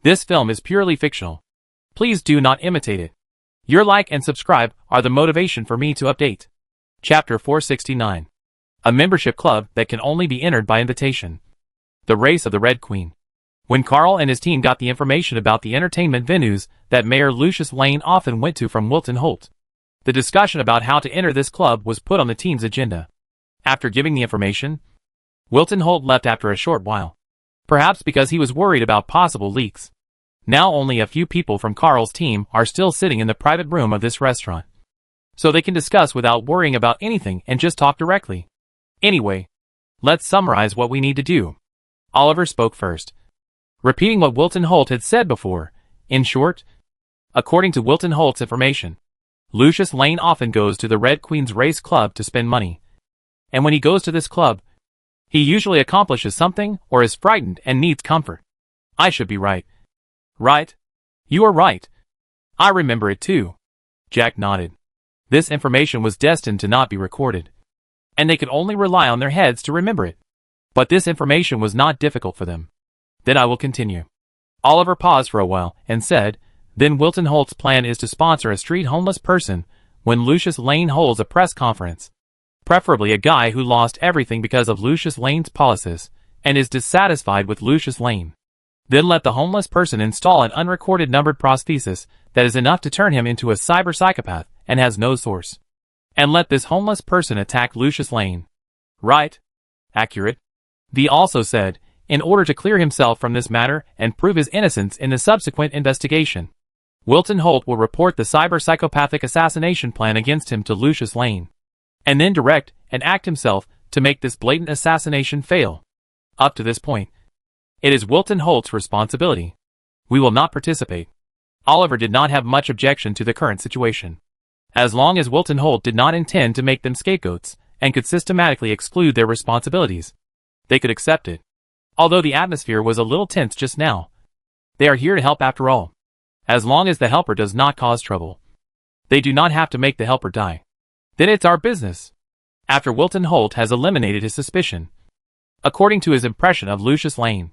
This film is purely fictional. Please do not imitate it. Your like and subscribe are the motivation for me to update. Chapter 469. A membership club that can only be entered by invitation. The Race of the Red Queen. When Carl and his team got the information about the entertainment venues that Mayor Lucius Lane often went to from Wilton Holt, the discussion about how to enter this club was put on the team's agenda. After giving the information, Wilton Holt left after a short while. Perhaps because he was worried about possible leaks. Now only a few people from Carl's team are still sitting in the private room of this restaurant. So they can discuss without worrying about anything and just talk directly. Anyway, let's summarize what we need to do. Oliver spoke first, repeating what Wilton Holt had said before. In short, according to Wilton Holt's information, Lucius Lane often goes to the Red Queen's Race Club to spend money. And when he goes to this club, he usually accomplishes something or is frightened and needs comfort. I should be right. Right? You are right. I remember it too. Jack nodded. This information was destined to not be recorded, and they could only rely on their heads to remember it. But this information was not difficult for them. Then I will continue. Oliver paused for a while and said, then Wilton Holt's plan is to sponsor a street homeless person when Lucius Lane holds a press conference. Preferably a guy who lost everything because of Lucius Lane's policies and is dissatisfied with Lucius Lane. Then let the homeless person install an unrecorded numbered prosthesis that is enough to turn him into a cyber psychopath and has no source. And let this homeless person attack Lucius Lane. Right? Accurate? V also said, in order to clear himself from this matter and prove his innocence in the subsequent investigation, Wilton Holt will report the cyber psychopathic assassination plan against him to Lucius Lane, and then direct and act himself to make this blatant assassination fail. Up to this point, it is Wilton Holt's responsibility. We will not participate. Oliver did not have much objection to the current situation. As long as Wilton Holt did not intend to make them scapegoats and could systematically exclude their responsibilities, they could accept it. Although the atmosphere was a little tense just now, they are here to help after all. As long as the helper does not cause trouble, they do not have to make the helper die. Then it's our business. After Wilton Holt has eliminated his suspicion, according to his impression of Lucius Lane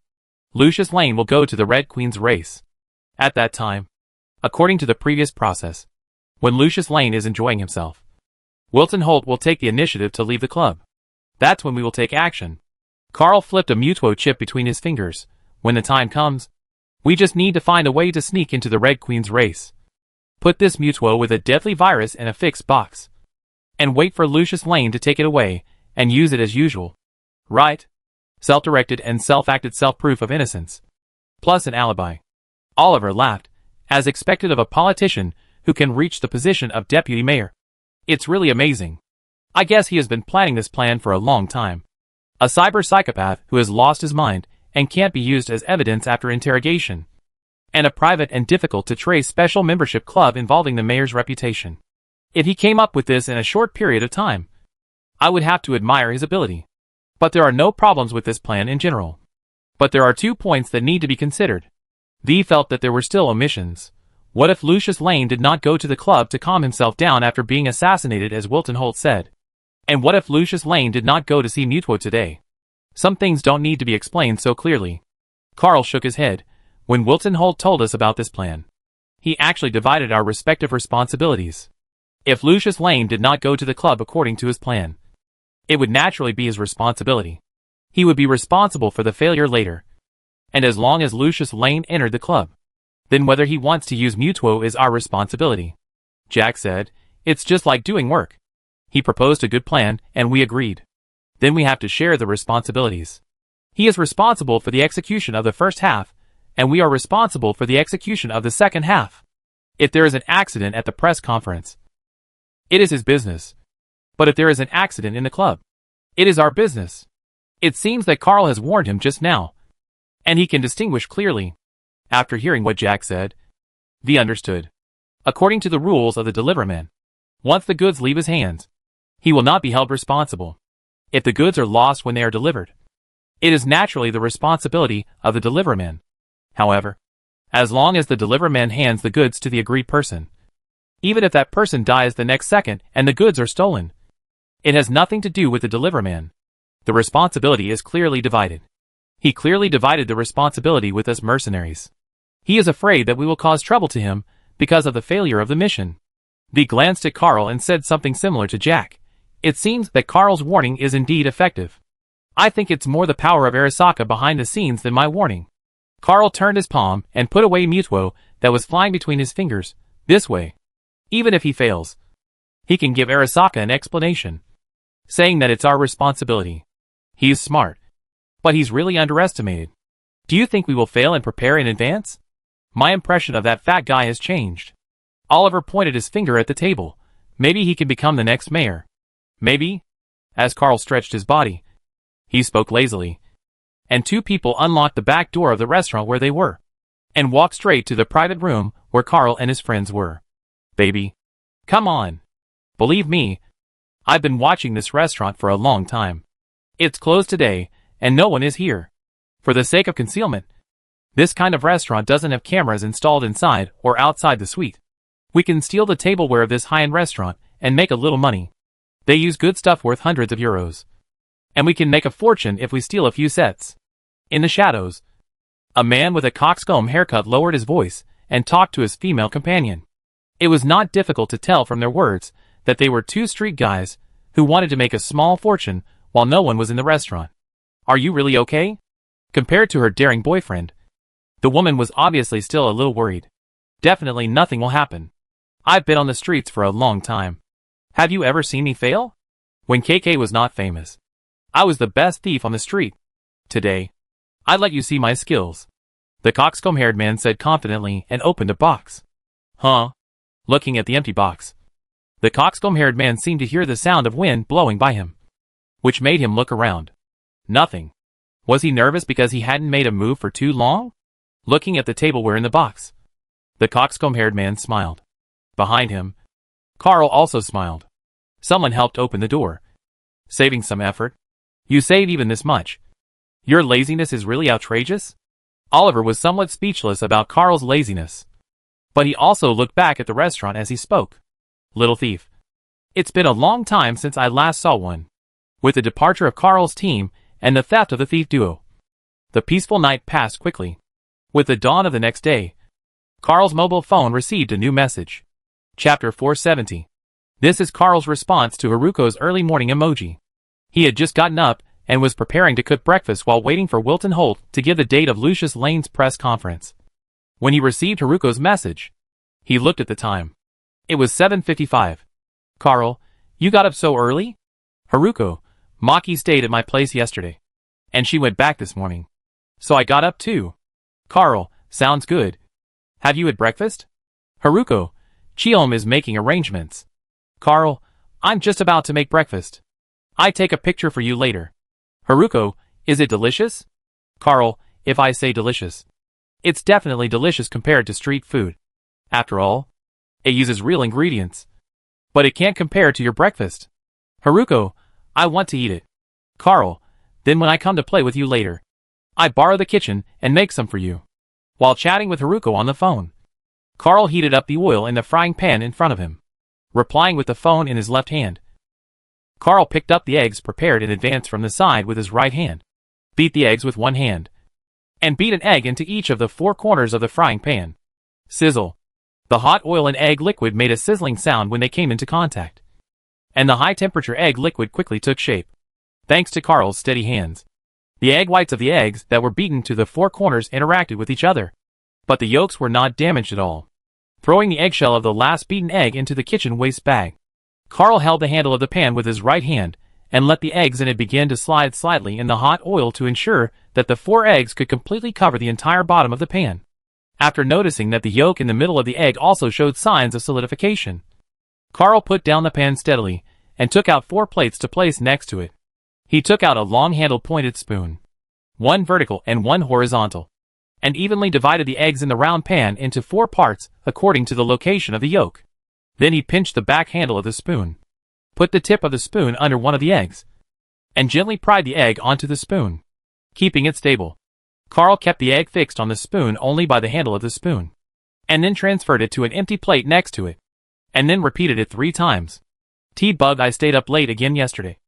will go to the Red Queen's race. At that time, according to the previous process, when Lucius Lane is enjoying himself, Wilton Holt will take the initiative to leave the club. That's when we will take action. Carl flipped a Mutuo chip between his fingers. When the time comes, we just need to find a way to sneak into the Red Queen's race. Put this Mutuo with a deadly virus in a fixed box, and wait for Lucius Lane to take it away and use it as usual. Right? Self-directed and self-acted self-proof of innocence. Plus an alibi. Oliver laughed, as expected of a politician who can reach the position of deputy mayor. It's really amazing. I guess he has been planning this plan for a long time. A cyber psychopath who has lost his mind and can't be used as evidence after interrogation. And a private and difficult to trace special membership club involving the mayor's reputation. If he came up with this in a short period of time, I would have to admire his ability. But there are no problems with this plan in general. But there are 2 points that need to be considered. V felt that there were still omissions. What if Lucius Lane did not go to the club to calm himself down after being assassinated as Wilton Holt said? And what if Lucius Lane did not go to see Mutuo today? Some things don't need to be explained so clearly. Carl shook his head when Wilton Holt told us about this plan. He actually divided our respective responsibilities. If Lucius Lane did not go to the club according to his plan, it would naturally be his responsibility. He would be responsible for the failure later. And as long as Lucius Lane entered the club, then whether he wants to use Mutuo is our responsibility. Jack said, it's just like doing work. He proposed a good plan, and we agreed. Then we have to share the responsibilities. He is responsible for the execution of the first half, and we are responsible for the execution of the second half. If there is an accident at the press conference, it is his business. But if there is an accident in the club, it is our business. It seems that Carl has warned him just now, and he can distinguish clearly. After hearing what Jack said, V understood. According to the rules of the deliverman, once the goods leave his hands, he will not be held responsible. If the goods are lost when they are delivered, it is naturally the responsibility of the deliverman. However, as long as the deliverman hands the goods to the agreed person, even if that person dies the next second and the goods are stolen, it has nothing to do with the deliverman. The responsibility is clearly divided. He clearly divided the responsibility with us mercenaries. He is afraid that we will cause trouble to him because of the failure of the mission. V glanced at Carl and said something similar to Jack. It seems that Carl's warning is indeed effective. I think it's more the power of Arasaka behind the scenes than my warning. Carl turned his palm and put away Mutuo that was flying between his fingers. This way. Even if he fails, he can give Arasaka an explanation, saying that it's our responsibility. He is smart, but he's really underestimated. Do you think we will fail and prepare in advance? My impression of that fat guy has changed. Oliver pointed his finger at the table. Maybe he can become the next mayor. Maybe? As Carl stretched his body, he spoke lazily. And two people unlocked the back door of the restaurant where they were, and walked straight to the private room where Carl and his friends were. Baby. Come on. Believe me, I've been watching this restaurant for a long time. It's closed today, and no one is here. For the sake of concealment, this kind of restaurant doesn't have cameras installed inside or outside the suite. We can steal the tableware of this high-end restaurant and make a little money. They use good stuff worth hundreds of euros. And we can make a fortune if we steal a few sets. In the shadows, a man with a coxcomb haircut lowered his voice and talked to his female companion. It was not difficult to tell from their words that they were two street guys who wanted to make a small fortune while no one was in the restaurant. Are you really okay? Compared to her daring boyfriend, the woman was obviously still a little worried. Definitely nothing will happen. I've been on the streets for a long time. Have you ever seen me fail? When KK was not famous, I was the best thief on the street. Today, I'd let you see my skills. The coxcomb-haired man said confidently and opened a box. Huh? Looking at the empty box, the coxcomb-haired man seemed to hear the sound of wind blowing by him, which made him look around. Nothing. Was he nervous because he hadn't made a move for too long? Looking at the tableware in the box, the coxcomb-haired man smiled. Behind him, Carl also smiled. Someone helped open the door. Saving some effort. You save even this much. Your laziness is really outrageous? Oliver was somewhat speechless about Carl's laziness. But he also looked back at the restaurant as he spoke. Little thief. It's been a long time since I last saw one. With the departure of Carl's team and the theft of the thief duo, the peaceful night passed quickly. With the dawn of the next day, Carl's mobile phone received a new message. Chapter 470. This is Carl's response to Haruko's early morning emoji. He had just gotten up and was preparing to cook breakfast while waiting for Wilton Holt to give the date of Lucius Lane's press conference. When he received Haruko's message, he looked at the time. It was 7:55. Carl, you got up so early? Haruko, Maki stayed at my place yesterday, and she went back this morning. So I got up too. Carl, sounds good. Have you had breakfast? Haruko, Chiom is making arrangements. Carl, I'm just about to make breakfast. I take a picture for you later. Haruko, is it delicious? Carl, if I say delicious, it's definitely delicious compared to street food. After all, it uses real ingredients. But it can't compare to your breakfast. Haruko, I want to eat it. Carl, then when I come to play with you later, I borrow the kitchen and make some for you. While chatting with Haruko on the phone, Carl heated up the oil in the frying pan in front of him, replying with the phone in his left hand. Carl picked up the eggs prepared in advance from the side with his right hand, beat the eggs with one hand, and beat an egg into each of the four corners of the frying pan. Sizzle. The hot oil and egg liquid made a sizzling sound when they came into contact, and the high-temperature egg liquid quickly took shape, thanks to Carl's steady hands. The egg whites of the eggs that were beaten to the four corners interacted with each other, but the yolks were not damaged at all. Throwing the eggshell of the last beaten egg into the kitchen waste bag, Carl held the handle of the pan with his right hand and let the eggs in it begin to slide slightly in the hot oil to ensure that the four eggs could completely cover the entire bottom of the pan. After noticing that the yolk in the middle of the egg also showed signs of solidification, Carl put down the pan steadily and took out 4 plates to place next to it. He took out a long-handled pointed spoon, one vertical and one horizontal, and evenly divided the eggs in the round pan into 4 parts according to the location of the yolk. Then he pinched the back handle of the spoon, put the tip of the spoon under one of the eggs, and gently pried the egg onto the spoon, keeping it stable. Carl kept the egg fixed on the spoon only by the handle of the spoon, and then transferred it to an empty plate next to it, and then repeated it 3 times. T-Bug, I stayed up late again yesterday,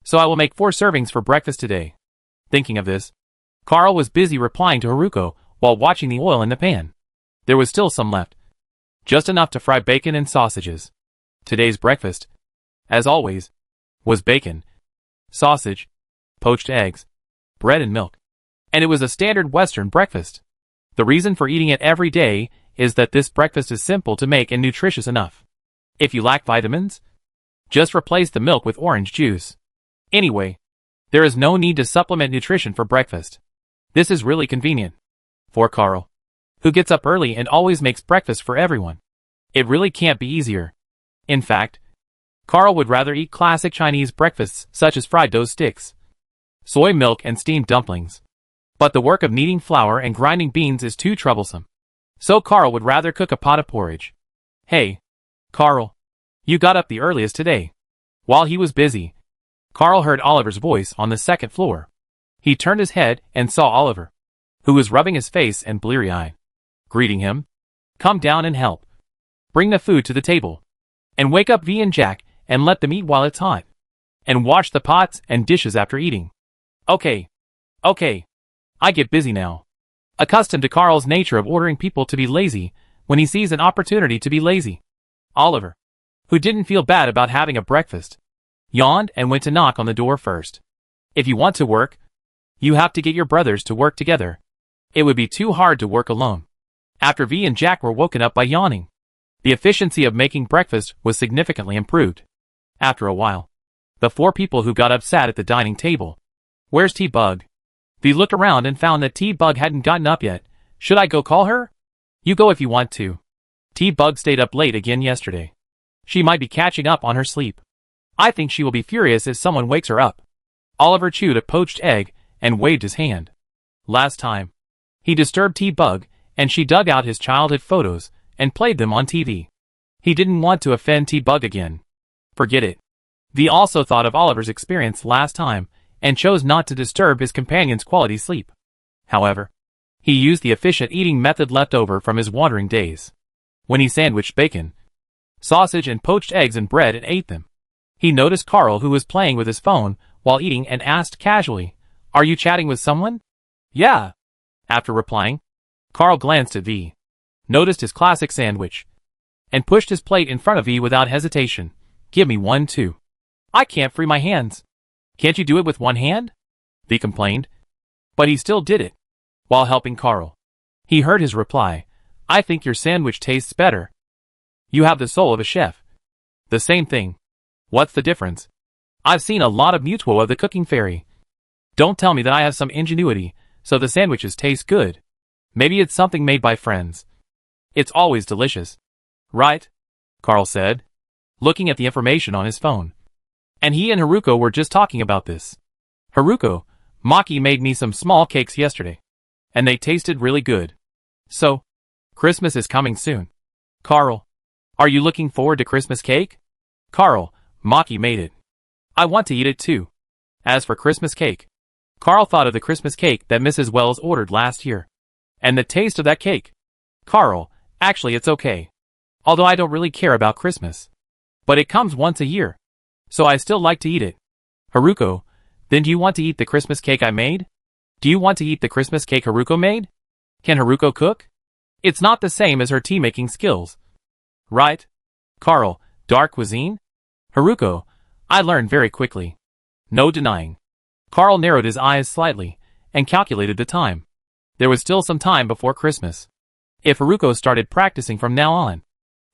so I will make 4 servings for breakfast today. Thinking of this, Carl was busy replying to Haruko while watching the oil in the pan. There was still some left. Just enough to fry bacon and sausages. Today's breakfast, as always, was bacon, sausage, poached eggs, bread and milk. And it was a standard Western breakfast. The reason for eating it every day is that this breakfast is simple to make and nutritious enough. If you lack vitamins, just replace the milk with orange juice. Anyway, there is no need to supplement nutrition for breakfast. This is really convenient. For Carl, who gets up early and always makes breakfast for everyone, it really can't be easier. In fact, Carl would rather eat classic Chinese breakfasts such as fried dough sticks, soy milk and steamed dumplings. But the work of kneading flour and grinding beans is too troublesome. So Carl would rather cook a pot of porridge. Hey, Carl, you got up the earliest today. While he was busy, Carl heard Oliver's voice on the second floor. He turned his head and saw Oliver, who was rubbing his face and bleary-eyed, greeting him. Come down and help. Bring the food to the table. And wake up V and Jack and let them eat while it's hot. And wash the pots and dishes after eating. Okay. I get busy now. Accustomed to Carl's nature of ordering people to be lazy when he sees an opportunity to be lazy. Oliver, who didn't feel bad about having a breakfast, yawned and went to knock on the door first. If you want to work, you have to get your brothers to work together. It would be too hard to work alone. After V and Jack were woken up by yawning, the efficiency of making breakfast was significantly improved. After a while, the four people who got up sat at the dining table. Where's T-Bug? V looked around and found that T-Bug hadn't gotten up yet. Should I go call her? You go if you want to. T-Bug stayed up late again yesterday. She might be catching up on her sleep. I think she will be furious if someone wakes her up. Oliver chewed a poached egg and waved his hand. Last time, he disturbed T-Bug and she dug out his childhood photos and played them on TV. He didn't want to offend T-Bug again. Forget it. V also thought of Oliver's experience last time and chose not to disturb his companion's quality sleep. However, he used the efficient eating method left over from his wandering days. When he sandwiched bacon, sausage and poached eggs and bread and ate them, he noticed Carl, who was playing with his phone while eating, and asked casually, "Are you chatting with someone?" "Yeah." After replying, Carl glanced at V, noticed his classic sandwich, and pushed his plate in front of V without hesitation. "Give me one too. I can't free my hands." "Can't you do it with one hand?" V complained. But he still did it, while helping Carl. He heard his reply, "I think your sandwich tastes better. You have the soul of a chef." "The same thing. What's the difference? I've seen a lot of Mutuo of the Cooking Fairy. Don't tell me that I have some ingenuity, so the sandwiches taste good. Maybe it's something made by friends. It's always delicious." "Right," Carl said, looking at the information on his phone. "And he and Haruko were just talking about this. Haruko, Maki made me some small cakes yesterday, and they tasted really good. So, Christmas is coming soon. Carl, are you looking forward to Christmas cake?" "Carl, Maki made it. I want to eat it too." As for Christmas cake, Carl thought of the Christmas cake that Mrs. Wells ordered last year, and the taste of that cake. "Carl, actually it's okay. Although I don't really care about Christmas. But it comes once a year, so I still like to eat it." "Haruko, then do you want to eat the Christmas cake I made?" "Do you want to eat the Christmas cake Haruko made? Can Haruko cook? It's not the same as her tea-making skills." "Right. Carl, dark cuisine? Haruko, I learned very quickly. No denying." Carl narrowed his eyes slightly and calculated the time. There was still some time before Christmas. If Haruko started practicing from now on,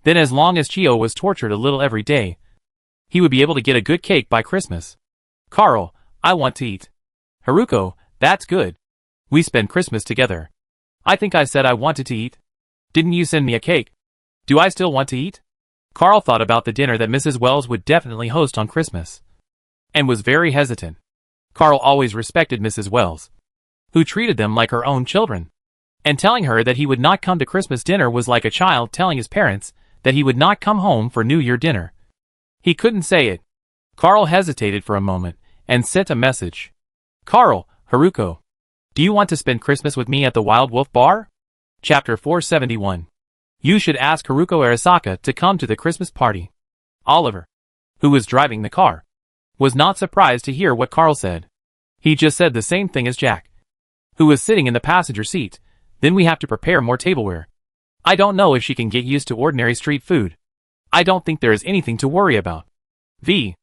then as long as Chio was tortured a little every day, he would be able to get a good cake by Christmas. "Carl, I want to eat." "Haruko, that's good. We spend Christmas together. I think I said I wanted to eat. Didn't you send me a cake? Do I still want to eat?" Carl thought about the dinner that Mrs. Wells would definitely host on Christmas, and was very hesitant. Carl always respected Mrs. Wells, who treated them like her own children, and telling her that he would not come to Christmas dinner was like a child telling his parents that he would not come home for New Year dinner. He couldn't say it. Carl hesitated for a moment and sent a message. "Carl, Haruko, do you want to spend Christmas with me at the Wild Wolf Bar?" Chapter 471. You should ask Haruko Arasaka to come to the Christmas party. Oliver, who was driving the car, was not surprised to hear what Carl said. He just said the same thing as Jack, who was sitting in the passenger seat. "Then we have to prepare more tableware." I don't know if she can get used to ordinary street food. I don't think there is anything to worry about. V,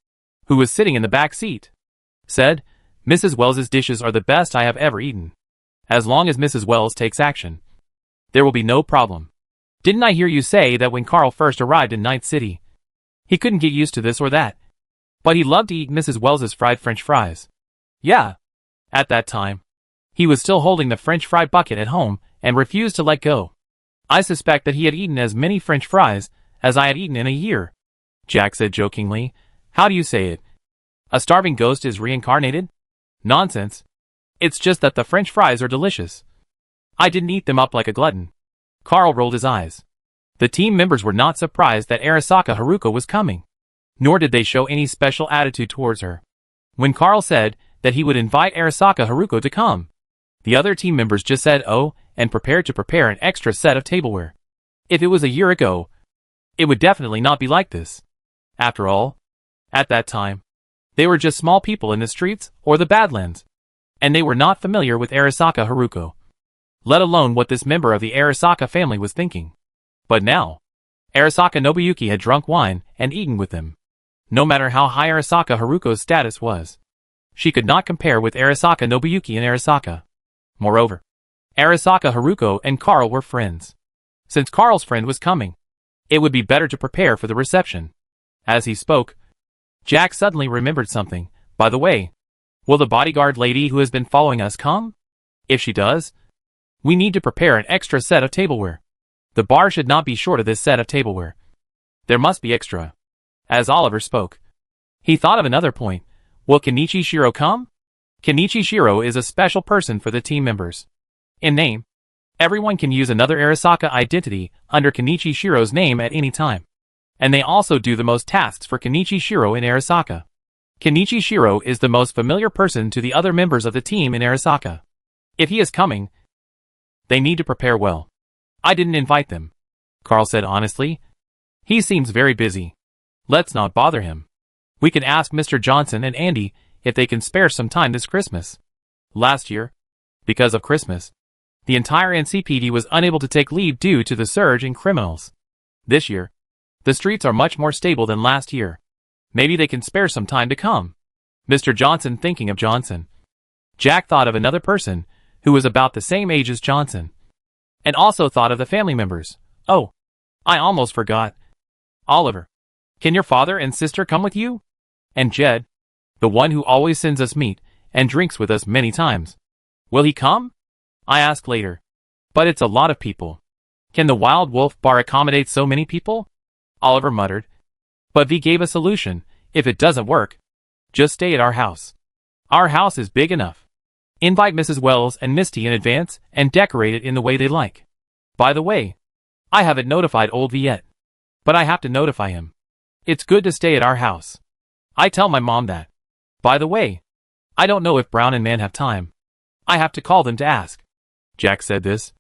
who was sitting in the back seat, said, Mrs. Wells's dishes are the best I have ever eaten. As long as Mrs. Wells takes action, there will be no problem. Didn't I hear you say that when Carl first arrived in Night City, he couldn't get used to this or that, but he loved to eat Mrs. Wells's fried French fries? Yeah. At that time, he was still holding the French fry bucket at home and refused to let go. I suspect that he had eaten as many French fries as I had eaten in a year. Jack said jokingly, How do you say it? A starving ghost is reincarnated? Nonsense. It's just that the French fries are delicious. I didn't eat them up like a glutton. Carl rolled his eyes. The team members were not surprised that Arasaka Haruko was coming, nor did they show any special attitude towards her. When Carl said that he would invite Arasaka Haruko to come, the other team members just said oh and prepared to prepare an extra set of tableware. If it was a year ago, it would definitely not be like this. After all, at that time, they were just small people in the streets or the Badlands, and they were not familiar with Arasaka Haruko, let alone what this member of the Arasaka family was thinking. But now, Arasaka Nobuyuki had drunk wine and eaten with them. No matter how high Arasaka Haruko's status was, she could not compare with Arasaka Nobuyuki and Arasaka. Moreover, Arasaka Haruko and Carl were friends. Since Carl's friend was coming, it would be better to prepare for the reception. As he spoke, Jack suddenly remembered something. By the way, will the bodyguard lady who has been following us come? If she does, we need to prepare an extra set of tableware. The bar should not be short of this set of tableware. There must be extra. As Oliver spoke, he thought of another point. Will Kenichi Shiro come? Kenichi Shiro is a special person for the team members. In name, everyone can use another Arasaka identity under Kenichi Shiro's name at any time. And they also do the most tasks for Kenichi Shiro in Arasaka. Kenichi Shiro is the most familiar person to the other members of the team in Arasaka. If he is coming, they need to prepare well. I didn't invite them, Carl said honestly. He seems very busy. Let's not bother him. We can ask Mr. Johnson and Andy if they can spare some time this Christmas. Last year, because of Christmas, the entire NCPD was unable to take leave due to the surge in criminals. This year, the streets are much more stable than last year. Maybe they can spare some time to come. Mr. Johnson thinking of Johnson. Jack thought of another person who was about the same age as Johnson, and also thought of the family members. Oh, I almost forgot. Oliver, can your father and sister come with you? And Jed, the one who always sends us meat and drinks with us many times. Will he come? I asked later. But it's a lot of people. Can the Wild Wolf Bar accommodate so many people? Oliver muttered. But V gave a solution. If it doesn't work, just stay at our house. Our house is big enough. Invite Mrs. Wells and Misty in advance and decorate it in the way they like. By the way, I haven't notified old V yet, but I have to notify him. It's good to stay at our house. I tell my mom that. By the way, I don't know if Brown and Man have time. I have to call them to ask. Jack said this,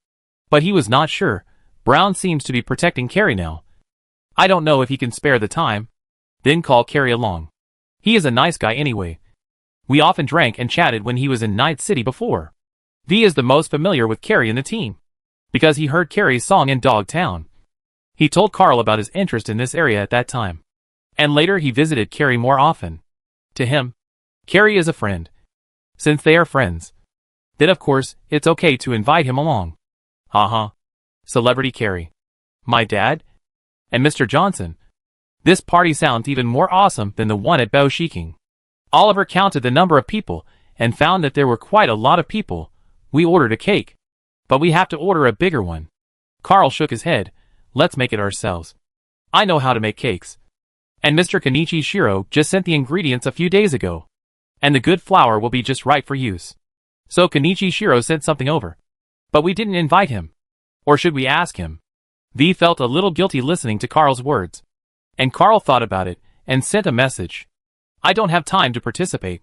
but he was not sure. Brown seems to be protecting Carrie now. I don't know if he can spare the time. Then call Carrie along. He is a nice guy anyway. We often drank and chatted when he was in Night City before. V is the most familiar with Carrie in the team, because he heard Carrie's song in Dogtown. He told Carl about his interest in this area at that time, and later he visited Carrie more often. To him, Carrie is a friend. Since they are friends, then of course it's okay to invite him along. Haha. Celebrity Carrie. My dad? And Mr. Johnson. This party sounds even more awesome than the one at Bao Shiking. Oliver counted the number of people and found that there were quite a lot of people. We ordered a cake, but we have to order a bigger one. Carl shook his head. Let's make it ourselves. I know how to make cakes. And Mr. Kenichi Shiro just sent the ingredients a few days ago. And the good flour will be just right for use. So Kenichi Shiro sent something over. But we didn't invite him. Or should we ask him? V felt a little guilty listening to Carl's words. And Carl thought about it and sent a message. I don't have time to participate.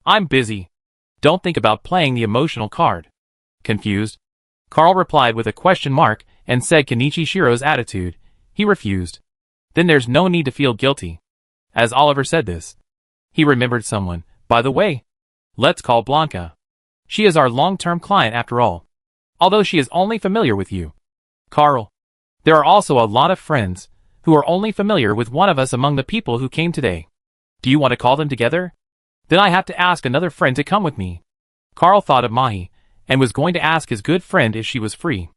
I'm busy. Don't think about playing the emotional card. Confused, Carl replied with a question mark and said Kenichi Shiro's attitude. He refused. Then there's no need to feel guilty. As Oliver said this, he remembered someone. By the way, let's call Blanca. She is our long-term client after all. Although she is only familiar with you. Carl, There are also a lot of friends who are only familiar with one of us among the people who came today. Do you want to call them together? Then I have to ask another friend to come with me. Carl thought of Mahi, and was going to ask his good friend if she was free.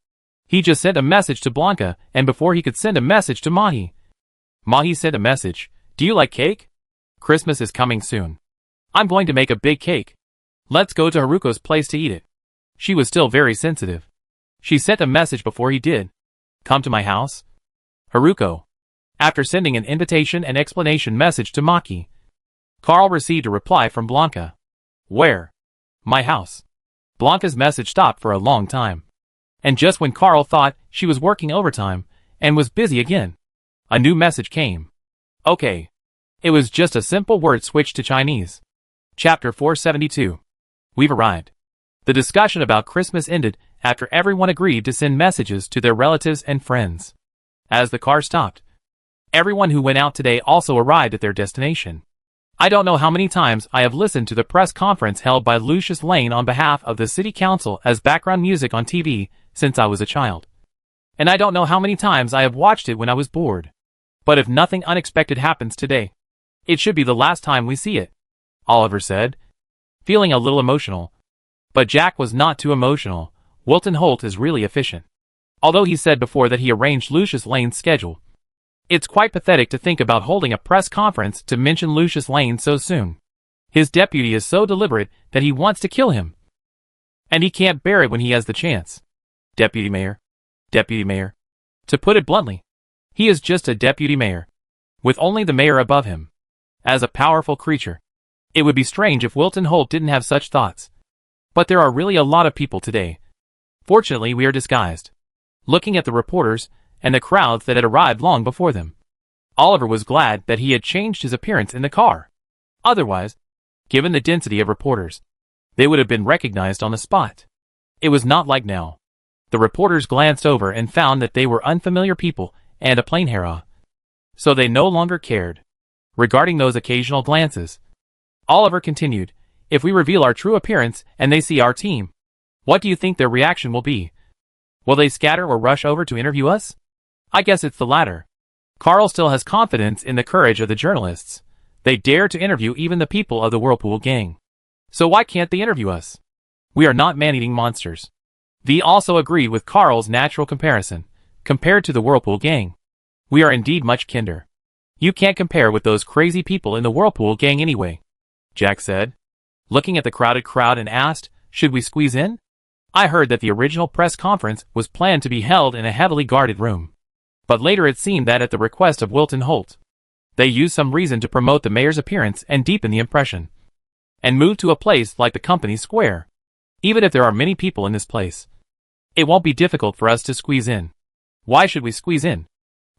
He just sent a message to Blanca, and before he could send a message to Mahi, Mahi sent a message. Do you like cake? Christmas is coming soon. I'm going to make a big cake. Let's go to Haruko's place to eat it. She was still very sensitive. She sent a message before he did. Come to my house? Haruko. After sending an invitation and explanation message to Maki, Carl received a reply from Blanca. Where? My house. Blanca's message stopped for a long time. And just when Carl thought she was working overtime and was busy again, a new message came. Okay. It was just a simple word switched to Chinese. Chapter 472. We've arrived. The discussion about Christmas ended after everyone agreed to send messages to their relatives and friends. As the car stopped, everyone who went out today also arrived at their destination. I don't know how many times I have listened to the press conference held by Lucius Lane on behalf of the city council as background music on TV since I was a child. And I don't know how many times I have watched it when I was bored. But if nothing unexpected happens today, it should be the last time we see it, Oliver said, feeling a little emotional. But Jack was not too emotional. Wilton Holt is really efficient. Although he said before that he arranged Lucius Lane's schedule. It's quite pathetic to think about holding a press conference to mention Lucius Lane so soon. His deputy is so deliberate that he wants to kill him. And he can't bear it when he has the chance. Deputy mayor. Deputy mayor. To put it bluntly, he is just a deputy mayor, with only the mayor above him. As a powerful creature, it would be strange if Wilton Holt didn't have such thoughts. But there are really a lot of people today. Fortunately, we are disguised. Looking at the reporters and the crowds that had arrived long before them, Oliver was glad that he had changed his appearance in the car. Otherwise, given the density of reporters, they would have been recognized on the spot. It was not like now. The reporters glanced over and found that they were unfamiliar people and a plain hera. So they no longer cared. Regarding those occasional glances, Oliver continued, if we reveal our true appearance and they see our team, what do you think their reaction will be? Will they scatter or rush over to interview us? I guess it's the latter. Carl still has confidence in the courage of the journalists. They dare to interview even the people of the Whirlpool gang. So why can't they interview us? We are not man-eating monsters. V also agreed with Carl's natural comparison. Compared to the Whirlpool gang, we are indeed much kinder. You can't compare with those crazy people in the Whirlpool gang anyway, Jack said, looking at the crowded crowd and asked, should we squeeze in? I heard that the original press conference was planned to be held in a heavily guarded room. But later it seemed that at the request of Wilton Holt, they used some reason to promote the mayor's appearance and deepen the impression, and moved to a place like the company square. Even if there are many people in this place, it won't be difficult for us to squeeze in. Why should we squeeze in?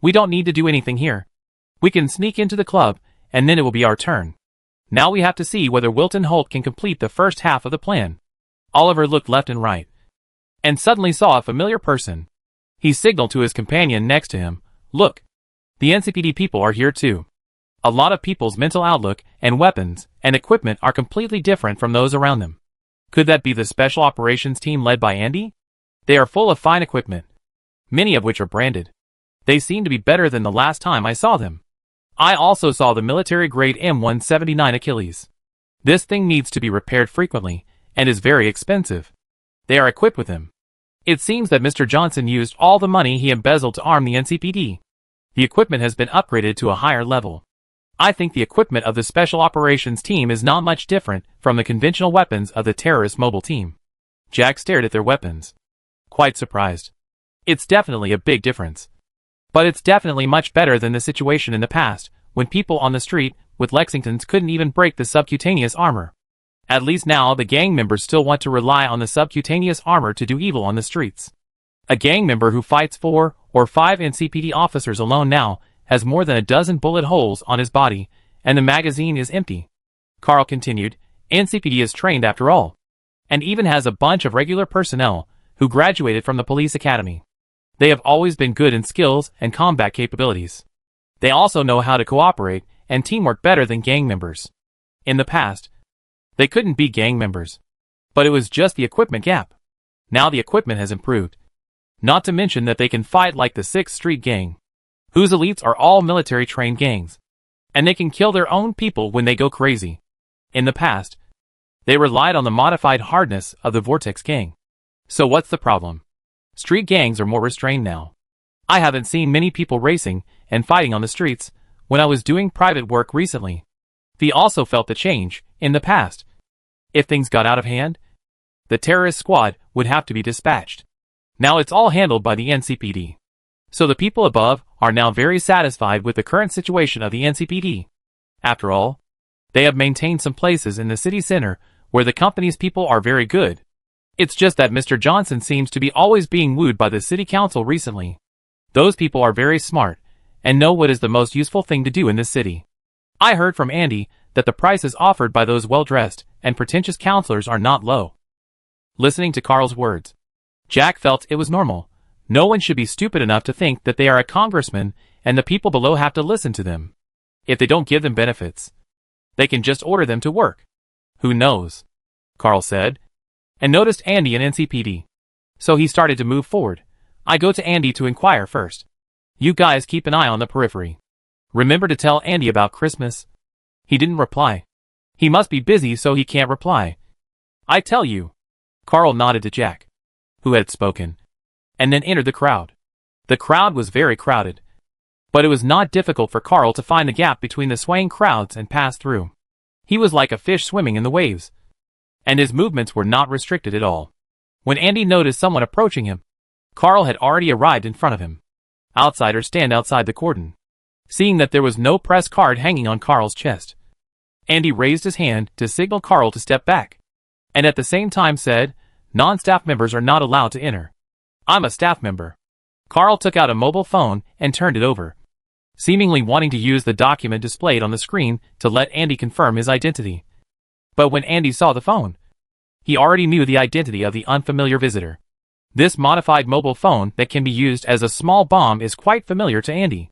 We don't need to do anything here. We can sneak into the club, and then it will be our turn. Now we have to see whether Wilton Holt can complete the first half of the plan. Oliver looked left and right, and suddenly saw a familiar person. He signaled to his companion next to him, look, the NCPD people are here too. A lot of people's mental outlook and weapons and equipment are completely different from those around them. Could that be the special operations team led by Andy? They are full of fine equipment, many of which are branded. They seem to be better than the last time I saw them. I also saw the military-grade M179 Achilles. This thing needs to be repaired frequently, and is very expensive. They are equipped with them. It seems that Mr. Johnson used all the money he embezzled to arm the NCPD. The equipment has been upgraded to a higher level. I think the equipment of the Special Operations team is not much different from the conventional weapons of the terrorist mobile team. Jack stared at their weapons, quite surprised. It's definitely a big difference. But it's definitely much better than the situation in the past, when people on the street with Lexingtons couldn't even break the subcutaneous armor. At least now the gang members still want to rely on the subcutaneous armor to do evil on the streets. A gang member who fights 4 or 5 NCPD officers alone now has more than a dozen bullet holes on his body, and the magazine is empty. Carl continued, NCPD is trained after all, and even has a bunch of regular personnel who graduated from the police academy. They have always been good in skills and combat capabilities. They also know how to cooperate and teamwork better than gang members. In the past, they couldn't be gang members. But it was just the equipment gap. Now the equipment has improved. Not to mention that they can fight like the 6th Street Gang, whose elites are all military-trained gangs. And they can kill their own people when they go crazy. In the past, they relied on the modified hardness of the Vortex Gang. So what's the problem? Street gangs are more restrained now. I haven't seen many people racing and fighting on the streets when I was doing private work recently. We also felt the change in the past. If things got out of hand, the terrorist squad would have to be dispatched. Now it's all handled by the NCPD. So the people above are now very satisfied with the current situation of the NCPD. After all, they have maintained some places in the city center where the company's people are very good. It's just that Mr. Johnson seems to be always being wooed by the city council recently. Those people are very smart and know what is the most useful thing to do in this city. I heard from Andy that the prices offered by those well-dressed and pretentious counselors are not low. Listening to Carl's words, Jack felt it was normal. No one should be stupid enough to think that they are a congressman and the people below have to listen to them. If they don't give them benefits, they can just order them to work. Who knows? Carl said, and noticed Andy and NCPD. So he started to move forward. I go to Andy to inquire first. You guys keep an eye on the periphery. Remember to tell Andy about Christmas. He didn't reply. He must be busy so he can't reply. I tell you. Carl nodded to Jack, who had spoken, and then entered the crowd. The crowd was very crowded, but it was not difficult for Carl to find the gap between the swaying crowds and pass through. He was like a fish swimming in the waves, and his movements were not restricted at all. When Andy noticed someone approaching him, Carl had already arrived in front of him. Outsiders stand outside the cordon. Seeing that there was no press card hanging on Carl's chest, Andy raised his hand to signal Carl to step back, and at the same time said, "Non-staff members are not allowed to enter." "I'm a staff member." Carl took out a mobile phone and turned it over, seemingly wanting to use the document displayed on the screen to let Andy confirm his identity. But when Andy saw the phone, he already knew the identity of the unfamiliar visitor. This modified mobile phone that can be used as a small bomb is quite familiar to Andy.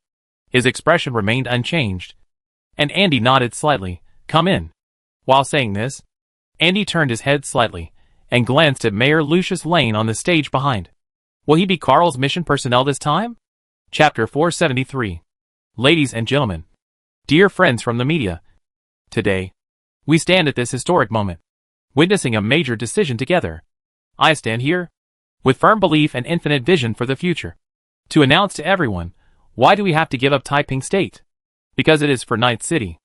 His expression remained unchanged, and Andy nodded slightly. "Come in." While saying this, Andy turned his head slightly and glanced at Mayor Lucius Lane on the stage behind. Will he be Carl's mission personnel this time? Chapter 473. Ladies and gentlemen, dear friends from the media, today, we stand at this historic moment, witnessing a major decision together. I stand here, with firm belief and infinite vision for the future, to announce to everyone, why do we have to give up Taiping State? Because it is for Night City.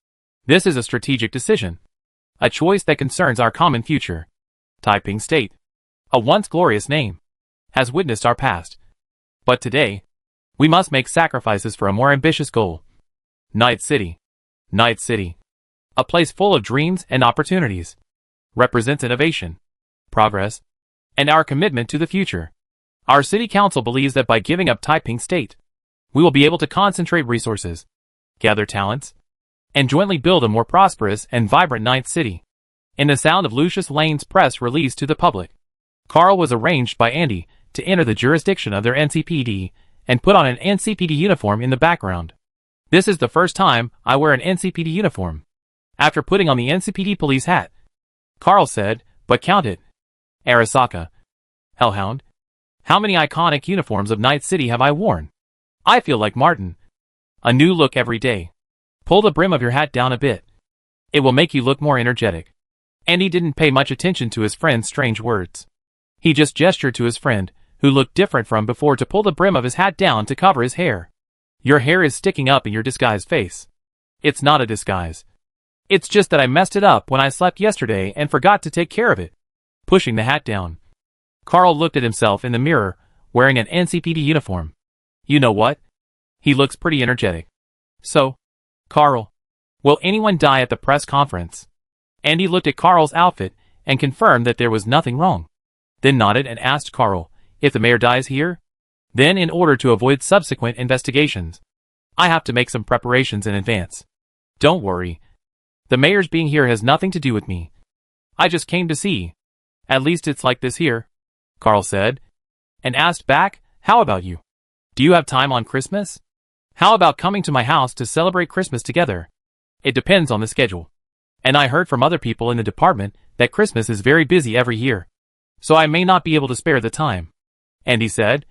This is a strategic decision, a choice that concerns our common future. Taiping State, a once glorious name, has witnessed our past. But today, we must make sacrifices for a more ambitious goal. Night City. Night City, a place full of dreams and opportunities, represents innovation, progress, and our commitment to the future. Our city council believes that by giving up Taiping State, we will be able to concentrate resources, gather talents, and jointly build a more prosperous and vibrant Night City. In the sound of Lucius Lane's press release to the public, Carl was arranged by Andy to enter the jurisdiction of their NCPD and put on an NCPD uniform in the background. This is the first time I wear an NCPD uniform. After putting on the NCPD police hat, Carl said, "But count it. Arasaka. Hellhound. How many iconic uniforms of Night City have I worn? I feel like Martin. A new look every day. Pull the brim of your hat down a bit. It will make you look more energetic." Andy didn't pay much attention to his friend's strange words. He just gestured to his friend, who looked different from before, to pull the brim of his hat down to cover his hair. "Your hair is sticking up in your disguised face." "It's not a disguise. It's just that I messed it up when I slept yesterday and forgot to take care of it." Pushing the hat down, Carl looked at himself in the mirror, wearing an NCPD uniform. You know what? He looks pretty energetic. "So, Carl, will anyone die at the press conference?" Andy looked at Carl's outfit and confirmed that there was nothing wrong, then nodded and asked Carl, "If the mayor dies here? Then in order to avoid subsequent investigations, I have to make some preparations in advance." "Don't worry. The mayor's being here has nothing to do with me. I just came to see. At least it's like this here," Carl said, and asked back, "How about you? Do you have time on Christmas? How about coming to my house to celebrate Christmas together?" "It depends on the schedule. And I heard from other people in the department that Christmas is very busy every year, so I may not be able to spare the time," Andy said,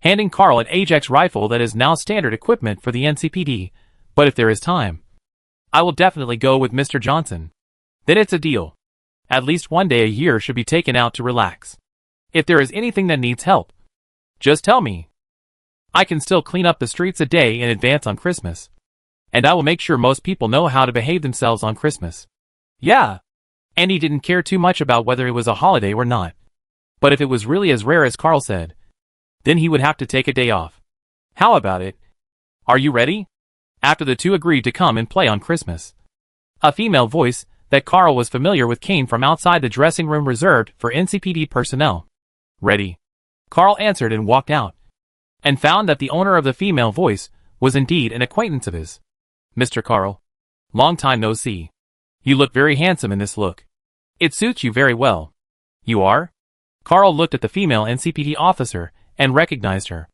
handing Carl an Ajax rifle that is now standard equipment for the NCPD. But if there is time, I will definitely go with Mr. Johnson. Then it's a deal. At least one day a year should be taken out to relax. If there is anything that needs help, just tell me. I can still clean up the streets a day in advance on Christmas. And I will make sure most people know how to behave themselves on Christmas. Yeah. Andy didn't care too much about whether it was a holiday or not. But if it was really as rare as Carl said, then he would have to take a day off. How about it? Are you ready? After the two agreed to come and play on Christmas, a female voice that Carl was familiar with came from outside the dressing room reserved for NCPD personnel. Ready? Carl answered and walked out, and found that the owner of the female voice was indeed an acquaintance of his. Mr. Carl, long time no see. You look very handsome in this look. It suits you very well. You are? Carl looked at the female NCPD officer and recognized her.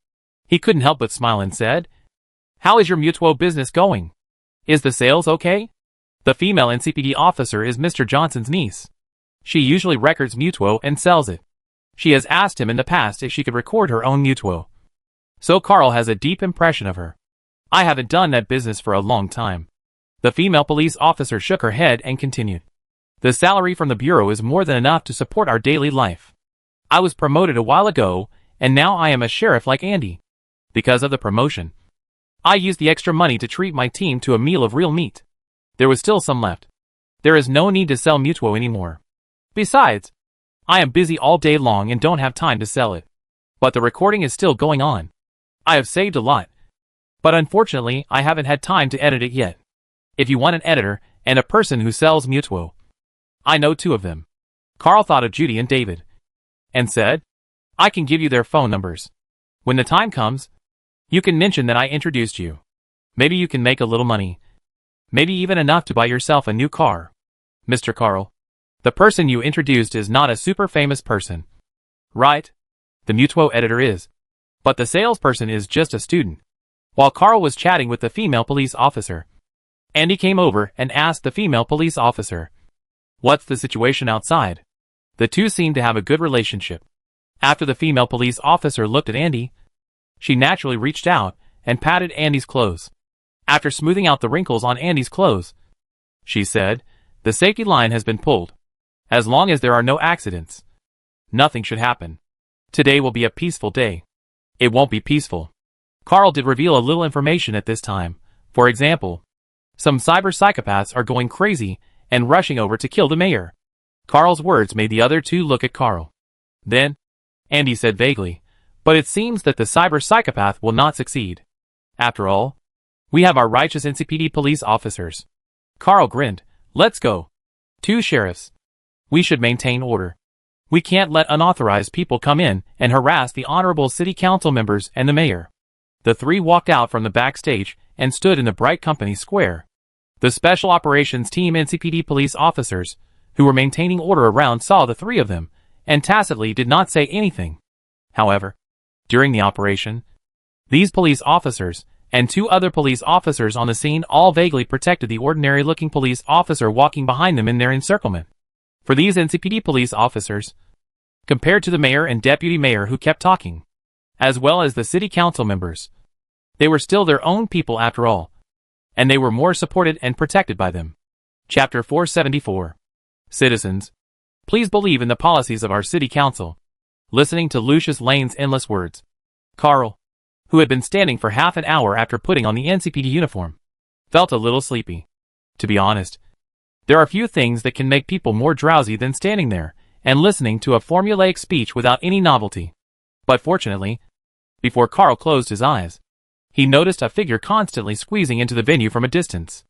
He couldn't help but smile and said, "How is your Mutuo business going? Is the sales okay?" The female NCPD officer is Mr. Johnson's niece. She usually records Mutuo and sells it. She has asked him in the past if she could record her own Mutuo. So Carl has a deep impression of her. I haven't done that business for a long time. The female police officer shook her head and continued. The salary from the bureau is more than enough to support our daily life. I was promoted a while ago, and now I am a sheriff like Andy. Because of the promotion, I used the extra money to treat my team to a meal of real meat. There was still some left. There is no need to sell Mutuo anymore. Besides, I am busy all day long and don't have time to sell it. But the recording is still going on. I have saved a lot. But unfortunately, I haven't had time to edit it yet. If you want an editor and a person who sells Mutuo, I know two of them. Carl thought of Judy and David, and said, I can give you their phone numbers. When the time comes, you can mention that I introduced you. Maybe you can make a little money. Maybe even enough to buy yourself a new car. Mr. Carl, the person you introduced is not a super famous person. Right? The Mutuo editor is. But the salesperson is just a student. While Carl was chatting with the female police officer, Andy came over and asked the female police officer, "What's the situation outside?" The two seemed to have a good relationship. After the female police officer looked at Andy, she naturally reached out and patted Andy's clothes. After smoothing out the wrinkles on Andy's clothes, she said, "The safety line has been pulled. As long as there are no accidents, nothing should happen. Today will be a peaceful day." It won't be peaceful. Carl did reveal a little information at this time. For example, some cyber psychopaths are going crazy and rushing over to kill the mayor. Carl's words made the other two look at Carl. Then, Andy said vaguely, "But it seems that the cyber psychopath will not succeed. After all, we have our righteous NCPD police officers." Carl grinned. "Let's go. Two sheriffs. We should maintain order. We can't let unauthorized people come in and harass the honorable city council members and the mayor." The three walked out from the backstage and stood in the bright company square. The Special Operations Team NCPD police officers, who were maintaining order around, saw the three of them, and tacitly did not say anything. However, during the operation, these police officers and two other police officers on the scene all vaguely protected the ordinary-looking police officer walking behind them in their encirclement. For these NCPD police officers, compared to the mayor and deputy mayor who kept talking, as well as the city council members, they were still their own people after all, and they were more supported and protected by them. Chapter 474. Citizens, please believe in the policies of our city council. Listening to Lucius Lane's endless words, Carl, who had been standing for half an hour after putting on the NCPD uniform, felt a little sleepy. To be honest, there are few things that can make people more drowsy than standing there and listening to a formulaic speech without any novelty. But fortunately, before Carl closed his eyes, he noticed a figure constantly squeezing into the venue from a distance.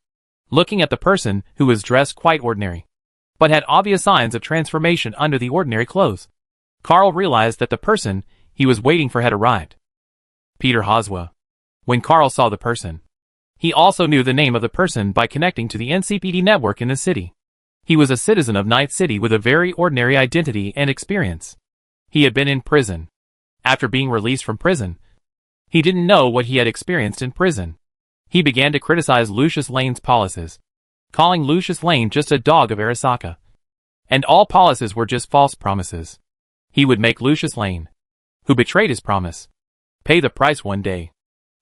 Looking at the person who was dressed quite ordinary, but had obvious signs of transformation under the ordinary clothes, Carl realized that the person he was waiting for had arrived. Peter Hoswa. When Carl saw the person, he also knew the name of the person by connecting to the NCPD network in the city. He was a citizen of Night City with a very ordinary identity and experience. He had been in prison. After being released from prison, he didn't know what he had experienced in prison. He began to criticize Lucius Lane's policies, calling Lucius Lane just a dog of Arasaka. And all policies were just false promises. He would make Lucius Lane, who betrayed his promise, pay the price one day.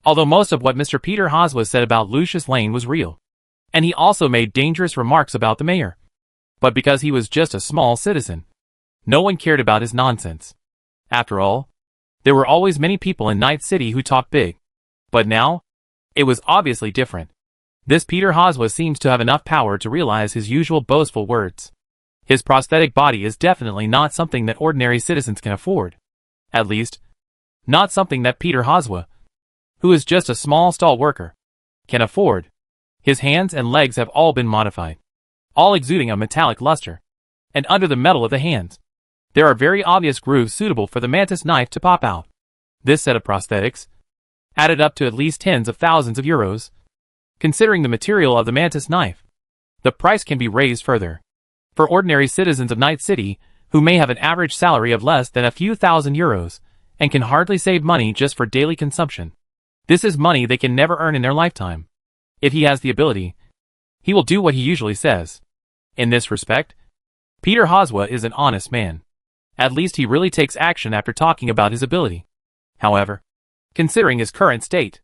Although most of what Mr. Peter Hoswa said about Lucius Lane was real. And he also made dangerous remarks about the mayor. But because he was just a small citizen, no one cared about his nonsense. After all, there were always many people in Night City who talked big. But now, it was obviously different. This Peter Hoswa seems to have enough power to realize his usual boastful words. His prosthetic body is definitely not something that ordinary citizens can afford. At least, not something that Peter Hoswa, who is just a small stall worker, can afford. His hands and legs have all been modified, all exuding a metallic luster. And under the metal of the hands, there are very obvious grooves suitable for the mantis knife to pop out. This set of prosthetics, added up to at least tens of thousands of euros. Considering the material of the mantis knife, the price can be raised further. For ordinary citizens of Night City, who may have an average salary of less than a few thousand euros, and can hardly save money just for daily consumption, this is money they can never earn in their lifetime. If he has the ability, he will do what he usually says. In this respect, Peter Hoswa is an honest man. At least he really takes action after talking about his ability. However, considering his current state,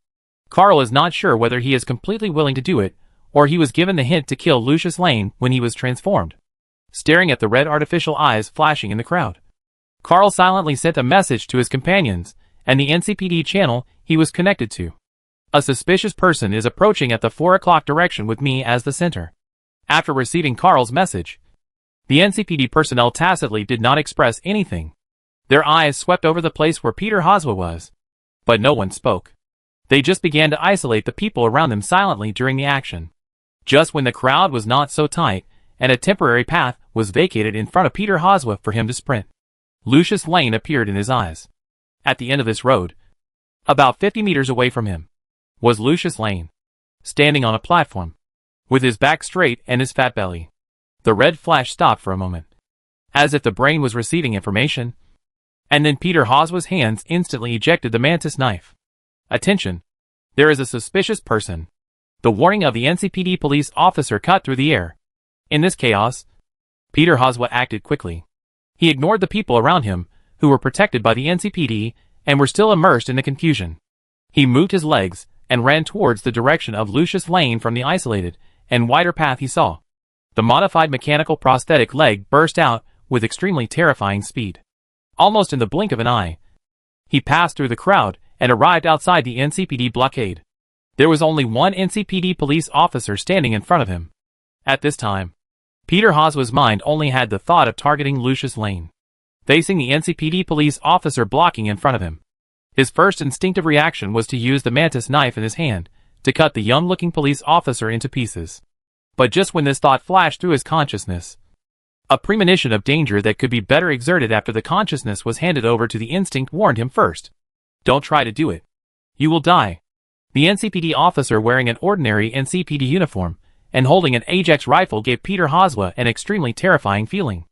Carl is not sure whether he is completely willing to do it, or he was given the hint to kill Lucius Lane when he was transformed. Staring at the red artificial eyes flashing in the crowd, Carl silently sent a message to his companions and the NCPD channel he was connected to. A suspicious person is approaching at the 4 o'clock direction with me as the center. After receiving Carl's message, the NCPD personnel tacitly did not express anything. Their eyes swept over the place where Peter Hoswa was. But no one spoke. They just began to isolate the people around them silently during the action. Just when the crowd was not so tight, and a temporary path was vacated in front of Peter Hoswa for him to sprint, Lucius Lane appeared in his eyes. At the end of this road, about 50 meters away from him, was Lucius Lane, standing on a platform, with his back straight and his fat belly. The red flash stopped for a moment, as if the brain was receiving information, and then Peter Hoswa's hands instantly ejected the mantis knife. Attention! There is a suspicious person. The warning of the NCPD police officer cut through the air. In this chaos, Peter Hoswa acted quickly. He ignored the people around him, who were protected by the NCPD, and were still immersed in the confusion. He moved his legs, and ran towards the direction of Lucius Lane from the isolated and wider path he saw. The modified mechanical prosthetic leg burst out with extremely terrifying speed. Almost in the blink of an eye, he passed through the crowd and arrived outside the NCPD blockade. There was only one NCPD police officer standing in front of him. At this time, Peter Hoswa's mind only had the thought of targeting Lucius Lane. Facing the NCPD police officer blocking in front of him, his first instinctive reaction was to use the mantis knife in his hand to cut the young-looking police officer into pieces. But just when this thought flashed through his consciousness, a premonition of danger that could be better exerted after the consciousness was handed over to the instinct warned him first. Don't try to do it. You will die. The NCPD officer wearing an ordinary NCPD uniform and holding an Ajax rifle gave Peter Hoswa an extremely terrifying feeling.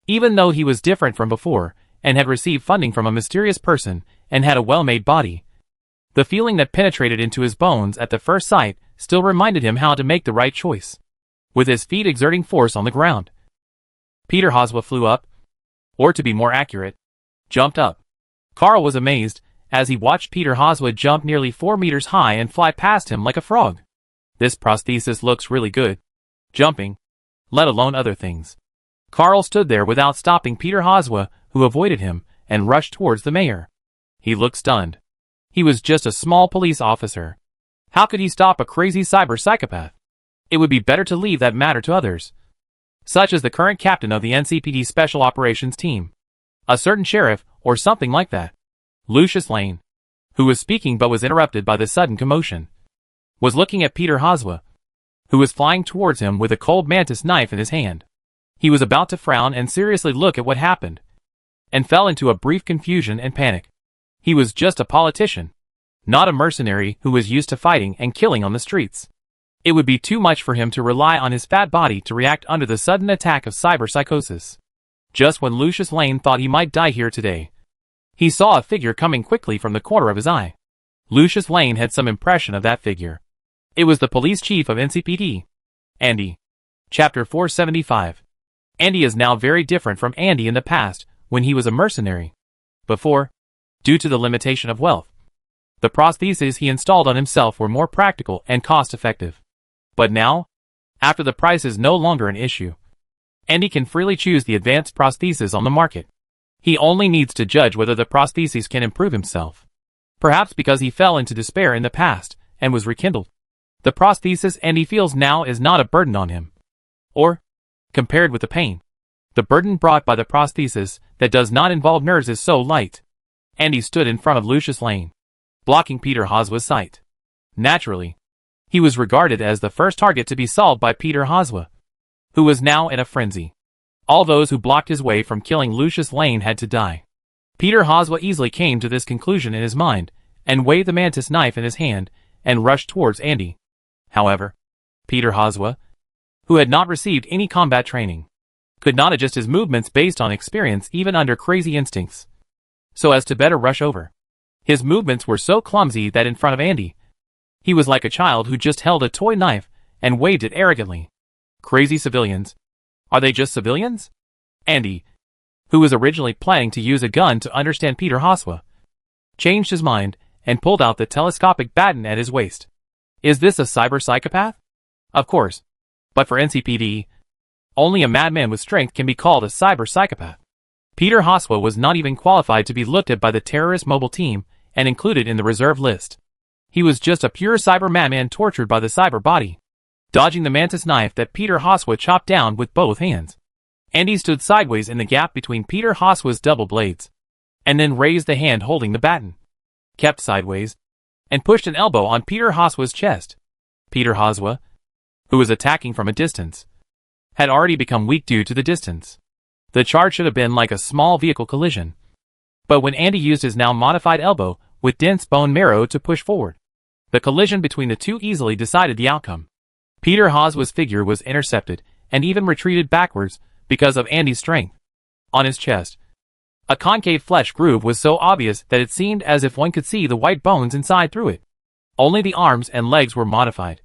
Even though he was different from before, and had received funding from a mysterious person, and had a well-made body, the feeling that penetrated into his bones at the first sight still reminded him how to make the right choice. With his feet exerting force on the ground, Peter Hoswa flew up, or to be more accurate, jumped up. Carl was amazed, as he watched Peter Hoswa jump nearly 4 meters high and fly past him like a frog. This prosthesis looks really good. Jumping, let alone other things. Carl stood there without stopping Peter Hoswa, who avoided him, and rushed towards the mayor. He looked stunned. He was just a small police officer. How could he stop a crazy cyber psychopath? It would be better to leave that matter to others, such as the current captain of the NCPD Special Operations Team. A certain sheriff, or something like that. Lucius Lane, who was speaking but was interrupted by the sudden commotion, was looking at Peter Hoswa, who was flying towards him with a cold mantis knife in his hand. He was about to frown and seriously look at what happened, and fell into a brief confusion and panic. He was just a politician, not a mercenary who was used to fighting and killing on the streets. It would be too much for him to rely on his fat body to react under the sudden attack of cyber psychosis. Just when Lucius Lane thought he might die here today, he saw a figure coming quickly from the corner of his eye. Lucius Lane had some impression of that figure. It was the police chief of NCPD, Andy. Chapter 475. Andy is now very different from Andy in the past, when he was a mercenary. Before, due to the limitation of wealth, The prostheses he installed on himself were more practical and cost-effective. But now, after the price is no longer an issue, Andy can freely choose the advanced prostheses on the market. He only needs to judge whether the prostheses can improve himself. Perhaps because he fell into despair in the past and was rekindled. The prosthesis Andy feels now is not a burden on him. Or, compared with the pain, the burden brought by the prosthesis that does not involve nerves is so light. Andy stood in front of Lucius Lane, blocking Peter Hoswa's sight. Naturally, he was regarded as the first target to be solved by Peter Hoswa, who was now in a frenzy. All those who blocked his way from killing Lucius Lane had to die. Peter Hoswa easily came to this conclusion in his mind, and waved the mantis knife in his hand, and rushed towards Andy. However, Peter Hoswa, who had not received any combat training, could not adjust his movements based on experience even under crazy instincts, so as to better rush over. His movements were so clumsy that in front of Andy, he was like a child who just held a toy knife and waved it arrogantly. Crazy civilians. Are they just civilians? Andy, who was originally planning to use a gun to understand Peter Hoswa, changed his mind and pulled out the telescopic baton at his waist. Is this a cyber psychopath? Of course. But for NCPD, only a madman with strength can be called a cyber psychopath. Peter Hoswa was not even qualified to be looked at by the terrorist mobile team and included in the reserve list. He was just a pure cyber madman tortured by the cyber body, dodging the mantis knife that Peter Hoswa chopped down with both hands. Andy stood sideways in the gap between Peter Hoswa's double blades, and then raised the hand holding the baton, kept sideways, and pushed an elbow on Peter Hoswa's chest. Peter Hoswa, who was attacking from a distance, had already become weak due to the distance. The charge should have been like a small vehicle collision. But when Andy used his now modified elbow with dense bone marrow to push forward, the collision between the two easily decided the outcome. Peter Hoswa's figure was intercepted and even retreated backwards because of Andy's strength. On his chest, a concave flesh groove was so obvious that it seemed as if one could see the white bones inside through it. Only the arms and legs were modified,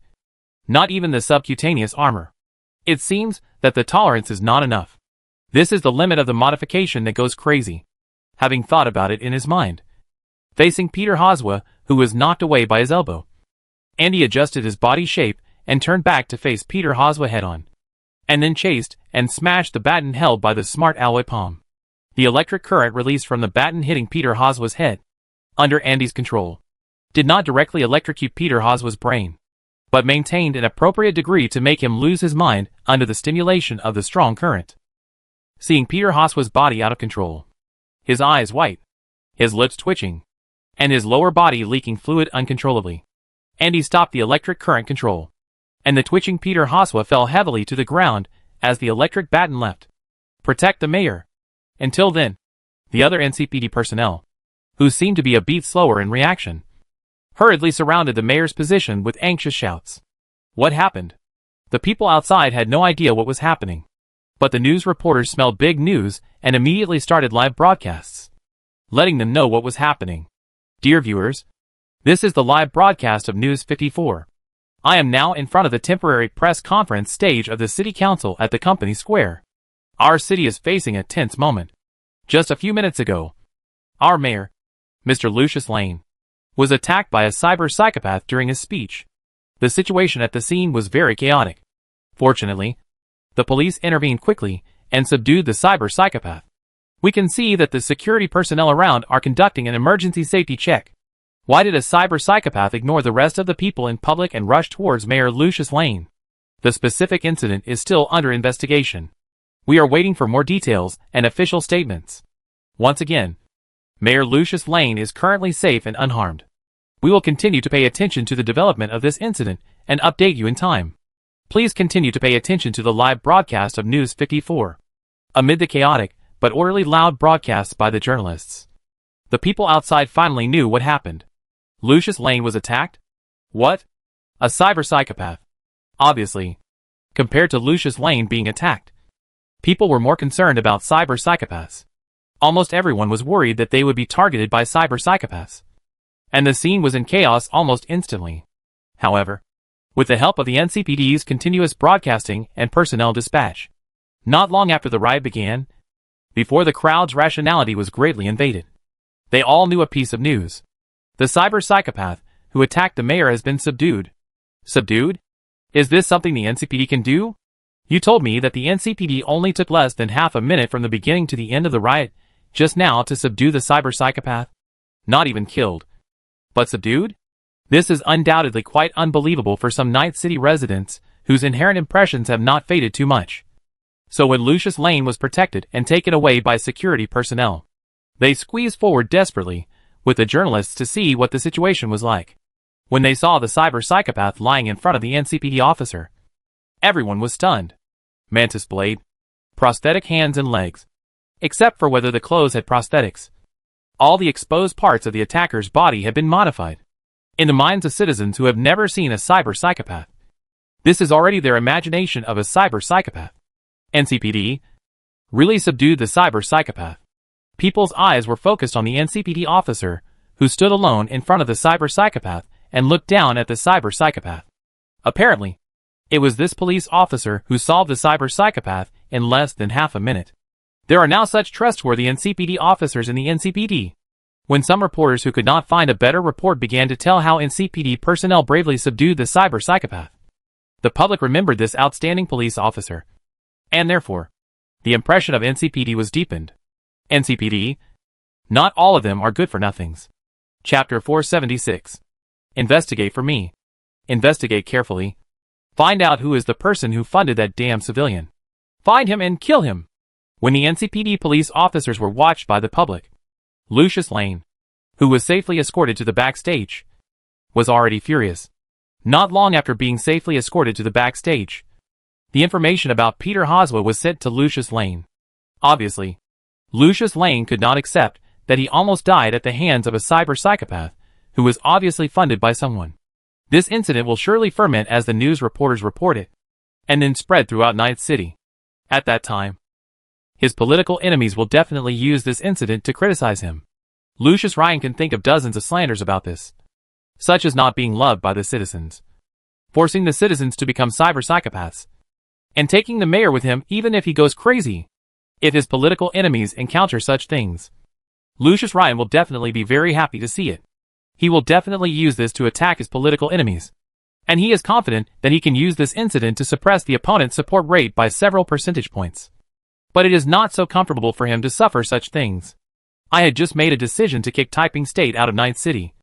not even the subcutaneous armor. It seems that the tolerance is not enough. This is the limit of the modification that goes crazy. Having thought about it in his mind, facing Peter Hoswa, who was knocked away by his elbow, Andy adjusted his body shape and turned back to face Peter Hoswa head-on, and then chased and smashed the baton held by the smart alloy palm. The electric current released from the baton hitting Peter Hoswa's head, under Andy's control, did not directly electrocute Peter Hoswa's brain, but maintained an appropriate degree to make him lose his mind under the stimulation of the strong current. Seeing Peter Hoswa's body out of control, his eyes white, his lips twitching, and his lower body leaking fluid uncontrollably, Andy stopped the electric current control, and the twitching Peter Hoswa fell heavily to the ground as the electric baton left. Protect the mayor. Until then, the other NCPD personnel, who seemed to be a beat slower in reaction, hurriedly surrounded the mayor's position with anxious shouts. What happened? The people outside had no idea what was happening, but the news reporters smelled big news and immediately started live broadcasts, letting them know what was happening. Dear viewers, this is the live broadcast of News 54. I am now in front of the temporary press conference stage of the City Council at the Company Square. Our city is facing a tense moment. Just a few minutes ago, our mayor, Mr. Lucius Lane, was attacked by a cyber psychopath during his speech. The situation at the scene was very chaotic. Fortunately, the police intervened quickly and subdued the cyber psychopath. We can see that the security personnel around are conducting an emergency safety check. Why did a cyber psychopath ignore the rest of the people in public and rush towards Mayor Lucius Lane? The specific incident is still under investigation. We are waiting for more details and official statements. Once again, Mayor Lucius Lane is currently safe and unharmed. We will continue to pay attention to the development of this incident and update you in time. Please continue to pay attention to the live broadcast of News 54. Amid the chaotic, but orderly loud broadcasts by the journalists, the people outside finally knew what happened. Lucius Lane was attacked? What? A cyber psychopath. Obviously, compared to Lucius Lane being attacked, people were more concerned about cyber psychopaths. Almost everyone was worried that they would be targeted by cyber psychopaths, and the scene was in chaos almost instantly. However, with the help of the NCPD's continuous broadcasting and personnel dispatch, not long after the riot began, before the crowd's rationality was greatly invaded, they all knew a piece of news. The cyber psychopath who attacked the mayor has been subdued. Subdued? Is this something the NCPD can do? You told me that the NCPD only took less than half a minute from the beginning to the end of the riot just now to subdue the cyber psychopath. Not even killed, but subdued? This is undoubtedly quite unbelievable for some Night City residents whose inherent impressions have not faded too much. So when Lucius Lane was protected and taken away by security personnel, they squeezed forward desperately with the journalists to see what the situation was like. When they saw the cyber psychopath lying in front of the NCPD officer, everyone was stunned. Mantis blade, prosthetic hands and legs, except for whether the clothes had prosthetics. All the exposed parts of the attacker's body had been modified. In the minds of citizens who have never seen a cyber psychopath, this is already their imagination of a cyber psychopath. NCPD really subdued the cyber psychopath. People's eyes were focused on the NCPD officer who stood alone in front of the cyber psychopath and looked down at the cyber psychopath. Apparently, it was this police officer who solved the cyber psychopath in less than half a minute. There are now such trustworthy NCPD officers in the NCPD. When some reporters who could not find a better report began to tell how NCPD personnel bravely subdued the cyber psychopath, the public remembered this outstanding police officer. And therefore, the impression of NCPD was deepened. NCPD, not all of them are good for nothings. Chapter 476. Investigate for me. Investigate carefully. Find out who is the person who funded that damn civilian. Find him and kill him. When the NCPD police officers were watched by the public, Lucius Lane, who was safely escorted to the backstage, was already furious. Not long after being safely escorted to the backstage, the information about Peter Hoswa was sent to Lucius Lane. Obviously, Lucius Lane could not accept that he almost died at the hands of a cyber psychopath who was obviously funded by someone. This incident will surely ferment as the news reporters report it, and then spread throughout Night City. At that time, his political enemies will definitely use this incident to criticize him. Lucius Ryan can think of dozens of slanders about this, such as not being loved by the citizens, forcing the citizens to become cyber psychopaths, and taking the mayor with him even if he goes crazy. If his political enemies encounter such things, Lucius Ryan will definitely be very happy to see it. He will definitely use this to attack his political enemies, and he is confident that he can use this incident to suppress the opponent's support rate by several percentage points. But it is not so comfortable for him to suffer such things. I had just made a decision to kick Typing State out of Night City,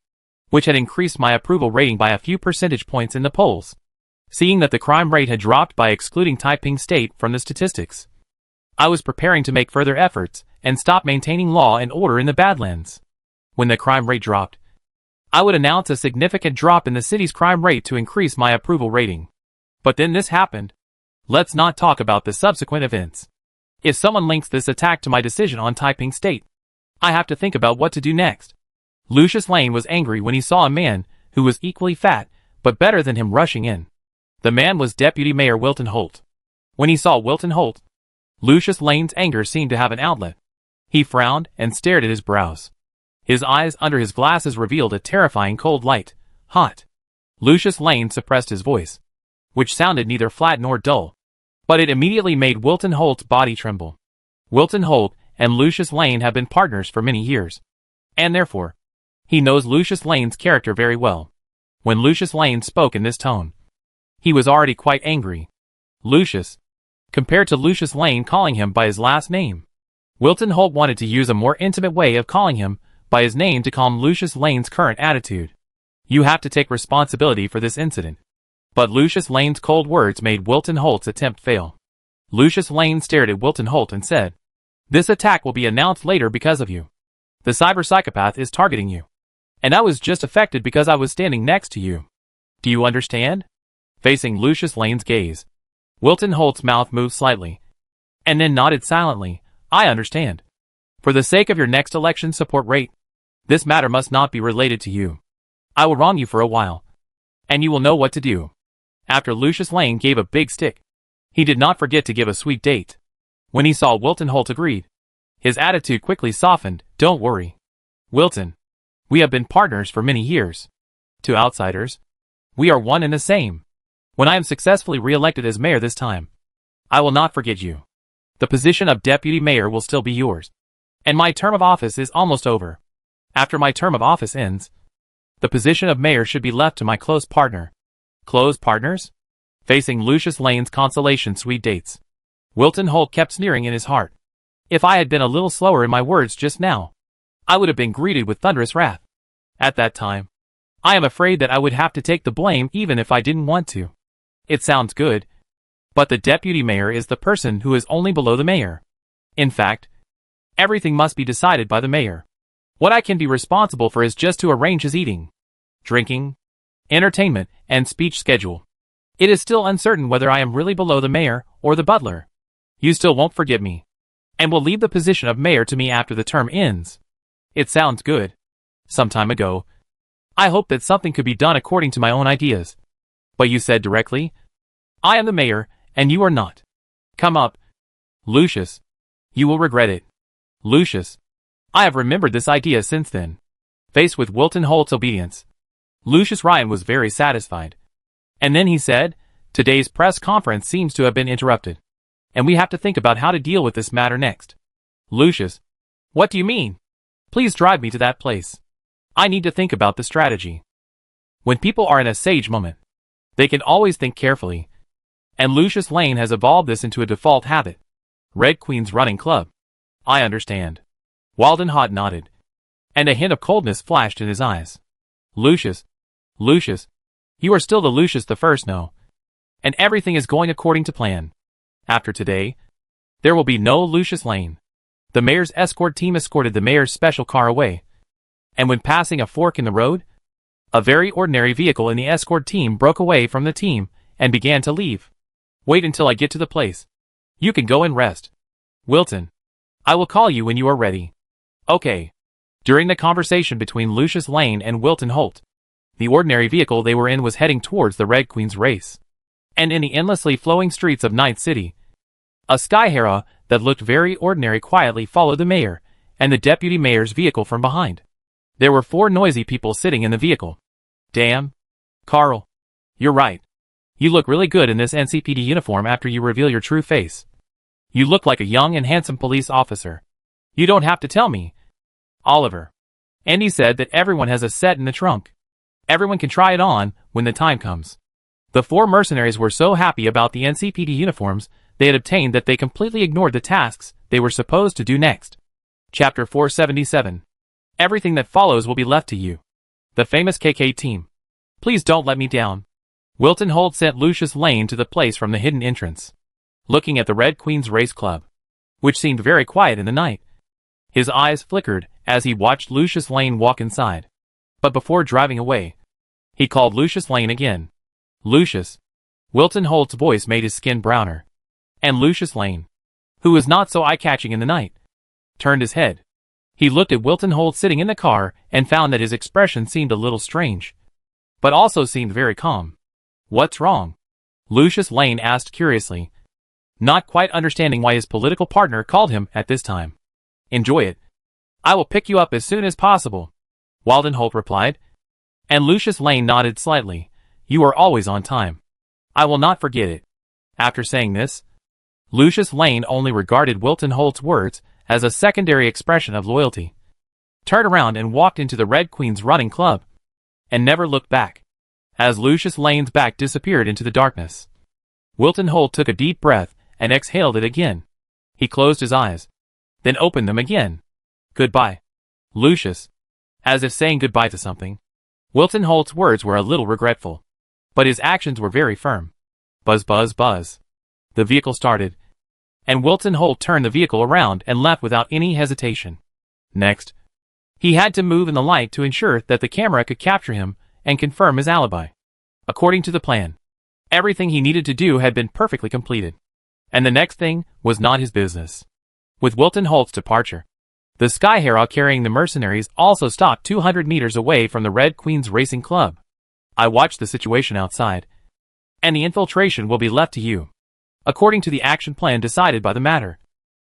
which had increased my approval rating by a few percentage points in the polls. Seeing that the crime rate had dropped by excluding Typing State from the statistics, I was preparing to make further efforts and stop maintaining law and order in the Badlands. When the crime rate dropped, I would announce a significant drop in the city's crime rate to increase my approval rating. But then this happened. Let's not talk about the subsequent events. If someone links this attack to my decision on Typing State, I have to think about what to do next. Lucius Lane was angry when he saw a man who was equally fat, but better than him rushing in. The man was Deputy Mayor Wilton Holt. When he saw Wilton Holt, Lucius Lane's anger seemed to have an outlet. He frowned and stared at his brows. His eyes under his glasses revealed a terrifying cold light. Hot. Lucius Lane suppressed his voice, which sounded neither flat nor dull, but it immediately made Wilton Holt's body tremble. Wilton Holt and Lucius Lane have been partners for many years, and therefore, he knows Lucius Lane's character very well. When Lucius Lane spoke in this tone, he was already quite angry. Lucius, compared to Lucius Lane calling him by his last name. Wilton Holt wanted to use a more intimate way of calling him by his name to calm Lucius Lane's current attitude. You have to take responsibility for this incident. But Lucius Lane's cold words made Wilton Holt's attempt fail. Lucius Lane stared at Wilton Holt and said, "This attack will be announced later because of you. The cyber psychopath is targeting you. And I was just affected because I was standing next to you. Do you understand?" Facing Lucius Lane's gaze, Wilton Holt's mouth moved slightly, and then nodded silently. "I understand. For the sake of your next election support rate, this matter must not be related to you. I will wrong you for a while, and you will know what to do." After Lucius Lane gave a big stick, he did not forget to give a sweet date. When he saw Wilton Holt agreed, his attitude quickly softened. "Don't worry, Wilton. We have been partners for many years. To outsiders, we are one and the same. When I am successfully re-elected as mayor this time, I will not forget you. The position of deputy mayor will still be yours, and my term of office is almost over. After my term of office ends, The position of mayor should be left to my close partner. Close partners? Facing Lucius Lane's consolation suite dates. Wilton Holt kept sneering in his heart. If I had been a little slower in my words just now, I would have been greeted with thunderous wrath. At that time, I am afraid that I would have to take the blame even if I didn't want to. It sounds good, but the deputy mayor is the person who is only below the mayor. In fact, everything must be decided by the mayor. What I can be responsible for is just to arrange his eating, drinking, entertainment, and speech schedule. It is still uncertain whether I am really below the mayor or the butler. You still won't forget me, and will leave the position of mayor to me after the term ends. It sounds good. Some time ago, I hoped that something could be done according to my own ideas. But you said directly, I am the mayor, and you are not. Come up. Lucius. You will regret it. Lucius. I have remembered this idea since then. Faced with Wilton Holt's obedience, Lucius Ryan was very satisfied. And then he said, today's press conference seems to have been interrupted, and we have to think about how to deal with this matter next. Lucius. What do you mean? Please drive me to that place. I need to think about the strategy. When people are in a sage moment, they can always think carefully. And Lucius Lane has evolved this into a default habit. Red Queen's running club. I understand. Walden Hot nodded, and a hint of coldness flashed in his eyes. Lucius. Lucius. You are still the Lucius the First, no? And everything is going according to plan. After today, there will be no Lucius Lane. The mayor's escort team escorted the mayor's special car away. And when passing a fork in the road, a very ordinary vehicle in the escort team broke away from the team and began to leave. Wait until I get to the place. You can go and rest. Wilton. I will call you when you are ready. Okay. During the conversation between Lucius Lane and Wilton Holt, the ordinary vehicle they were in was heading towards the Red Queen's race. And in the endlessly flowing streets of Night City, a Skyhera that looked very ordinary quietly followed the mayor and the deputy mayor's vehicle from behind. There were 4 noisy people sitting in the vehicle. Damn. Carl. You're right. You look really good in this NCPD uniform after you reveal your true face. You look like a young and handsome police officer. You don't have to tell me. Oliver. Andy said that everyone has a set in the trunk. Everyone can try it on when the time comes. The 4 mercenaries were so happy about the NCPD uniforms they had obtained that they completely ignored the tasks they were supposed to do next. Chapter 477. Everything that follows will be left to you. The famous KK team. Please don't let me down. Wilton Holt sent Lucius Lane to the place from the hidden entrance, looking at the Red Queen's Race Club, which seemed very quiet in the night. His eyes flickered as he watched Lucius Lane walk inside. But before driving away, he called Lucius Lane again. Lucius. Wilton Holt's voice made his skin browner. And Lucius Lane, who was not so eye-catching in the night, turned his head. He looked at Wilton Holt sitting in the car and found that his expression seemed a little strange, but also seemed very calm. What's wrong? Lucius Lane asked curiously, not quite understanding why his political partner called him at this time. Enjoy it. I will pick you up as soon as possible, Walden Holt replied. And Lucius Lane nodded slightly. You are always on time. I will not forget it. After saying this, Lucius Lane only regarded Wilton Holt's words as a secondary expression of loyalty, turned around and walked into the Red Queen's running club, and never looked back. As Lucius Lane's back disappeared into the darkness, Wilton Holt took a deep breath and exhaled it again. He closed his eyes, then opened them again. Goodbye, Lucius. As if saying goodbye to something. Wilton Holt's words were a little regretful, but his actions were very firm. Buzz, buzz, buzz. The vehicle started, and Wilton Holt turned the vehicle around and left without any hesitation. Next, he had to move in the light to ensure that the camera could capture him and confirm his alibi. According to the plan, everything he needed to do had been perfectly completed, and the next thing was not his business. With Wilton Holt's departure, the Skyhera carrying the mercenaries also stopped 200 meters away from the Red Queen's Racing Club. I watched the situation outside, and the infiltration will be left to you, according to the action plan decided by the matter.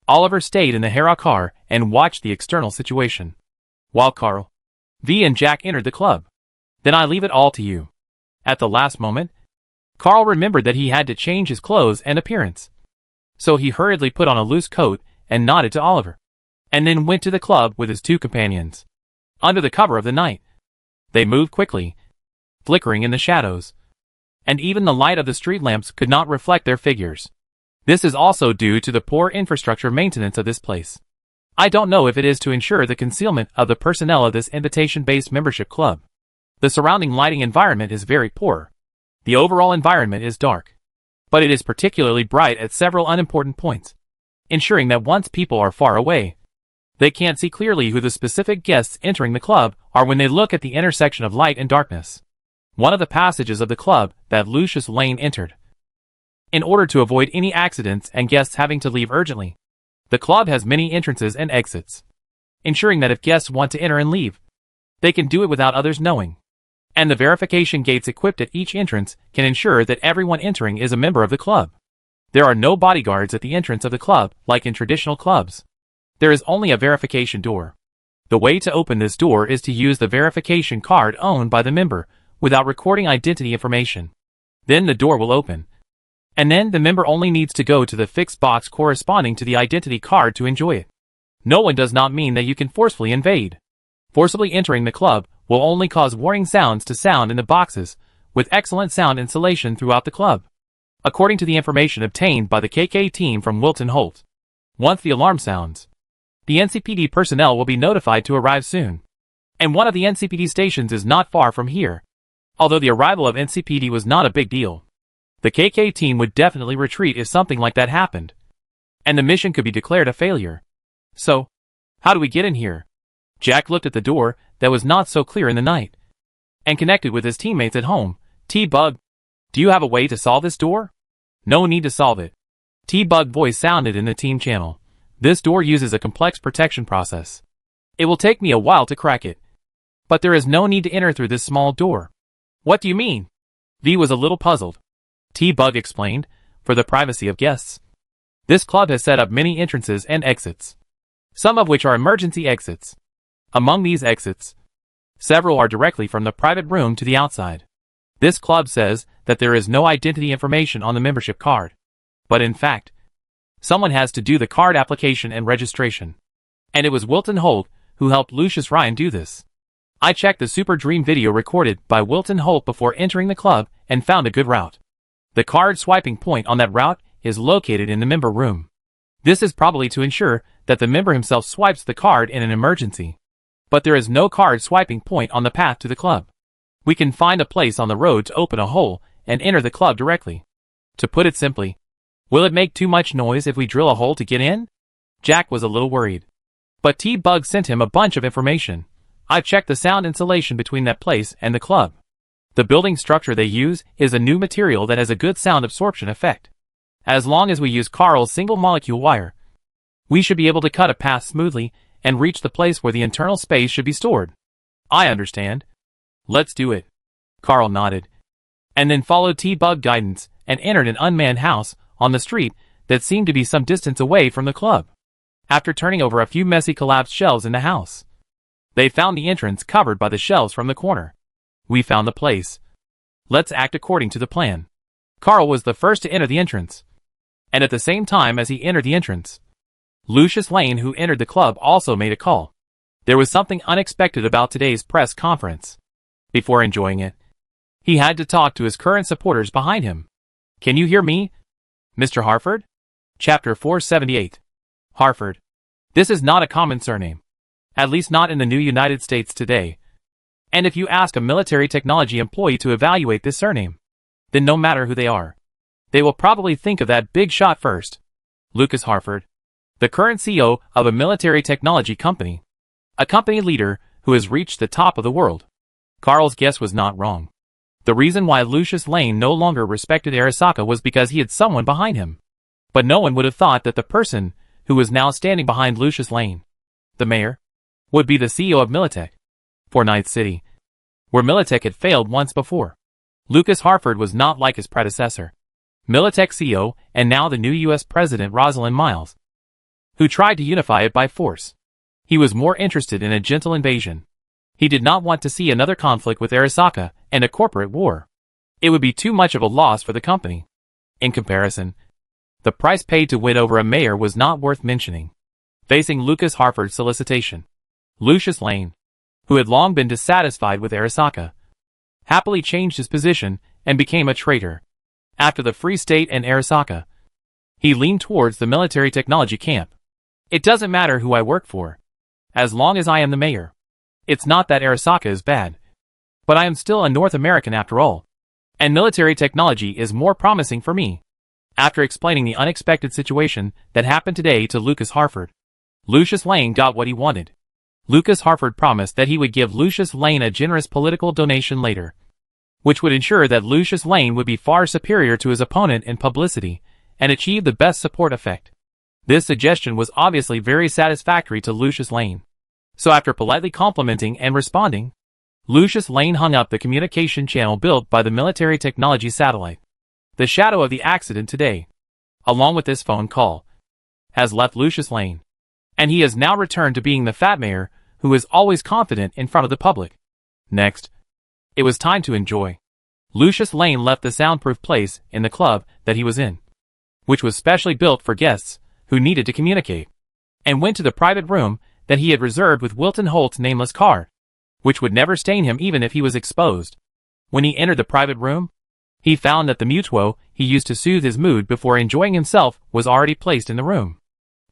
Oliver stayed in the Hera car and watched the external situation, while Carl, V and Jack entered the club. Then I leave it all to you. At the last moment, Carl remembered that he had to change his clothes and appearance. So he hurriedly put on a loose coat and nodded to Oliver, and then went to the club with his 2 companions. Under the cover of the night, They moved quickly, flickering in the shadows, and even the light of the street lamps could not reflect their figures. This is also due to the poor infrastructure maintenance of this place. I don't know if it is to ensure the concealment of the personnel of this invitation-based membership club. The surrounding lighting environment is very poor. The overall environment is dark, but it is particularly bright at several unimportant points, ensuring that once people are far away, they can't see clearly who the specific guests entering the club are when they look at the intersection of light and darkness. One of the passages of the club that Lucius Lane entered, in order to avoid any accidents and guests having to leave urgently. The club has many entrances and exits, ensuring that if guests want to enter and leave, they can do it without others knowing. And the verification gates equipped at each entrance can ensure that everyone entering is a member of the club. There are no bodyguards at the entrance of the club like in traditional clubs. There is only a verification door. The way to open this door is to use the verification card owned by the member without recording identity information. Then the door will open. And then the member only needs to go to the fixed box corresponding to the identity card to enjoy it. No one does not mean that you can forcefully invade. Forcibly entering the club will only cause warning sounds to sound in the boxes, with excellent sound insulation throughout the club, according to the information obtained by the KK team from Wilton Holt. Once the alarm sounds, the NCPD personnel will be notified to arrive soon. And one of the NCPD stations is not far from here. Although the arrival of NCPD was not a big deal, the KK team would definitely retreat if something like that happened, and the mission could be declared a failure. So, how do we get in here? Jack looked at the door that was not so clear in the night, and connected with his teammates at home. T-Bug, do you have a way to solve this door? No need to solve it. T-Bug voice sounded in the team channel. This door uses a complex protection process. It will take me a while to crack it, but there is no need to enter through this small door. What do you mean? V was a little puzzled. T-Bug explained, for the privacy of guests. This club has set up many entrances and exits, some of which are emergency exits. Among these exits, several are directly from the private room to the outside. This club says that there is no identity information on the membership card, but in fact, someone has to do the card application and registration. And it was Wilton Holt who helped Lucius Ryan do this. I checked the Super Dream video recorded by Wilton Holt before entering the club and found a good route. The card swiping point on that route is located in the member room. This is probably to ensure that the member himself swipes the card in an emergency. But there is no card swiping point on the path to the club. We can find a place on the road to open a hole and enter the club directly. To put it simply, will it make too much noise if we drill a hole to get in? Jack was a little worried. But T-Bug sent him a bunch of information. I've checked the sound insulation between that place and the club. The building structure they use is a new material that has a good sound absorption effect. As long as we use Carl's single molecule wire, we should be able to cut a path smoothly and reach the place where the internal space should be stored. I understand. Let's do it. Carl nodded, and then followed T-Bug guidance and entered an unmanned house on the street that seemed to be some distance away from the club. After turning over a few messy collapsed shelves in the house, they found the entrance covered by the shelves from the corner. We found the place. Let's act according to the plan. Carl was the first to enter the entrance, and at the same time as he entered the entrance, Lucius Lane, who entered the club, also made a call. There was something unexpected about today's press conference. Before enjoying it, he had to talk to his current supporters behind him. Can you hear me, Mr. Harford? Chapter 478. Harford. This is not a common surname. At least not in the new United States today. And if you ask a military technology employee to evaluate this surname, then no matter who they are, they will probably think of that big shot first. Lucas Harford, the current CEO of a military technology company, a company leader who has reached the top of the world. Carl's guess was not wrong. The reason why Lucius Lane no longer respected Arasaka was because he had someone behind him. But no one would have thought that the person who was now standing behind Lucius Lane, the mayor, would be the CEO of Militech for Night City, where Militech had failed once before. Lucas Harford was not like his predecessor, Militech CEO and now the new U.S. President Rosalind Miles, who tried to unify it by force. He was more interested in a gentle invasion. He did not want to see another conflict with Arasaka and a corporate war. It would be too much of a loss for the company. In comparison, the price paid to win over a mayor was not worth mentioning. Facing Lucas Harford's solicitation, Lucius Lane, who had long been dissatisfied with Arasaka, happily changed his position and became a traitor. After the Free State and Arasaka, he leaned towards the military technology camp. It doesn't matter who I work for, as long as I am the mayor. It's not that Arasaka is bad, but I am still a North American after all, and military technology is more promising for me. After explaining the unexpected situation that happened today to Lucas Harford, Lucius Lane got what he wanted. Lucas Harford promised that he would give Lucius Lane a generous political donation later, which would ensure that Lucius Lane would be far superior to his opponent in publicity and achieve the best support effect. This suggestion was obviously very satisfactory to Lucius Lane. So after politely complimenting and responding, Lucius Lane hung up the communication channel built by the military technology satellite. The shadow of the accident today, along with this phone call, has left Lucius Lane, and he has now returned to being the fat mayor who is always confident in front of the public. Next, it was time to enjoy. Lucius Lane left the soundproof place in the club that he was in, which was specially built for guests who needed to communicate, and went to the private room that he had reserved with Wilton Holt's nameless card, which would never stain him even if he was exposed. When he entered the private room, he found that the mutuo he used to soothe his mood before enjoying himself was already placed in the room.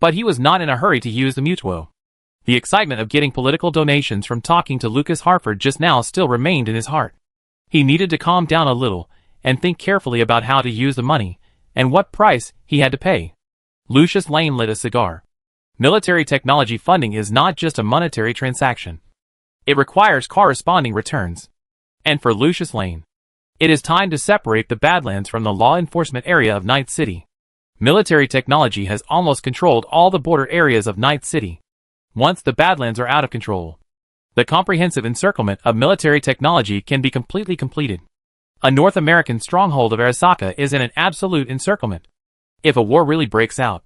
But he was not in a hurry to use the mutuo. The excitement of getting political donations from talking to Lucas Harford just now still remained in his heart. He needed to calm down a little and think carefully about how to use the money and what price he had to pay. Lucius Lane lit a cigar. Military technology funding is not just a monetary transaction. It requires corresponding returns. And for Lucius Lane, it is time to separate the Badlands from the law enforcement area of Night City. Military technology has almost controlled all the border areas of Night City. Once the Badlands are out of control, the comprehensive encirclement of military technology can be completely completed. A North American stronghold of Arasaka is in an absolute encirclement. If a war really breaks out,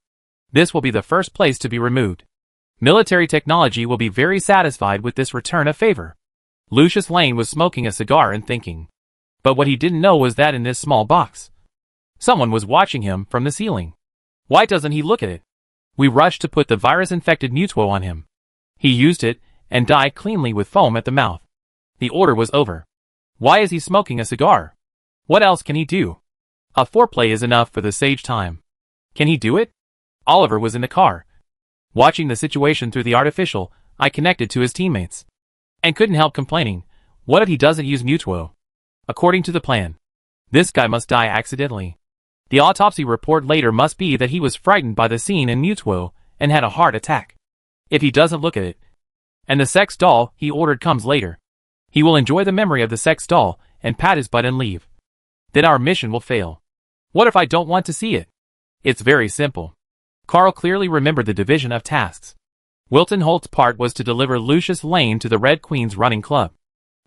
this will be the first place to be removed. Military technology will be very satisfied with this return of favor. Lucius Lane was smoking a cigar and thinking. But what he didn't know was that in this small box, someone was watching him from the ceiling. Why doesn't he look at it? We rushed to put the virus-infected mutuo on him. He used it and died cleanly with foam at the mouth. The order was over. Why is he smoking a cigar? What else can he do? A foreplay is enough for the sage time. Can he do it? Oliver was in the car. Watching the situation through the artificial, I connected to his teammates, and couldn't help complaining. What if he doesn't use mutuo? According to the plan, this guy must die accidentally. The autopsy report later must be that he was frightened by the scene in mutuo and had a heart attack. If he doesn't look at it, and the sex doll he ordered comes later, he will enjoy the memory of the sex doll and pat his butt and leave. Then our mission will fail. What if I don't want to see it? It's very simple. Carl clearly remembered the division of tasks. Wilton Holt's part was to deliver Lucius Lane to the Red Queen's running club.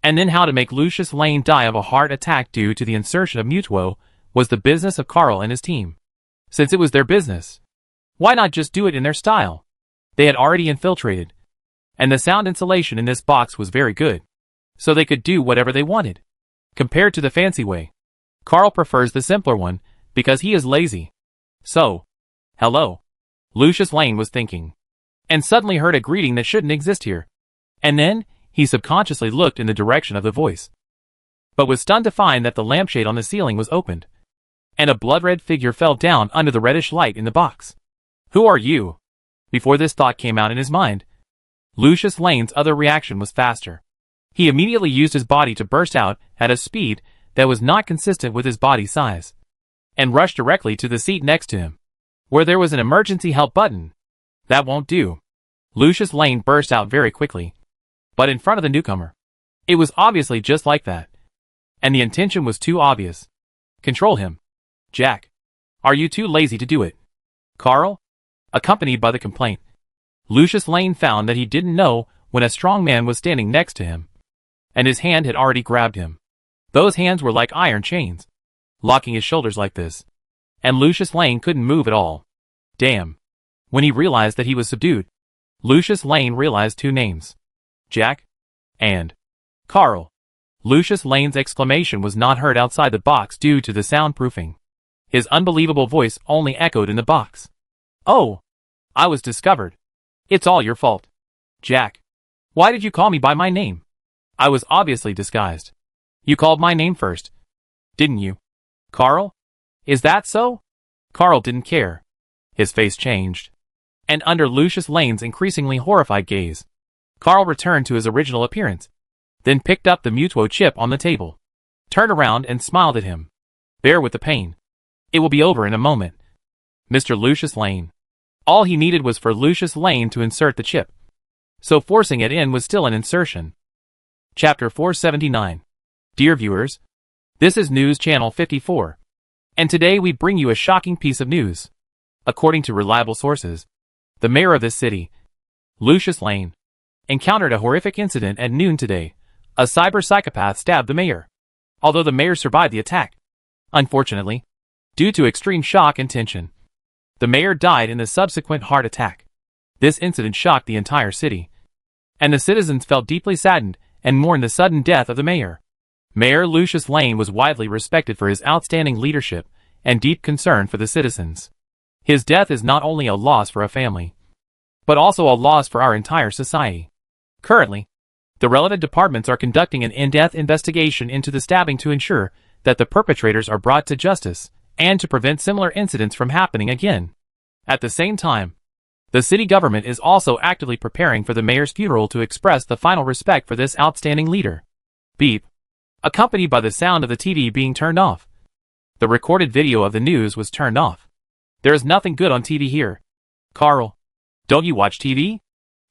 And then how to make Lucius Lane die of a heart attack due to the insertion of mutuo was the business of Carl and his team. Since it was their business, why not just do it in their style? They had already infiltrated, and the sound insulation in this box was very good, so they could do whatever they wanted. Compared to the fancy way, Carl prefers the simpler one because he is lazy. So, hello, Lucius Lane was thinking, and suddenly heard a greeting that shouldn't exist here. And then, he subconsciously looked in the direction of the voice, but was stunned to find that the lampshade on the ceiling was opened, and a blood-red figure fell down under the reddish light in the box. Who are you? Before this thought came out in his mind, Lucius Lane's other reaction was faster. He immediately used his body to burst out at a speed that was not consistent with his body size, and rushed directly to the seat next to him, where there was an emergency help button. That won't do. Lucius Lane burst out very quickly, but in front of the newcomer. It was obviously just like that, and the intention was too obvious. Control him. Jack. Are you too lazy to do it? Carl? Accompanied by the complaint, Lucius Lane found that he didn't know when a strong man was standing next to him, and his hand had already grabbed him. Those hands were like iron chains, locking his shoulders like this, and Lucius Lane couldn't move at all. Damn. When he realized that he was subdued, Lucius Lane realized two names. Jack and Carl. Lucius Lane's exclamation was not heard outside the box due to the soundproofing. His unbelievable voice only echoed in the box. Oh! I was discovered. It's all your fault. Jack. Why did you call me by my name? I was obviously disguised. You called my name first, didn't you? Carl? Is that so? Carl didn't care. His face changed. And under Lucius Lane's increasingly horrified gaze, Carl returned to his original appearance, then picked up the Mutuo chip on the table, turned around and smiled at him. Bear with the pain. It will be over in a moment. Mr. Lucius Lane. All he needed was for Lucius Lane to insert the chip. So forcing it in was still an insertion. Chapter 479. Dear viewers, this is News Channel 54. And today we bring you a shocking piece of news. According to reliable sources, the mayor of this city, Lucius Lane, encountered a horrific incident at noon today. A cyber psychopath stabbed the mayor. Although the mayor survived the attack, unfortunately, due to extreme shock and tension, the mayor died in the subsequent heart attack. This incident shocked the entire city, and the citizens felt deeply saddened and mourned the sudden death of the mayor. Mayor Lucius Lane was widely respected for his outstanding leadership and deep concern for the citizens. His death is not only a loss for a family, but also a loss for our entire society. Currently, the relevant departments are conducting an in-depth investigation into the stabbing to ensure that the perpetrators are brought to justice and to prevent similar incidents from happening again. At the same time, the city government is also actively preparing for the mayor's funeral to express the final respect for this outstanding leader. Beep. Accompanied by the sound of the TV being turned off. The recorded video of the news was turned off. There is nothing good on TV here. Carl, don't you watch TV?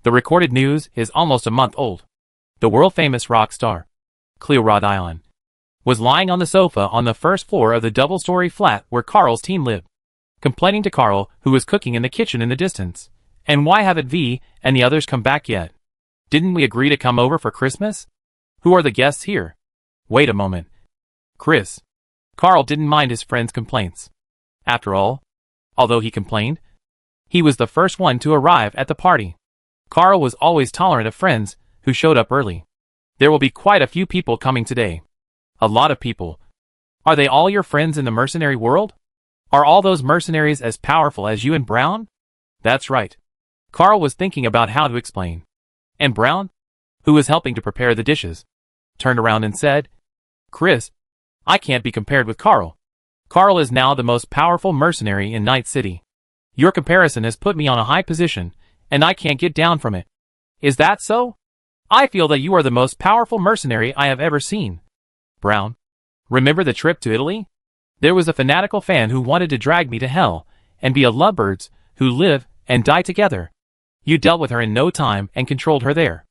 The recorded news is almost a month old. The world-famous rock star, Cleo Rhode Island, was lying on the sofa on the first floor of the double-story flat where Carl's team lived, complaining to Carl, who was cooking in the kitchen in the distance. And why haven't V and the others come back yet? Didn't we agree to come over for Christmas? Who are the guests here? Wait a moment. Chris. Carl didn't mind his friend's complaints. After all, although he complained, he was the first one to arrive at the party. Carl was always tolerant of friends who showed up early. There will be quite a few people coming today. A lot of people. Are they all your friends in the mercenary world? Are all those mercenaries as powerful as you and Brown? That's right. Carl was thinking about how to explain. And Brown, who was helping to prepare the dishes, turned around and said, Chris, I can't be compared with Carl. Carl is now the most powerful mercenary in Night City. Your comparison has put me on a high position, and I can't get down from it. Is that so? I feel that you are the most powerful mercenary I have ever seen. Brown, remember the trip to Italy? There was a fanatical fan who wanted to drag me to hell and be a lovebirds who live and die together. You dealt with her in no time and controlled her there.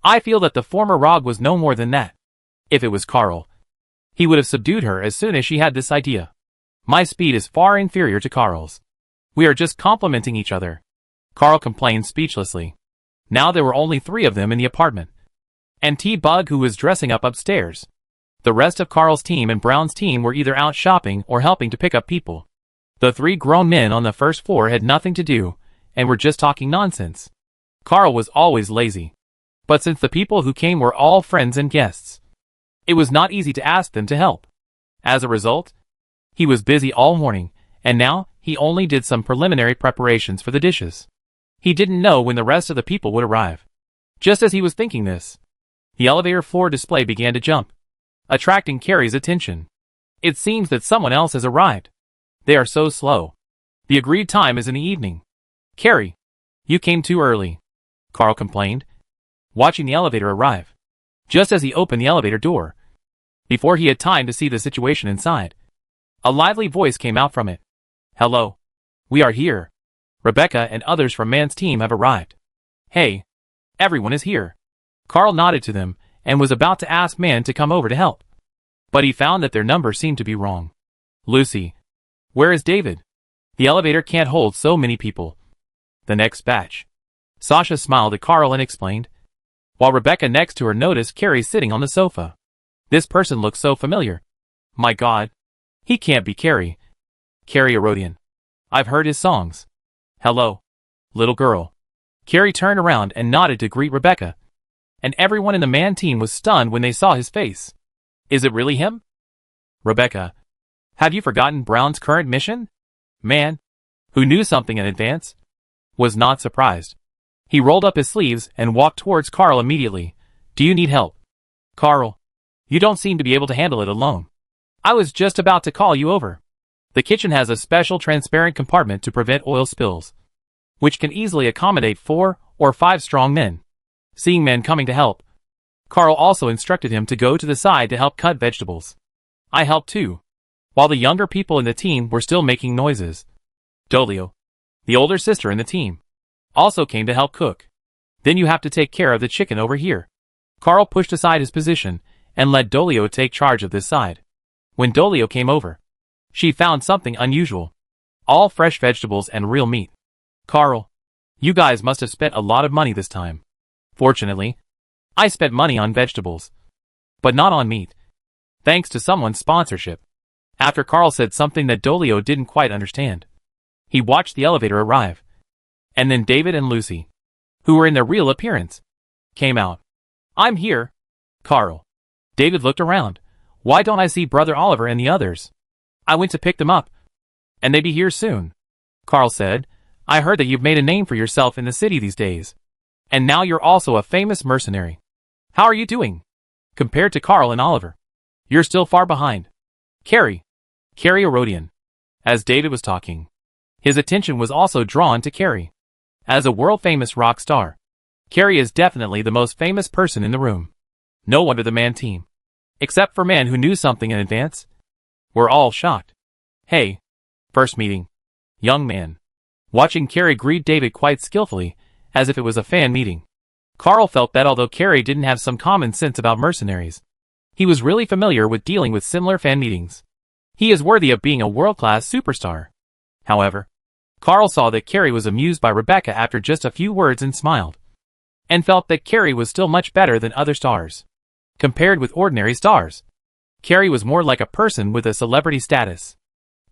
I feel that the former Rog was no more than that. If it was Carl, he would have subdued her as soon as she had this idea. My speed is far inferior to Carl's. We are just complimenting each other. Carl complained speechlessly. Now there were only 3 of them in the apartment. And T-Bug, who was dressing up upstairs. The rest of Carl's team and Brown's team were either out shopping or helping to pick up people. The 3 grown men on the first floor had nothing to do and were just talking nonsense. Carl was always lazy. But since the people who came were all friends and guests, it was not easy to ask them to help. As a result, he was busy all morning, and now he only did some preliminary preparations for the dishes. He didn't know when the rest of the people would arrive. Just as he was thinking this, the elevator floor display began to jump, attracting Carrie's attention. It seems that someone else has arrived. They are so slow. The agreed time is in the evening. Carrie, you came too early, Carl complained, watching the elevator arrive. Just as he opened the elevator door, before he had time to see the situation inside, a lively voice came out from it. Hello. We are here. Rebecca and others from Man's team have arrived. Hey, everyone is here. Carl nodded to them and was about to ask Man to come over to help. But he found that their number seemed to be wrong. Lucy, where is David? The elevator can't hold so many people. The next batch. Sasha smiled at Carl and explained, while Rebecca next to her noticed Carrie sitting on the sofa. This person looks so familiar. My God, he can't be Carrie. Carrie Erodian. I've heard his songs. Hello, little girl. Carrie turned around and nodded to greet Rebecca, and everyone in the Man team was stunned when they saw his face. Is it really him? Rebecca, have you forgotten Brown's current mission? Man, who knew something in advance, was not surprised. He rolled up his sleeves and walked towards Carl immediately. Do you need help? Carl, you don't seem to be able to handle it alone. I was just about to call you over. The kitchen has a special transparent compartment to prevent oil spills, which can easily accommodate 4 or 5 strong men. Seeing men coming to help, Carl also instructed him to go to the side to help cut vegetables. I helped too, while the younger people in the team were still making noises. Dolio, the older sister in the team, also came to help cook. Then you have to take care of the chicken over here. Carl pushed aside his position and let Dolio take charge of this side. When Dolio came over, she found something unusual. All fresh vegetables and real meat. Carl, you guys must have spent a lot of money this time. Fortunately, I spent money on vegetables, but not on meat, thanks to someone's sponsorship. After Carl said something that Dolio didn't quite understand, he watched the elevator arrive. And then David and Lucy, who were in their real appearance, came out. I'm here. Carl. David looked around. Why don't I see Brother Oliver and the others? I went to pick them up, and they'd be here soon. Carl said, I heard that you've made a name for yourself in the city these days. And now you're also a famous mercenary. How are you doing? Compared to Carl and Oliver, you're still far behind. Carrie Herodian. As David was talking, his attention was also drawn to Carrie. As a world-famous rock star, Carrie is definitely the most famous person in the room. No wonder the man team, except for men who knew something in advance, were all shocked. Hey, first meeting, young man. Watching Carrie greet David quite skillfully, as if it was a fan meeting. Carl felt that although Carrie didn't have some common sense about mercenaries, he was really familiar with dealing with similar fan meetings. He is worthy of being a world-class superstar. However, Carl saw that Carrie was amused by Rebecca after just a few words and smiled, and felt that Carrie was still much better than other stars. Compared with ordinary stars, Carrie was more like a person with a celebrity status.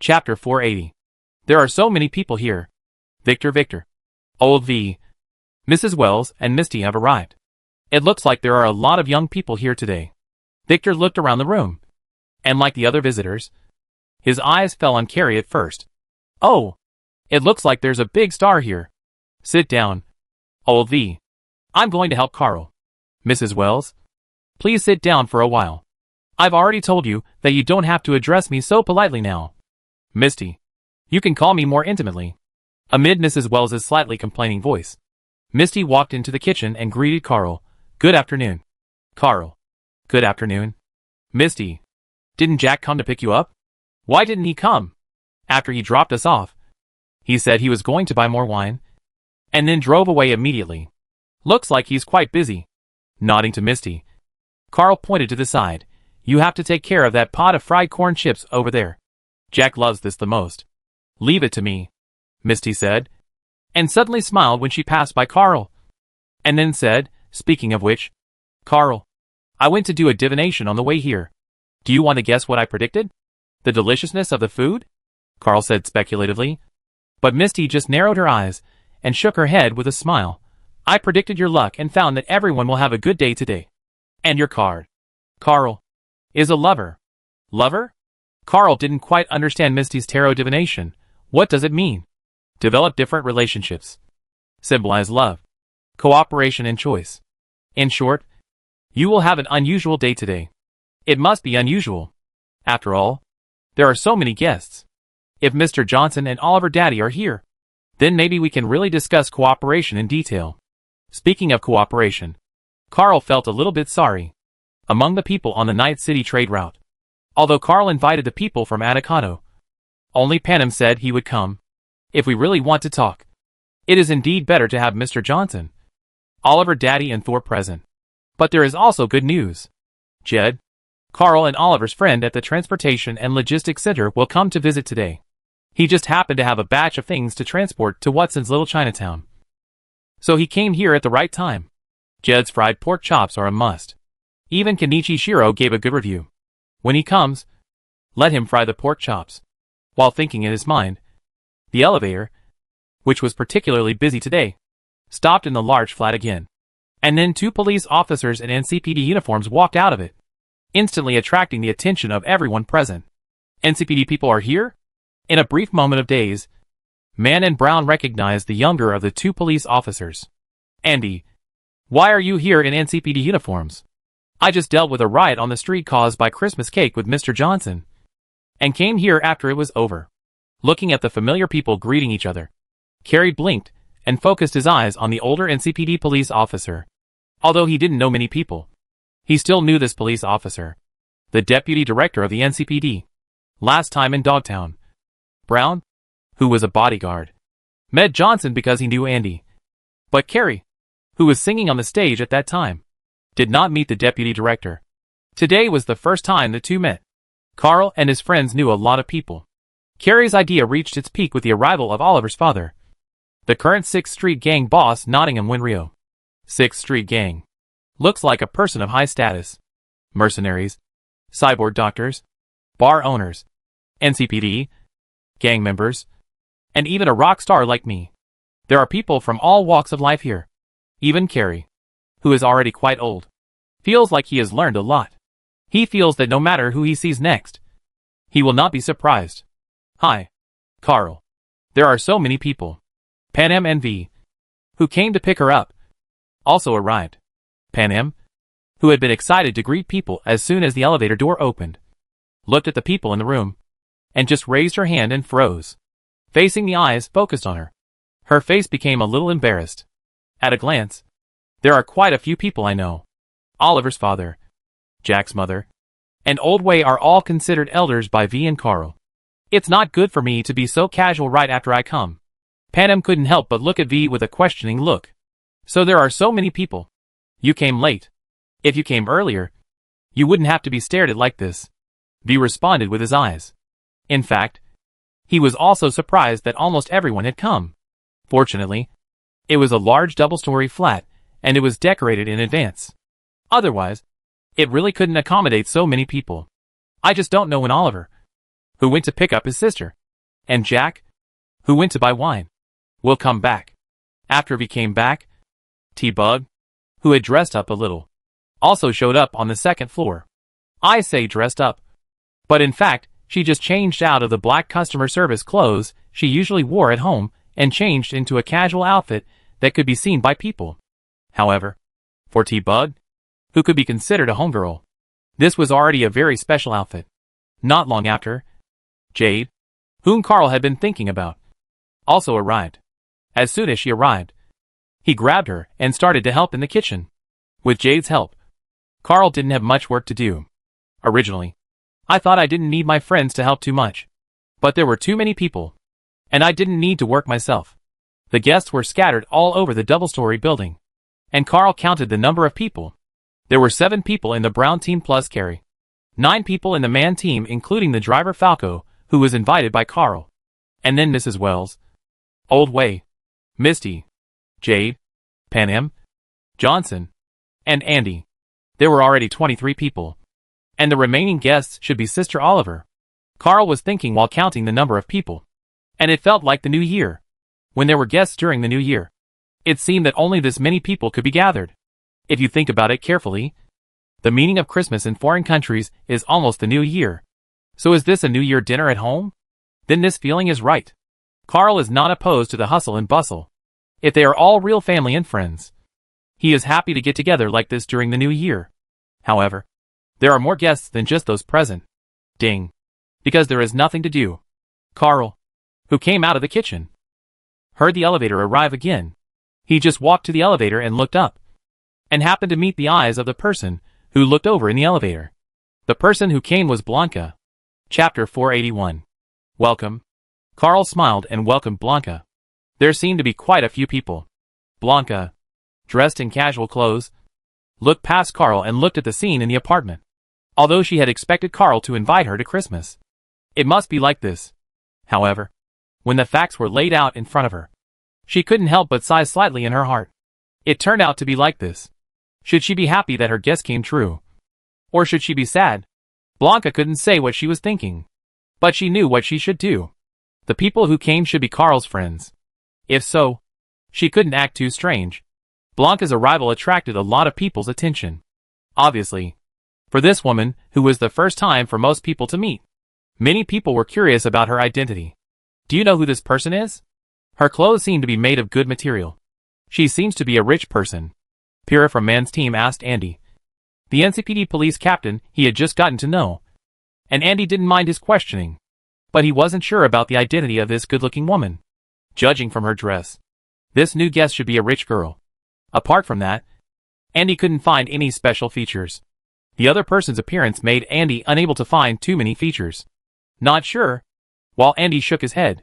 Chapter 480. There are so many people here. Victor. Old V, Mrs. Wells, and Misty have arrived. It looks like there are a lot of young people here today. Victor looked around the room, and like the other visitors, his eyes fell on Carrie at first. Oh, it looks like there's a big star here. Sit down, Old V. I'm going to help Carl. Mrs. Wells, please sit down for a while. I've already told you that you don't have to address me so politely now. Misty, you can call me more intimately. Amid Mrs. Wells's slightly complaining voice, Misty walked into the kitchen and greeted Carl. Good afternoon. Carl. Good afternoon. Misty, didn't Jack come to pick you up? Why didn't he come? After he dropped us off, he said he was going to buy more wine, and then drove away immediately. Looks like he's quite busy. Nodding to Misty, Carl pointed to the side. You have to take care of that pot of fried corn chips over there. Jack loves this the most. Leave it to me, Misty said, and suddenly smiled when she passed by Carl. And then said, speaking of which, Carl, I went to do a divination on the way here. Do you want to guess what I predicted? The deliciousness of the food? Carl said speculatively. But Misty just narrowed her eyes and shook her head with a smile. I predicted your luck and found that everyone will have a good day today. And your card, Carl, is a lover. Lover? Carl didn't quite understand Misty's tarot divination. What does it mean? Develop different relationships. Symbolize love, cooperation and choice. In short, you will have an unusual day today. It must be unusual. After all, there are so many guests. If Mr. Johnson and Oliver Daddy are here, then maybe we can really discuss cooperation in detail. Speaking of cooperation, Carl felt a little bit sorry. Among the people on the Night City trade route, although Carl invited the people from Atacado, only Panem said he would come. If we really want to talk, it is indeed better to have Mr. Johnson, Oliver Daddy and Thor present. But there is also good news. Jed, Carl and Oliver's friend at the Transportation and Logistics Center will come to visit today. He just happened to have a batch of things to transport to Watson's Little Chinatown. So he came here at the right time. Jed's fried pork chops are a must. Even Kenichi Shiro gave a good review. When he comes, let him fry the pork chops. While thinking in his mind, the elevator, which was particularly busy today, stopped in the large flat again. And then 2 police officers in NCPD uniforms walked out of it, instantly attracting the attention of everyone present. NCPD people are here? In a brief moment of daze, Man and Brown recognized the younger of the 2 police officers. Andy, why are you here in NCPD uniforms? I just dealt with a riot on the street caused by Christmas cake with Mr. Johnson, and came here after it was over. Looking at the familiar people greeting each other, Carey blinked and focused his eyes on the older NCPD police officer. Although he didn't know many people, he still knew this police officer, the deputy director of the NCPD. Last time in Dogtown, Brown, who was a bodyguard, met Johnson because he knew Andy. But Carey, who was singing on the stage at that time, did not meet the deputy director. Today was the first time the two met. Carl and his friends knew a lot of people. Carey's idea reached its peak with the arrival of Oliver's father, the current 6th Street Gang boss, Nottingham Winrio. 6th Street Gang looks like a person of high status. Mercenaries, cyborg doctors, bar owners, NCPD, gang members, and even a rock star like me. There are people from all walks of life here. Even Carey, who is already quite old, feels like he has learned a lot. He feels that no matter who he sees next, he will not be surprised. Hi, Carl. There are so many people. Panem and V, who came to pick her up, also arrived. Panem, who had been excited to greet people as soon as the elevator door opened, looked at the people in the room, and just raised her hand and froze. Facing the eyes focused on her, her face became a little embarrassed. At a glance, there are quite a few people I know. Oliver's father, Jack's mother, and Old Way are all considered elders by V and Carl. It's not good for me to be so casual right after I come. Panem couldn't help but look at V with a questioning look. So there are so many people. You came late. If you came earlier, you wouldn't have to be stared at like this. V responded with his eyes. In fact, he was also surprised that almost everyone had come. Fortunately, it was a large double-story flat, and it was decorated in advance. Otherwise, it really couldn't accommodate so many people. I just don't know when Oliver, who went to pick up his sister, and Jack, who went to buy wine, will come back. After V came back, T-Bug, who had dressed up a little, also showed up on the second floor. I say dressed up, but in fact, she just changed out of the black customer service clothes she usually wore at home and changed into a casual outfit that could be seen by people. However, for T-Bug, who could be considered a homegirl, this was already a very special outfit. Not long after, Jade, whom Carl had been thinking about, also arrived. As soon as she arrived, he grabbed her and started to help in the kitchen. With Jade's help, Carl didn't have much work to do. Originally, I thought I didn't need my friends to help too much. But there were too many people, and I didn't need to work myself. The guests were scattered all over the double-story building, and Carl counted the number of people. There were 7 people in the Brown team plus Carey. 9 people in the Man team including the driver Falco, who was invited by Carl. And then Mrs. Wells, Old Way, Misty, Jade, Panem, Johnson, and Andy. There were already 23 people. And the remaining guests should be Sister Oliver. Carl was thinking while counting the number of people. And it felt like the new year. When there were guests during the new year, it seemed that only this many people could be gathered. If you think about it carefully, the meaning of Christmas in foreign countries is almost the new year. So is this a new year dinner at home? Then this feeling is right. Carl is not opposed to the hustle and bustle. If they are all real family and friends, he is happy to get together like this during the new year. However, there are more guests than just those present. Ding. Because there is nothing to do. Carl, who came out of the kitchen, heard the elevator arrive again. He just walked to the elevator and looked up, and happened to meet the eyes of the person who looked over in the elevator. The person who came was Blanca. Chapter 481. Welcome. Carl smiled and welcomed Blanca. There seemed to be quite a few people. Blanca, dressed in casual clothes, looked past Carl and looked at the scene in the apartment. Although she had expected Carl to invite her to Christmas, it must be like this. However, when the facts were laid out in front of her, she couldn't help but sigh slightly in her heart. It turned out to be like this. Should she be happy that her guess came true? Or should she be sad? Blanca couldn't say what she was thinking, but she knew what she should do. The people who came should be Carl's friends. If so, she couldn't act too strange. Blanca's arrival attracted a lot of people's attention. Obviously, for this woman, who was the first time for most people to meet, many people were curious about her identity. Do you know who this person is? Her clothes seemed to be made of good material. She seems to be a rich person. Pira from Man's team asked Andy, the NCPD police captain he had just gotten to know. And Andy didn't mind his questioning. But he wasn't sure about the identity of this good-looking woman. Judging from her dress, this new guest should be a rich girl. Apart from that, Andy couldn't find any special features. The other person's appearance made Andy unable to find too many features. Not sure. While Andy shook his head,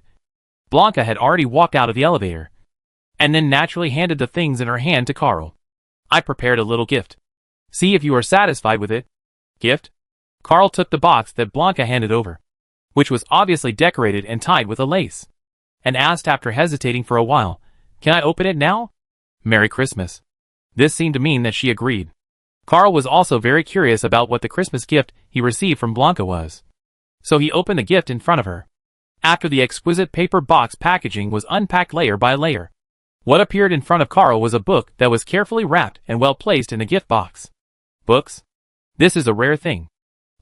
Blanca had already walked out of the elevator, and then naturally handed the things in her hand to Carl. I prepared a little gift. See if you are satisfied with it. Gift? Carl took the box that Blanca handed over, which was obviously decorated and tied with a lace, and asked after hesitating for a while, can I open it now? Merry Christmas. This seemed to mean that she agreed. Carl was also very curious about what the Christmas gift he received from Blanca was. So he opened the gift in front of her. After the exquisite paper box packaging was unpacked layer by layer, what appeared in front of Carl was a book that was carefully wrapped and well placed in a gift box. Books? This is a rare thing.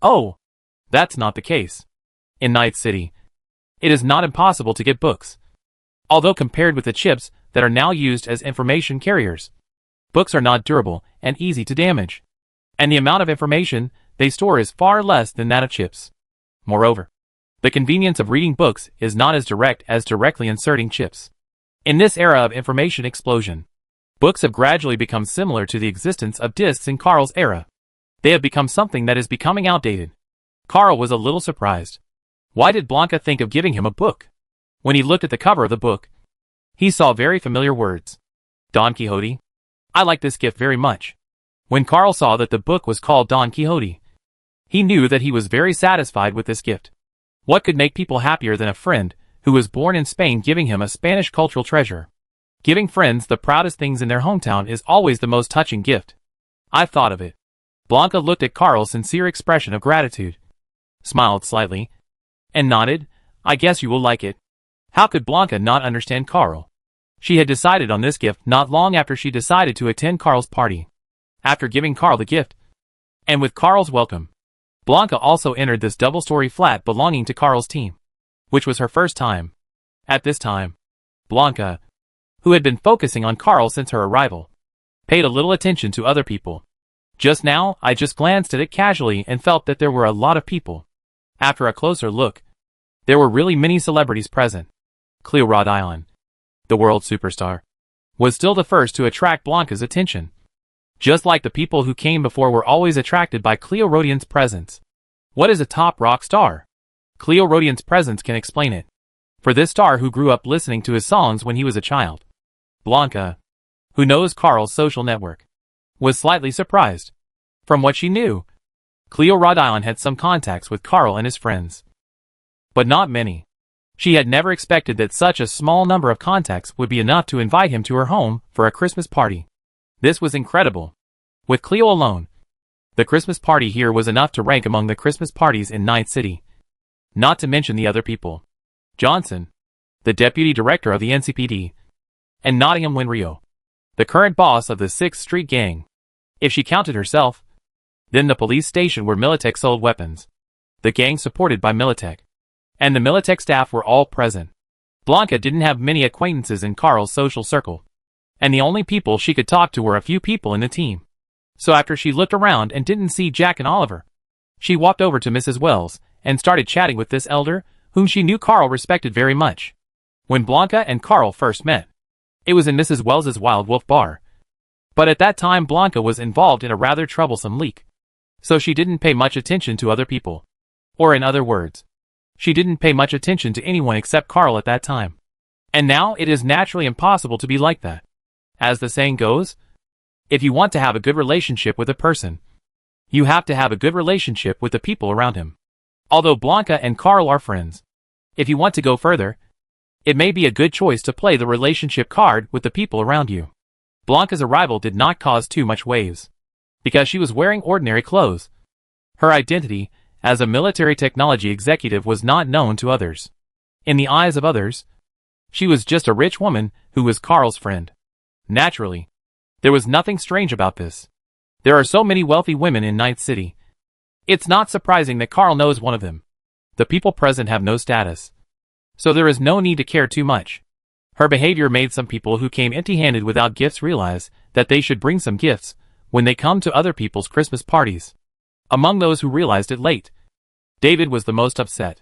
Oh, that's not the case. In Night City, it is not impossible to get books. Although compared with the chips that are now used as information carriers, books are not durable and easy to damage. And the amount of information they store is far less than that of chips. Moreover, the convenience of reading books is not as direct as directly inserting chips. In this era of information explosion, books have gradually become similar to the existence of discs in Carl's era. They have become something that is becoming outdated. Carl was a little surprised. Why did Blanca think of giving him a book? When he looked at the cover of the book, he saw very familiar words. Don Quixote? I like this gift very much. When Carl saw that the book was called Don Quixote, he knew that he was very satisfied with this gift. What could make people happier than a friend who was born in Spain giving him a Spanish cultural treasure? Giving friends the proudest things in their hometown is always the most touching gift. I've thought of it. Blanca looked at Carl's sincere expression of gratitude, smiled slightly, and nodded. I guess you will like it. How could Blanca not understand Carl? She had decided on this gift not long after she decided to attend Carl's party. After giving Carl the gift, and with Carl's welcome, Blanca also entered this double-story flat belonging to Carl's team, which was her first time. At this time, Blanca, who had been focusing on Carl since her arrival, paid a little attention to other people. Just now, I just glanced at it casually and felt that there were a lot of people. After a closer look, there were really many celebrities present. Cleo Rhode, the world superstar, was still the first to attract Blanca's attention. Just like the people who came before were always attracted by Cleo Rhodian's presence. What is a top rock star? Cleo Rhodian's presence can explain it. For this star who grew up listening to his songs when he was a child, Blanca, who knows Carl's social network, was slightly surprised. From what she knew, Cleo Rhodian had some contacts with Carl and his friends, but not many. She had never expected that such a small number of contacts would be enough to invite him to her home for a Christmas party. This was incredible. With Cleo alone, the Christmas party here was enough to rank among the Christmas parties in Night City. Not to mention the other people. Johnson, the deputy director of the NCPD, and Nottingham Winrio, the current boss of the 6th Street Gang. If she counted herself, then the police station where Militech sold weapons, the gang supported by Militech, and the Militech staff were all present. Blanca didn't have many acquaintances in Carl's social circle, and the only people she could talk to were a few people in the team. So after she looked around and didn't see Jack and Oliver, she walked over to Mrs. Wells and started chatting with this elder, whom she knew Carl respected very much. When Blanca and Carl first met, it was in Mrs. Wells's Wild Wolf bar. But at that time Blanca was involved in a rather troublesome leak, so she didn't pay much attention to other people. Or in other words, she didn't pay much attention to anyone except Carl at that time. And now it is naturally impossible to be like that. As the saying goes, if you want to have a good relationship with a person, you have to have a good relationship with the people around him. Although Blanca and Carl are friends, if you want to go further, it may be a good choice to play the relationship card with the people around you. Blanca's arrival did not cause too much waves, because she was wearing ordinary clothes. Her identity as a military technology executive was not known to others. In the eyes of others, she was just a rich woman who was Carl's friend. Naturally, there was nothing strange about this. There are so many wealthy women in Night City. It's not surprising that Carl knows one of them. The people present have no status, so there is no need to care too much. Her behavior made some people who came empty-handed without gifts realize that they should bring some gifts when they come to other people's Christmas parties. Among those who realized it late, David was the most upset.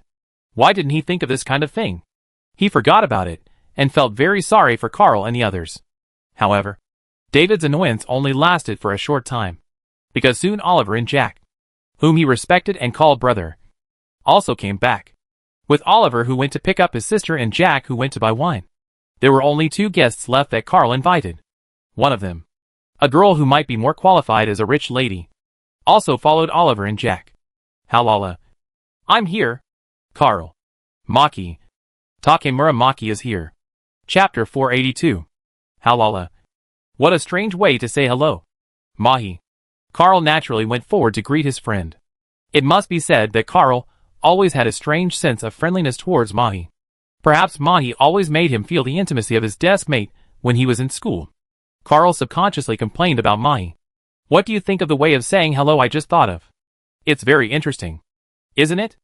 Why didn't he think of this kind of thing? He forgot about it and felt very sorry for Carl and the others. However, David's annoyance only lasted for a short time, because soon Oliver and Jack, whom he respected and called brother, also came back. With Oliver, who went to pick up his sister, and Jack, who went to buy wine. There were only 2 guests left that Carl invited. One of them, a girl who might be more qualified as a rich lady, also followed Oliver and Jack. Halala. I'm here. Carl. Maki. Takemura Maki is here. Chapter 482. Halala. What a strange way to say hello. Mahi. Carl naturally went forward to greet his friend. It must be said that Carl always had a strange sense of friendliness towards Mahi. Perhaps Mahi always made him feel the intimacy of his desk mate when he was in school. Carl subconsciously complained about Mahi. What do you think of the way of saying hello I just thought of? It's very interesting. Isn't it?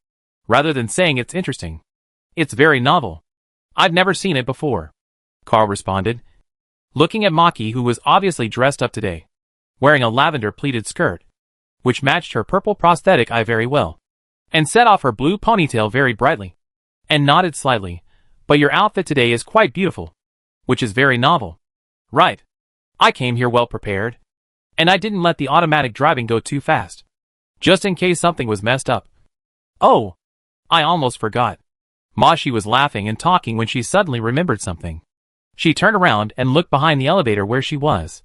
Rather than saying it's interesting, it's very novel. I've never seen it before. Carl responded, looking at Maki, who was obviously dressed up today, wearing a lavender pleated skirt, which matched her purple prosthetic eye very well, and set off her blue ponytail very brightly, and nodded slightly. But your outfit today is quite beautiful, which is very novel. Right. I came here well prepared, and I didn't let the automatic driving go too fast, just in case something was messed up. Oh, I almost forgot. Mashi was laughing and talking when she suddenly remembered something. She turned around and looked behind the elevator where she was,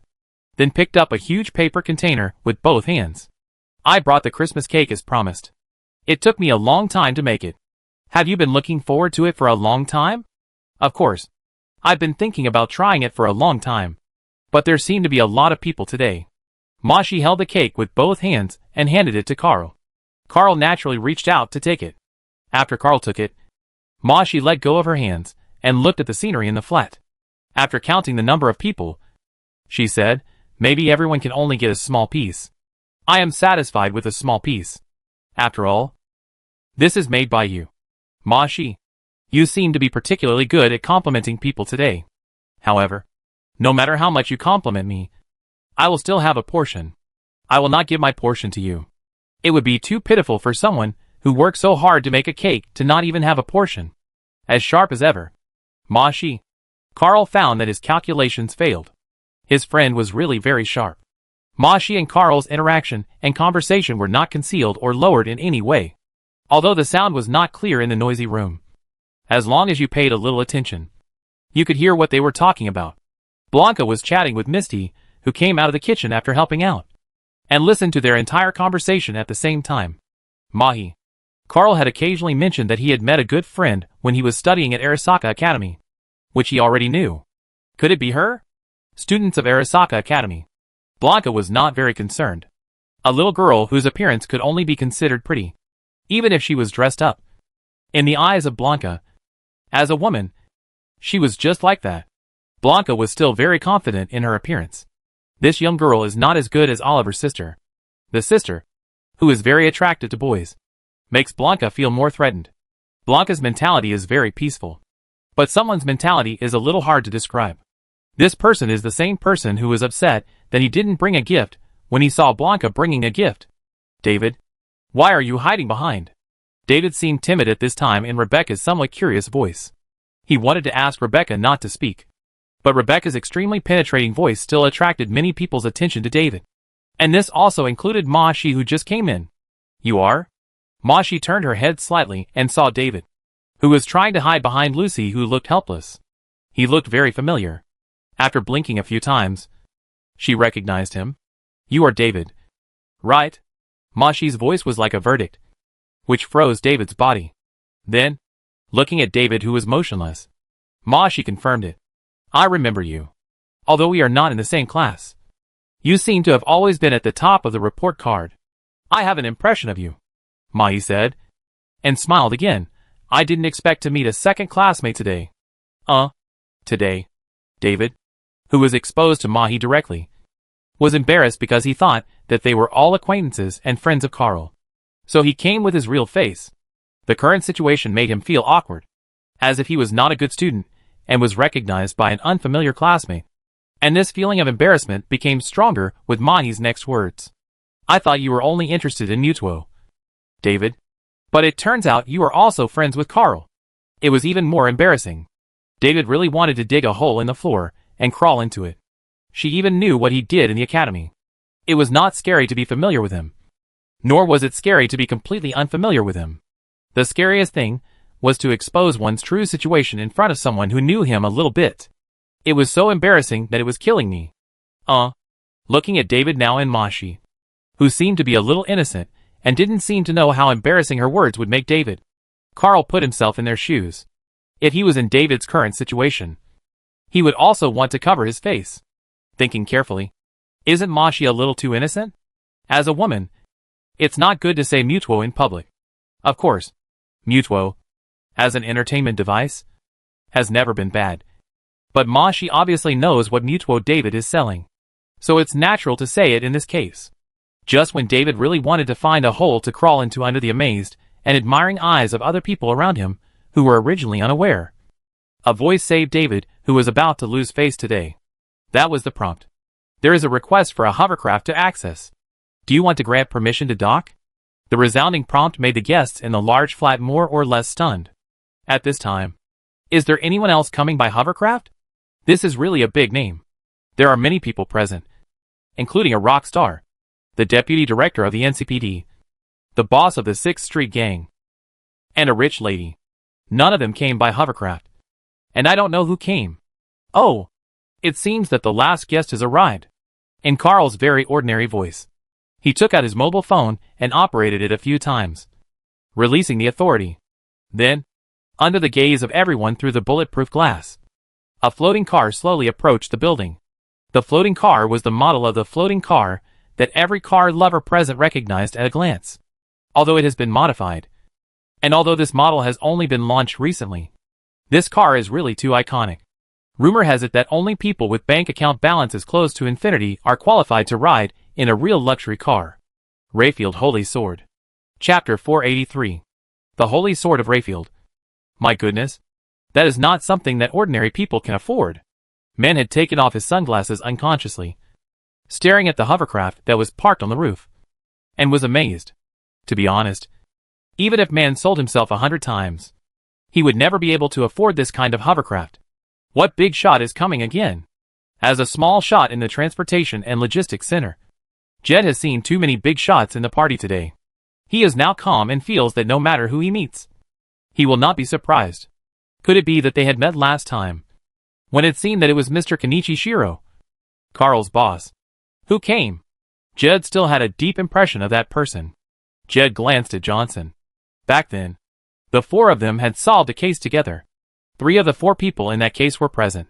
then picked up a huge paper container with both hands. I brought the Christmas cake as promised. It took me a long time to make it. Have you been looking forward to it for a long time? Of course. I've been thinking about trying it for a long time. But there seemed to be a lot of people today. Mashi held the cake with both hands and handed it to Carl. Carl naturally reached out to take it. After Carl took it, Mashi let go of her hands and looked at the scenery in the flat. After counting the number of people, she said, maybe everyone can only get a small piece. I am satisfied with a small piece. After all, this is made by you. Mashi, you seem to be particularly good at complimenting people today. However, no matter how much you compliment me, I will still have a portion. I will not give my portion to you. It would be too pitiful for someone who worked so hard to make a cake to not even have a portion. As sharp as ever. Mashi. Carl found that his calculations failed. His friend was really very sharp. Mashi and Carl's interaction and conversation were not concealed or lowered in any way, although the sound was not clear in the noisy room. As long as you paid a little attention, you could hear what they were talking about. Blanca was chatting with Misty, who came out of the kitchen after helping out, and listened to their entire conversation at the same time. Mahi. Carl had occasionally mentioned that he had met a good friend when he was studying at Arasaka Academy, which he already knew. Could it be her? Students of Arasaka Academy. Blanca was not very concerned. A little girl whose appearance could only be considered pretty, even if she was dressed up. In the eyes of Blanca, as a woman, she was just like that. Blanca was still very confident in her appearance. This young girl is not as good as Oliver's sister. The sister, who is very attracted to boys, makes Blanca feel more threatened. Blanca's mentality is very peaceful, but someone's mentality is a little hard to describe. This person is the same person who was upset that he didn't bring a gift when he saw Blanca bringing a gift. David, why are you hiding behind? David seemed timid at this time in Rebecca's somewhat curious voice. He wanted to ask Rebecca not to speak, but Rebecca's extremely penetrating voice still attracted many people's attention to David. And this also included Mashi, who just came in. You are? Mashi turned her head slightly and saw David, who was trying to hide behind Lucy, who looked helpless. He looked very familiar. After blinking a few times, she recognized him. You are David, right? Mashi's voice was like a verdict, which froze David's body. Then, looking at David, who was motionless, Mashi confirmed it. I remember you. Although we are not in the same class, you seem to have always been at the top of the report card. I have an impression of you, Mahi said, and smiled again. I didn't expect to meet a second classmate today. Today. David, who was exposed to Mahi directly, was embarrassed because he thought that they were all acquaintances and friends of Carl. So he came with his real face. The current situation made him feel awkward, as if he was not a good student, and was recognized by an unfamiliar classmate. And this feeling of embarrassment became stronger with Mahi's next words. I thought you were only interested in Mutuo, David. But it turns out you are also friends with Carl. It was even more embarrassing. David really wanted to dig a hole in the floor and crawl into it. She even knew what he did in the academy. It was not scary to be familiar with him. Nor was it scary to be completely unfamiliar with him. The scariest thing was to expose one's true situation in front of someone who knew him a little bit. It was so embarrassing that it was killing me. Looking at David now and Mashi, who seemed to be a little innocent and didn't seem to know how embarrassing her words would make David. Carl put himself in their shoes. If he was in David's current situation, he would also want to cover his face. Thinking carefully, isn't Mashi a little too innocent? As a woman, it's not good to say Mutuo in public. Of course, Mutuo, as an entertainment device, has never been bad. But Mashi obviously knows what Mutuo David is selling. So it's natural to say it in this case. Just when David really wanted to find a hole to crawl into under the amazed and admiring eyes of other people around him who were originally unaware. A voice saved David, who was about to lose face today. That was the prompt. There is a request for a hovercraft to access. Do you want to grant permission to dock? The resounding prompt made the guests in the large flat more or less stunned. At this time, is there anyone else coming by hovercraft? This is really a big name. There are many people present, including a rock star, the deputy director of the NCPD, the boss of the 6th Street gang, and a rich lady. None of them came by hovercraft. And I don't know who came. Oh, it seems that the last guest has arrived. In Carl's very ordinary voice, he took out his mobile phone and operated it a few times, releasing the authority. Then, under the gaze of everyone through the bulletproof glass, a floating car slowly approached the building. The floating car was the model of the floating car that every car lover present recognized at a glance. Although it has been modified, and although this model has only been launched recently, this car is really too iconic. Rumor has it that only people with bank account balances close to infinity are qualified to ride in a real luxury car. Rayfield Holy Sword. Chapter 483. The Holy Sword of Rayfield. My goodness. That is not something that ordinary people can afford. Man had taken off his sunglasses unconsciously, staring at the hovercraft that was parked on the roof, and was amazed. To be honest, even if man sold himself 100 times, he would never be able to afford this kind of hovercraft. What big shot is coming again? As a small shot in the transportation and logistics center, Jed has seen too many big shots in the party today. He is now calm and feels that no matter who he meets, he will not be surprised. Could it be that they had met last time, when it seemed that it was Mr. Kenichi Shiro, Carl's boss, who came? Jed still had a deep impression of that person. Jed glanced at Johnson. Back then, the four of them had solved a case together. 3 of the 4 people in that case were present.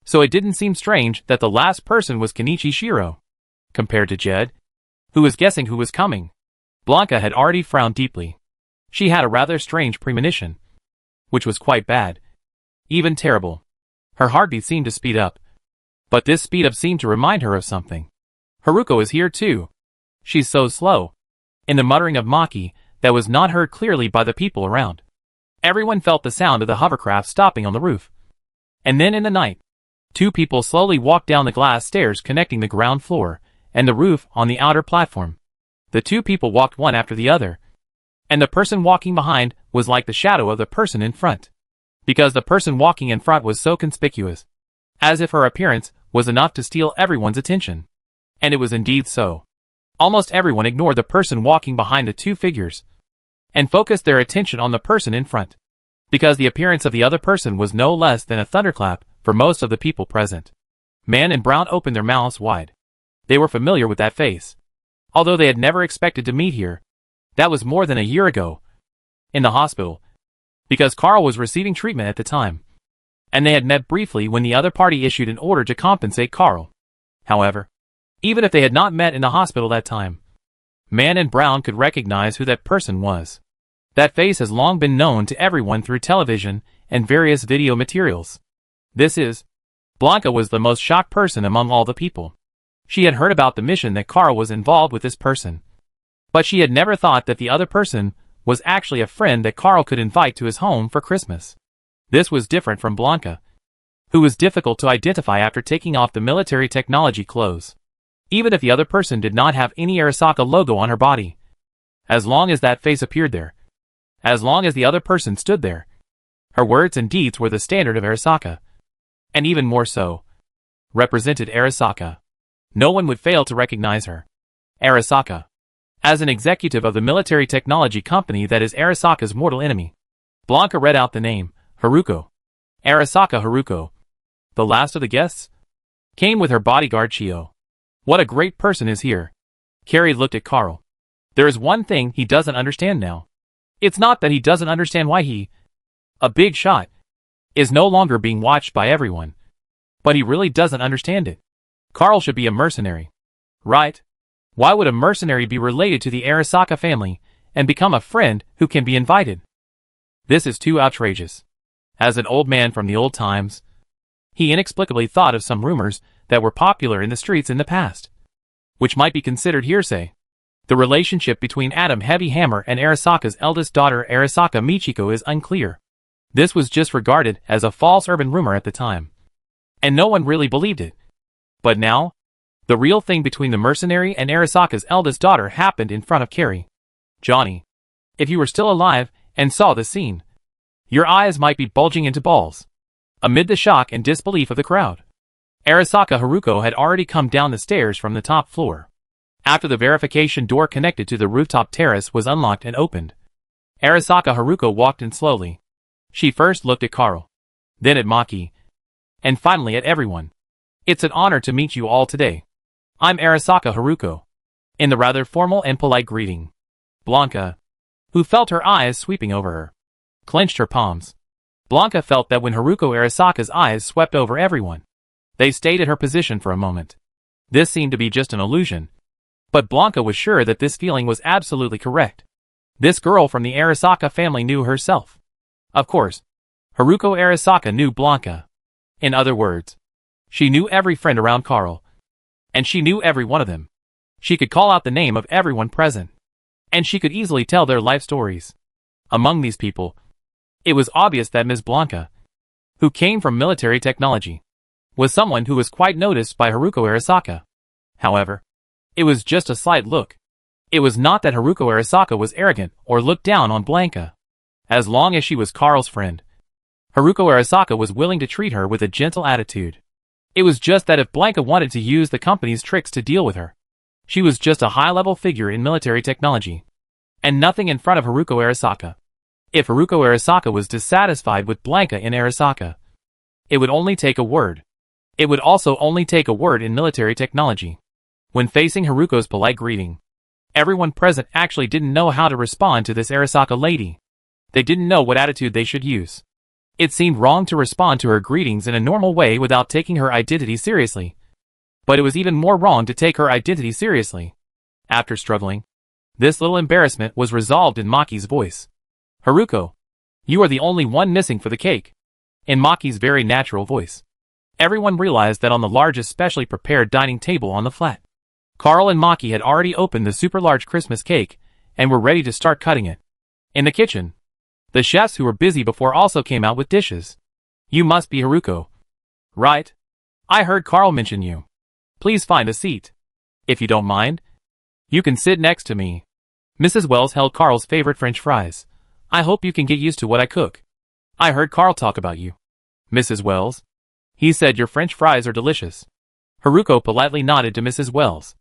So it didn't seem strange that the last person was Kenichi Shiro. Compared to Jed, who was guessing who was coming, Blanca had already frowned deeply. She had a rather strange premonition, which was quite bad. Even terrible. Her heartbeat seemed to speed up. But this speed up seemed to remind her of something. Haruko is here too. She's so slow. In the muttering of Maki, that was not heard clearly by the people around. Everyone felt the sound of the hovercraft stopping on the roof. And then in the night, 2 people slowly walked down the glass stairs connecting the ground floor and the roof on the outer platform. The 2 people walked one after the other, and the person walking behind was like the shadow of the person in front, because the person walking in front was so conspicuous, as if her appearance was enough to steal everyone's attention. And it was indeed so. Almost everyone ignored the person walking behind the 2 figures, and focused their attention on the person in front, because the appearance of the other person was no less than a thunderclap for most of the people present. Man and Brown opened their mouths wide. They were familiar with that face. Although they had never expected to meet here. That was more than a year ago. In the hospital. Because Carl was receiving treatment at the time. And they had met briefly when the other party issued an order to compensate Carl. However, even if they had not met in the hospital that time, Man and Brown could recognize who that person was. That face has long been known to everyone through television and various video materials. Blanca was the most shocked person among all the people. She had heard about the mission that Carl was involved with this person. But she had never thought that the other person was actually a friend that Carl could invite to his home for Christmas. This was different from Blanca. who was difficult to identify after taking off the military technology clothes. Even if the other person did not have any Arasaka logo on her body. As long as that face appeared there. As long as the other person stood there. Her words and deeds were the standard of Arasaka. And even more so. Represented Arasaka. No one would fail to recognize her. Arasaka. As an executive of the military technology company that is Arasaka's mortal enemy. Blanca read out the name, Haruko. Arasaka Haruko. The last of the guests? Came with her bodyguard Chio. What a great person is here. Carrie looked at Carl. There is one thing he doesn't understand now. It's not that he doesn't understand why he, a big shot, is no longer being watched by everyone. But he really doesn't understand it. Carl should be a mercenary. Right? Why would a mercenary be related to the Arasaka family and become a friend who can be invited? This is too outrageous. As an old man from the old times, he inexplicably thought of some rumors that were popular in the streets in the past, which might be considered hearsay. The relationship between Adam Heavy Hammer and Arasaka's eldest daughter Arasaka Michiko is unclear. This was just regarded as a false urban rumor at the time, and no one really believed it. But now, the real thing between the mercenary and Arasaka's eldest daughter happened in front of Carrie. Johnny, if you were still alive and saw the scene, your eyes might be bulging into balls. Amid the shock and disbelief of the crowd, Arasaka Haruko had already come down the stairs from the top floor. After the verification door connected to the rooftop terrace was unlocked and opened, Arasaka Haruko walked in slowly. She first looked at Carl, then at Maki, and finally at everyone. It's an honor to meet you all today. I'm Arasaka Haruko. In the rather formal and polite greeting, Blanca, who felt her eyes sweeping over her, clenched her palms. Blanca felt that when Haruko Arasaka's eyes swept over everyone, they stayed at her position for a moment. This seemed to be just an illusion, but Blanca was sure that this feeling was absolutely correct. This girl from the Arasaka family knew herself. Of course, Haruko Arasaka knew Blanca. In other words, she knew every friend around Carl, and she knew every one of them. She could call out the name of everyone present, and she could easily tell their life stories. Among these people, it was obvious that Ms. Blanca, who came from military technology, was someone who was quite noticed by Haruko Arasaka. However, it was just a slight look. It was not that Haruko Arasaka was arrogant or looked down on Blanca. As long as she was Carl's friend, Haruko Arasaka was willing to treat her with a gentle attitude. It was just that if Blanca wanted to use the company's tricks to deal with her, she was just a high-level figure in military technology, and nothing in front of Haruko Arasaka. If Haruko Arasaka was dissatisfied with Blanca in Arasaka, it would only take a word. It would also only take a word in military technology. When facing Haruko's polite greeting, everyone present actually didn't know how to respond to this Arasaka lady. They didn't know what attitude they should use. It seemed wrong to respond to her greetings in a normal way without taking her identity seriously. But it was even more wrong to take her identity seriously. After struggling, this little embarrassment was resolved in Maki's voice. Haruko, you are the only one missing for the cake. In Maki's very natural voice. Everyone realized that on the largest specially prepared dining table on the flat, Carl and Maki had already opened the super large Christmas cake and were ready to start cutting it. In the kitchen, the chefs who were busy before also came out with dishes. You must be Haruko. Right? I heard Carl mention you. Please find a seat. If you don't mind, you can sit next to me. Mrs. Wells held Carl's favorite French fries. I hope you can get used to what I cook. I heard Carl talk about you. Mrs. Wells? He said your French fries are delicious. Haruko politely nodded to Mrs. Wells.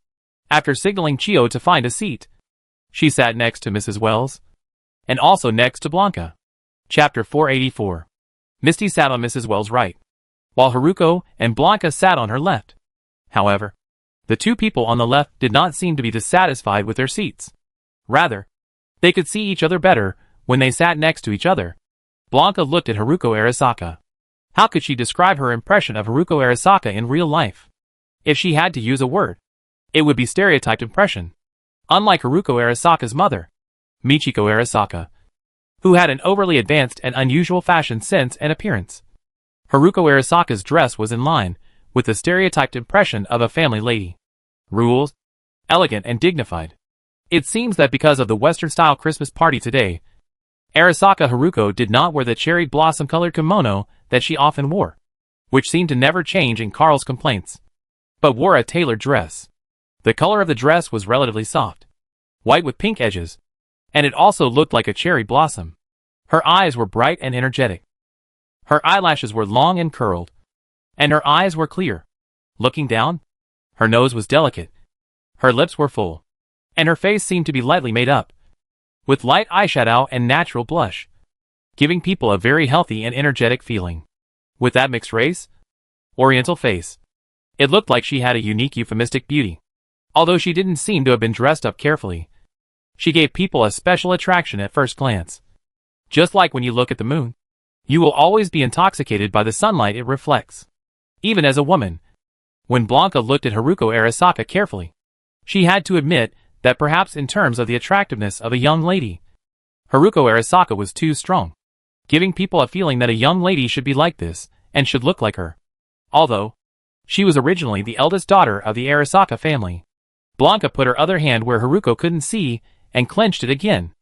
After signaling Chio to find a seat, she sat next to Mrs. Wells, and also next to Blanca. Chapter 484. Misty sat on Mrs. Wells' right, while Haruko and Blanca sat on her left. However, the two people on the left did not seem to be dissatisfied with their seats. Rather, they could see each other better when they sat next to each other. Blanca looked at Haruko Arasaka. How could she describe her impression of Haruko Arasaka in real life? If she had to use a word, it would be stereotyped impression. Unlike Haruko Arasaka's mother, Michiko Arasaka, who had an overly advanced and unusual fashion sense and appearance, Haruko Arasaka's dress was in line with the stereotyped impression of a family lady. Rules, elegant and dignified. It seems that because of the Western-style Christmas party today, Arasaka Haruko did not wear the cherry blossom-colored kimono that she often wore. which seemed to never change in Carl's complaints, but wore a tailored dress. The color of the dress was relatively soft, white with pink edges, and it also looked like a cherry blossom. Her eyes were bright and energetic. Her eyelashes were long and curled, and her eyes were clear. Looking down, her nose was delicate, her lips were full, and her face seemed to be lightly made up, with light eyeshadow and natural blush, giving people a very healthy and energetic feeling. With that mixed race, Oriental face, it looked like she had a unique euphemistic beauty. Although she didn't seem to have been dressed up carefully, she gave people a special attraction at first glance. Just like when you look at the moon, you will always be intoxicated by the sunlight it reflects. Even as a woman, when Blanca looked at Haruko Arasaka carefully, she had to admit that perhaps in terms of the attractiveness of a young lady, Haruko Arasaka was too strong, giving people a feeling that a young lady should be like this and should look like her. Although she was originally the eldest daughter of the Arasaka family, Blanca put her other hand where Haruko couldn't see and clenched it again.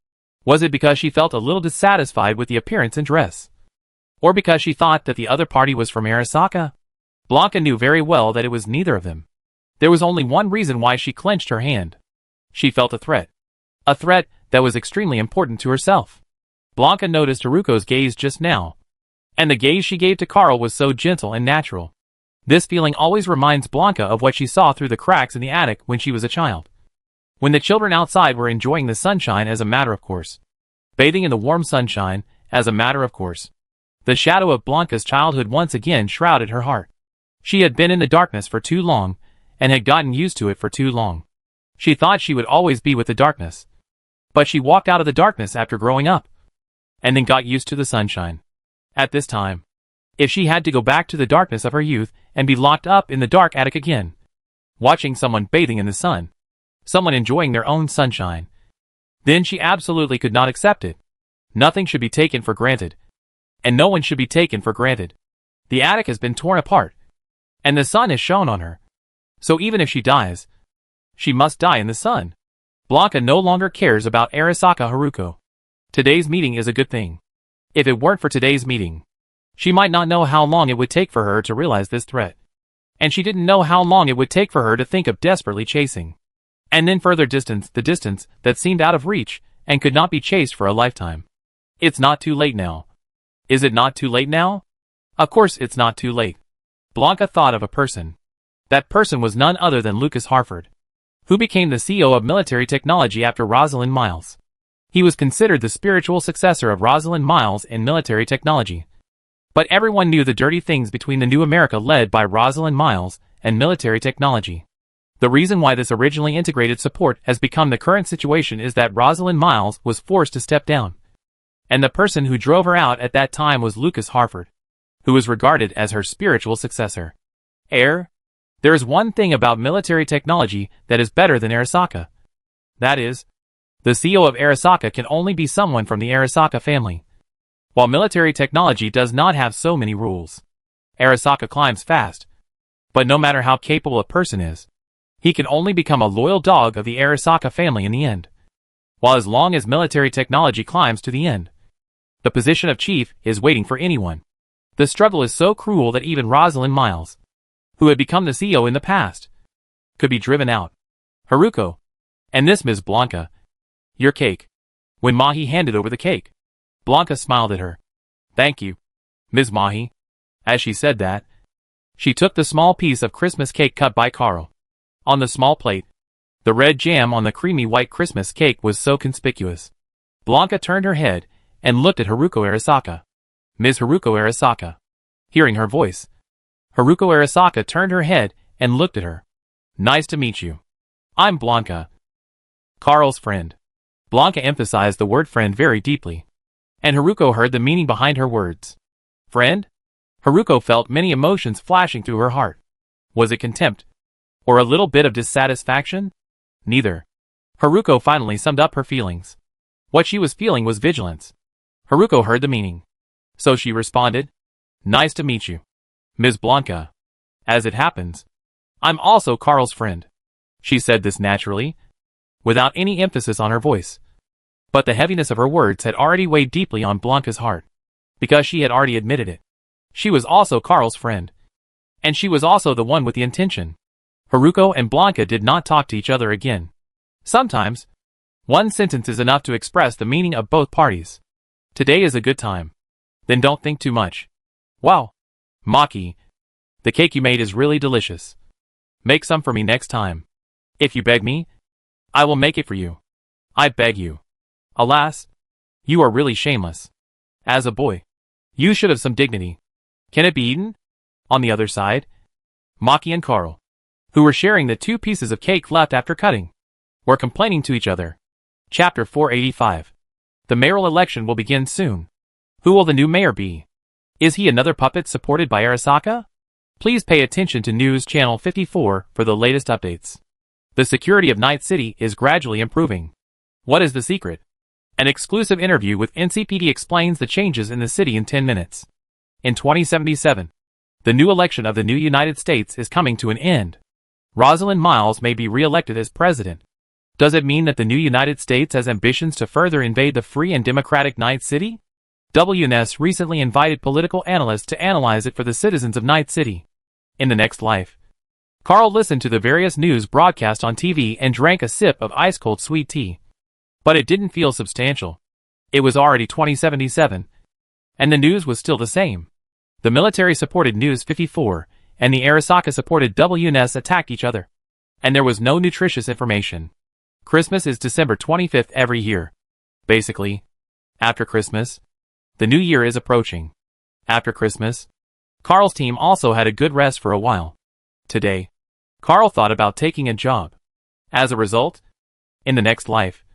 Was it because she felt a little dissatisfied with the appearance and dress? Or because she thought that the other party was from Arasaka? Blanca knew very well that it was neither of them. There was only one reason why she clenched her hand. She felt a threat. A threat that was extremely important to herself. Blanca noticed Haruko's gaze just now, and the gaze she gave to Carl was so gentle and natural. This feeling always reminds Blanca of what she saw through the cracks in the attic when she was a child. When the children outside were enjoying the sunshine as a matter of course, bathing in the warm sunshine as a matter of course, the shadow of Blanca's childhood once again shrouded her heart. She had been in the darkness for too long, and had gotten used to it for too long. She thought she would always be with the darkness. But she walked out of the darkness after growing up, and then got used to the sunshine. At this time, if she had to go back to the darkness of her youth and be locked up in the dark attic again, watching someone bathing in the sun, someone enjoying their own sunshine, then she absolutely could not accept it. Nothing should be taken for granted, and no one should be taken for granted. The attic has been torn apart, and the sun has shone on her. So even if she dies, she must die in the sun. Blanca no longer cares about Arasaka Haruko. Today's meeting is a good thing. If it weren't for today's meeting, she might not know how long it would take for her to realize this threat. And she didn't know how long it would take for her to think of desperately chasing. And then further distance, the distance that seemed out of reach and could not be chased for a lifetime. It's not too late now. Is it not too late now? Of course it's not too late. Blanca thought of a person. That person was none other than Lucas Harford, who became the CEO of military technology after Rosalind Miles. He was considered the spiritual successor of Rosalind Miles in military technology. But everyone knew the dirty things between the new America led by Rosalind Miles and military technology. The reason why this originally integrated support has become the current situation is that Rosalind Miles was forced to step down. And the person who drove her out at that time was Lucas Harford, who was regarded as her spiritual successor. There is one thing about military technology that is better than Arasaka. That is, the CEO of Arasaka can only be someone from the Arasaka family. While military technology does not have so many rules, Arasaka climbs fast. But no matter how capable a person is, he can only become a loyal dog of the Arasaka family in the end. While as long as military technology climbs to the end, the position of chief is waiting for anyone. The struggle is so cruel that even Rosalind Miles, who had become the CEO in the past, could be driven out. Haruko, and this Ms. Blanca, your cake. When Mahi handed over the cake, Blanca smiled at her. Thank you, Ms. Mahi. As she said that, she took the small piece of Christmas cake cut by Carl. On the small plate, the red jam on the creamy white Christmas cake was so conspicuous. Blanca turned her head and looked at Haruko Arasaka. Ms. Haruko Arasaka. Hearing her voice, Haruko Arasaka turned her head and looked at her. Nice to meet you. I'm Blanca, Carl's friend. Blanca emphasized the word friend very deeply, and Haruko heard the meaning behind her words. Friend? Haruko felt many emotions flashing through her heart. Was it contempt? Or a little bit of dissatisfaction? Neither. Haruko finally summed up her feelings. What she was feeling was vigilance. Haruko heard the meaning. So she responded, Nice to meet you, Ms. Blanca. As it happens, I'm also Carl's friend. She said this naturally, without any emphasis on her voice. But the heaviness of her words had already weighed deeply on Blanca's heart, because she had already admitted it. She was also Carl's friend. And she was also the one with the intention. Haruko and Blanca did not talk to each other again. Sometimes, one sentence is enough to express the meaning of both parties. Today is a good time. Then don't think too much. Wow. Maki. The cake you made is really delicious. Make some for me next time. If you beg me, I will make it for you. I beg you. Alas, you are really shameless. As a boy, you should have some dignity. Can it be eaten? On the other side, Maki and Carl, who were sharing the 2 pieces of cake left after cutting, were complaining to each other. Chapter 485. The mayoral election will begin soon. Who will the new mayor be? Is he another puppet supported by Arasaka? Please pay attention to News Channel 54 for the latest updates. The security of Night City is gradually improving. What is the secret? An exclusive interview with NCPD explains the changes in the city in 10 minutes. In 2077, the new election of the new United States is coming to an end. Rosalind Miles may be re-elected as president. Does it mean that the new United States has ambitions to further invade the free and democratic Night City? WNS recently invited political analysts to analyze it for the citizens of Night City. In the next life, Carl listened to the various news broadcast on TV and drank a sip of ice-cold sweet tea. But it didn't feel substantial. It was already 2077, and the news was still the same. The military supported News 54, and the Arasaka supported WNS attacked each other. And there was no nutritious information. Christmas is December 25th every year. Basically, after Christmas, the new year is approaching. After Christmas, Carl's team also had a good rest for a while. Today, Carl thought about taking a job. As a result, in the next life,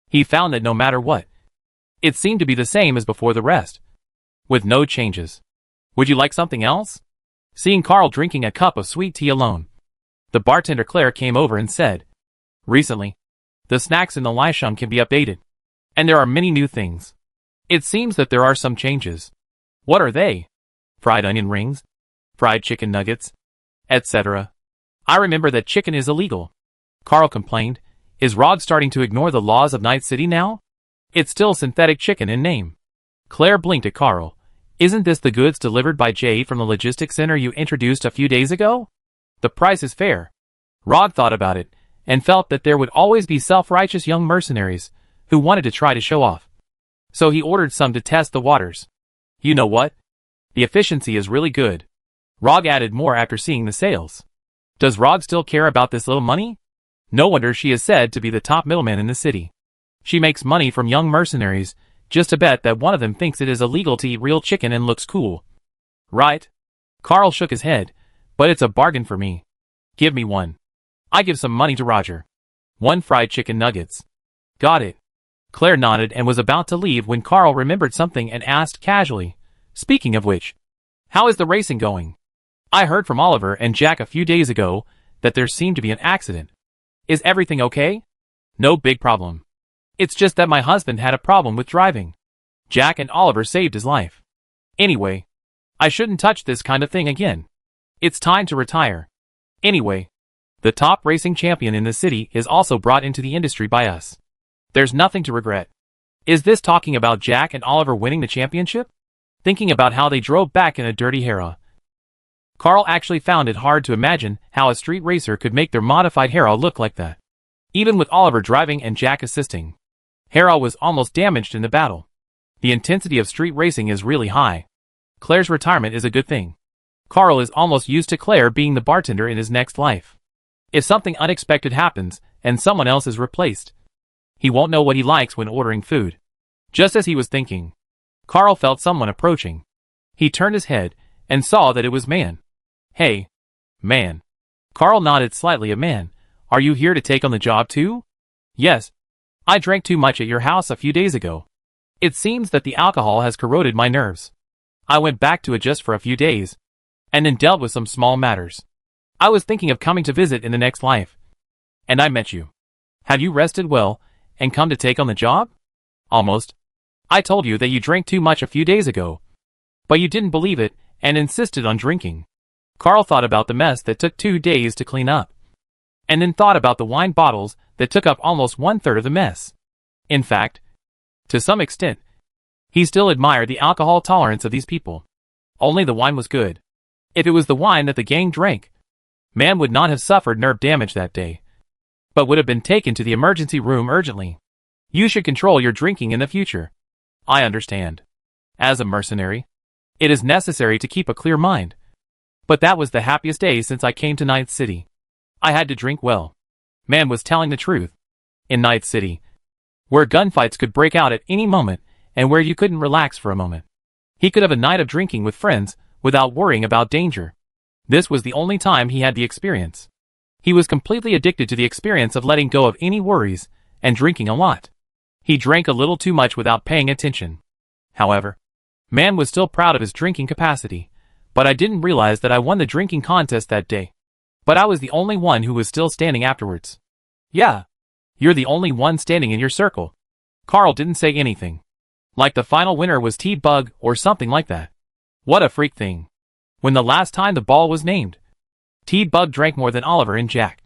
he found that no matter what, it seemed to be the same as before the rest, with no changes. Would you like something else? Seeing Carl drinking a cup of sweet tea alone, the bartender Claire came over and said, recently, the snacks in the Lisham can be updated, and there are many new things. It seems that there are some changes. What are they? Fried onion rings, fried chicken nuggets, etc. I remember that chicken is illegal. Carl complained. Is Rog starting to ignore the laws of Night City now? It's still synthetic chicken in name. Claire blinked at Carl. Isn't this the goods delivered by Jay from the logistics center you introduced a few days ago? The price is fair. Rog thought about it, and felt that there would always be self-righteous young mercenaries who wanted to try to show off. So he ordered some to test the waters. You know what? The efficiency is really good. Rog added more after seeing the sales. Does Rog still care about this little money? No wonder she is said to be the top middleman in the city. She makes money from young mercenaries, just to bet that one of them thinks it is illegal to eat real chicken and looks cool. Right? Carl shook his head, but it's a bargain for me. Give me one. I give some money to Roger. 1 fried chicken nuggets. Got it. Claire nodded and was about to leave when Carl remembered something and asked casually, speaking of which, how is the racing going? I heard from Oliver and Jack a few days ago that there seemed to be an accident. Is everything okay? No big problem. It's just that my husband had a problem with driving. Jack and Oliver saved his life. Anyway, I shouldn't touch this kind of thing again. It's time to retire. Anyway, the top racing champion in the city is also brought into the industry by us. There's nothing to regret. Is this talking about Jack and Oliver winning the championship? Thinking about how they drove back in a dirty Hera. Carl actually found it hard to imagine how a street racer could make their modified Hera look like that. Even with Oliver driving and Jack assisting, Hera was almost damaged in the battle. The intensity of street racing is really high. Claire's retirement is a good thing. Carl is almost used to Claire being the bartender in his next life. If something unexpected happens and someone else is replaced, he won't know what he likes when ordering food. Just as he was thinking, Carl felt someone approaching. He turned his head and saw that it was Man. Hey, Man. Carl nodded slightly at Man. Are you here to take on the job too? Yes. I drank too much at your house a few days ago. It seems that the alcohol has corroded my nerves. I went back to adjust for a few days, and then dealt with some small matters. I was thinking of coming to visit in the next life. And I met you. Have you rested well, and come to take on the job? Almost. I told you that you drank too much a few days ago. But you didn't believe it, and insisted on drinking. Carl thought about the mess that took 2 days to clean up. And then thought about the wine bottles that took up almost 1/3 of the mess. In fact, to some extent, he still admired the alcohol tolerance of these people. Only the wine was good. If it was the wine that the gang drank, man would not have suffered nerve damage that day, but would have been taken to the emergency room urgently. You should control your drinking in the future. I understand. As a mercenary, it is necessary to keep a clear mind. But that was the happiest day since I came to Ninth City. I had to drink well. Man was telling the truth. In Ninth City, where gunfights could break out at any moment, and where you couldn't relax for a moment, he could have a night of drinking with friends without worrying about danger. This was the only time he had the experience. He was completely addicted to the experience of letting go of any worries and drinking a lot. He drank a little too much without paying attention. However, man was still proud of his drinking capacity, but I didn't realize that I won the drinking contest that day. But I was the only one who was still standing afterwards. Yeah, you're the only one standing in your circle. Carl didn't say anything. Like the final winner was T-Bug or something like that. What a freak thing. When the last time the ball was named, T-Bug drank more than Oliver and Jack.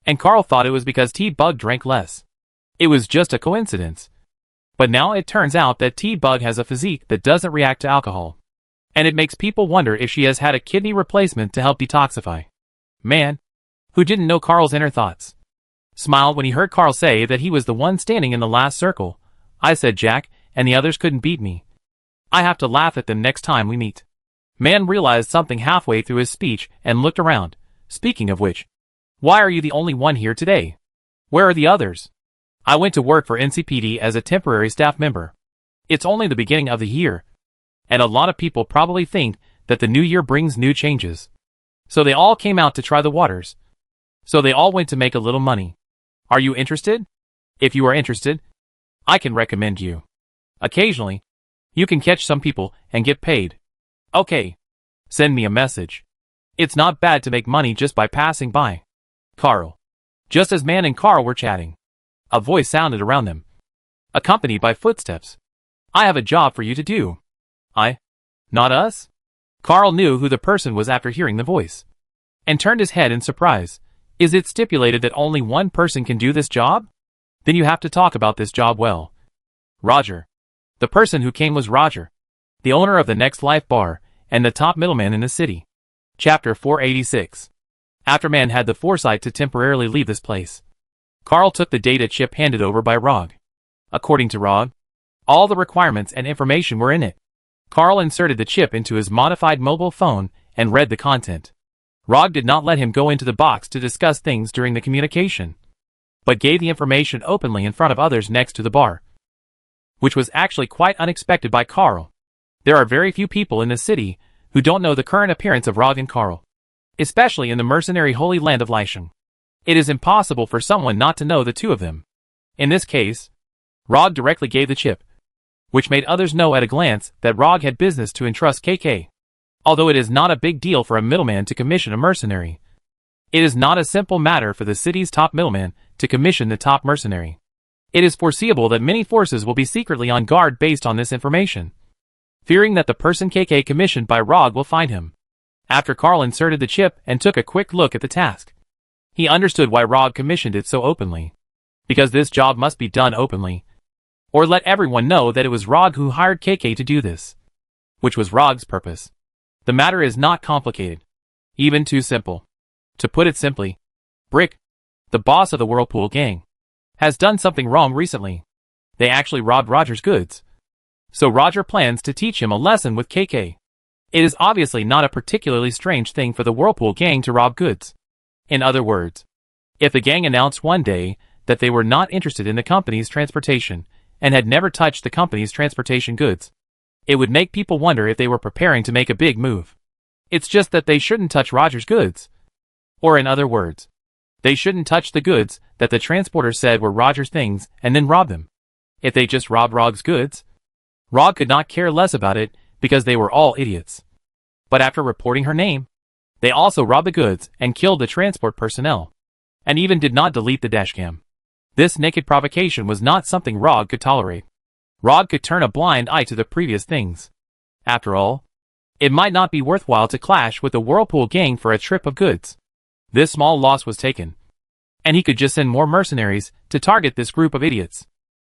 And Carl thought it was because T-Bug drank less. It was just a coincidence. But now it turns out that T-Bug has a physique that doesn't react to alcohol. And it makes people wonder if she has had a kidney replacement to help detoxify. Man, who didn't know Carl's inner thoughts, smiled when he heard Carl say that he was the one standing in the last circle. I said Jack, and the others couldn't beat me. I have to laugh at them next time we meet. Man realized something halfway through his speech and looked around. Speaking of which, why are you the only one here today? Where are the others? I went to work for NCPD as a temporary staff member. It's only the beginning of the year, and a lot of people probably think that the new year brings new changes. So they all came out to try the waters. So they all went to make a little money. Are you interested? If you are interested, I can recommend you. Occasionally, you can catch some people and get paid. Okay. Send me a message. It's not bad to make money just by passing by. Carl. Just as Man and Carl were chatting, a voice sounded around them, accompanied by footsteps. I have a job for you to do. Not us? Carl knew who the person was after hearing the voice, and turned his head in surprise. Is it stipulated that only one person can do this job? Then you have to talk about this job well. Roger. The person who came was Roger, the owner of the Next Life bar, and the top middleman in the city. Chapter 486. After Man had the foresight to temporarily leave this place, Carl took the data chip handed over by Rog. According to Rog, all the requirements and information were in it. Carl inserted the chip into his modified mobile phone and read the content. Rog did not let him go into the box to discuss things during the communication, but gave the information openly in front of others next to the bar, which was actually quite unexpected by Carl. There are very few people in the city who don't know the current appearance of Rog and Carl, especially in the mercenary holy land of Lyshang. It is impossible for someone not to know the two of them. In this case, Rog directly gave the chip, which made others know at a glance that Rog had business to entrust KK. Although it is not a big deal for a middleman to commission a mercenary, it is not a simple matter for the city's top middleman to commission the top mercenary. It is foreseeable that many forces will be secretly on guard based on this information, fearing that the person KK commissioned by Rog will find him. After Carl inserted the chip and took a quick look at the task, he understood why Rog commissioned it so openly. Because this job must be done openly, or let everyone know that it was Rog who hired KK to do this, which was Rog's purpose. The matter is not complicated, even too simple. To put it simply, Brick, the boss of the Whirlpool gang, has done something wrong recently. They actually robbed Roger's goods. So Roger plans to teach him a lesson with KK. It is obviously not a particularly strange thing for the Whirlpool gang to rob goods. In other words, if the gang announced one day that they were not interested in the company's transportation and had never touched the company's transportation goods, it would make people wonder if they were preparing to make a big move. It's just that they shouldn't touch Roger's goods. Or in other words, they shouldn't touch the goods that the transporter said were Roger's things and then rob them. If they just robbed Rog's goods, Rog could not care less about it because they were all idiots. But after reporting her name, they also robbed the goods and killed the transport personnel, and even did not delete the dashcam. This naked provocation was not something Rog could tolerate. Rog could turn a blind eye to the previous things. After all, it might not be worthwhile to clash with the Whirlpool gang for a trip of goods. This small loss was taken, and he could just send more mercenaries to target this group of idiots.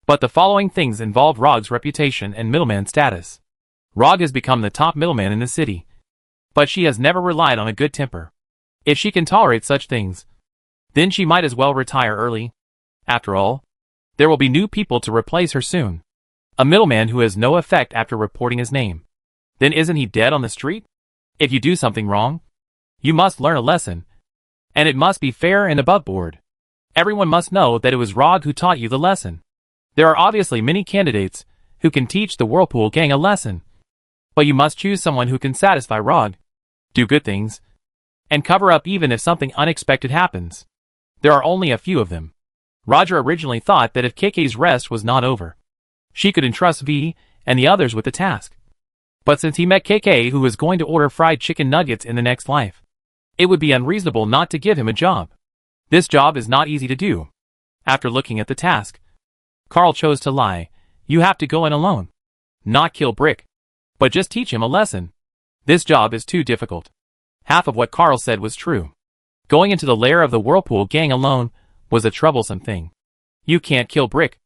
But the following things involve Rog's reputation and middleman status. Rog has become the top middleman in the city. But she has never relied on a good temper. If she can tolerate such things, then she might as well retire early. After all, there will be new people to replace her soon. A middleman who has no effect after reporting his name. Then isn't he dead on the street? If you do something wrong, you must learn a lesson. And it must be fair and above board. Everyone must know that it was Rog who taught you the lesson. There are obviously many candidates who can teach the Whirlpool gang a lesson. But you must choose someone who can satisfy Rog, do good things, and cover up even if something unexpected happens. There are only a few of them. Roger originally thought that if KK's rest was not over, she could entrust V and the others with the task. But since he met KK, who was going to order fried chicken nuggets in the next life, it would be unreasonable not to give him a job. This job is not easy to do. After looking at the task, Carl chose to lie. You have to go in alone. Not kill Brick, but just teach him a lesson. This job is too difficult. Half of what Carl said was true. Going into the lair of the Whirlpool gang alone was a troublesome thing. You can't kill Brick,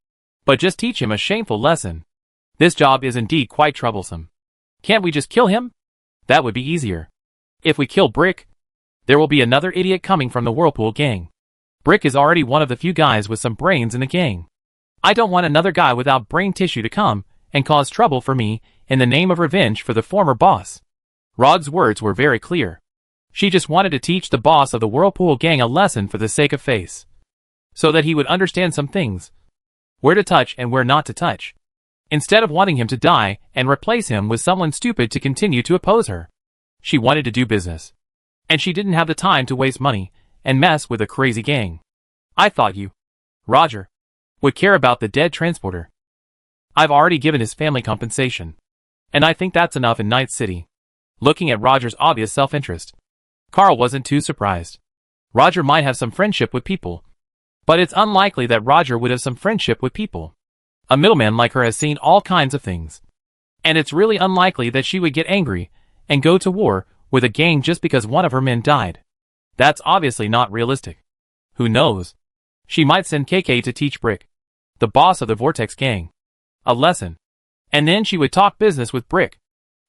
but just teach him a shameful lesson. This job is indeed quite troublesome. Can't we just kill him? That would be easier. If we kill Brick, there will be another idiot coming from the Whirlpool gang. Brick is already one of the few guys with some brains in the gang. I don't want another guy without brain tissue to come and cause trouble for me in the name of revenge for the former boss. Rog's words were very clear. She just wanted to teach the boss of the Whirlpool gang a lesson for the sake of face, so that he would understand some things. Where to touch and where not to touch. Instead of wanting him to die and replace him with someone stupid to continue to oppose her. She wanted to do business. And she didn't have the time to waste money and mess with a crazy gang. I thought you, Roger, would care about the dead transporter. I've already given his family compensation. And I think that's enough in Night City. Looking at Roger's obvious self-interest, Carl wasn't too surprised. Roger might have some friendship with people, but it's unlikely that Roger would have some friendship with people. A middleman like her has seen all kinds of things. And it's really unlikely that she would get angry and go to war with a gang just because one of her men died. That's obviously not realistic. Who knows? She might send KK to teach Brick, the boss of the Vortex gang, a lesson. And then she would talk business with Brick.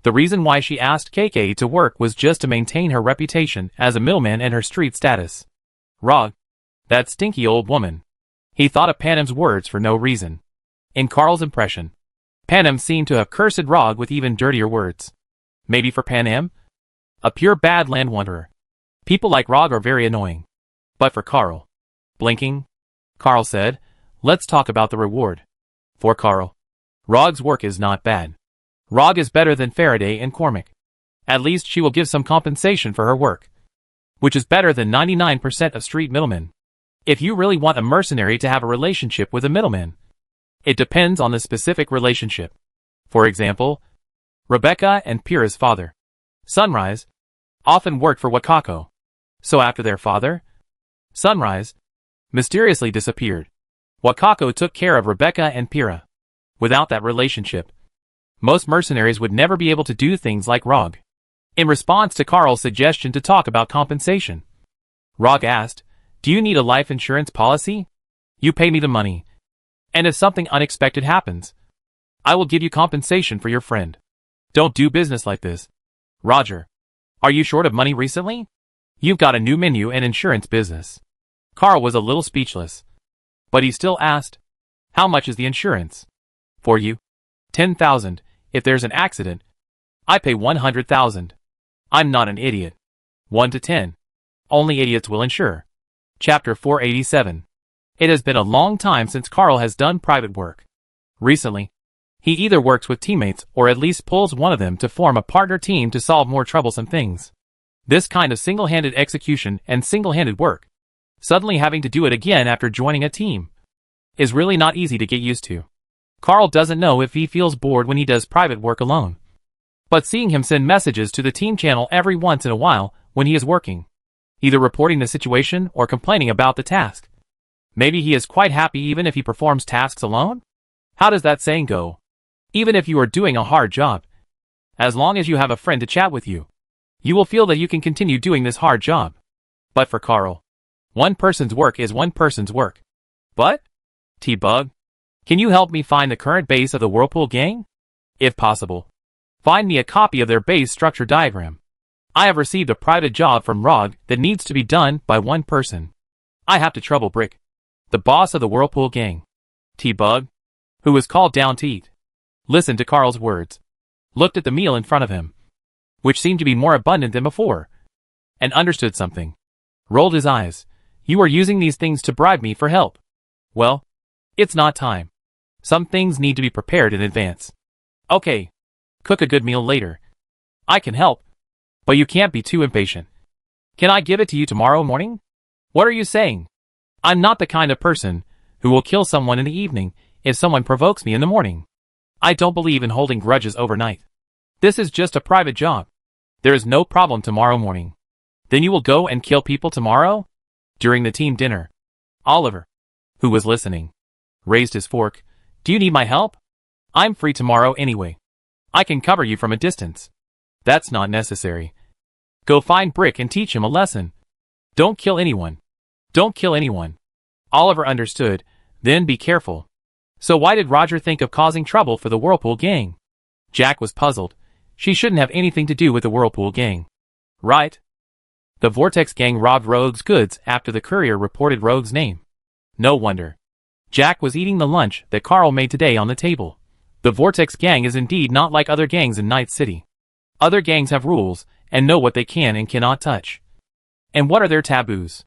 The reason why she asked KK to work was just to maintain her reputation as a middleman and her street status. Rog, that stinky old woman. He thought of Panem's words for no reason. In Carl's impression, Panem seemed to have cursed Rog with even dirtier words. Maybe for Panem? A pure bad land wanderer. People like Rog are very annoying. But for Carl. Blinking, Carl said, let's talk about the reward. For Carl, Rog's work is not bad. Rog is better than Faraday and Cormac. At least she will give some compensation for her work, which is better than 99% of street middlemen. If you really want a mercenary to have a relationship with a middleman, it depends on the specific relationship. For example, Rebecca and Pyrrha's father, Sunrise, often worked for Wakako. So after their father, Sunrise, mysteriously disappeared, Wakako took care of Rebecca and Pyrrha. Without that relationship, most mercenaries would never be able to do things like Rog. In response to Carl's suggestion to talk about compensation, Rog asked, do you need a life insurance policy? You pay me the money. And if something unexpected happens, I will give you compensation for your friend. Don't do business like this. Roger, are you short of money recently? You've got a new menu and insurance business. Carl was a little speechless. But he still asked, how much is the insurance? For you? 10,000. If there's an accident, I pay 100,000. I'm not an idiot. 1 to 10. Only idiots will insure. Chapter 487. It has been a long time since Carl has done private work. Recently, he either works with teammates or at least pulls one of them to form a partner team to solve more troublesome things. This kind of single-handed execution and single-handed work, suddenly having to do it again after joining a team, is really not easy to get used to. Carl doesn't know if he feels bored when he does private work alone. But seeing him send messages to the team channel every once in a while when he is working, either reporting the situation or complaining about the task, maybe he is quite happy even if he performs tasks alone? How does that saying go? Even if you are doing a hard job, as long as you have a friend to chat with you, you will feel that you can continue doing this hard job. But for Carl, one person's work is one person's work. But? T-Bug, can you help me find the current base of the Whirlpool gang? If possible. Find me a copy of their base structure diagram. I have received a private job from ROG that needs to be done by one person. I have to trouble Brick, the boss of the Whirlpool gang. T-Bug, who was called down to eat, listened to Carl's words, looked at the meal in front of him, which seemed to be more abundant than before, and understood something. Rolled his eyes. You are using these things to bribe me for help. Well, it's not time. Some things need to be prepared in advance. Okay. Cook a good meal later. I can help. But you can't be too impatient. Can I give it to you tomorrow morning? What are you saying? I'm not the kind of person who will kill someone in the evening if someone provokes me in the morning. I don't believe in holding grudges overnight. This is just a private job. There is no problem tomorrow morning. Then you will go and kill people tomorrow? During the team dinner, Oliver, who was listening, raised his fork. Do you need my help? I'm free tomorrow anyway. I can cover you from a distance. That's not necessary. Go find Brick and teach him a lesson. Don't kill anyone. Don't kill anyone. Oliver understood. Then be careful. So why did Roger think of causing trouble for the Whirlpool gang? Jack was puzzled. She shouldn't have anything to do with the Whirlpool gang. Right? The Vortex gang robbed Rogue's goods after the courier reported Rogue's name. No wonder. Jack was eating the lunch that Carl made today on the table. The Vortex gang is indeed not like other gangs in Night City. Other gangs have rules and know what they can and cannot touch. And what are their taboos?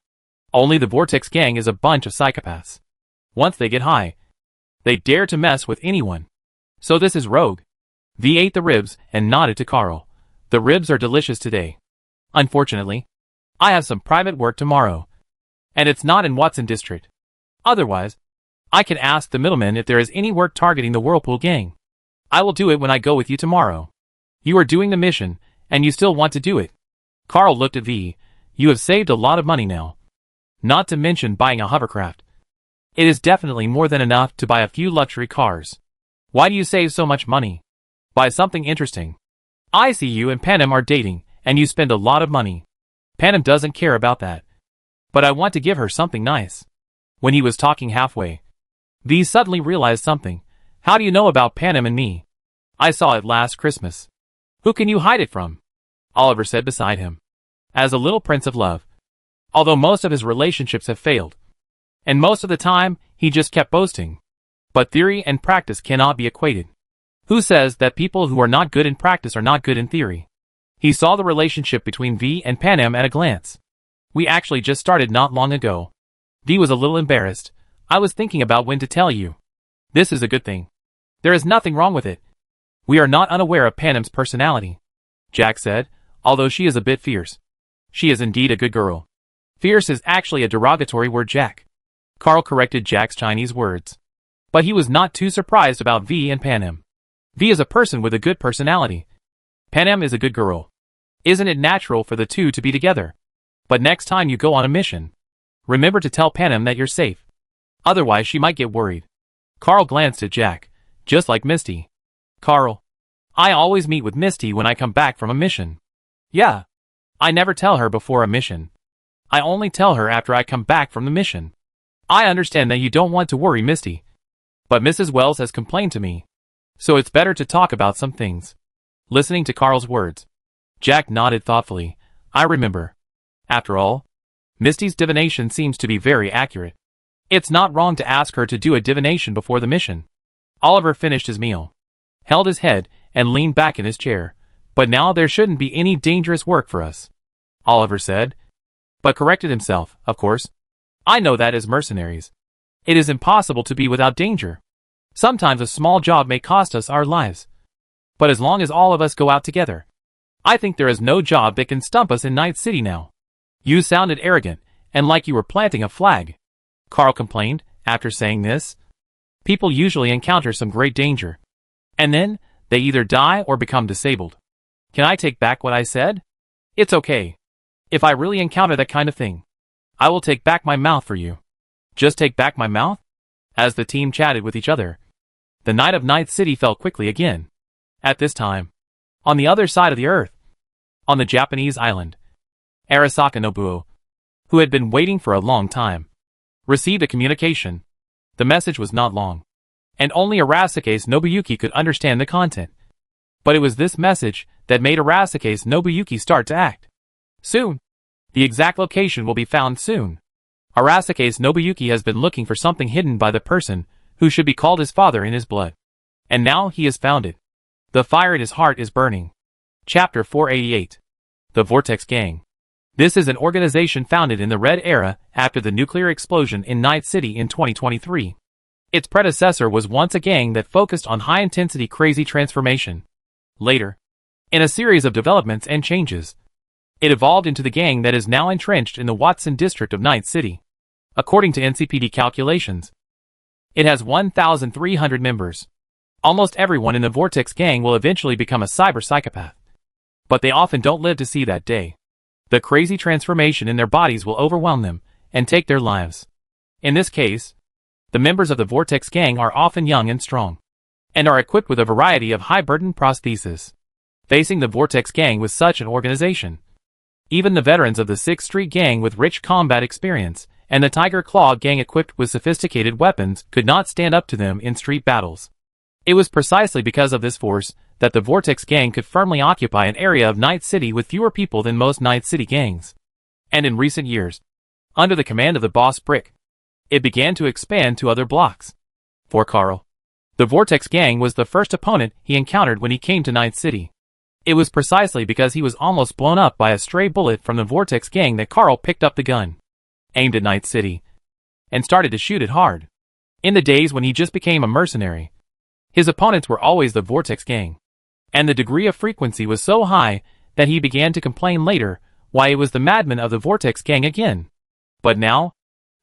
Only the Vortex gang is a bunch of psychopaths. Once they get high, they dare to mess with anyone. So this is Rogue. V ate the ribs and nodded to Carl. The ribs are delicious today. Unfortunately, I have some private work tomorrow. And it's not in Watson District. Otherwise, I can ask the middleman if there is any work targeting the Whirlpool gang. I will do it when I go with you tomorrow. You are doing the mission, and you still want to do it. Carl looked at V. You have saved a lot of money now. Not to mention buying a hovercraft. It is definitely more than enough to buy a few luxury cars. Why do you save so much money? Buy something interesting. I see you and Panem are dating, and you spend a lot of money. Panem doesn't care about that. But I want to give her something nice. When he was talking halfway, V suddenly realized something. How do you know about Panem and me? I saw it last Christmas. Who can you hide it from? Oliver said beside him. As a little prince of love. Although most of his relationships have failed. And most of the time, he just kept boasting. But theory and practice cannot be equated. Who says that people who are not good in practice are not good in theory? He saw the relationship between V and Panem at a glance. We actually just started not long ago. V was a little embarrassed. I was thinking about when to tell you. This is a good thing. There is nothing wrong with it. We are not unaware of Panem's personality, Jack said, although she is a bit fierce. She is indeed a good girl. Fierce is actually a derogatory word, Jack. Carl corrected Jack's Chinese words. But he was not too surprised about V and Panem. V is a person with a good personality. Panem is a good girl. Isn't it natural for the two to be together? But next time you go on a mission, remember to tell Panem that you're safe. Otherwise she might get worried. Carl glanced at Jack, just like Misty. Carl, I always meet with Misty when I come back from a mission. Yeah. I never tell her before a mission. I only tell her after I come back from the mission. I understand that you don't want to worry Misty. But Mrs. Wells has complained to me. So it's better to talk about some things. Listening to Carl's words, Jack nodded thoughtfully. I remember. After all, Misty's divination seems to be very accurate. It's not wrong to ask her to do a divination before the mission. Oliver finished his meal, held his head, and leaned back in his chair. But now there shouldn't be any dangerous work for us, Oliver said. But corrected himself, of course. I know that as mercenaries. It is impossible to be without danger. Sometimes a small job may cost us our lives. But as long as all of us go out together, I think there is no job that can stump us in Night City now. You sounded arrogant, and like you were planting a flag, Carl complained. After saying this, people usually encounter some great danger. And then, they either die or become disabled. Can I take back what I said? It's okay. If I really encounter that kind of thing, I will take back my mouth for you. Just take back my mouth? As the team chatted with each other, the night of Night City fell quickly again. At this time, on the other side of the earth, on the Japanese island, Arasaka Nobuo, who had been waiting for a long time, received a communication. The message was not long, and only Arasaka's Nobuyuki could understand the content. But it was this message that made Arasaka's Nobuyuki start to act. Soon. The exact location will be found soon. Arasaka's Nobuyuki has been looking for something hidden by the person who should be called his father in his blood. And now he has found it. The fire in his heart is burning. Chapter 488. The Vortex Gang. This is an organization founded in the Red Era after the nuclear explosion in Night City in 2023. Its predecessor was once a gang that focused on high-intensity crazy transformation. Later, in a series of developments and changes, it evolved into the gang that is now entrenched in the Watson district of Night City. According to NCPD calculations, it has 1,300 members. Almost everyone in the Vortex Gang will eventually become a cyber psychopath. But they often don't live to see that day. The crazy transformation in their bodies will overwhelm them and take their lives. In this case, the members of the Vortex Gang are often young and strong, and are equipped with a variety of high-burden prostheses. Facing the Vortex Gang with such an organization, even the veterans of the 6th Street Gang with rich combat experience and the Tiger Claw Gang equipped with sophisticated weapons could not stand up to them in street battles. It was precisely because of this force that the Vortex Gang could firmly occupy an area of Night City with fewer people than most Night City gangs. And in recent years, under the command of the boss Brick, it began to expand to other blocks. For Carl, the Vortex Gang was the first opponent he encountered when he came to Night City. It was precisely because he was almost blown up by a stray bullet from the Vortex Gang that Carl picked up the gun, aimed at Night City, and started to shoot it hard. In the days when he just became a mercenary, his opponents were always the Vortex Gang, and the degree of frequency was so high that he began to complain later why it was the madmen of the Vortex Gang again. But now,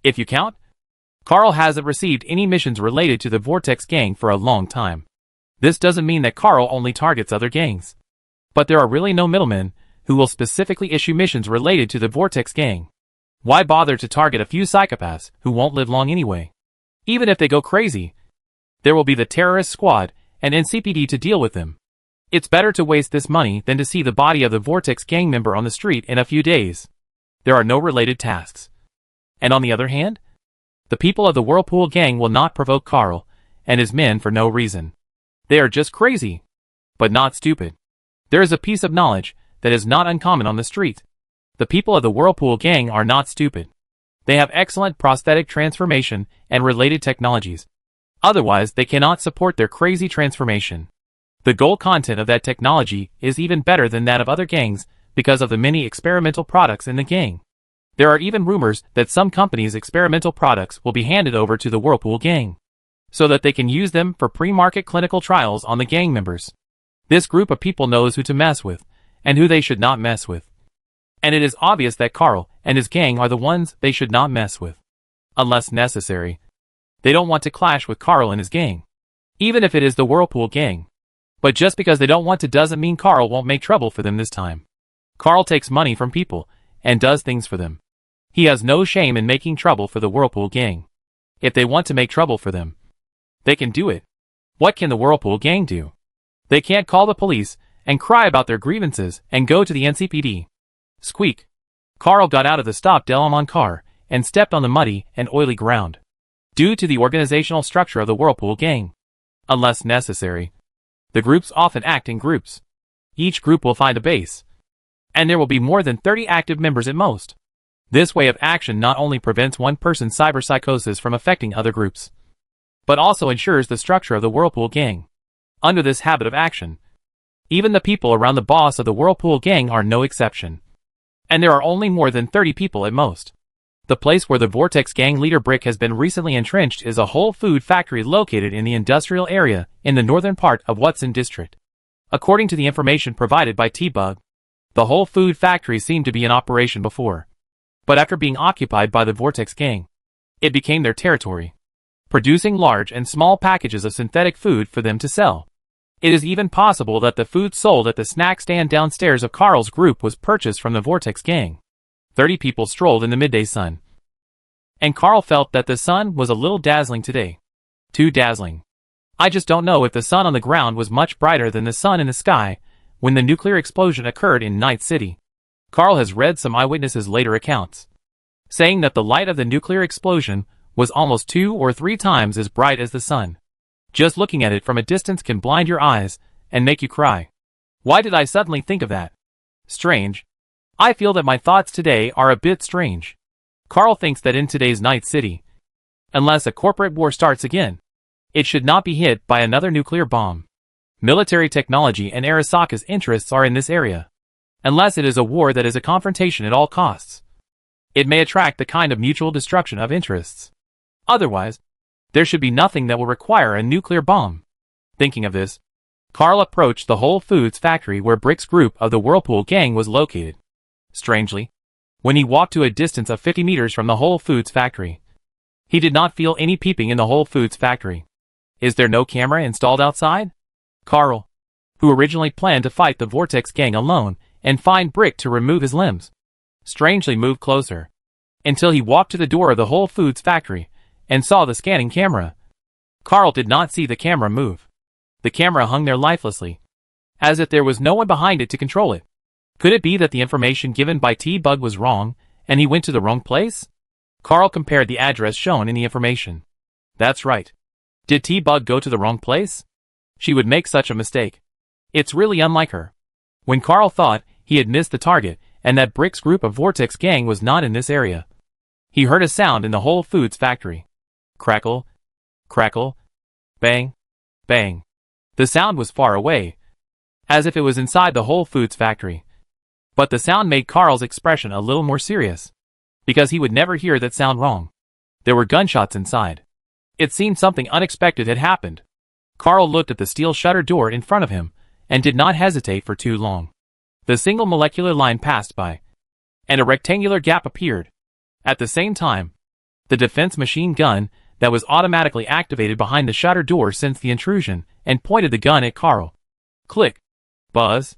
if you count, Carl hasn't received any missions related to the Vortex Gang for a long time. This doesn't mean that Carl only targets other gangs. But there are really no middlemen who will specifically issue missions related to the Vortex Gang. Why bother to target a few psychopaths who won't live long anyway? Even if they go crazy, there will be the terrorist squad and NCPD to deal with them. It's better to waste this money than to see the body of the Vortex Gang member on the street in a few days. There are no related tasks. And on the other hand, the people of the Whirlpool Gang will not provoke Carl and his men for no reason. They are just crazy, but not stupid. There is a piece of knowledge that is not uncommon on the street. The people of the Whirlpool Gang are not stupid. They have excellent prosthetic transformation and related technologies. Otherwise, they cannot support their crazy transformation. The goal content of that technology is even better than that of other gangs because of the many experimental products in the gang. There are even rumors that some companies' experimental products will be handed over to the Whirlpool Gang, so that they can use them for pre-market clinical trials on the gang members. This group of people knows who to mess with, and who they should not mess with. And it is obvious that Carl and his gang are the ones they should not mess with. Unless necessary. They don't want to clash with Carl and his gang, even if it is the Whirlpool Gang. But just because they don't want to doesn't mean Carl won't make trouble for them this time. Carl takes money from people, and does things for them. He has no shame in making trouble for the Whirlpool Gang. If they want to make trouble for them, they can do it. What can the Whirlpool Gang do? They can't call the police and cry about their grievances and go to the NCPD. Squeak. Carl got out of the Stop Delamon car and stepped on the muddy and oily ground. Due to the organizational structure of the Whirlpool Gang, unless necessary, the groups often act in groups. Each group will find a base, and there will be more than 30 active members at most. This way of action not only prevents one person's cyberpsychosis from affecting other groups, but also ensures the structure of the Whirlpool Gang. Under this habit of action, even the people around the boss of the Whirlpool Gang are no exception. And there are only more than 30 people at most. The place where the Vortex Gang leader Brick has been recently entrenched is a whole food factory located in the industrial area in the northern part of Watson District. According to the information provided by T-Bug, the whole food factory seemed to be in operation before. But after being occupied by the Vortex Gang, it became their territory, producing large and small packages of synthetic food for them to sell. It is even possible that the food sold at the snack stand downstairs of Carl's group was purchased from the Vortex Gang. 30 people strolled in the midday sun, and Carl felt that the sun was a little dazzling today. Too dazzling. I just don't know if the sun on the ground was much brighter than the sun in the sky when the nuclear explosion occurred in Night City. Carl has read some eyewitnesses' later accounts, saying that the light of the nuclear explosion was almost 2 or 3 times as bright as the sun. Just looking at it from a distance can blind your eyes and make you cry. Why did I suddenly think of that? Strange. I feel that my thoughts today are a bit strange. Carl thinks that in today's Night City, unless a corporate war starts again, it should not be hit by another nuclear bomb. Military technology and Arasaka's interests are in this area. Unless it is a war that is a confrontation at all costs, it may attract the kind of mutual destruction of interests. Otherwise, there should be nothing that will require a nuclear bomb. Thinking of this, Carl approached the Whole Foods factory where Brick's group of the Whirlpool gang was located. Strangely, when he walked to a distance of 50 meters from the Whole Foods factory, he did not feel any peeping in the Whole Foods factory. Is there no camera installed outside? Carl, who originally planned to fight the Vortex gang alone and find Brick to remove his limbs, strangely moved closer, until he walked to the door of the Whole Foods factory and saw the scanning camera. Carl did not see the camera move. The camera hung there lifelessly, as if there was no one behind it to control it. Could it be that the information given by T-Bug was wrong, and he went to the wrong place? Carl compared the address shown in the information. That's right. Did T-Bug go to the wrong place? She would make such a mistake. It's really unlike her. When Carl thought he had missed the target, and that Brick's group of Vortex gang was not in this area, he heard a sound in the Whole Foods factory. Crackle, crackle, bang, bang. The sound was far away, as if it was inside the Whole Foods factory. But the sound made Carl's expression a little more serious, because he would never hear that sound wrong. There were gunshots inside. It seemed something unexpected had happened. Carl looked at the steel shutter door in front of him, and did not hesitate for too long. The single molecular line passed by, and a rectangular gap appeared. At the same time, the defense machine gun that was automatically activated behind the shutter door sensed the intrusion and pointed the gun at Carl. Click. Buzz.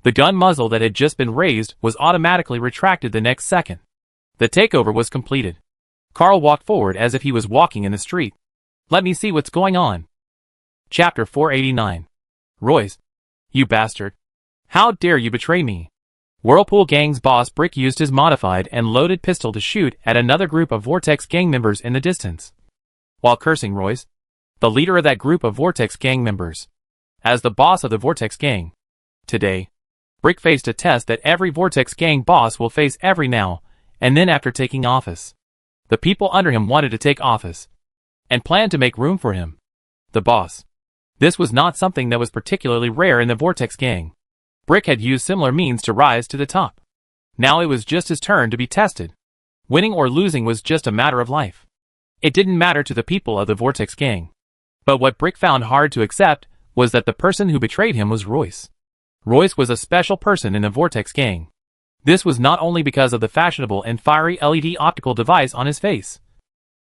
The gun muzzle that had just been raised was automatically retracted the next second. The takeover was completed. Carl walked forward as if he was walking in the street. Let me see what's going on. Chapter 489. Royce. You bastard. How dare you betray me? Whirlpool Gang's boss Brick used his modified and loaded pistol to shoot at another group of Vortex gang members in the distance, while cursing Royce, the leader of that group of Vortex gang members, as the boss of the Vortex gang. Today, Brick faced a test that every Vortex gang boss will face every now and then after taking office. The people under him wanted to take office, and planned to make room for him, the boss. This was not something that was particularly rare in the Vortex gang. Brick had used similar means to rise to the top. Now it was just his turn to be tested. Winning or losing was just a matter of life. It didn't matter to the people of the Vortex gang. But what Brick found hard to accept was that the person who betrayed him was Royce. Royce was a special person in the Vortex gang. This was not only because of the fashionable and fiery LED optical device on his face,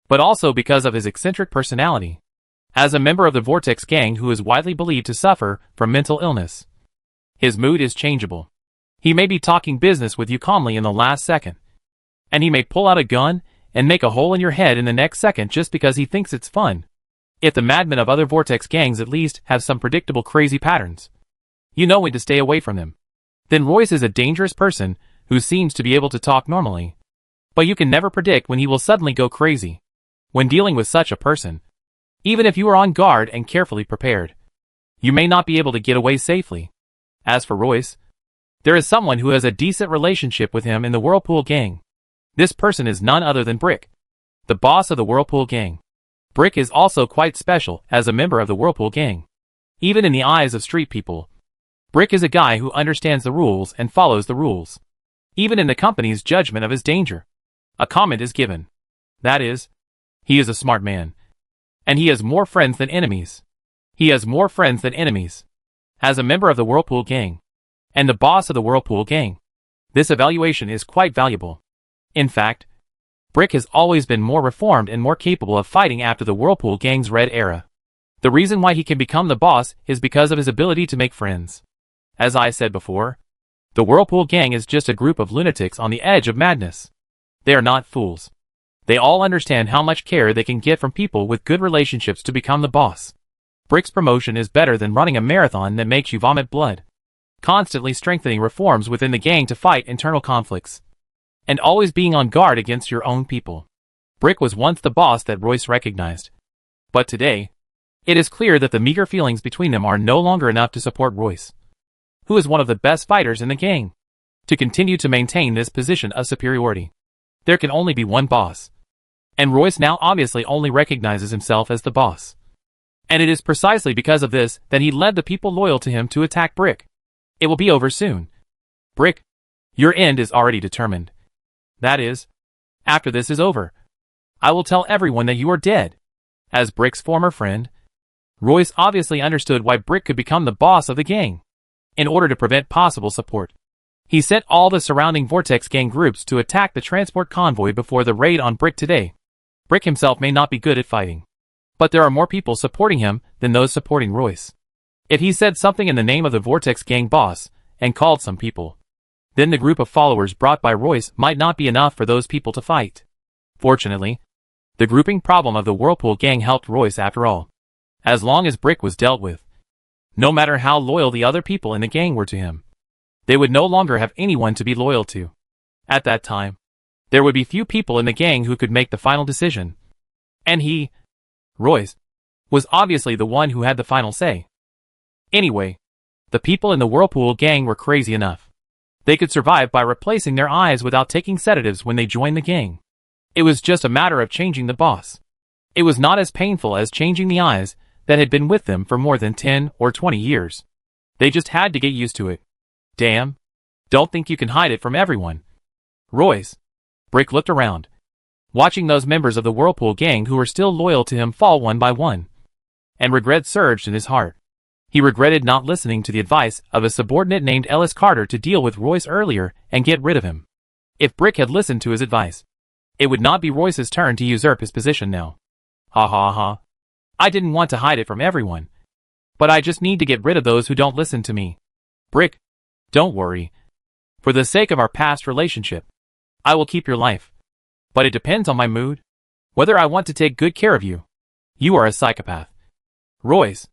but also because of his eccentric personality. As a member of the Vortex gang who is widely believed to suffer from mental illness, his mood is changeable. He may be talking business with you calmly in the last second, and he may pull out a gun and make a hole in your head in the next second just because he thinks it's fun. If the madmen of other Vortex gangs at least have some predictable crazy patterns, you know when to stay away from them. Then Royce is a dangerous person who seems to be able to talk normally, but you can never predict when he will suddenly go crazy. When dealing with such a person, even if you are on guard and carefully prepared, you may not be able to get away safely. As for Royce, there is someone who has a decent relationship with him in the Whirlpool gang. This person is none other than Brick, the boss of the Whirlpool gang. Brick is also quite special as a member of the Whirlpool gang. Even in the eyes of street people, Brick is a guy who understands the rules and follows the rules. Even in the company's judgment of his danger, a comment is given. That is, he is a smart man, and he has more friends than enemies. He has more friends than enemies. As a member of the Whirlpool gang, and the boss of the Whirlpool gang, this evaluation is quite valuable. In fact, Brick has always been more reformed and more capable of fighting after the Whirlpool gang's red era. The reason why he can become the boss is because of his ability to make friends. As I said before, the Whirlpool gang is just a group of lunatics on the edge of madness. They are not fools. They all understand how much care they can get from people with good relationships to become the boss. Brick's promotion is better than running a marathon that makes you vomit blood. Constantly strengthening reforms within the gang to fight internal conflicts, and always being on guard against your own people. Brick was once the boss that Royce recognized. But today, It is clear that the meager feelings between them are no longer enough to support Royce, who is one of the best fighters in the gang, to continue to maintain this position of superiority. There can only be one boss. And Royce now obviously only recognizes himself as the boss. And it is precisely because of this that he led the people loyal to him to attack Brick. It will be over soon. Brick, your end is already determined. That is, after this is over, I will tell everyone that you are dead. As Brick's former friend, Royce obviously understood why Brick could become the boss of the gang. In order to prevent possible support, he sent all the surrounding Vortex gang groups to attack the transport convoy before the raid on Brick today. Brick himself may not be good at fighting, but there are more people supporting him than those supporting Royce. If he said something in the name of the Vortex gang boss, and called some people, then the group of followers brought by Royce might not be enough for those people to fight. Fortunately, the grouping problem of the Whirlpool gang helped Royce after all. As long as Brick was dealt with, no matter how loyal the other people in the gang were to him, they would no longer have anyone to be loyal to. At that time, there would be few people in the gang who could make the final decision. And he, Royce, was obviously the one who had the final say. Anyway, the people in the Whirlpool gang were crazy enough. They could survive by replacing their eyes without taking sedatives when they joined the gang. It was just a matter of changing the boss. It was not as painful as changing the eyes that had been with them for more than 10 or 20 years. They just had to get used to it. Damn. Don't think you can hide it from everyone. Royce. Brick looked around, watching those members of the Whirlpool gang who were still loyal to him fall one by one. And regret surged in his heart. He regretted not listening to the advice of a subordinate named Ellis Carter to deal with Royce earlier and get rid of him. If Brick had listened to his advice, it would not be Royce's turn to usurp his position now. Ha ha ha. I didn't want to hide it from everyone. But I just need to get rid of those who don't listen to me. Brick, don't worry. For the sake of our past relationship, I will keep your life. But it depends on my mood, whether I want to take good care of you. You are a psychopath. Royce,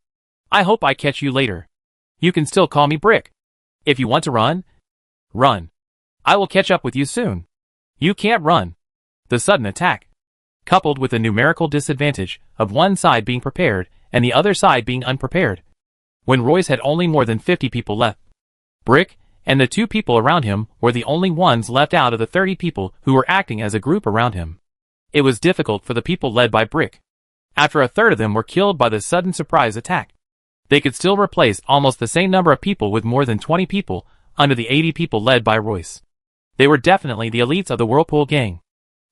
I hope I catch you later. You can still call me Brick. If you want to run, run. I will catch up with you soon. You can't run. The sudden attack, coupled with the numerical disadvantage of one side being prepared and the other side being unprepared. When Royce had only more than 50 people left, Brick and the 2 people around him were the only ones left out of the 30 people who were acting as a group around him. It was difficult for the people led by Brick. After a third of them were killed by the sudden surprise attack, they could still replace almost the same number of people with more than 20 people under the 80 people led by Royce. They were definitely the elites of the Whirlpool gang.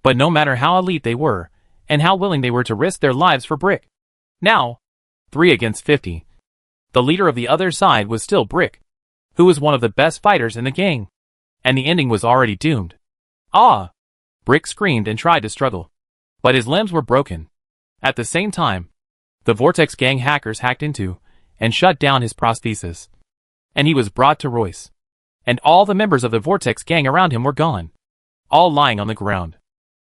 But no matter how elite they were, and how willing they were to risk their lives for Brick, now, 3 against 50, the leader of the other side was still Brick, who was one of the best fighters in the gang, and the ending was already doomed. Ah! Brick screamed and tried to struggle, but his limbs were broken. At the same time, the Vortex gang hackers hacked into and shut down his prosthesis, and he was brought to Royce, and all the members of the Vortex gang around him were gone, all lying on the ground.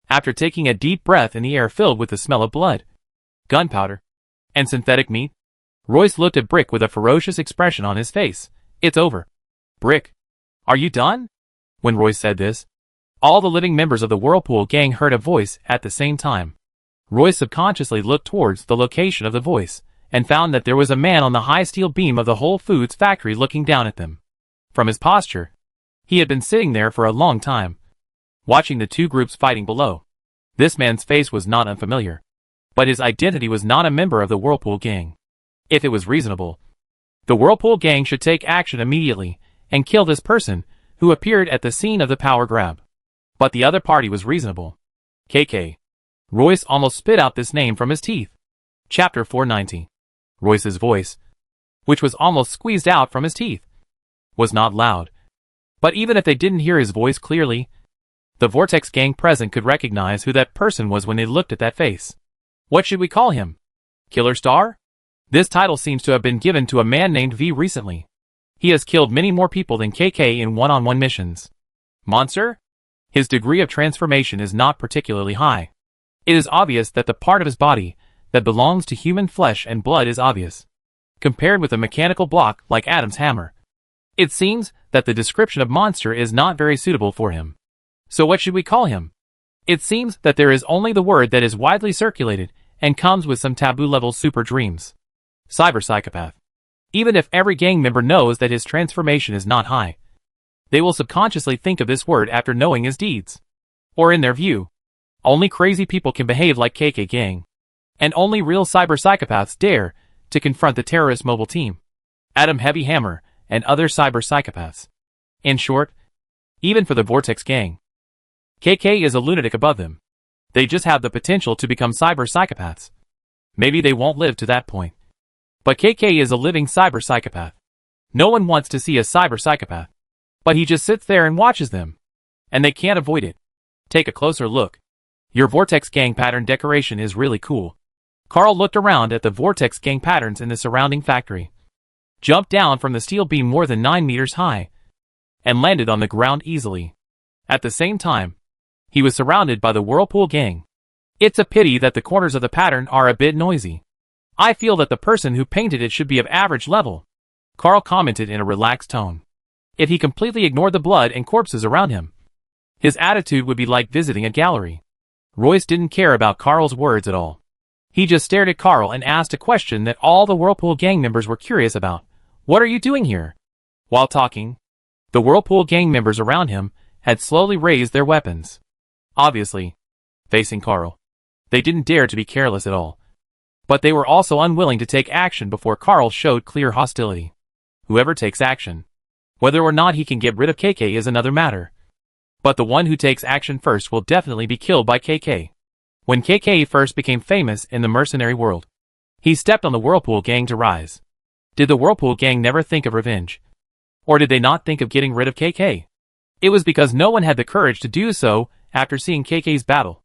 After taking a deep breath in the air filled with the smell of blood, gunpowder, and synthetic meat, Royce looked at Brick with a ferocious expression on his face. It's over. Brick, are you done? When Royce said this, all the living members of the Whirlpool gang heard a voice at the same time. Royce subconsciously looked towards the location of the voice, and found that there was a man on the high steel beam of the Whole Foods factory looking down at them. From his posture, he had been sitting there for a long time, watching the 2 groups fighting below. This man's face was not unfamiliar, but his identity was not a member of the Whirlpool gang. If it was reasonable, the Whirlpool gang should take action immediately and kill this person who appeared at the scene of the power grab. But the other party was reasonable. KK. Royce almost spit out this name from his teeth. Chapter 490. Royce's voice, which was almost squeezed out from his teeth, was not loud. But even if they didn't hear his voice clearly, the Vortex gang present could recognize who that person was when they looked at that face. What should we call him? Killer Star? This title seems to have been given to a man named V recently. He has killed many more people than KK in one-on-one missions. Monster? His degree of transformation is not particularly high. It is obvious that the part of his body that belongs to human flesh and blood is obvious, compared with a mechanical block like Adam's hammer. It seems that the description of monster is not very suitable for him. So what should we call him? It seems that there is only the word that is widely circulated and comes with some taboo-level super dreams. Cyber psychopath. Even if every gang member knows that his transformation is not high, they will subconsciously think of this word after knowing his deeds. Or in their view, only crazy people can behave like KK Gang. And only real cyber psychopaths dare to confront the terrorist mobile team, Adam Heavy Hammer, and other cyber psychopaths. In short, even for the Vortex Gang, KK is a lunatic above them. They just have the potential to become cyber psychopaths. Maybe they won't live to that point. But KK is a living cyber psychopath. No one wants to see a cyber psychopath. But he just sits there and watches them. And they can't avoid it. Take a closer look. Your Vortex Gang pattern decoration is really cool. Carl looked around at the Vortex Gang patterns in the surrounding factory, jumped down from the steel beam more than 9 meters high, and landed on the ground easily. At the same time, he was surrounded by the Whirlpool Gang. It's a pity that the corners of the pattern are a bit noisy. I feel that the person who painted it should be of average level, Carl commented in a relaxed tone. If he completely ignored the blood and corpses around him, his attitude would be like visiting a gallery. Royce didn't care about Carl's words at all. He just stared at Carl and asked a question that all the Whirlpool Gang members were curious about. What are you doing here? While talking, the Whirlpool Gang members around him had slowly raised their weapons. Obviously, facing Carl, they didn't dare to be careless at all. But they were also unwilling to take action before Carl showed clear hostility. Whoever takes action, whether or not he can get rid of KK is another matter. But the one who takes action first will definitely be killed by KK. When KK first became famous in the mercenary world, he stepped on the Whirlpool Gang to rise. Did the Whirlpool Gang never think of revenge? Or did they not think of getting rid of KK? It was because no one had the courage to do so after seeing KK's battle.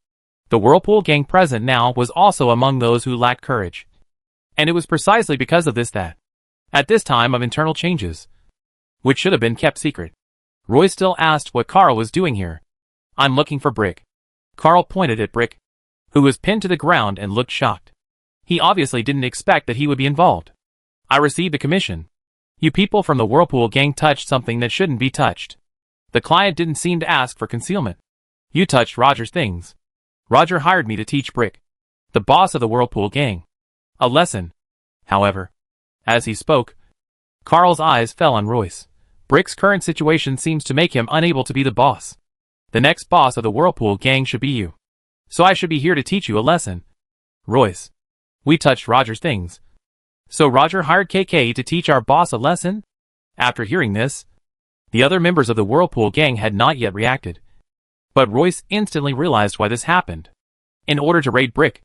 The Whirlpool Gang present now was also among those who lacked courage. And it was precisely because of this that, at this time of internal changes, which should have been kept secret, Roy still asked what Carl was doing here. I'm looking for Brick. Carl pointed at Brick, who was pinned to the ground and looked shocked. He obviously didn't expect that he would be involved. I received a commission. You people from the Whirlpool Gang touched something that shouldn't be touched. The client didn't seem to ask for concealment. You touched Roger's things. Roger hired me to teach Brick, the boss of the Whirlpool Gang, a lesson. However, as he spoke, Carl's eyes fell on Royce. Brick's current situation seems to make him unable to be the boss. The next boss of the Whirlpool Gang should be you. So I should be here to teach you a lesson. Royce, we touched Roger's things. So Roger hired KK to teach our boss a lesson? After hearing this, the other members of the Whirlpool Gang had not yet reacted. But Royce instantly realized why this happened. In order to raid Brick,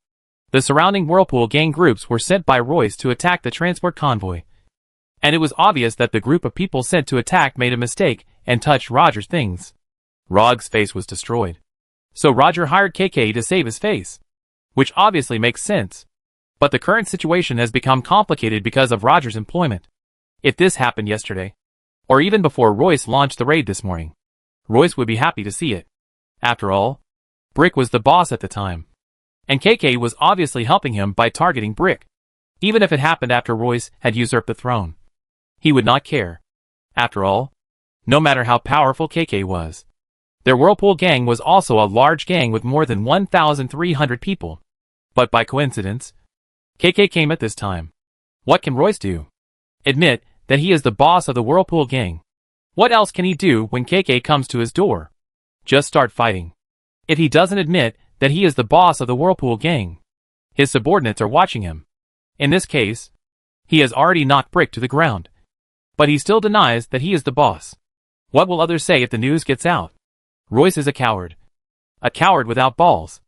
the surrounding Whirlpool Gang groups were sent by Royce to attack the transport convoy. And it was obvious that the group of people sent to attack made a mistake and touched Roger's things. Rog's face was destroyed. So Roger hired KK to save his face, which obviously makes sense. But the current situation has become complicated because of Roger's employment. If this happened yesterday, or even before Royce launched the raid this morning, Royce would be happy to see it. After all, Brick was the boss at the time. And KK was obviously helping him by targeting Brick. Even if it happened after Royce had usurped the throne, he would not care. After all, no matter how powerful KK was, their Whirlpool Gang was also a large gang with more than 1,300 people. But by coincidence, KK came at this time. What can Royce do? Admit that he is the boss of the Whirlpool Gang. What else can he do when KK comes to his door? Just start fighting. If he doesn't admit that he is the boss of the Whirlpool Gang, his subordinates are watching him. In this case, he has already knocked Brick to the ground. But he still denies that he is the boss. What will others say if the news gets out? Royce is a coward. A coward without balls.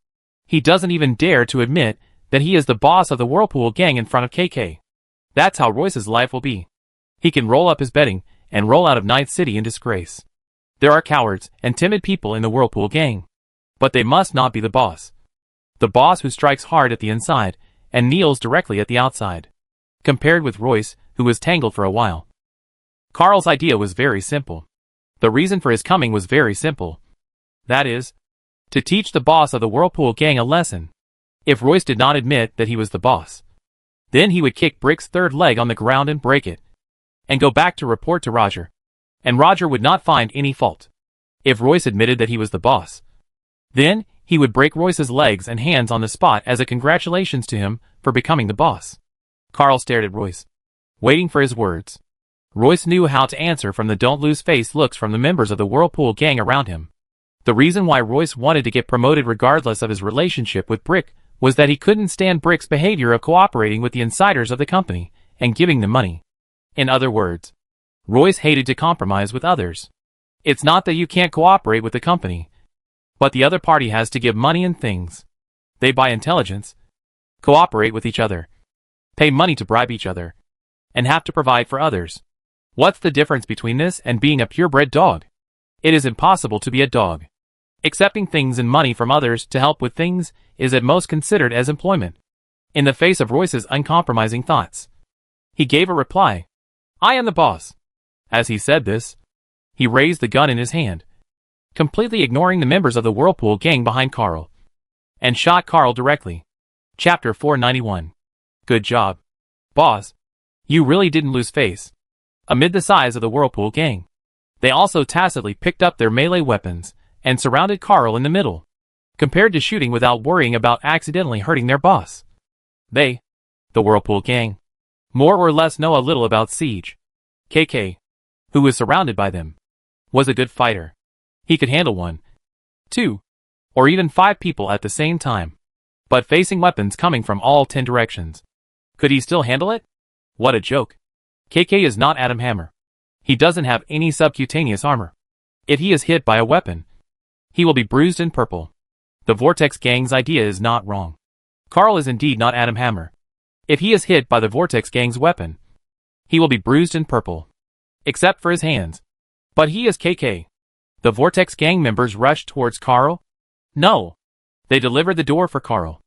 He doesn't even dare to admit that he is the boss of the Whirlpool Gang in front of KK. That's how Royce's life will be. He can roll up his bedding and roll out of Night City in disgrace. There are cowards and timid people in the Whirlpool Gang. But they must not be the boss. The boss who strikes hard at the inside and kneels directly at the outside. Compared with Royce, who was tangled for a while. Carl's idea was very simple. The reason for his coming was very simple. That is, to teach the boss of the Whirlpool Gang a lesson. If Royce did not admit that he was the boss, then he would kick Brick's third leg on the ground and break it, and go back to report to Roger. And Roger would not find any fault. If Royce admitted that he was the boss, then he would break Royce's legs and hands on the spot as a congratulations to him for becoming the boss. Carl stared at Royce, waiting for his words. Royce knew how to answer from the don't-lose-face looks from the members of the Whirlpool gang around him. The reason why Royce wanted to get promoted regardless of his relationship with Brick was that he couldn't stand Brick's behavior of cooperating with the insiders of the company and giving them money. In other words, Royce hated to compromise with others. It's not that you can't cooperate with the company, but the other party has to give money and things. They buy intelligence, cooperate with each other, pay money to bribe each other, and have to provide for others. What's the difference between this and being a purebred dog? It is impossible to be a dog. Accepting things and money from others to help with things is at most considered as employment. In the face of Royce's uncompromising thoughts, he gave a reply. I am the boss. As he said this, he raised the gun in his hand, completely ignoring the members of the Whirlpool gang behind Carl, and shot Carl directly. Chapter 491. Good job, boss. You really didn't lose face. Amid the size of the Whirlpool gang, they also tacitly picked up their melee weapons and surrounded Carl in the middle, compared to shooting without worrying about accidentally hurting their boss. They, the Whirlpool gang, more or less know a little about siege. KK, who was surrounded by them, was a good fighter. He could handle 1, 2, or even 5 people at the same time, but facing weapons coming from all 10 directions. Could he still handle it? What a joke. KK is not Adam Hammer. He doesn't have any subcutaneous armor. If he is hit by a weapon, he will be bruised and purple. The Vortex gang's idea is not wrong. Carl is indeed not Adam Hammer. If he is hit by the Vortex gang's weapon, he will be bruised and purple, except for his hands. But he is KK. The Vortex gang members rushed towards Carl. No. They delivered the door for Carl.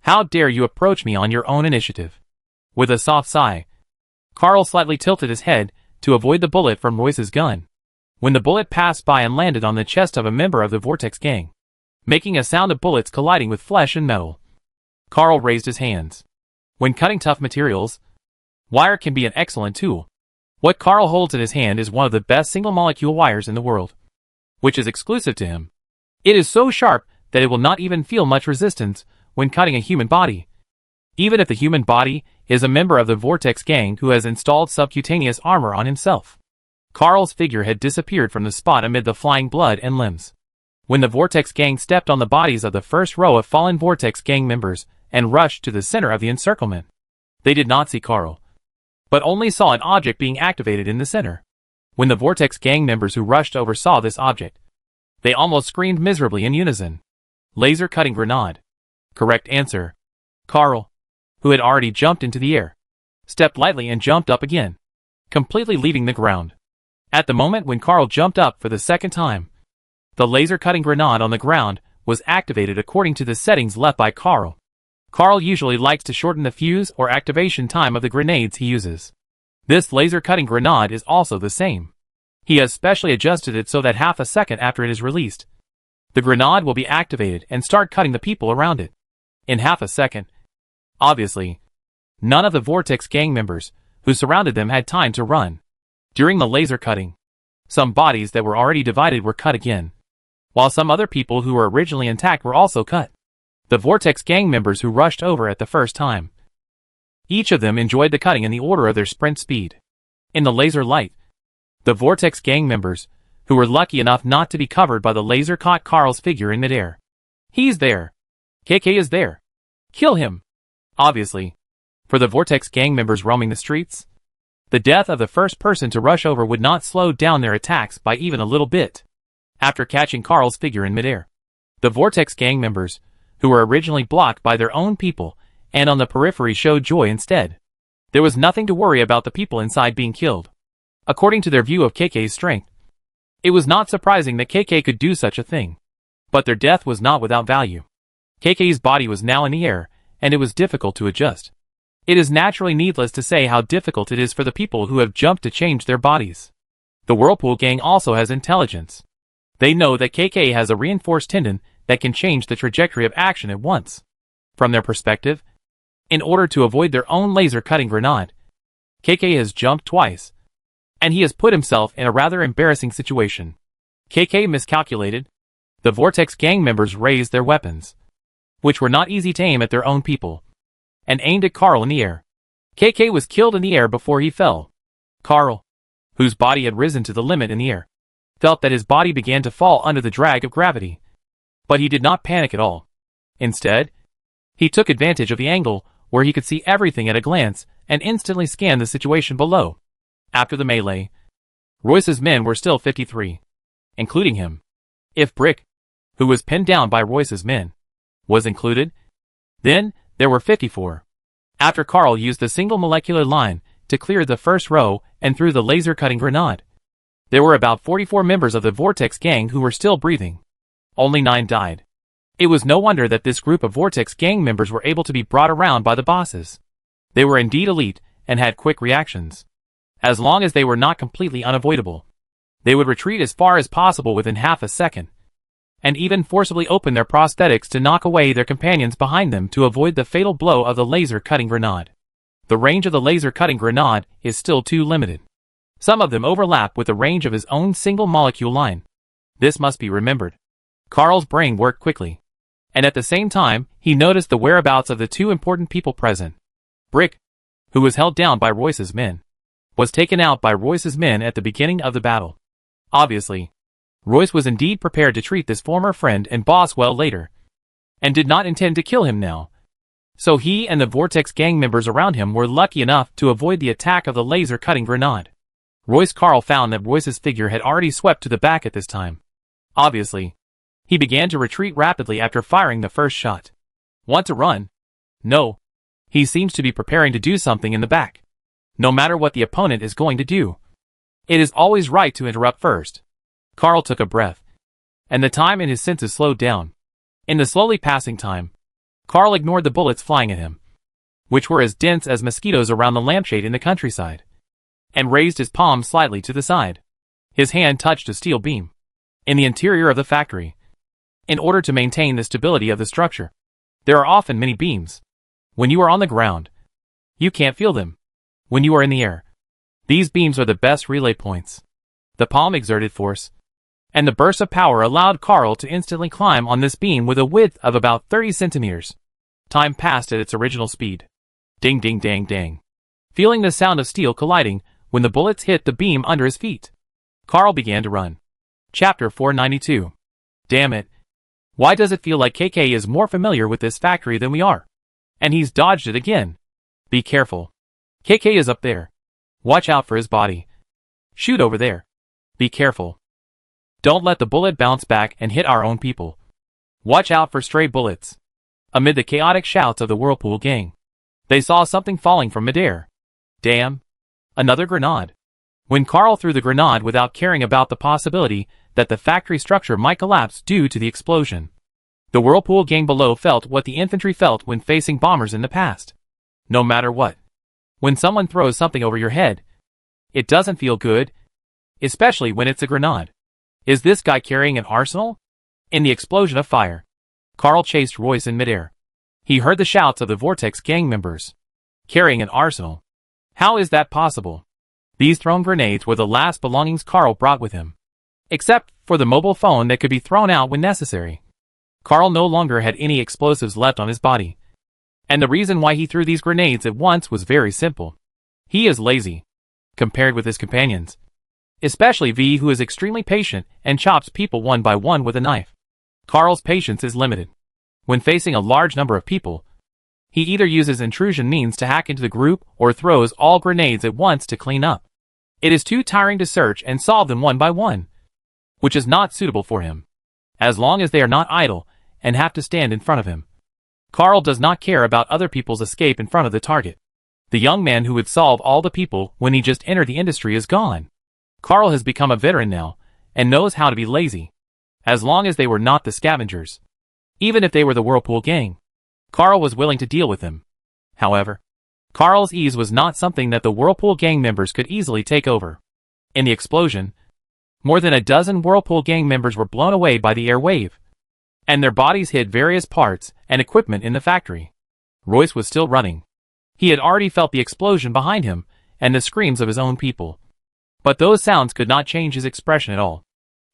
How dare you approach me on your own initiative? With a soft sigh, Carl slightly tilted his head to avoid the bullet from Royce's gun. When the bullet passed by and landed on the chest of a member of the Vortex gang, making a sound of bullets colliding with flesh and metal, Carl raised his hands. When cutting tough materials, wire can be an excellent tool. What Carl holds in his hand is one of the best single-molecule wires in the world, which is exclusive to him. It is so sharp that it will not even feel much resistance when cutting a human body, even if the human body is a member of the Vortex gang who has installed subcutaneous armor on himself. Carl's figure had disappeared from the spot amid the flying blood and limbs. When the Vortex gang stepped on the bodies of the first row of fallen Vortex gang members and rushed to the center of the encirclement, they did not see Carl, but only saw an object being activated in the center. When the Vortex gang members who rushed over saw this object, they almost screamed miserably in unison. Laser cutting grenade. Correct answer. Carl, who had already jumped into the air, stepped lightly and jumped up again, completely leaving the ground. At the moment when Carl jumped up for the second time, the laser cutting grenade on the ground was activated according to the settings left by Carl. Carl usually likes to shorten the fuse or activation time of the grenades he uses. This laser cutting grenade is also the same. He has specially adjusted it so that half a second after it is released, the grenade will be activated and start cutting the people around it. In half a second. Obviously, none of the Vortex gang members who surrounded them had time to run. During the laser cutting, some bodies that were already divided were cut again, while some other people who were originally intact were also cut. The Vortex gang members who rushed over at the first time, each of them enjoyed the cutting in the order of their sprint speed. In the laser light, the Vortex gang members, who were lucky enough not to be covered by the laser, caught Carl's figure in midair. He's there. KK is there. Kill him. Obviously, for the Vortex gang members roaming the streets, the death of the first person to rush over would not slow down their attacks by even a little bit. After catching Carl's figure in midair, the Vortex gang members, who were originally blocked by their own people and on the periphery, showed joy instead. There was nothing to worry about the people inside being killed. According to their view of KK's strength, it was not surprising that KK could do such a thing. But their death was not without value. KK's body was now in the air, and it was difficult to adjust. It is naturally needless to say how difficult it is for the people who have jumped to change their bodies. The Whirlpool gang also has intelligence. They know that KK has a reinforced tendon that can change the trajectory of action at once. From their perspective, in order to avoid their own laser cutting grenade, KK has jumped twice, and he has put himself in a rather embarrassing situation. KK miscalculated. The Vortex gang members raised their weapons, which were not easy to aim at their own people, and aimed at Carl in the air. KK was killed in the air before he fell. Carl, whose body had risen to the limit in the air, felt that his body began to fall under the drag of gravity. But he did not panic at all. Instead, he took advantage of the angle where he could see everything at a glance and instantly scanned the situation below. After the melee, Royce's men were still 53, including him. If Brick, who was pinned down by Royce's men, was included, then there were 54. After Carl used the single molecular line to clear the first row and threw the laser-cutting grenade, there were about 44 members of the Vortex gang who were still breathing. Only 9 died. It was no wonder that this group of Vortex gang members were able to be brought around by the bosses. They were indeed elite and had quick reactions. As long as they were not completely unavoidable, they would retreat as far as possible within half a second, and even forcibly open their prosthetics to knock away their companions behind them to avoid the fatal blow of the laser-cutting grenade. The range of the laser-cutting grenade is still too limited. Some of them overlap with the range of his own single-molecule line. This must be remembered. Carl's brain worked quickly, and at the same time, he noticed the whereabouts of the 2 important people present. Brick, who was held down by Royce's men, was taken out by Royce's men at the beginning of the battle. Obviously, Royce was indeed prepared to treat this former friend and boss well later, and did not intend to kill him now. So he and the Vortex gang members around him were lucky enough to avoid the attack of the laser-cutting grenade. Carl found that Royce's figure had already swept to the back at this time. Obviously, he began to retreat rapidly after firing the first shot. Want to run? No. He seems to be preparing to do something in the back. No matter what the opponent is going to do, it is always right to interrupt first. Carl took a breath, and the time in his senses slowed down. In the slowly passing time, Carl ignored the bullets flying at him, which were as dense as mosquitoes around the lampshade in the countryside, and raised his palm slightly to the side. His hand touched a steel beam in the interior of the factory. In order to maintain the stability of the structure, there are often many beams. When you are on the ground, you can't feel them. When you are in the air, these beams are the best relay points. The palm exerted force, and the burst of power allowed Carl to instantly climb on this beam with a width of about 30 centimeters. Time passed at its original speed. Ding ding dang dang. Feeling the sound of steel colliding when the bullets hit the beam under his feet, Carl began to run. Chapter 492. Damn it. Why does it feel like KK is more familiar with this factory than we are? And he's dodged it again. Be careful. KK is up there. Watch out for his body. Shoot over there. Be careful. Don't let the bullet bounce back and hit our own people. Watch out for stray bullets. Amid the chaotic shouts of the Whirlpool gang, they saw something falling from midair. Damn. Another grenade. When Carl threw the grenade without caring about the possibility that the factory structure might collapse due to the explosion, the Whirlpool gang below felt what the infantry felt when facing bombers in the past. No matter what. When someone throws something over your head, it doesn't feel good, especially when it's a grenade. Is this guy carrying an arsenal? In the explosion of fire, Carl chased Royce in midair. He heard the shouts of the Vortex gang members. Carrying an arsenal. How is that possible? These thrown grenades were the last belongings Carl brought with him, except for the mobile phone that could be thrown out when necessary. Carl no longer had any explosives left on his body, and the reason why he threw these grenades at once was very simple. He is lazy, compared with his companions, especially V, who is extremely patient and chops people one by one with a knife. Carl's patience is limited. When facing a large number of people, he either uses intrusion means to hack into the group or throws all grenades at once to clean up. It is too tiring to search and solve them one by one, which is not suitable for him, as long as they are not idle and have to stand in front of him. Carl does not care about other people's escape in front of the target. The young man who would solve all the people when he just entered the industry is gone. Carl has become a veteran now, and knows how to be lazy, as long as they were not the scavengers. Even if they were the Whirlpool gang, Carl was willing to deal with them. However, Carl's ease was not something that the Whirlpool gang members could easily take over. In the explosion, more than a dozen Whirlpool gang members were blown away by the air wave, and their bodies hit various parts and equipment in the factory. Royce was still running. He had already felt the explosion behind him and the screams of his own people. But those sounds could not change his expression at all.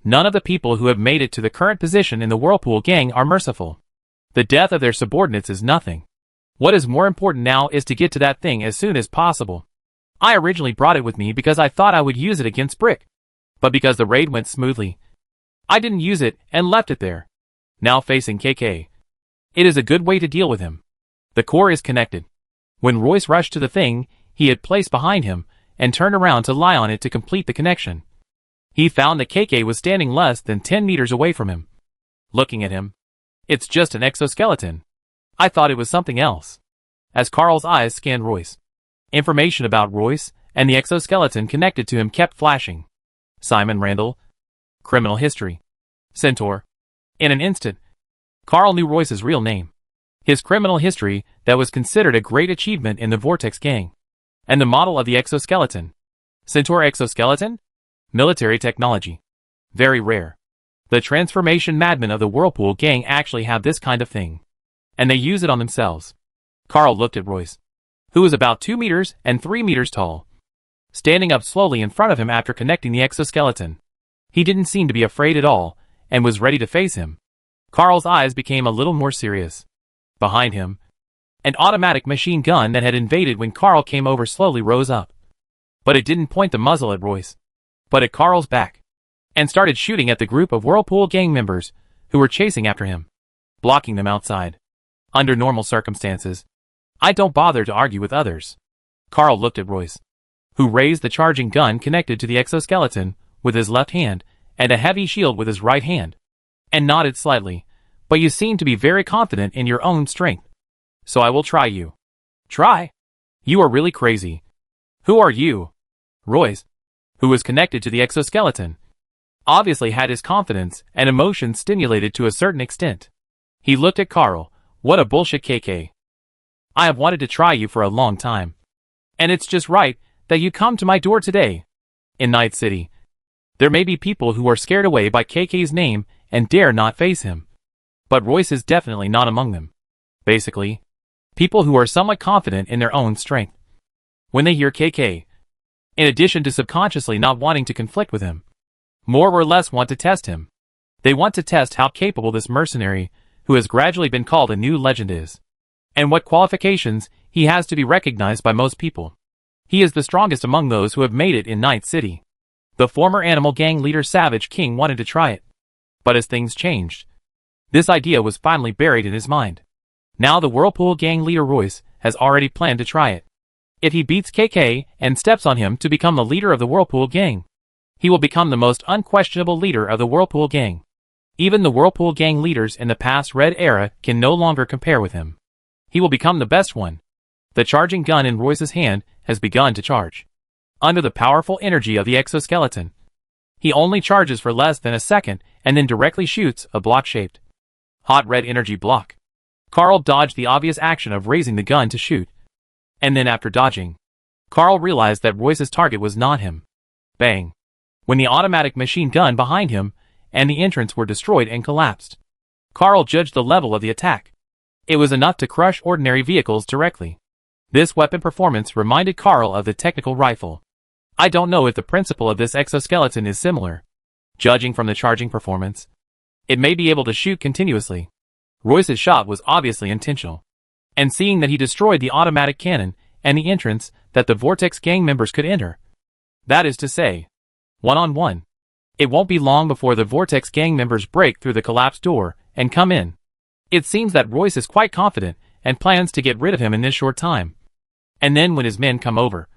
None of the people who have made it to the current position in the Whirlpool gang are merciful. The death of their subordinates is nothing. What is more important now is to get to that thing as soon as possible. I originally brought it with me because I thought I would use it against Brick. But because the raid went smoothly, I didn't use it and left it there. Now facing KK. It is a good way to deal with him. The core is connected. When Royce rushed to the thing he had placed behind him and turned around to lie on it to complete the connection, he found that KK was standing less than 10 meters away from him. Looking at him. It's just an exoskeleton. I thought it was something else. As Carl's eyes scanned Royce, information about Royce and the exoskeleton connected to him kept flashing. Simon Randall. Criminal history. Centaur. In an instant, Carl knew Royce's real name. His criminal history that was considered a great achievement in the Vortex gang. And the model of the exoskeleton. Centaur exoskeleton? Military technology. Very rare. The transformation madmen of the Whirlpool gang actually have this kind of thing. And they use it on themselves. Carl looked at Royce, who was about 2 meters and 3 meters tall, standing up slowly in front of him after connecting the exoskeleton. He didn't seem to be afraid at all, and was ready to face him. Carl's eyes became a little more serious. Behind him, an automatic machine gun that had invaded when Carl came over slowly rose up. But it didn't point the muzzle at Royce, but at Carl's back, and started shooting at the group of Whirlpool gang members who were chasing after him, blocking them outside. Under normal circumstances, I don't bother to argue with others. Carl looked at Royce, who raised the charging gun connected to the exoskeleton with his left hand and a heavy shield with his right hand, and nodded slightly. But you seem to be very confident in your own strength. So I will try you. Try? You are really crazy. Who are you? Royce, who was connected to the exoskeleton, obviously had his confidence and emotions stimulated to a certain extent. He looked at Carl. What a bullshit, KK. I have wanted to try you for a long time. And it's just right that you come to my door today. In Night City, there may be people who are scared away by KK's name and dare not face him. But Royce is definitely not among them. Basically, people who are somewhat confident in their own strength. When they hear KK, in addition to subconsciously not wanting to conflict with him, more or less want to test him. They want to test how capable this mercenary, who has gradually been called a new legend, is, and what qualifications he has to be recognized by most people. He is the strongest among those who have made it in Night City. The former animal gang leader Savage King wanted to try it. But as things changed, this idea was finally buried in his mind. Now the Whirlpool gang leader Royce has already planned to try it. If he beats KK and steps on him to become the leader of the Whirlpool gang, he will become the most unquestionable leader of the Whirlpool gang. Even the Whirlpool gang leaders in the past Red era can no longer compare with him. He will become the best one. The charging gun in Royce's hand has begun to charge. Under the powerful energy of the exoskeleton, he only charges for less than a second and then directly shoots a block-shaped, hot red energy block. Carl dodged the obvious action of raising the gun to shoot. And then after dodging, Carl realized that Royce's target was not him. Bang! When the automatic machine gun behind him and the entrance were destroyed and collapsed, Carl judged the level of the attack. It was enough to crush ordinary vehicles directly. This weapon performance reminded Carl of the technical rifle. I don't know if the principle of this exoskeleton is similar. Judging from the charging performance, it may be able to shoot continuously. Royce's shot was obviously intentional. And seeing that he destroyed the automatic cannon and the entrance that the Vortex gang members could enter, that is to say, one-on-one, it won't be long before the Vortex gang members break through the collapsed door and come in. It seems that Royce is quite confident and plans to get rid of him in this short time. And then when his men come over,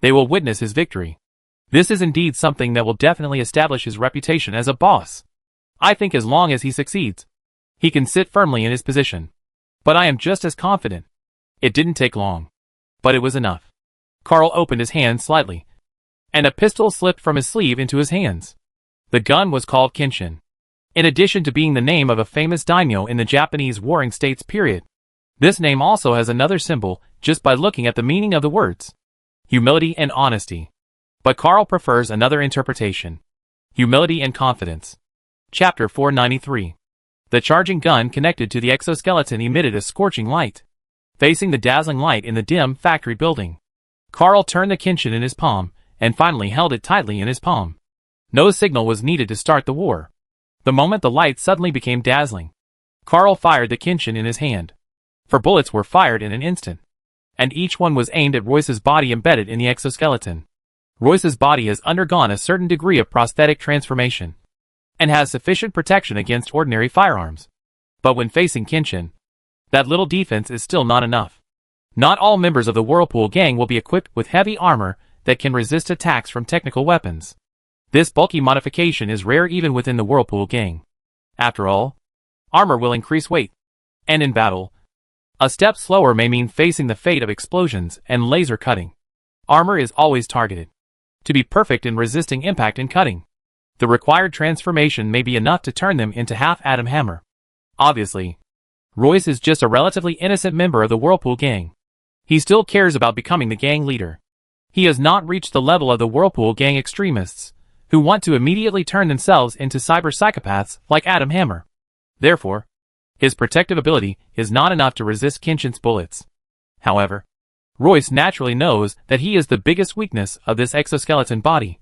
they will witness his victory. This is indeed something that will definitely establish his reputation as a boss. I think as long as he succeeds, he can sit firmly in his position. But I am just as confident. It didn't take long. But it was enough. Carl opened his hand slightly, and a pistol slipped from his sleeve into his hands. The gun was called Kenshin. In addition to being the name of a famous daimyo in the Japanese Warring States period, this name also has another symbol just by looking at the meaning of the words: humility and honesty. But Carl prefers another interpretation: humility and confidence. Chapter 493. The charging gun connected to the exoskeleton emitted a scorching light. Facing the dazzling light in the dim factory building, Carl turned the Kenshin in his palm and finally held it tightly in his palm. No signal was needed to start the war. The moment the light suddenly became dazzling, Carl fired the Kenshin in his hand. for bullets were fired in an instant, and each one was aimed at Royce's body embedded in the exoskeleton. Royce's body has undergone a certain degree of prosthetic transformation, and has sufficient protection against ordinary firearms. But when facing Kenshin, that little defense is still not enough. Not all members of the Whirlpool gang will be equipped with heavy armor that can resist attacks from technical weapons. This bulky modification is rare even within the Whirlpool gang. After all, armor will increase weight, and in battle, a step slower may mean facing the fate of explosions and laser cutting. Armor is always targeted to be perfect in resisting impact and cutting. The required transformation may be enough to turn them into half-atom hammer. Obviously, Royce is just a relatively innocent member of the Whirlpool gang. He still cares about becoming the gang leader. He has not reached the level of the Whirlpool gang extremists, who want to immediately turn themselves into cyber psychopaths like Adam Hammer. Therefore, his protective ability is not enough to resist Kenshin's bullets. However, Royce naturally knows that he is the biggest weakness of this exoskeleton body,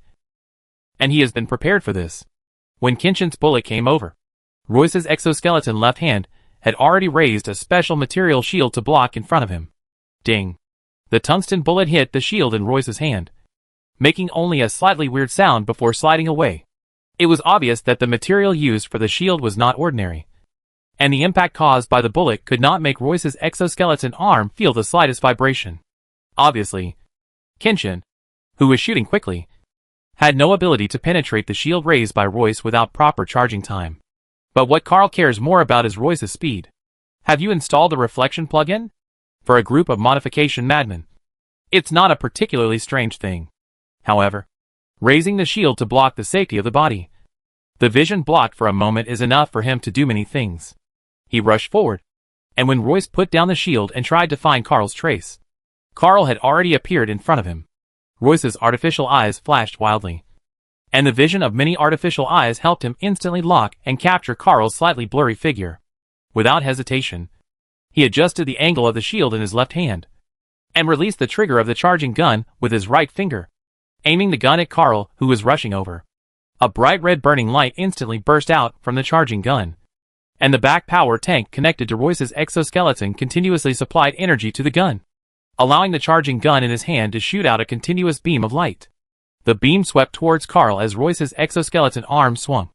and he has been prepared for this. When Kenshin's bullet came over, Royce's exoskeleton left hand had already raised a special material shield to block in front of him. Ding! The tungsten bullet hit the shield in Royce's hand, making only a slightly weird sound before sliding away. It was obvious that the material used for the shield was not ordinary, and the impact caused by the bullet could not make Royce's exoskeleton arm feel the slightest vibration. Obviously, Kenshin, who was shooting quickly, had no ability to penetrate the shield raised by Royce without proper charging time. But what Carl cares more about is Royce's speed. Have you installed the reflection plugin? For a group of modification madmen, it's not a particularly strange thing. However, raising the shield to block the safety of the body, the vision blocked for a moment is enough for him to do many things. He rushed forward, and when Royce put down the shield and tried to find Carl's trace, Carl had already appeared in front of him. Royce's artificial eyes flashed wildly, and the vision of many artificial eyes helped him instantly lock and capture Carl's slightly blurry figure. Without hesitation, he adjusted the angle of the shield in his left hand, and released the trigger of the charging gun with his right finger, aiming the gun at Carl, who was rushing over. A bright red burning light instantly burst out from the charging gun, and the back power tank connected to Royce's exoskeleton continuously supplied energy to the gun, allowing the charging gun in his hand to shoot out a continuous beam of light. The beam swept towards Carl as Royce's exoskeleton arm swung.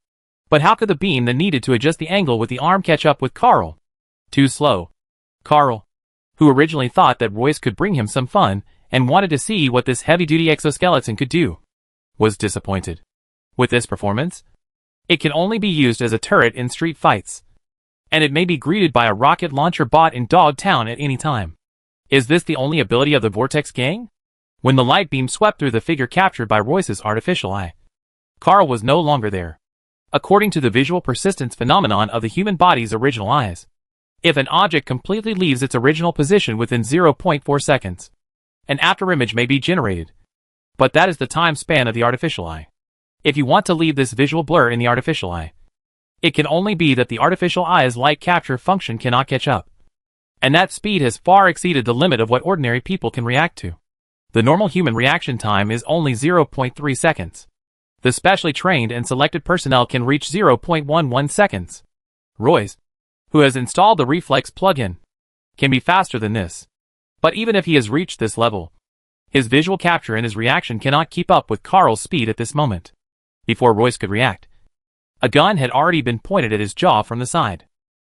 But how could the beam that needed to adjust the angle with the arm catch up with Carl? Too slow. Carl, who originally thought that Royce could bring him some fun and wanted to see what this heavy-duty exoskeleton could do, was disappointed. With this performance, it can only be used as a turret in street fights, and it may be greeted by a rocket launcher bot in Dogtown at any time. Is this the only ability of the Vortex gang? When the light beam swept through the figure captured by Royce's artificial eye, Carl was no longer there. According to the visual persistence phenomenon of the human body's original eyes, if an object completely leaves its original position within 0.4 seconds, an afterimage may be generated. But that is the time span of the artificial eye. If you want to leave this visual blur in the artificial eye, it can only be that the artificial eye's light capture function cannot catch up, and that speed has far exceeded the limit of what ordinary people can react to. The normal human reaction time is only 0.3 seconds. The specially trained and selected personnel can reach 0.11 seconds. Royce, who has installed the Reflex plugin, can be faster than this. But even if he has reached this level, his visual capture and his reaction cannot keep up with Carl's speed at this moment. Before Royce could react, a gun had already been pointed at his jaw from the side.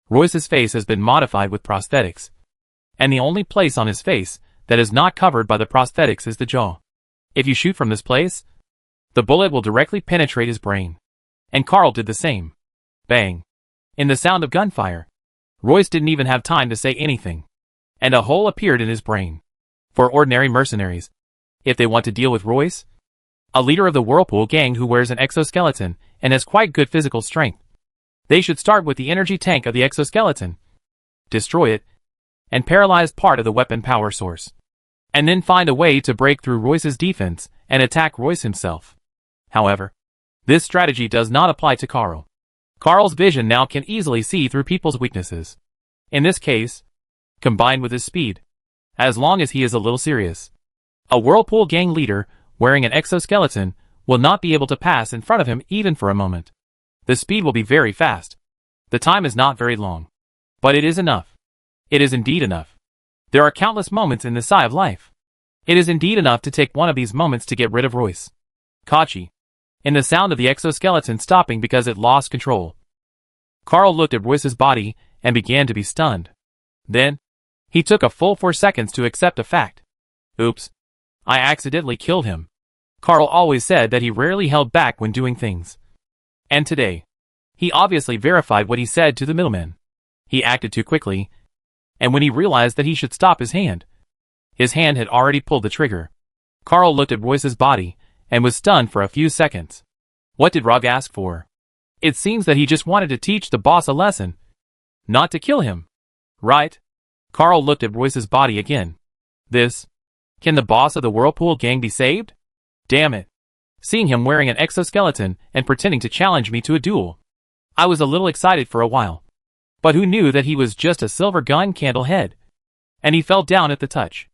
Royce's face has been modified with prosthetics, and the only place on his face that is not covered by the prosthetics is the jaw. If you shoot from this place, the bullet will directly penetrate his brain. And Carl did the same. Bang! In the sound of gunfire, Royce didn't even have time to say anything, and a hole appeared in his brain. For ordinary mercenaries, if they want to deal with Royce, a leader of the Whirlpool gang who wears an exoskeleton and has quite good physical strength, they should start with the energy tank of the exoskeleton, destroy it, and paralyze part of the weapon power source, and then find a way to break through Royce's defense and attack Royce himself. However, this strategy does not apply to Carl. Carl's vision now can easily see through people's weaknesses. In this case, combined with his speed, as long as he is a little serious, a Whirlpool gang leader wearing an exoskeleton will not be able to pass in front of him even for a moment. The speed will be very fast. The time is not very long, but it is enough. It is indeed enough. There are countless moments in the sigh of life. It is indeed enough to take one of these moments to get rid of Royce. Kachi. In the sound of the exoskeleton stopping because it lost control. Carl looked at Royce's body and began to be stunned. Then, he took a full 4 seconds to accept a fact. Oops. I accidentally killed him. Carl always said that he rarely held back when doing things. And today, he obviously verified what he said to the middleman. He acted too quickly, and when he realized that he should stop his hand had already pulled the trigger. Carl looked at Royce's body and was stunned for a few seconds. What did Rog ask for? It seems that he just wanted to teach the boss a lesson. Not to kill him. Right? Carl looked at Royce's body again. Can the boss of the Whirlpool gang be saved? Damn it. Seeing him wearing an exoskeleton and pretending to challenge me to a duel, I was a little excited for a while. But who knew that he was just a silver gun candle head? And he fell down at the touch.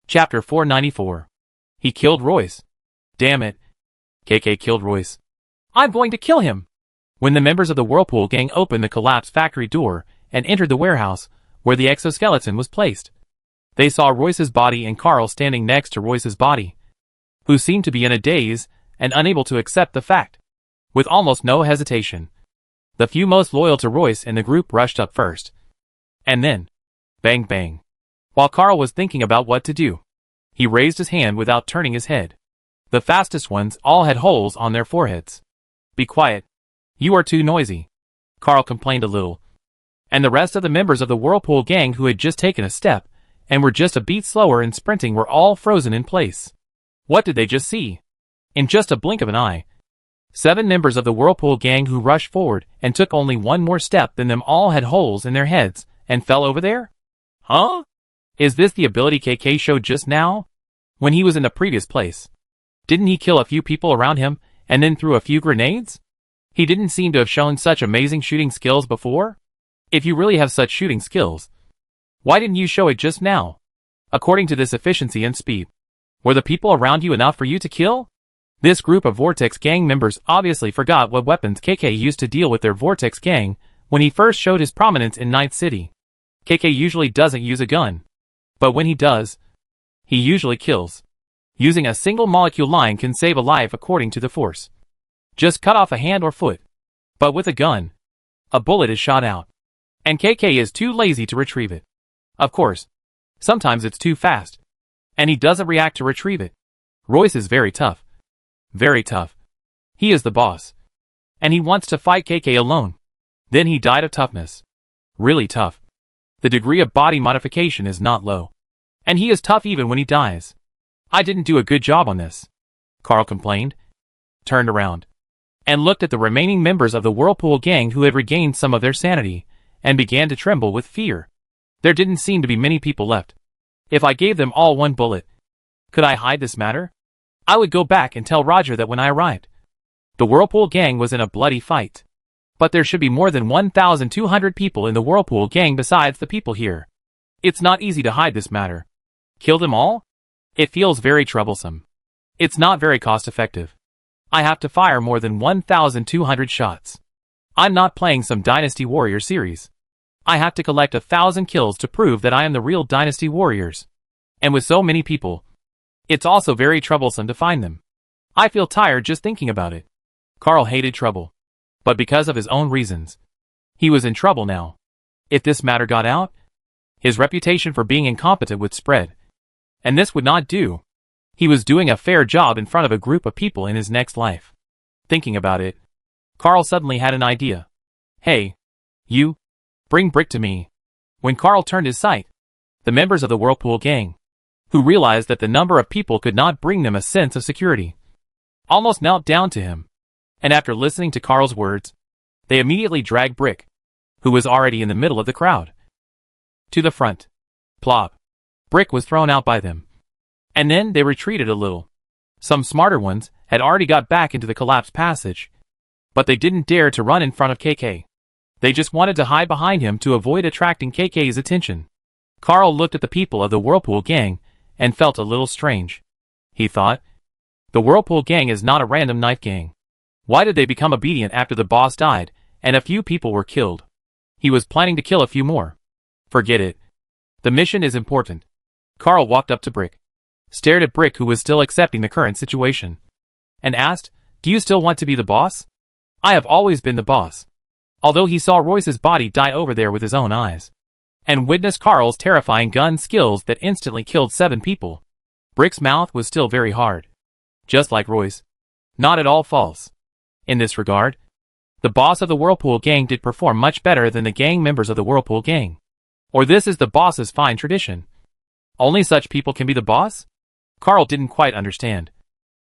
Chapter 494. He killed Royce. Damn it. KK killed Royce. I'm going to kill him. When the members of the Whirlpool gang opened the collapsed factory door and entered the warehouse where the exoskeleton was placed, they saw Royce's body and Carl standing next to Royce's body, who seemed to be in a daze and unable to accept the fact. With almost no hesitation, the few most loyal to Royce in the group rushed up first. And then, bang bang. While Carl was thinking about what to do, he raised his hand without turning his head. The fastest ones all had holes on their foreheads. Be quiet. You are too noisy. Carl complained a little. And the rest of the members of the Whirlpool gang who had just taken a step and were just a beat slower in sprinting were all frozen in place. What did they just see? In just a blink of an eye, 7 members of the Whirlpool gang who rushed forward and took only one more step than them all had holes in their heads and fell over there? Huh? Is this the ability KK showed just now? When he was in the previous place, didn't he kill a few people around him and then threw a few grenades? He didn't seem to have shown such amazing shooting skills before. If you really have such shooting skills, why didn't you show it just now? According to this efficiency and speed, were the people around you enough for you to kill? This group of Vortex gang members obviously forgot what weapons KK used to deal with their Vortex gang when he first showed his prominence in Night City. KK usually doesn't use a gun, but when he does, he usually kills. Using a single molecule line can save a life according to the Force. Just cut off a hand or foot. But with a gun, a bullet is shot out, and KK is too lazy to retrieve it. Of course, sometimes it's too fast, and he doesn't react to retrieve it. Royce is very tough. Very tough. He is the boss, and he wants to fight KK alone. Then he died of toughness. Really tough. The degree of body modification is not low, and he is tough even when he dies. I didn't do a good job on this, Carl complained, turned around, and looked at the remaining members of the Whirlpool gang who had regained some of their sanity, and began to tremble with fear. There didn't seem to be many people left. If I gave them all one bullet, could I hide this matter? I would go back and tell Roger that when I arrived, the Whirlpool gang was in a bloody fight. But there should be more than 1,200 people in the Whirlpool gang besides the people here. It's not easy to hide this matter. Kill them all? It feels very troublesome. It's not very cost-effective. I have to fire more than 1,200 shots. I'm not playing some Dynasty Warrior series. I have to collect 1,000 kills to prove that I am the real Dynasty Warriors. And with so many people, it's also very troublesome to find them. I feel tired just thinking about it. Carl hated trouble, but because of his own reasons, he was in trouble now. If this matter got out, his reputation for being incompetent would spread. And this would not do. He was doing a fair job in front of a group of people in his next life. Thinking about it, Carl suddenly had an idea. Hey, you, bring Brick to me. When Carl turned his sight, the members of the Whirlpool gang, who realized that the number of people could not bring them a sense of security, almost knelt down to him. And after listening to Carl's words, they immediately dragged Brick, who was already in the middle of the crowd, to the front. Plop. Brick was thrown out by them. And then they retreated a little. Some smarter ones had already got back into the collapsed passage, but they didn't dare to run in front of KK. They just wanted to hide behind him to avoid attracting KK's attention. Carl looked at the people of the Whirlpool gang and felt a little strange. He thought, the Whirlpool gang is not a random knife gang. Why did they become obedient after the boss died and a few people were killed? He was planning to kill a few more. Forget it. The mission is important. Carl walked up to Brick, stared at Brick, who was still accepting the current situation, and asked, "Do you still want to be the boss?" "I have always been the boss." Although he saw Royce's body die over there with his own eyes, and witnessed Carl's terrifying gun skills that instantly killed 7 people, Brick's mouth was still very hard. Just like Royce. Not at all false. In this regard, the boss of the Whirlpool Gang did perform much better than the gang members of the Whirlpool Gang. Or this is the boss's fine tradition. Only such people can be the boss? Carl didn't quite understand.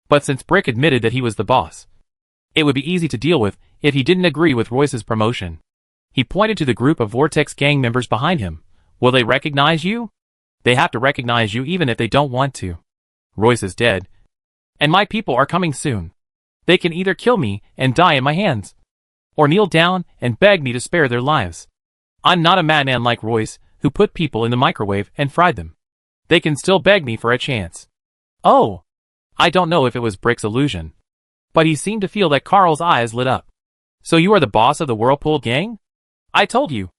But since Brick admitted that he was the boss, it would be easy to deal with if he didn't agree with Royce's promotion. He pointed to the group of Vortex gang members behind him. "Will they recognize you?" "They have to recognize you even if they don't want to. Royce is dead, and my people are coming soon. They can either kill me and die in my hands, or kneel down and beg me to spare their lives. I'm not a madman like Royce, who put people in the microwave and fried them. They can still beg me for a chance." Oh! I don't know if it was Brick's illusion, but he seemed to feel that Carl's eyes lit up. "So you are the boss of the Whirlpool Gang?" "I told you.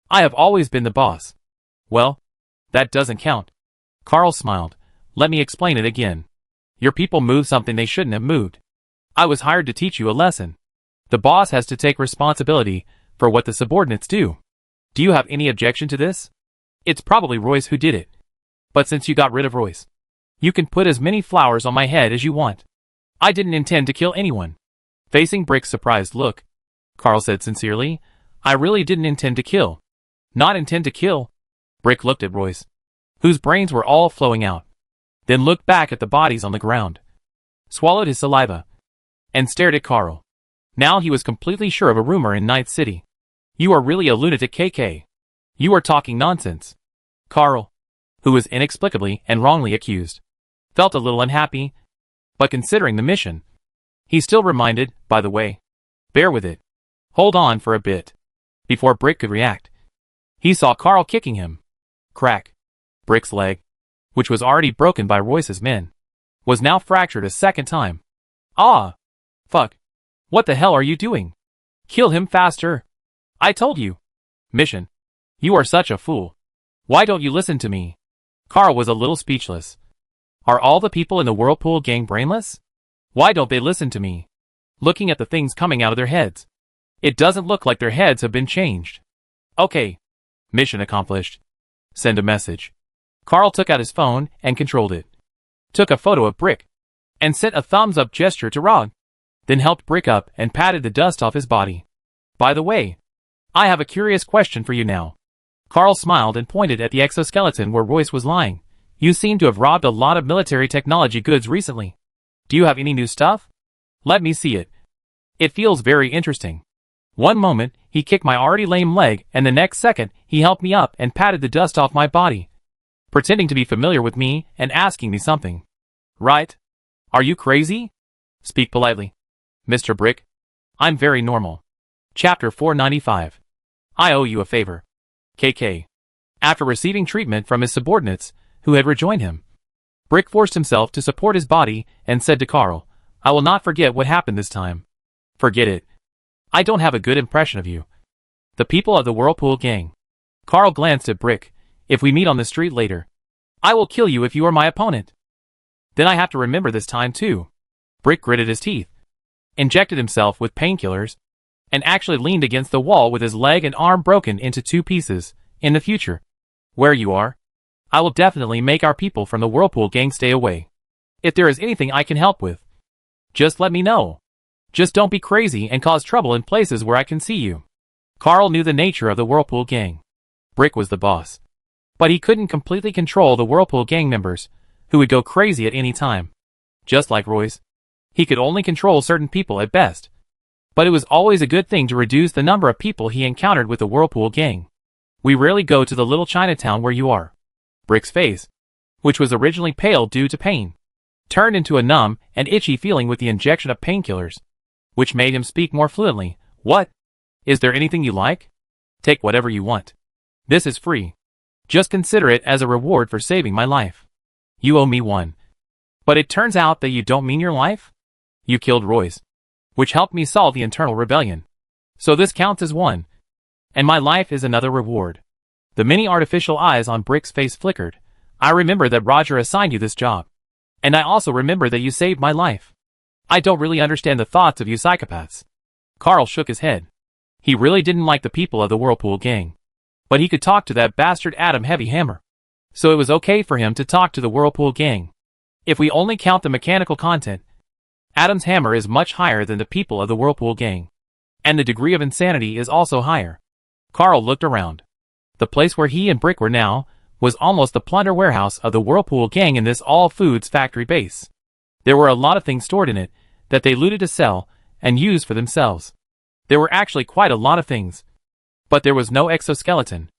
I have always been the boss." "Well, that doesn't count." Carl smiled. "Let me explain it again. Your people moved something they shouldn't have moved. I was hired to teach you a lesson. The boss has to take responsibility for what the subordinates do. Do you have any objection to this? It's probably Royce who did it. But since you got rid of Royce, you can put as many flowers on my head as you want. I didn't intend to kill anyone." Facing Brick's surprised look, Carl said sincerely, "I really didn't intend to kill." "Not intend to kill?" Brick looked at Royce, whose brains were all flowing out, then looked back at the bodies on the ground, swallowed his saliva, and stared at Carl. Now he was completely sure of a rumor in Night City. "You are really a lunatic, KK. You are talking nonsense." Carl, who was inexplicably and wrongly accused, felt a little unhappy, but considering the mission, he still reminded, "By the way, bear with it. Hold on for a bit." Before Brick could react, he saw Carl kicking him. Crack. Brick's leg, which was already broken by Royce's men, was now fractured a second time. "Ah! Fuck. What the hell are you doing? Kill him faster. I told you." "Mission. You are such a fool. Why don't you listen to me?" Carl was a little speechless. Are all the people in the Whirlpool Gang brainless? Why don't they listen to me? Looking at the things coming out of their heads, it doesn't look like their heads have been changed. Okay. Mission accomplished. Send a message. Carl took out his phone and controlled it. Took a photo of Brick, and sent a thumbs up gesture to Rod. Then helped Brick up and patted the dust off his body. "By the way, I have a curious question for you now." Carl smiled and pointed at the exoskeleton where Royce was lying. "You seem to have robbed a lot of military technology goods recently. Do you have any new stuff? Let me see it. It feels very interesting." One moment, he kicked my already lame leg, and the next second, he helped me up and patted the dust off my body, pretending to be familiar with me and asking me something. "Right? Are you crazy? Speak politely." "Mr. Brick, I'm very normal." Chapter 495. I owe you a favor. KK. After receiving treatment from his subordinates, who had rejoined him, Brick forced himself to support his body and said to Carl, "I will not forget what happened this time." "Forget it. I don't have a good impression of you." "The people of the Whirlpool Gang." Carl glanced at Brick. "If we meet on the street later, I will kill you if you are my opponent." "Then I have to remember this time too." Brick gritted his teeth, injected himself with painkillers, and actually leaned against the wall with his leg and arm broken into 2 pieces. "In the future, where you are, I will definitely make our people from the Whirlpool Gang stay away. If there is anything I can help with, just let me know. Just don't be crazy and cause trouble in places where I can see you." Carl knew the nature of the Whirlpool Gang. Brick was the boss, but he couldn't completely control the Whirlpool Gang members, who would go crazy at any time. Just like Royce, he could only control certain people at best. But it was always a good thing to reduce the number of people he encountered with the Whirlpool Gang. "We rarely go to the little Chinatown where you are." Brick's face, which was originally pale due to pain, turned into a numb and itchy feeling with the injection of painkillers, which made him speak more fluently. "What? Is there anything you like? Take whatever you want. This is free. Just consider it as a reward for saving my life. You owe me one." "But it turns out that you don't mean your life? You killed Royce, which helped me solve the internal rebellion. So this counts as one. And my life is another reward." The many artificial eyes on Brick's face flickered. I remember that Roger assigned you this job. And I also remember that you saved my life. I don't really understand the thoughts of you psychopaths. Carl shook his head. He really didn't like the people of the Whirlpool gang. But he could talk to that bastard Adam Heavy Hammer. So it was okay for him to talk to the Whirlpool gang. If we only count the mechanical content, Adam's hammer is much higher than the people of the Whirlpool gang. And the degree of insanity is also higher. Carl looked around. The place where he and Brick were now was almost the plunder warehouse of the Whirlpool gang in this all-foods factory base. There were a lot of things stored in it that they looted to sell and use for themselves. There were actually quite a lot of things. But there was no exoskeleton.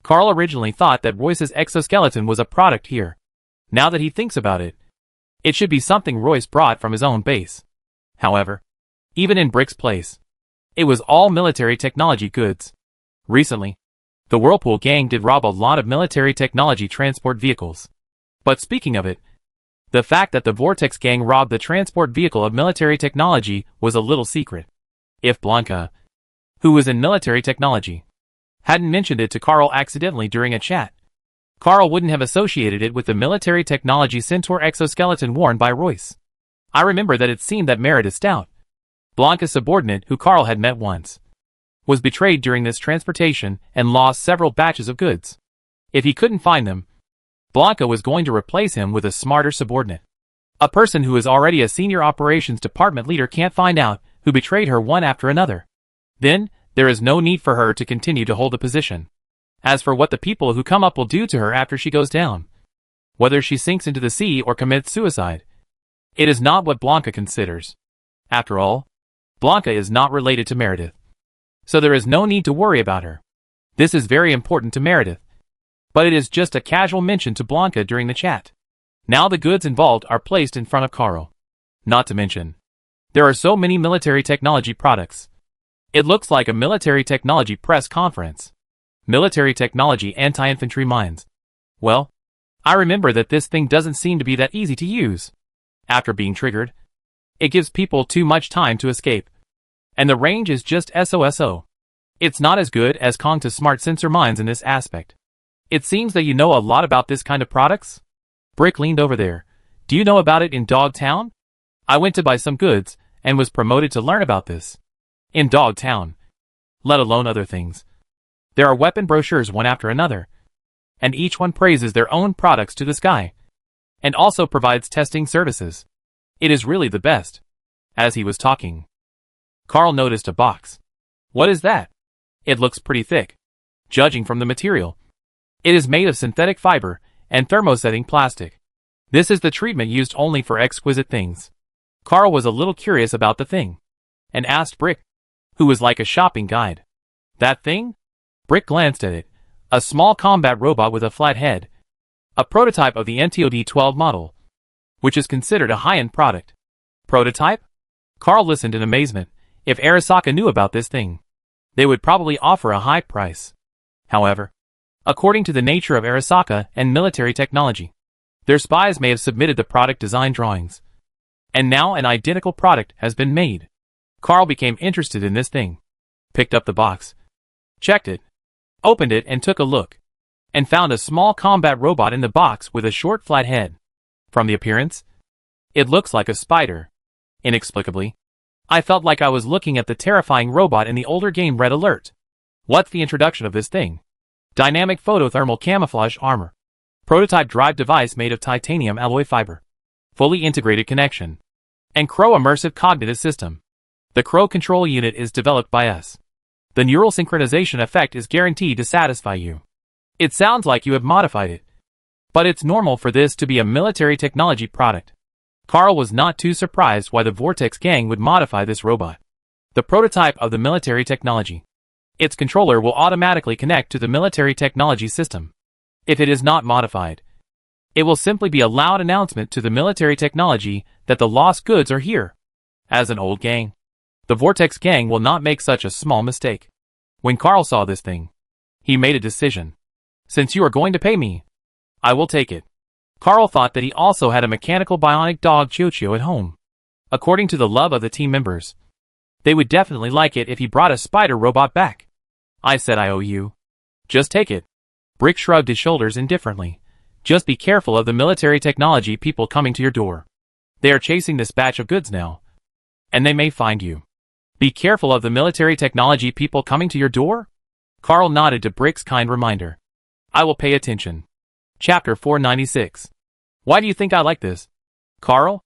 Carl originally thought that Royce's exoskeleton was a product here. Now that he thinks about it, it should be something Royce brought from his own base. However, even in Brick's place, it was all military technology goods. Recently, the Whirlpool gang did rob a lot of military technology transport vehicles. But speaking of it, the fact that the Vortex gang robbed the transport vehicle of military technology was a little secret. If Blanca, who was in military technology, hadn't mentioned it to Carl accidentally during a chat, Carl wouldn't have associated it with the military technology Centaur exoskeleton worn by Royce. I remember that it seemed that Meredith Stout, Blanca's subordinate who Carl had met once, was betrayed during this transportation and lost several batches of goods. If he couldn't find them, Blanca was going to replace him with a smarter subordinate. A person who is already a senior operations department leader can't find out who betrayed her one after another. Then, there is no need for her to continue to hold the position. As for what the people who come up will do to her after she goes down, whether she sinks into the sea or commits suicide, it is not what Blanca considers. After all, Blanca is not related to Meredith. So there is no need to worry about her. This is very important to Meredith. But it is just a casual mention to Blanca during the chat. Now the goods involved are placed in front of Carl. Not to mention, there are so many military technology products. It looks like a military technology press conference. Military technology anti-infantry mines. Well, I remember that this thing doesn't seem to be that easy to use. After being triggered, it gives people too much time to escape. And the range is just SOSO. It's not as good as Kongta's smart sensor mines in this aspect. It seems that you know a lot about this kind of products? Brick leaned over there. Do you know about it in Dogtown? I went to buy some goods and was promoted to learn about this. In Dogtown. Let alone other things. There are weapon brochures one after another. And each one praises their own products to the sky. And also provides testing services. It is really the best. As he was talking, Carl noticed a box. What is that? It looks pretty thick. Judging from the material. It is made of synthetic fiber and thermosetting plastic. This is the treatment used only for exquisite things. Carl was a little curious about the thing. And asked Brick, who was like a shopping guide. That thing? Brick glanced at it. A small combat robot with a flat head. A prototype of the NTOD-12 model, which is considered a high-end product. Prototype? Carl listened in amazement. If Arasaka knew about this thing, they would probably offer a high price. However, according to the nature of Arasaka and military technology, their spies may have submitted the product design drawings. And now an identical product has been made. Carl became interested in this thing. Picked up the box. Checked it. Opened it and took a look. And found a small combat robot in the box with a short flat head. From the appearance, it looks like a spider. Inexplicably, I felt like I was looking at the terrifying robot in the older game Red Alert. What's the introduction of this thing? Dynamic photothermal camouflage armor. Prototype drive device made of titanium alloy fiber. Fully integrated connection. And Crow immersive cognitive system. The Crow control unit is developed by us. The neural synchronization effect is guaranteed to satisfy you. It sounds like you have modified it. But it's normal for this to be a military technology product. Carl was not too surprised why the Vortex gang would modify this robot. The prototype of the military technology. Its controller will automatically connect to the military technology system. If it is not modified, it will simply be a loud announcement to the military technology that the lost goods are here. As an old gang, the Vortex gang will not make such a small mistake. When Carl saw this thing, he made a decision. Since you are going to pay me, I will take it. Carl thought that he also had a mechanical bionic dog Chio at home. According to the love of the team members, they would definitely like it if he brought a spider robot back. I said I owe you. Just take it. Brick shrugged his shoulders indifferently. Just be careful of the military technology people coming to your door. They are chasing this batch of goods now. And they may find you. Be careful of the military technology people coming to your door? Carl nodded to Brick's kind reminder. I will pay attention. Chapter 496. Why do you think I like this, Carl?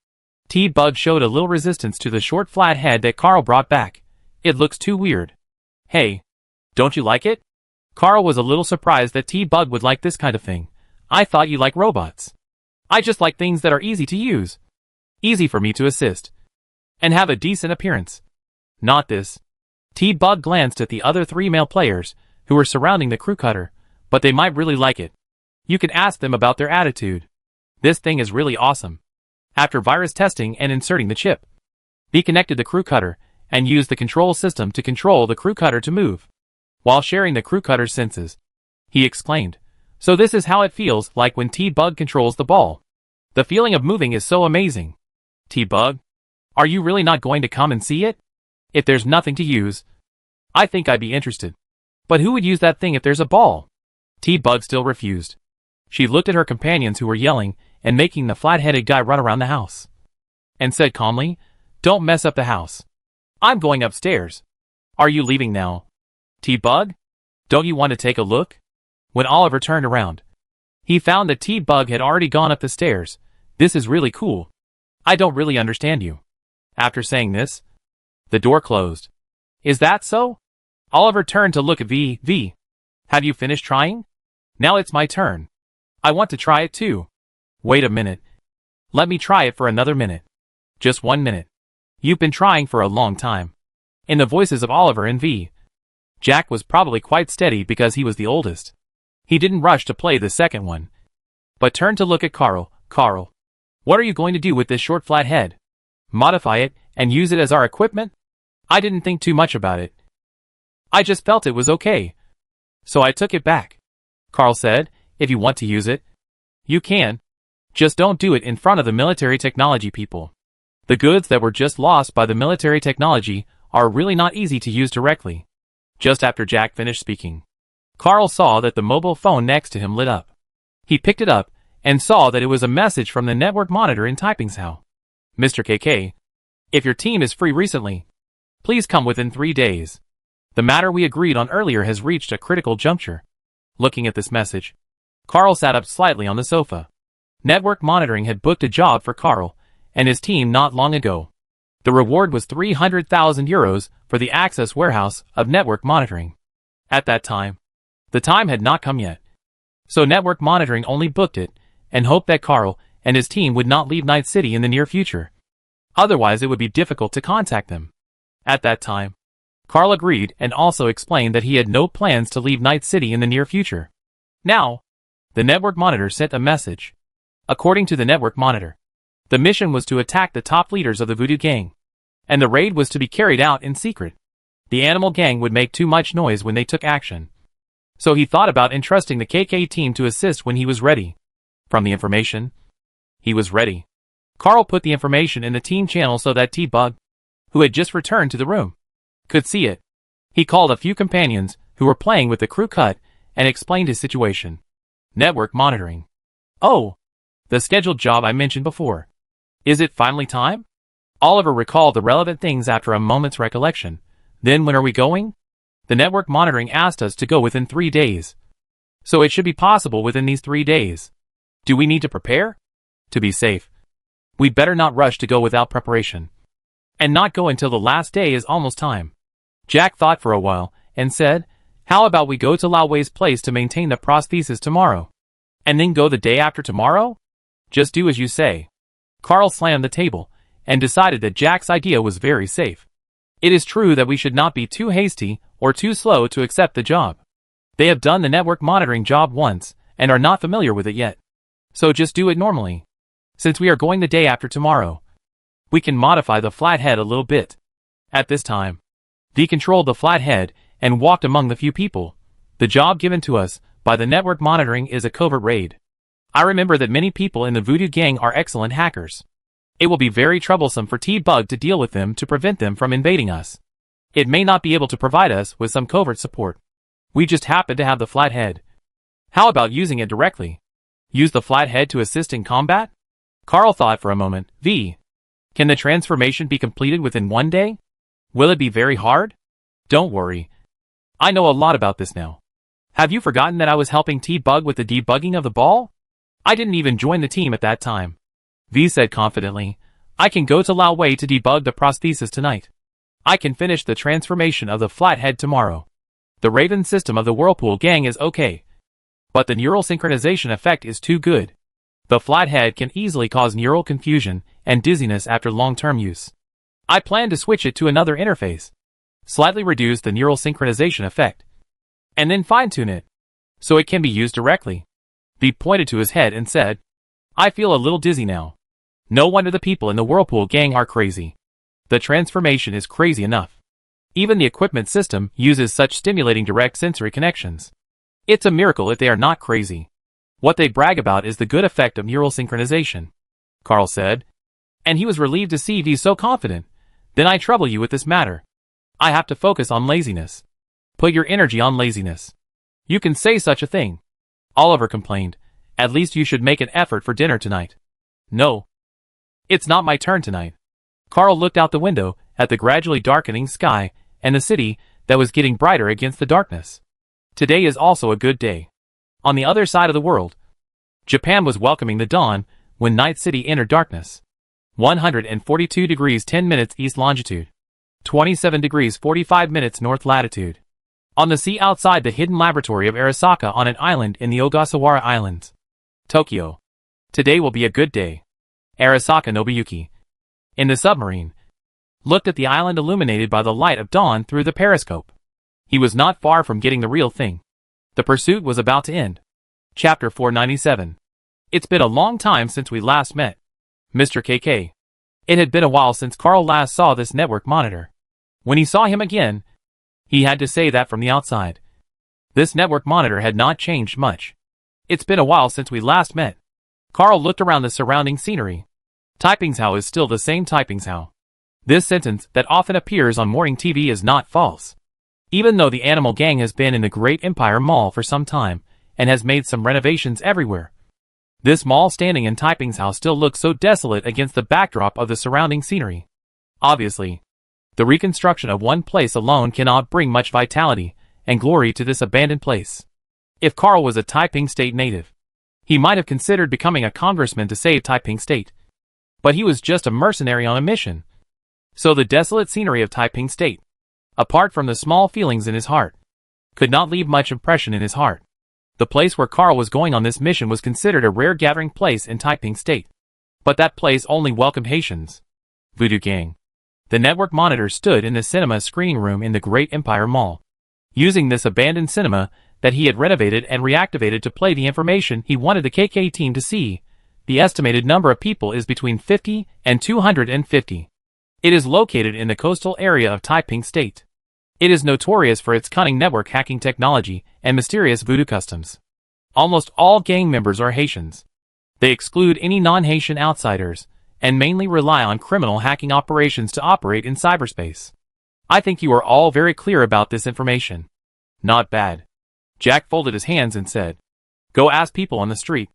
T-Bug showed a little resistance to the short flat head that Carl brought back. It looks too weird. Hey, don't you like it? Carl was a little surprised that T-Bug would like this kind of thing. I thought you like robots. I just like things that are easy to use. Easy for me to assist. And have a decent appearance. Not this. T-Bug glanced at the other 3 male players, who were surrounding the crew cutter, but they might really like it. You can ask them about their attitude. This thing is really awesome. After virus testing and inserting the chip, he connected the crew cutter and used the control system to control the crew cutter to move, while sharing the crew cutter's senses. He exclaimed, so this is how it feels like when T-Bug controls the ball. The feeling of moving is so amazing. T-Bug, are you really not going to come and see it? If there's nothing to use, I think I'd be interested. But who would use that thing if there's a ball? T-Bug still refused. She looked at her companions who were yelling and making the flat-headed guy run around the house, and said calmly, don't mess up the house. I'm going upstairs. Are you leaving now? T-Bug? Don't you want to take a look? When Oliver turned around, he found that T-Bug had already gone up the stairs. This is really cool. I don't really understand you. After saying this, the door closed. Is that so? Oliver turned to look at V. Have you finished trying? Now it's my turn. I want to try it too. Wait a minute. Let me try it for another minute. Just 1 minute. You've been trying for a long time. In the voices of Oliver and V, Jack was probably quite steady because he was the oldest. He didn't rush to play the second one, but turned to look at Carl. Carl, what are you going to do with this short flat head? Modify it and use it as our equipment? I didn't think too much about it. I just felt it was okay. So I took it back. Carl said, if you want to use it, you can. Just don't do it in front of the military technology people. The goods that were just lost by the military technology are really not easy to use directly. Just after Jack finished speaking, Carl saw that the mobile phone next to him lit up. He picked it up and saw that it was a message from the network monitor in Typing's. Mr. KK, if your team is free recently, please come within 3 days. The matter we agreed on earlier has reached a critical juncture. Looking at this message, Carl sat up slightly on the sofa. Network monitoring had booked a job for Carl and his team not long ago. The reward was 300,000 euros for the access warehouse of network monitoring. At that time, the time had not come yet. So network monitoring only booked it and hoped that Carl and his team would not leave Night City in the near future. Otherwise it would be difficult to contact them. At that time, Carl agreed and also explained that he had no plans to leave Night City in the near future. Now, the network monitor sent a message. According to the network monitor, the mission was to attack the top leaders of the Voodoo Gang, and the raid was to be carried out in secret. The Animal Gang would make too much noise when they took action. So he thought about entrusting the KK team to assist when he was ready. From the information, he was ready. Carl put the information in the team channel so that T-Bug, who had just returned to the room, could see it. He called a few companions who were playing with the crew cut and explained his situation. Network monitoring. Oh, the scheduled job I mentioned before. Is it finally time? Oliver recalled the relevant things after a moment's recollection. Then when are we going? The network monitoring asked us to go within 3 days. So it should be possible within these 3 days. Do we need to prepare? To be safe, we'd better not rush to go without preparation. And not go until the last day is almost time. Jack thought for a while and said, how about we go to Lao Wei's place to maintain the prosthesis tomorrow? And then go the day after tomorrow? Just do as you say. Carl slammed the table and decided that Jack's idea was very safe. It is true that we should not be too hasty or too slow to accept the job. They have done the network monitoring job once and are not familiar with it yet. So just do it normally. Since we are going the day after tomorrow, we can modify the flathead a little bit. At this time, V controlled the flathead and walked among the few people. The job given to us by the network monitoring is a covert raid. I remember that many people in the Voodoo Gang are excellent hackers. It will be very troublesome for T-Bug to deal with them to prevent them from invading us. It may not be able to provide us with some covert support. We just happen to have the flathead. How about using it directly? Use the flathead to assist in combat? Carl thought for a moment. Can the transformation be completed within 1 day? Will it be very hard? Don't worry. I know a lot about this now. Have you forgotten that I was helping T-Bug with the debugging of the ball? I didn't even join the team at that time. V said confidently. I can go to Lao Wei to debug the prosthesis tonight. I can finish the transformation of the flathead tomorrow. The Raven system of the Whirlpool gang is okay. But the neural synchronization effect is too good. The flathead can easily cause neural confusion and dizziness after long-term use. I plan to switch it to another interface. Slightly reduce the neural synchronization effect. And then fine-tune it. So it can be used directly. V pointed to his head and said, I feel a little dizzy now. No wonder the people in the Whirlpool gang are crazy. The transformation is crazy enough. Even the equipment system uses such stimulating direct sensory connections. It's a miracle if they are not crazy. What they brag about is the good effect of neural synchronization, Carl said. And he was relieved to see V so confident. Then I trouble you with this matter. I have to focus on laziness. Put your energy on laziness. You can say such a thing. Oliver complained. At least you should make an effort for dinner tonight. No. It's not my turn tonight. Carl looked out the window at the gradually darkening sky and the city that was getting brighter against the darkness. Today is also a good day. On the other side of the world, Japan was welcoming the dawn when Night City entered darkness. 142 degrees 10 minutes east longitude. 27 degrees 45 minutes north latitude. On the sea outside the hidden laboratory of Arasaka on an island in the Ogasawara Islands. Tokyo. Today will be a good day. Arasaka Nobuyuki. In the submarine. Looked at the island illuminated by the light of dawn through the periscope. He was not far from getting the real thing. The pursuit was about to end. Chapter 497. It's been a long time since we last met. Mr. KK. It had been a while since Carl last saw this network monitor. When he saw him again, he had to say that from the outside. This network monitor had not changed much. It's been a while since we last met. Carl looked around the surrounding scenery. Taipingshao is still the same Taipingshao. This sentence that often appears on morning TV is not false. Even though the animal gang has been in the Great Empire Mall for some time, and has made some renovations everywhere, this mall standing in Taipingshao still looks so desolate against the backdrop of the surrounding scenery. Obviously, the reconstruction of one place alone cannot bring much vitality and glory to this abandoned place. If Carl was a Taiping State native, he might have considered becoming a congressman to save Taiping State. But he was just a mercenary on a mission. So the desolate scenery of Taiping State, apart from the small feelings in his heart, could not leave much impression in his heart. The place where Carl was going on this mission was considered a rare gathering place in Taiping State. But that place only welcomed Haitians. Voodoo Gang. The network monitor stood in the cinema screening room in the Great Empire Mall. Using this abandoned cinema that he had renovated and reactivated to play the information he wanted the KK team to see, the estimated number of people is between 50 and 250. It is located in the coastal area of Taiping State. It is notorious for its cunning network hacking technology and mysterious voodoo customs. Almost all gang members are Haitians. They exclude any non-Haitian outsiders, and mainly rely on criminal hacking operations to operate in cyberspace. I think you are all very clear about this information. Not bad. Jack folded his hands and said, Go ask people on the street.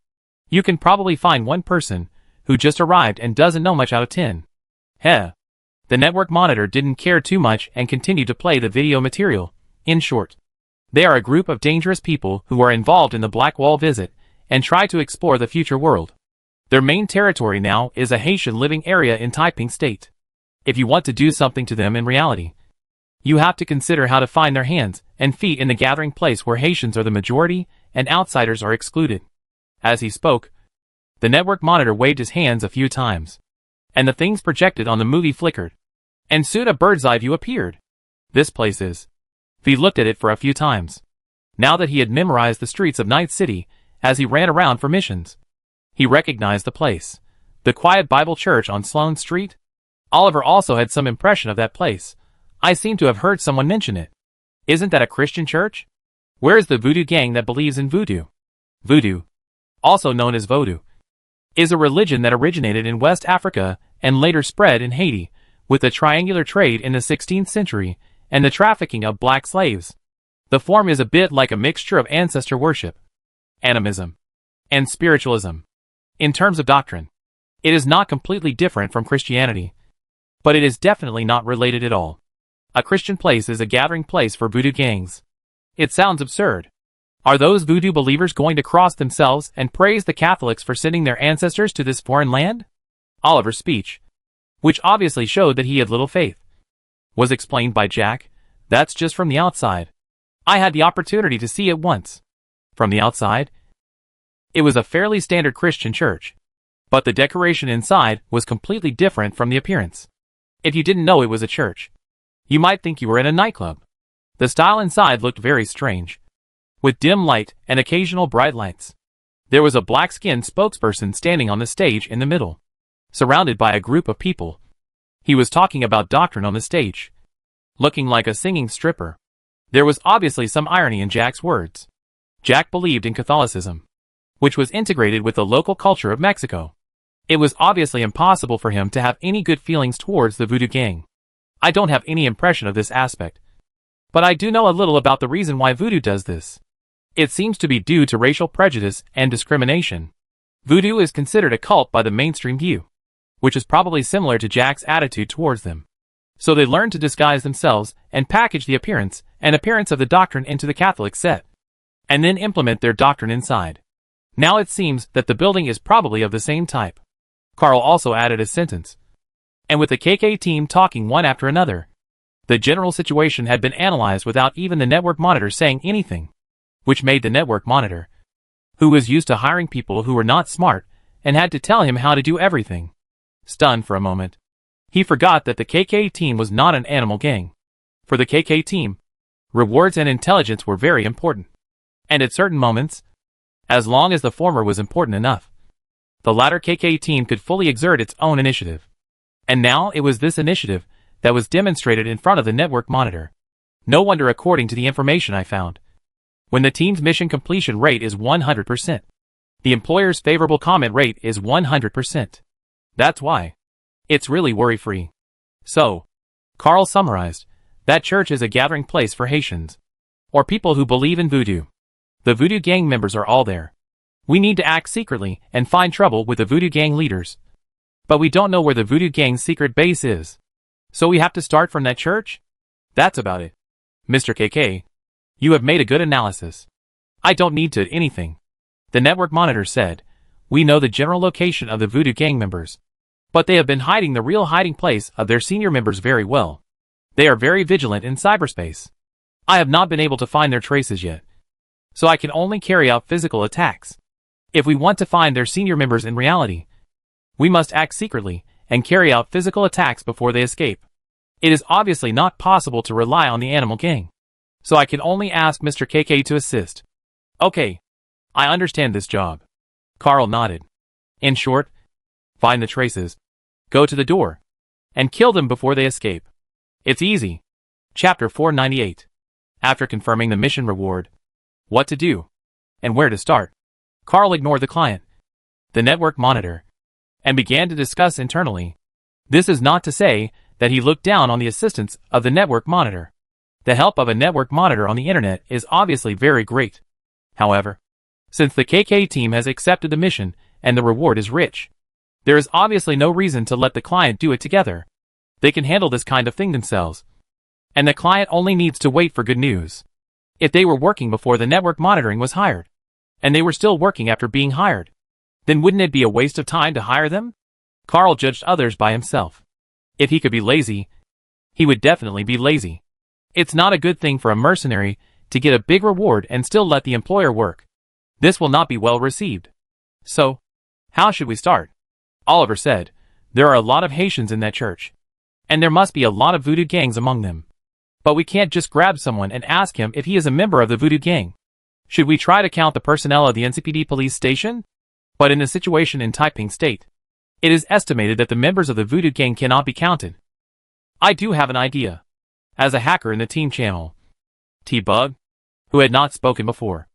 You can probably find one person who just arrived and doesn't know much out of 10. Heh. The network monitor didn't care too much and continued to play the video material. In short, they are a group of dangerous people who are involved in the Black Wall visit and try to explore the future world. Their main territory now is a Haitian living area in Taiping State. If you want to do something to them in reality, you have to consider how to find their hands and feet in the gathering place where Haitians are the majority and outsiders are excluded. As he spoke, the network monitor waved his hands a few times, and the things projected on the movie flickered. And soon a bird's eye view appeared. This place is. V looked at it for a few times. Now that he had memorized the streets of Night City as he ran around for missions, he recognized the place. The quiet Bible church on Sloane Street? Oliver also had some impression of that place. I seem to have heard someone mention it. Isn't that a Christian church? Where is the voodoo gang that believes in voodoo? Voodoo, also known as Vodou, is a religion that originated in West Africa and later spread in Haiti, with the triangular trade in the 16th century and the trafficking of black slaves. The form is a bit like a mixture of ancestor worship animism, and spiritualism. In terms of doctrine, it is not completely different from Christianity, but it is definitely not related at all. A Christian place is a gathering place for voodoo gangs. It sounds absurd. Are those voodoo believers going to cross themselves and praise the Catholics for sending their ancestors to this foreign land? Oliver's speech, which obviously showed that he had little faith, was explained by Jack. That's just from the outside. I had the opportunity to see it once. From the outside, it was a fairly standard Christian church, but the decoration inside was completely different from the appearance. If you didn't know it was a church, you might think you were in a nightclub. The style inside looked very strange, with dim light and occasional bright lights. There was a black-skinned spokesperson standing on the stage in the middle, surrounded by a group of people. He was talking about doctrine on the stage, looking like a singing stripper. There was obviously some irony in Jack's words. Jack believed in Catholicism, which was integrated with the local culture of Mexico. It was obviously impossible for him to have any good feelings towards the voodoo gang. I don't have any impression of this aspect, but I do know a little about the reason why voodoo does this. It seems to be due to racial prejudice and discrimination. Voodoo is considered a cult by the mainstream view, which is probably similar to Jack's attitude towards them. So they learn to disguise themselves and package the appearance of the doctrine into the Catholic set, and then implement their doctrine inside. Now it seems that the building is probably of the same type. Carl also added a sentence. And with the KK team talking one after another, the general situation had been analyzed without even the network monitor saying anything, which made the network monitor, who was used to hiring people who were not smart and had to tell him how to do everything, stunned for a moment. He forgot that the KK team was not an animal gang. For the KK team, rewards and intelligence were very important. And at certain moments, as long as the former was important enough, the latter KK team could fully exert its own initiative. And now it was this initiative that was demonstrated in front of the network monitor. No wonder, according to the information I found, when the team's mission completion rate is 100%, the employer's favorable comment rate is 100%. That's why. It's really worry-free. So, Carl summarized, that church is a gathering place for Haitians, or people who believe in voodoo. The voodoo gang members are all there. We need to act secretly and find trouble with the voodoo gang leaders. But we don't know where the voodoo gang's secret base is. So we have to start from that church? That's about it. Mr. KK, you have made a good analysis. I don't need to anything. The network monitor said, we know the general location of the voodoo gang members, but they have been hiding the real hiding place of their senior members very well. They are very vigilant in cyberspace. I have not been able to find their traces yet, so I can only carry out physical attacks. If we want to find their senior members in reality, we must act secretly and carry out physical attacks before they escape. It is obviously not possible to rely on the animal gang, so I can only ask Mr. KK to assist. Okay, I understand this job. Carl nodded. In short, find the traces, go to the door, and kill them before they escape. It's easy. Chapter 498. After confirming the mission reward, what to do, and where to start, Carl ignored the client, the network monitor, and began to discuss internally. This is not to say that he looked down on the assistance of the network monitor. The help of a network monitor on the internet is obviously very great. However, since the KK team has accepted the mission and the reward is rich, there is obviously no reason to let the client do it together. They can handle this kind of thing themselves, and the client only needs to wait for good news. If they were working before the network monitoring was hired, and they were still working after being hired, then wouldn't it be a waste of time to hire them? Carl judged others by himself. If he could be lazy, he would definitely be lazy. It's not a good thing for a mercenary to get a big reward and still let the employer work. This will not be well received. So, how should we start? Oliver said, there are a lot of Haitians in that church, and there must be a lot of voodoo gangs among them. But we can't just grab someone and ask him if he is a member of the voodoo gang. Should we try to count the personnel of the NCPD police station? But in the situation in Taiping State, it is estimated that the members of the voodoo gang cannot be counted. I do have an idea. As a hacker in the team channel, T-Bug, who had not spoken before,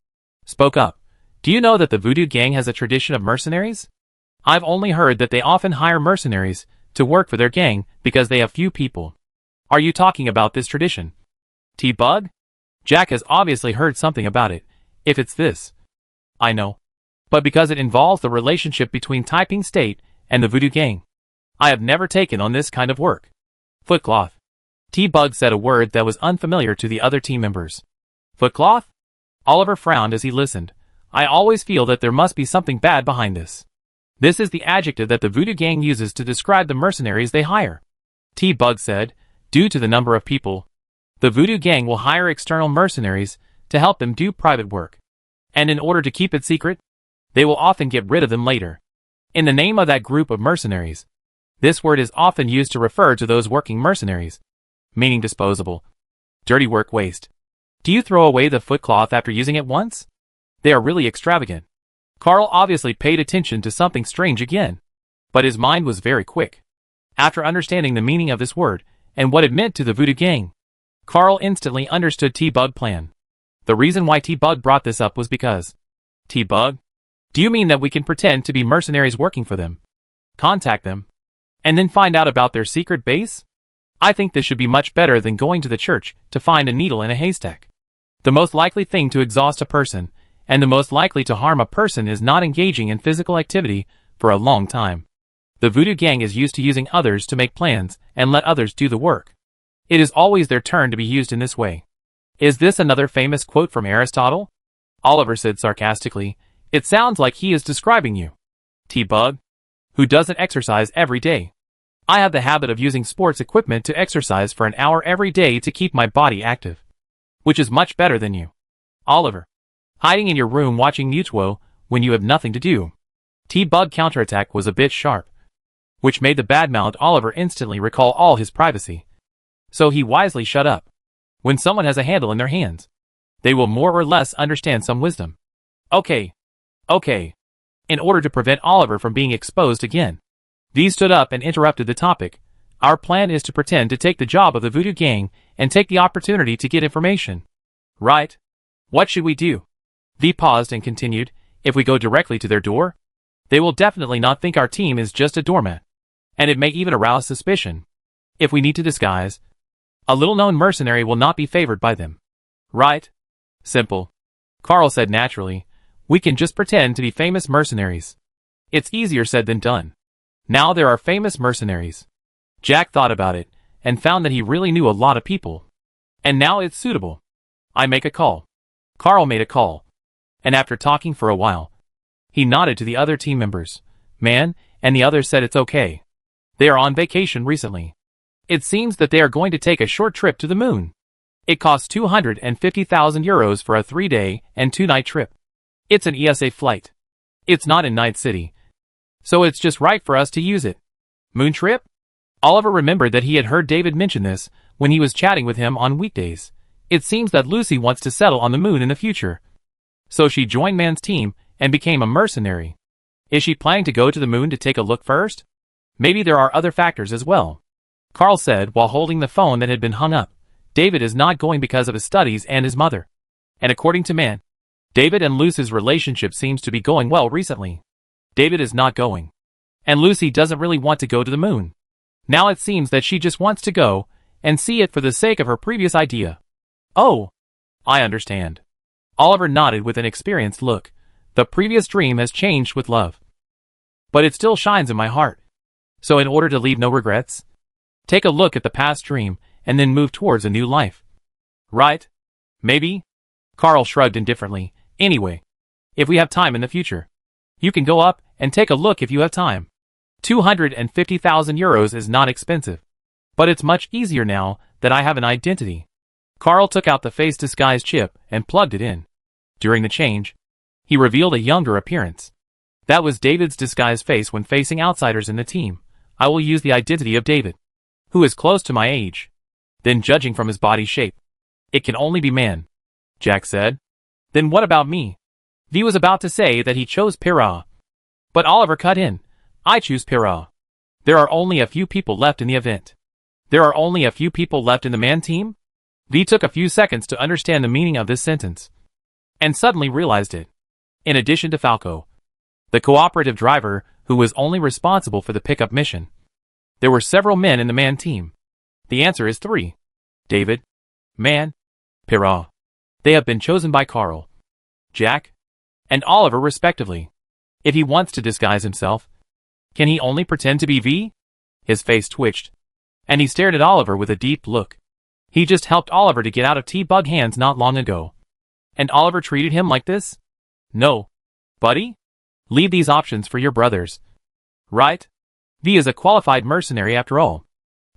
spoke up. Do you know that the voodoo gang has a tradition of mercenaries? I've only heard that they often hire mercenaries to work for their gang because they have few people. Are you talking about this tradition? T-Bug? Jack has obviously heard something about it, if it's this. I know. But because it involves the relationship between Typing State and the Voodoo Gang. I have never taken on this kind of work. Footcloth. T-Bug said a word that was unfamiliar to the other team members. Footcloth? Oliver frowned as he listened. I always feel that there must be something bad behind this. This is the adjective that the Voodoo Gang uses to describe the mercenaries they hire. T-Bug said, due to the number of people, the Voodoo Gang will hire external mercenaries to help them do private work. And in order to keep it secret, they will often get rid of them later. In the name of that group of mercenaries. This word is often used to refer to those working mercenaries, meaning disposable. Dirty work waste. Do you throw away the footcloth after using it once? They are really extravagant. Carl obviously paid attention to something strange again. But his mind was very quick. After understanding the meaning of this word, and what it meant to the Voodoo Gang, Carl instantly understood T-Bug's plan. The reason why T-Bug brought this up was because, T-Bug? Do you mean that we can pretend to be mercenaries working for them? Contact them? And then find out about their secret base? I think this should be much better than going to the church to find a needle in a haystack. The most likely thing to exhaust a person, and the most likely to harm a person is not engaging in physical activity for a long time. The Voodoo Gang is used to using others to make plans and let others do the work. It is always their turn to be used in this way. Is this another famous quote from Aristotle? Oliver said sarcastically, it sounds like he is describing you. T-Bug? Who doesn't exercise every day? I have the habit of using sports equipment to exercise for an hour every day to keep my body active. Which is much better than you. Oliver. Hiding in your room watching Mutuo when you have nothing to do. T-Bug counterattack was a bit sharp, which made the bad-mouthed Oliver instantly recall all his privacy. So he wisely shut up. When someone has a handle in their hands, they will more or less understand some wisdom. Okay. In order to prevent Oliver from being exposed again, V stood up and interrupted the topic. Our plan is to pretend to take the job of the Voodoo Gang and take the opportunity to get information. Right? What should we do? V paused and continued, if we go directly to their door, they will definitely not think our team is just a doormat. And it may even arouse suspicion. If we need to disguise, a little-known mercenary will not be favored by them. Right? Simple. Carl said naturally, we can just pretend to be famous mercenaries. It's easier said than done. Now there are famous mercenaries. Jack thought about it, and found that he really knew a lot of people. And now it's suitable. I make a call. Carl made a call. And after talking for a while, he nodded to the other team members. Man, and the others said it's okay. They are on vacation recently. It seems that they are going to take a short trip to the moon. It costs 250,000 euros for a 3-day and 2-night trip. It's an ESA flight. It's not in Night City. So it's just right for us to use it. Moon trip? Oliver remembered that he had heard David mention this when he was chatting with him on weekdays. It seems that Lucy wants to settle on the moon in the future. So she joined Man's team and became a mercenary. Is she planning to go to the moon to take a look first? Maybe there are other factors as well. Carl said while holding the phone that had been hung up. David is not going because of his studies and his mother. And according to Man, David and Lucy's relationship seems to be going well recently. David is not going. And Lucy doesn't really want to go to the moon. Now it seems that she just wants to go and see it for the sake of her previous idea. Oh, I understand. Oliver nodded with an experienced look. The previous dream has changed with love. But it still shines in my heart. So in order to leave no regrets, take a look at the past dream and then move towards a new life. Right? Maybe? Carl shrugged indifferently. Anyway, if we have time in the future, you can go up and take a look if you have time. 250,000 euros is not expensive. But it's much easier now that I have an identity. Carl took out the face disguise chip and plugged it in. During the change, he revealed a younger appearance. That was David's disguised face when facing outsiders in the team. I will use the identity of David, who is close to my age. Then judging from his body shape, it can only be Man, Jack said. Then what about me? V was about to say that he chose Pyrrha. But Oliver cut in. I choose Pyrrha. There are only a few people left in the event. There are only a few people left in the Man team? V took a few seconds to understand the meaning of this sentence. And suddenly realized it. In addition to Falco, the cooperative driver who was only responsible for the pickup mission, there were several men in the Man team. The answer is 3. David, Man, Pyrrha. They have been chosen by Carl, Jack, and Oliver respectively. If he wants to disguise himself, can he only pretend to be V? His face twitched, and he stared at Oliver with a deep look. He just helped Oliver to get out of T-Bug hands not long ago. And Oliver treated him like this? No. Buddy? Leave these options for your brothers. Right? V is a qualified mercenary after all.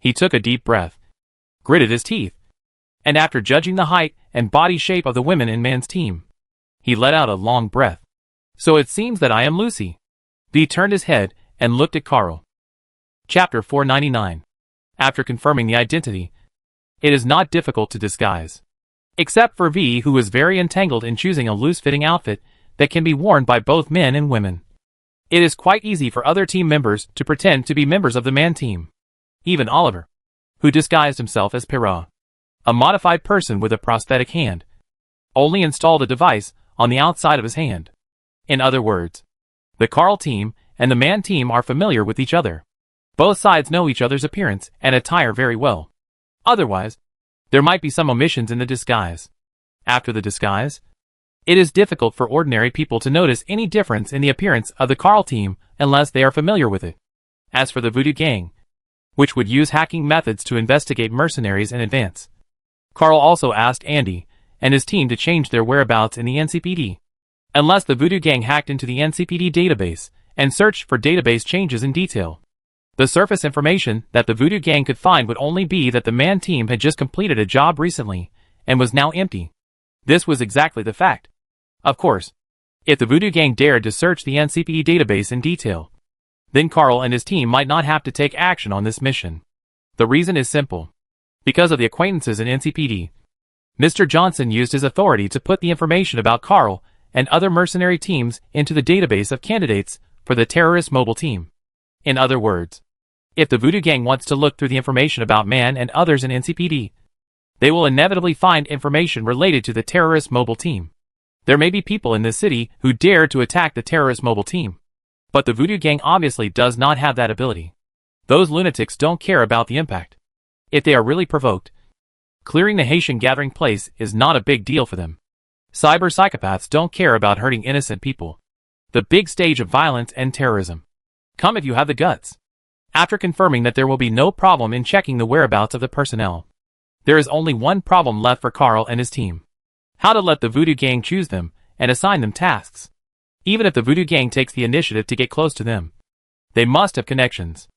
He took a deep breath, gritted his teeth, and after judging the height and body shape of the women in man's team, he let out a long breath. So it seems that I am Lucy. V turned his head and looked at Carl. Chapter 499. After confirming the identity, it is not difficult to disguise. Except for V, who is very entangled in choosing a loose-fitting outfit that can be worn by both men and women. It is quite easy for other team members to pretend to be members of the man team. Even Oliver, who disguised himself as Perra, a modified person with a prosthetic hand, only installed a device on the outside of his hand. In other words, the Carl team and the man team are familiar with each other. Both sides know each other's appearance and attire very well. Otherwise, there might be some omissions in the disguise. After the disguise, it is difficult for ordinary people to notice any difference in the appearance of the Carl team unless they are familiar with it. As for the Voodoo Gang, which would use hacking methods to investigate mercenaries in advance, Carl also asked Andy and his team to change their whereabouts in the NCPD, unless the Voodoo Gang hacked into the NCPD database and searched for database changes in detail. The surface information that the Voodoo Gang could find would only be that the man team had just completed a job recently and was now empty. This was exactly the fact. Of course, if the Voodoo Gang dared to search the NCPD database in detail, then Carl and his team might not have to take action on this mission. The reason is simple. Because of the acquaintances in NCPD, Mr. Johnson used his authority to put the information about Carl and other mercenary teams into the database of candidates for the terrorist mobile team. In other words, if the Voodoo Gang wants to look through the information about man and others in NCPD, they will inevitably find information related to the terrorist mobile team. There may be people in this city who dare to attack the terrorist mobile team, but the Voodoo Gang obviously does not have that ability. Those lunatics don't care about the impact. If they are really provoked, clearing the Haitian gathering place is not a big deal for them. Cyber psychopaths don't care about hurting innocent people. The big stage of violence and terrorism. Come if you have the guts. After confirming that there will be no problem in checking the whereabouts of the personnel, there is only one problem left for Carl and his team. How to let the Voodoo Gang choose them and assign them tasks. Even if the Voodoo Gang takes the initiative to get close to them, they must have connections.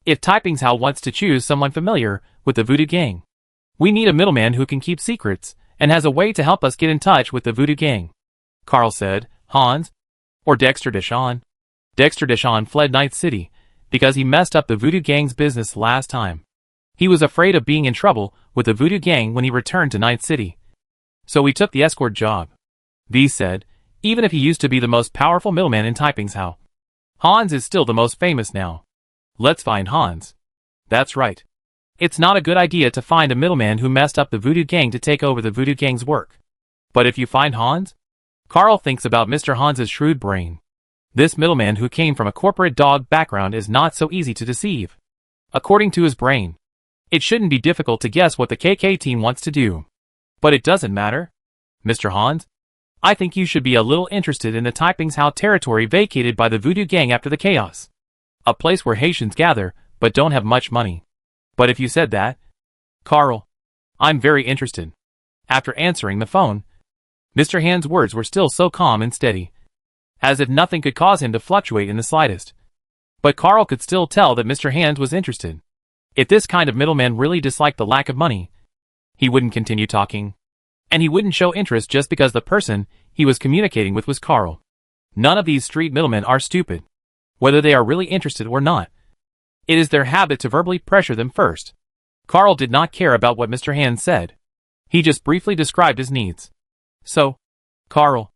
If Typing's How wants to choose someone familiar with the Voodoo Gang, we need a middleman who can keep secrets and has a way to help us get in touch with the Voodoo Gang. Carl said, Hans, or Dexter Deshawn. Dexter Deshawn fled Night City because he messed up the Voodoo Gang's business last time. He was afraid of being in trouble with the Voodoo Gang when he returned to Night City. So he took the escort job. V said, even if he used to be the most powerful middleman in Typing's How, Hans is still the most famous now. Let's find Hans. That's right. It's not a good idea to find a middleman who messed up the Voodoo Gang to take over the Voodoo Gang's work. But if you find Hans, Carl thinks about Mr. Hans's shrewd brain. This middleman who came from a corporate dog background is not so easy to deceive. According to his brain, it shouldn't be difficult to guess what the KK team wants to do. But it doesn't matter. Mr. Hans, I think you should be a little interested in the Typing's How territory vacated by the Voodoo Gang after the chaos. A place where Haitians gather, but don't have much money. But if you said that, Carl, I'm very interested. After answering the phone, Mr. Hand's words were still so calm and steady, as if nothing could cause him to fluctuate in the slightest. But Carl could still tell that Mr. Hand was interested. If this kind of middleman really disliked the lack of money, he wouldn't continue talking. And he wouldn't show interest just because the person he was communicating with was Carl. None of these street middlemen are stupid, whether they are really interested or not. It is their habit to verbally pressure them first. Carl did not care about what Mr. Hand said. He just briefly described his needs. So, Carl,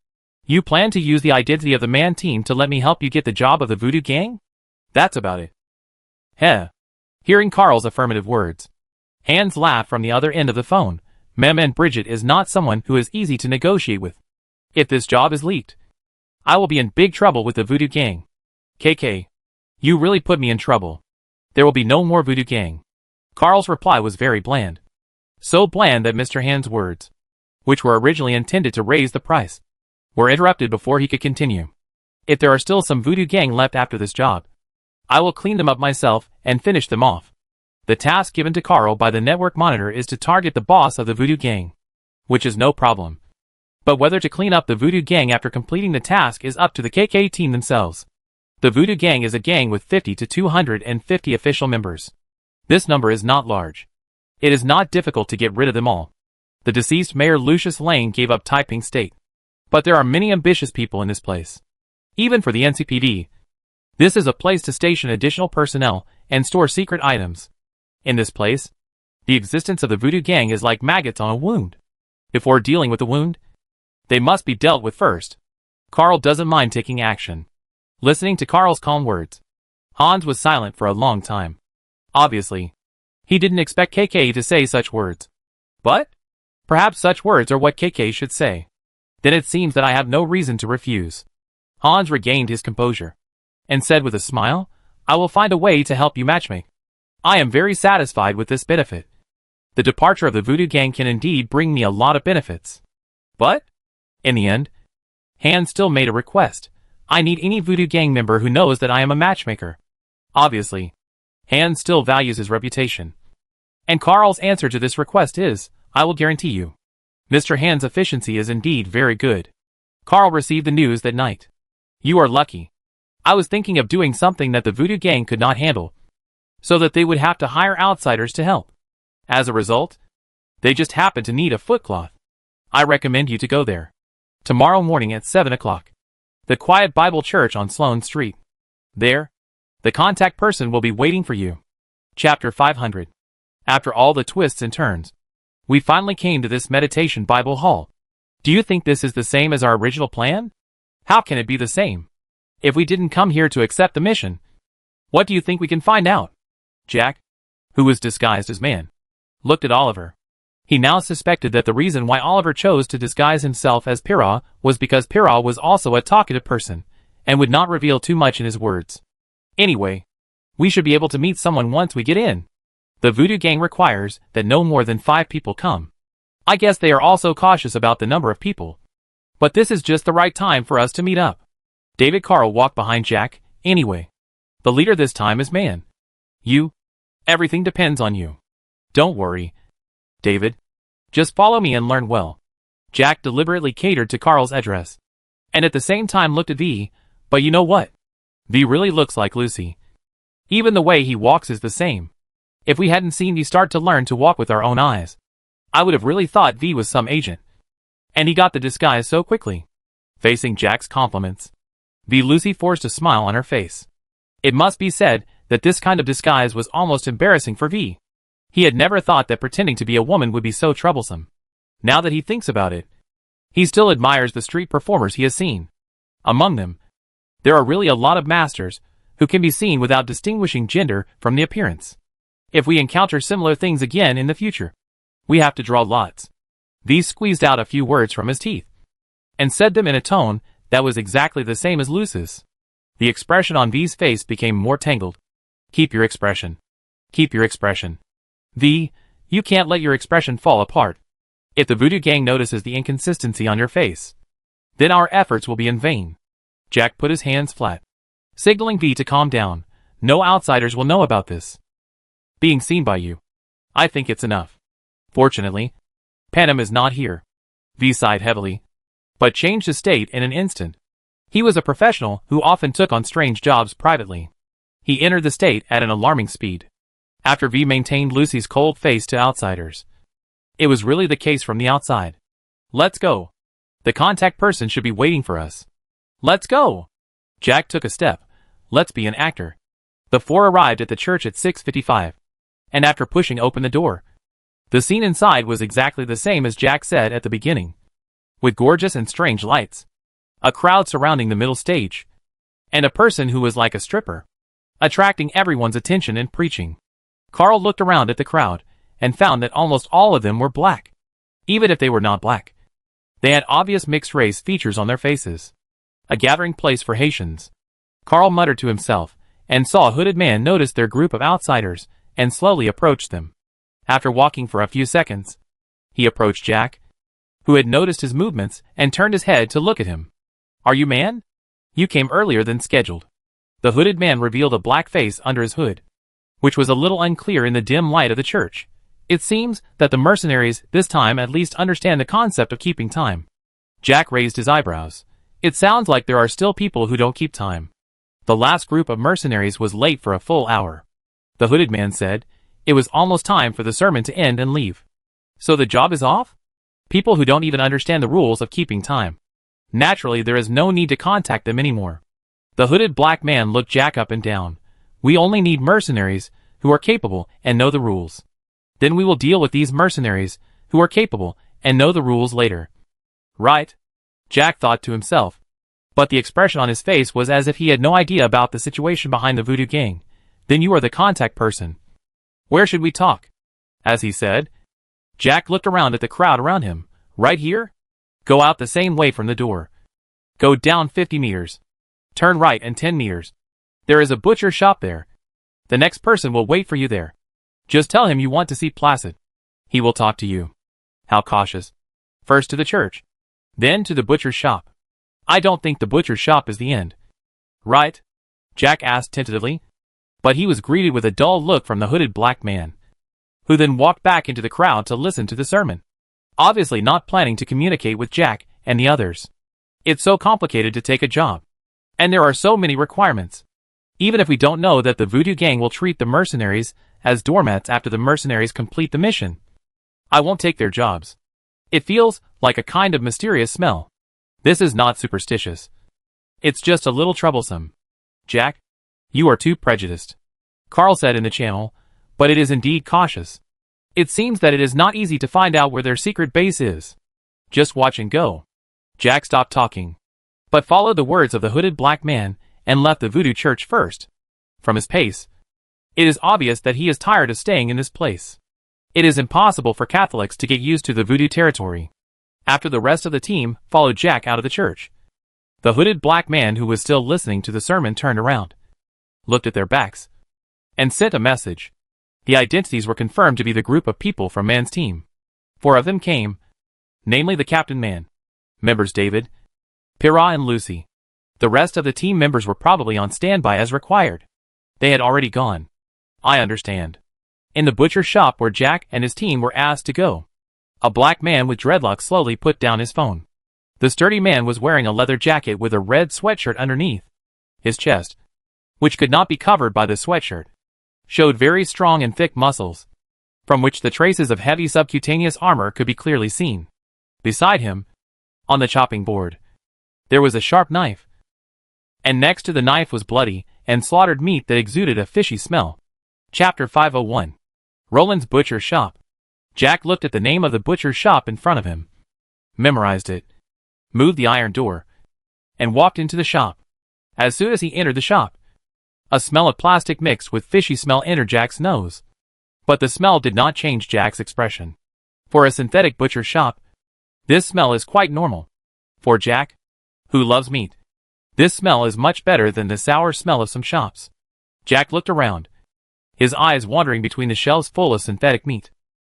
you plan to use the identity of the man team to let me help you get the job of the Voodoo Gang? That's about it. Heh. Hearing Carl's affirmative words, Hans laughed from the other end of the phone. Mem and Bridget is not someone who is easy to negotiate with. If this job is leaked, I will be in big trouble with the Voodoo Gang. KK, you really put me in trouble. There will be no more Voodoo Gang. Carl's reply was very bland. So bland that Mr. Hand's words, which were originally intended to raise the price, were interrupted before he could continue. If there are still some voodoo gang left after this job, I will clean them up myself and finish them off. The task given to Carl by the network monitor is to target the boss of the voodoo gang, which is no problem. But whether to clean up the voodoo gang after completing the task is up to the KK team themselves. The voodoo gang is a gang with 50 to 250 official members. This number is not large. It is not difficult to get rid of them all. The deceased Mayor Lucius Lane gave up Taiping State. But there are many ambitious people in this place. Even for the NCPD, this is a place to station additional personnel and store secret items. In this place, the existence of the voodoo gang is like maggots on a wound. Before dealing with the wound, they must be dealt with first. Carl doesn't mind taking action. Listening to Carl's calm words, Hans was silent for a long time. Obviously, he didn't expect KK to say such words. But perhaps such words are what KK should say. Then it seems that I have no reason to refuse. Hans regained his composure and said with a smile, I will find a way to help you matchmake. I am very satisfied with this benefit. The departure of the voodoo gang can indeed bring me a lot of benefits. But, in the end, Hans still made a request. I need any voodoo gang member who knows that I am a matchmaker. Obviously, Hans still values his reputation. And Carl's answer to this request is, I will guarantee you. Mr. Hans' efficiency is indeed very good. Carl received the news that night. You are lucky. I was thinking of doing something that the voodoo gang could not handle, so that they would have to hire outsiders to help. As a result, they just happen to need a footcloth. I recommend you to go there. Tomorrow morning at 7 o'clock. The Quiet Bible Church on Sloane Street. There, the contact person will be waiting for you. Chapter 500. After all the twists and turns, we finally came to this meditation Bible hall. Do you think this is the same as our original plan? How can it be the same? If we didn't come here to accept the mission, what do you think we can find out? Jack, who was disguised as man, looked at Oliver. He now suspected that the reason why Oliver chose to disguise himself as Pirra was because Pirra was also a talkative person, and would not reveal too much in his words. Anyway, we should be able to meet someone once we get in. The voodoo gang requires that no more than 5 people come. I guess they are also cautious about the number of people. But this is just the right time for us to meet up. David Carl walked behind Jack, anyway. The leader this time is man. You. Everything depends on you. Don't worry, David. Just follow me and learn well. Jack deliberately catered to Carl's address, and at the same time looked at V, but you know what? V really looks like Lucy. Even the way he walks is the same. If we hadn't seen V start to learn to walk with our own eyes, I would have really thought V was some agent. And he got the disguise so quickly. Facing Jack's compliments, V Lucy forced a smile on her face. It must be said that this kind of disguise was almost embarrassing for V. He had never thought that pretending to be a woman would be so troublesome. Now that he thinks about it, he still admires the street performers he has seen. Among them, there are really a lot of masters who can be seen without distinguishing gender from the appearance. If we encounter similar things again in the future, we have to draw lots. V squeezed out a few words from his teeth and said them in a tone that was exactly the same as Luce's. The expression on V's face became more tangled. Keep your expression. Keep your expression. V, you can't let your expression fall apart. If the voodoo gang notices the inconsistency on your face, then our efforts will be in vain. Jack put his hands flat, signaling V to calm down. No outsiders will know about this being seen by you. I think it's enough. Fortunately, Panem is not here. V sighed heavily, but changed his state in an instant. He was a professional who often took on strange jobs privately. He entered the state at an alarming speed. After V maintained Lucy's cold face to outsiders, it was really the case from the outside. Let's go. The contact person should be waiting for us. Let's go. Jack took a step. Let's be an actor. The 4 arrived at the church at 6:55. And after pushing open the door, the scene inside was exactly the same as Jack said at the beginning, with gorgeous and strange lights, a crowd surrounding the middle stage, and a person who was like a stripper, attracting everyone's attention and preaching. Carl looked around at the crowd and found that almost all of them were black. Even if they were not black, they had obvious mixed-race features on their faces. A gathering place for Haitians. Carl muttered to himself and saw a hooded man notice their group of outsiders and slowly approached them. After walking for a few seconds, he approached Jack who had noticed his movements and turned his head to look at him. "Are you man? You came earlier than scheduled." The hooded man revealed a black face under his hood, which was a little unclear in the dim light of the church. It seems that the mercenaries this time at least understand the concept of keeping time. Jack raised his eyebrows. It sounds like there are still people who don't keep time. The last group of mercenaries was late for a full hour. The hooded man said, "It was almost time for the sermon to end and leave." "So the job is off?" "People who don't even understand the rules of keeping time. Naturally, there is no need to contact them anymore." The hooded black man looked Jack up and down. "We only need mercenaries who are capable and know the rules. Then we will deal with these mercenaries who are capable and know the rules later." "Right," Jack thought to himself. But the expression on his face was as if he had no idea about the situation behind the voodoo gang. "Then you are the contact person. Where should we talk?" As he said, Jack looked around at the crowd around him. "Right here? Go out the same way from the door. Go down 50 meters. Turn right and 10 meters. There is a butcher shop there. The next person will wait for you there. Just tell him you want to see Placid. He will talk to you." How cautious. First to the church, then to the butcher's shop. "I don't think the butcher's shop is the end." "Right?" Jack asked tentatively. But he was greeted with a dull look from the hooded black man, who then walked back into the crowd to listen to the sermon, obviously not planning to communicate with Jack and the others. It's so complicated to take a job, and there are so many requirements. Even if we don't know that the voodoo gang will treat the mercenaries as doormats after the mercenaries complete the mission, I won't take their jobs. It feels like a kind of mysterious smell. This is not superstitious. It's just a little troublesome. "Jack, you are too prejudiced," Carl said in the channel, "but it is indeed cautious. It seems that it is not easy to find out where their secret base is. Just watch and go." Jack stopped talking, but followed the words of the hooded black man and left the voodoo church first. From his pace, it is obvious that he is tired of staying in this place. It is impossible for Catholics to get used to the voodoo territory. After the rest of the team followed Jack out of the church, the hooded black man who was still listening to the sermon turned around, looked at their backs, and sent a message. The identities were confirmed to be the group of people from Man's team. 4 of them came, namely the Captain Man, members David, Pyrrha and Lucy. The rest of the team members were probably on standby as required. They had already gone. I understand. In the butcher shop where Jack and his team were asked to go, a black man with dreadlocks slowly put down his phone. The sturdy man was wearing a leather jacket with a red sweatshirt underneath. His chest, which could not be covered by the sweatshirt, showed very strong and thick muscles, from which the traces of heavy subcutaneous armor could be clearly seen. Beside him, on the chopping board, there was a sharp knife, and next to the knife was bloody and slaughtered meat that exuded a fishy smell. Chapter 501. Roland's Butcher Shop. Jack looked at the name of the butcher's shop in front of him, memorized it, moved the iron door, and walked into the shop. As soon as he entered the shop, a smell of plastic mixed with fishy smell entered Jack's nose. But the smell did not change Jack's expression. For a synthetic butcher shop, this smell is quite normal. For Jack, who loves meat, this smell is much better than the sour smell of some shops. Jack looked around, his eyes wandering between the shelves full of synthetic meat.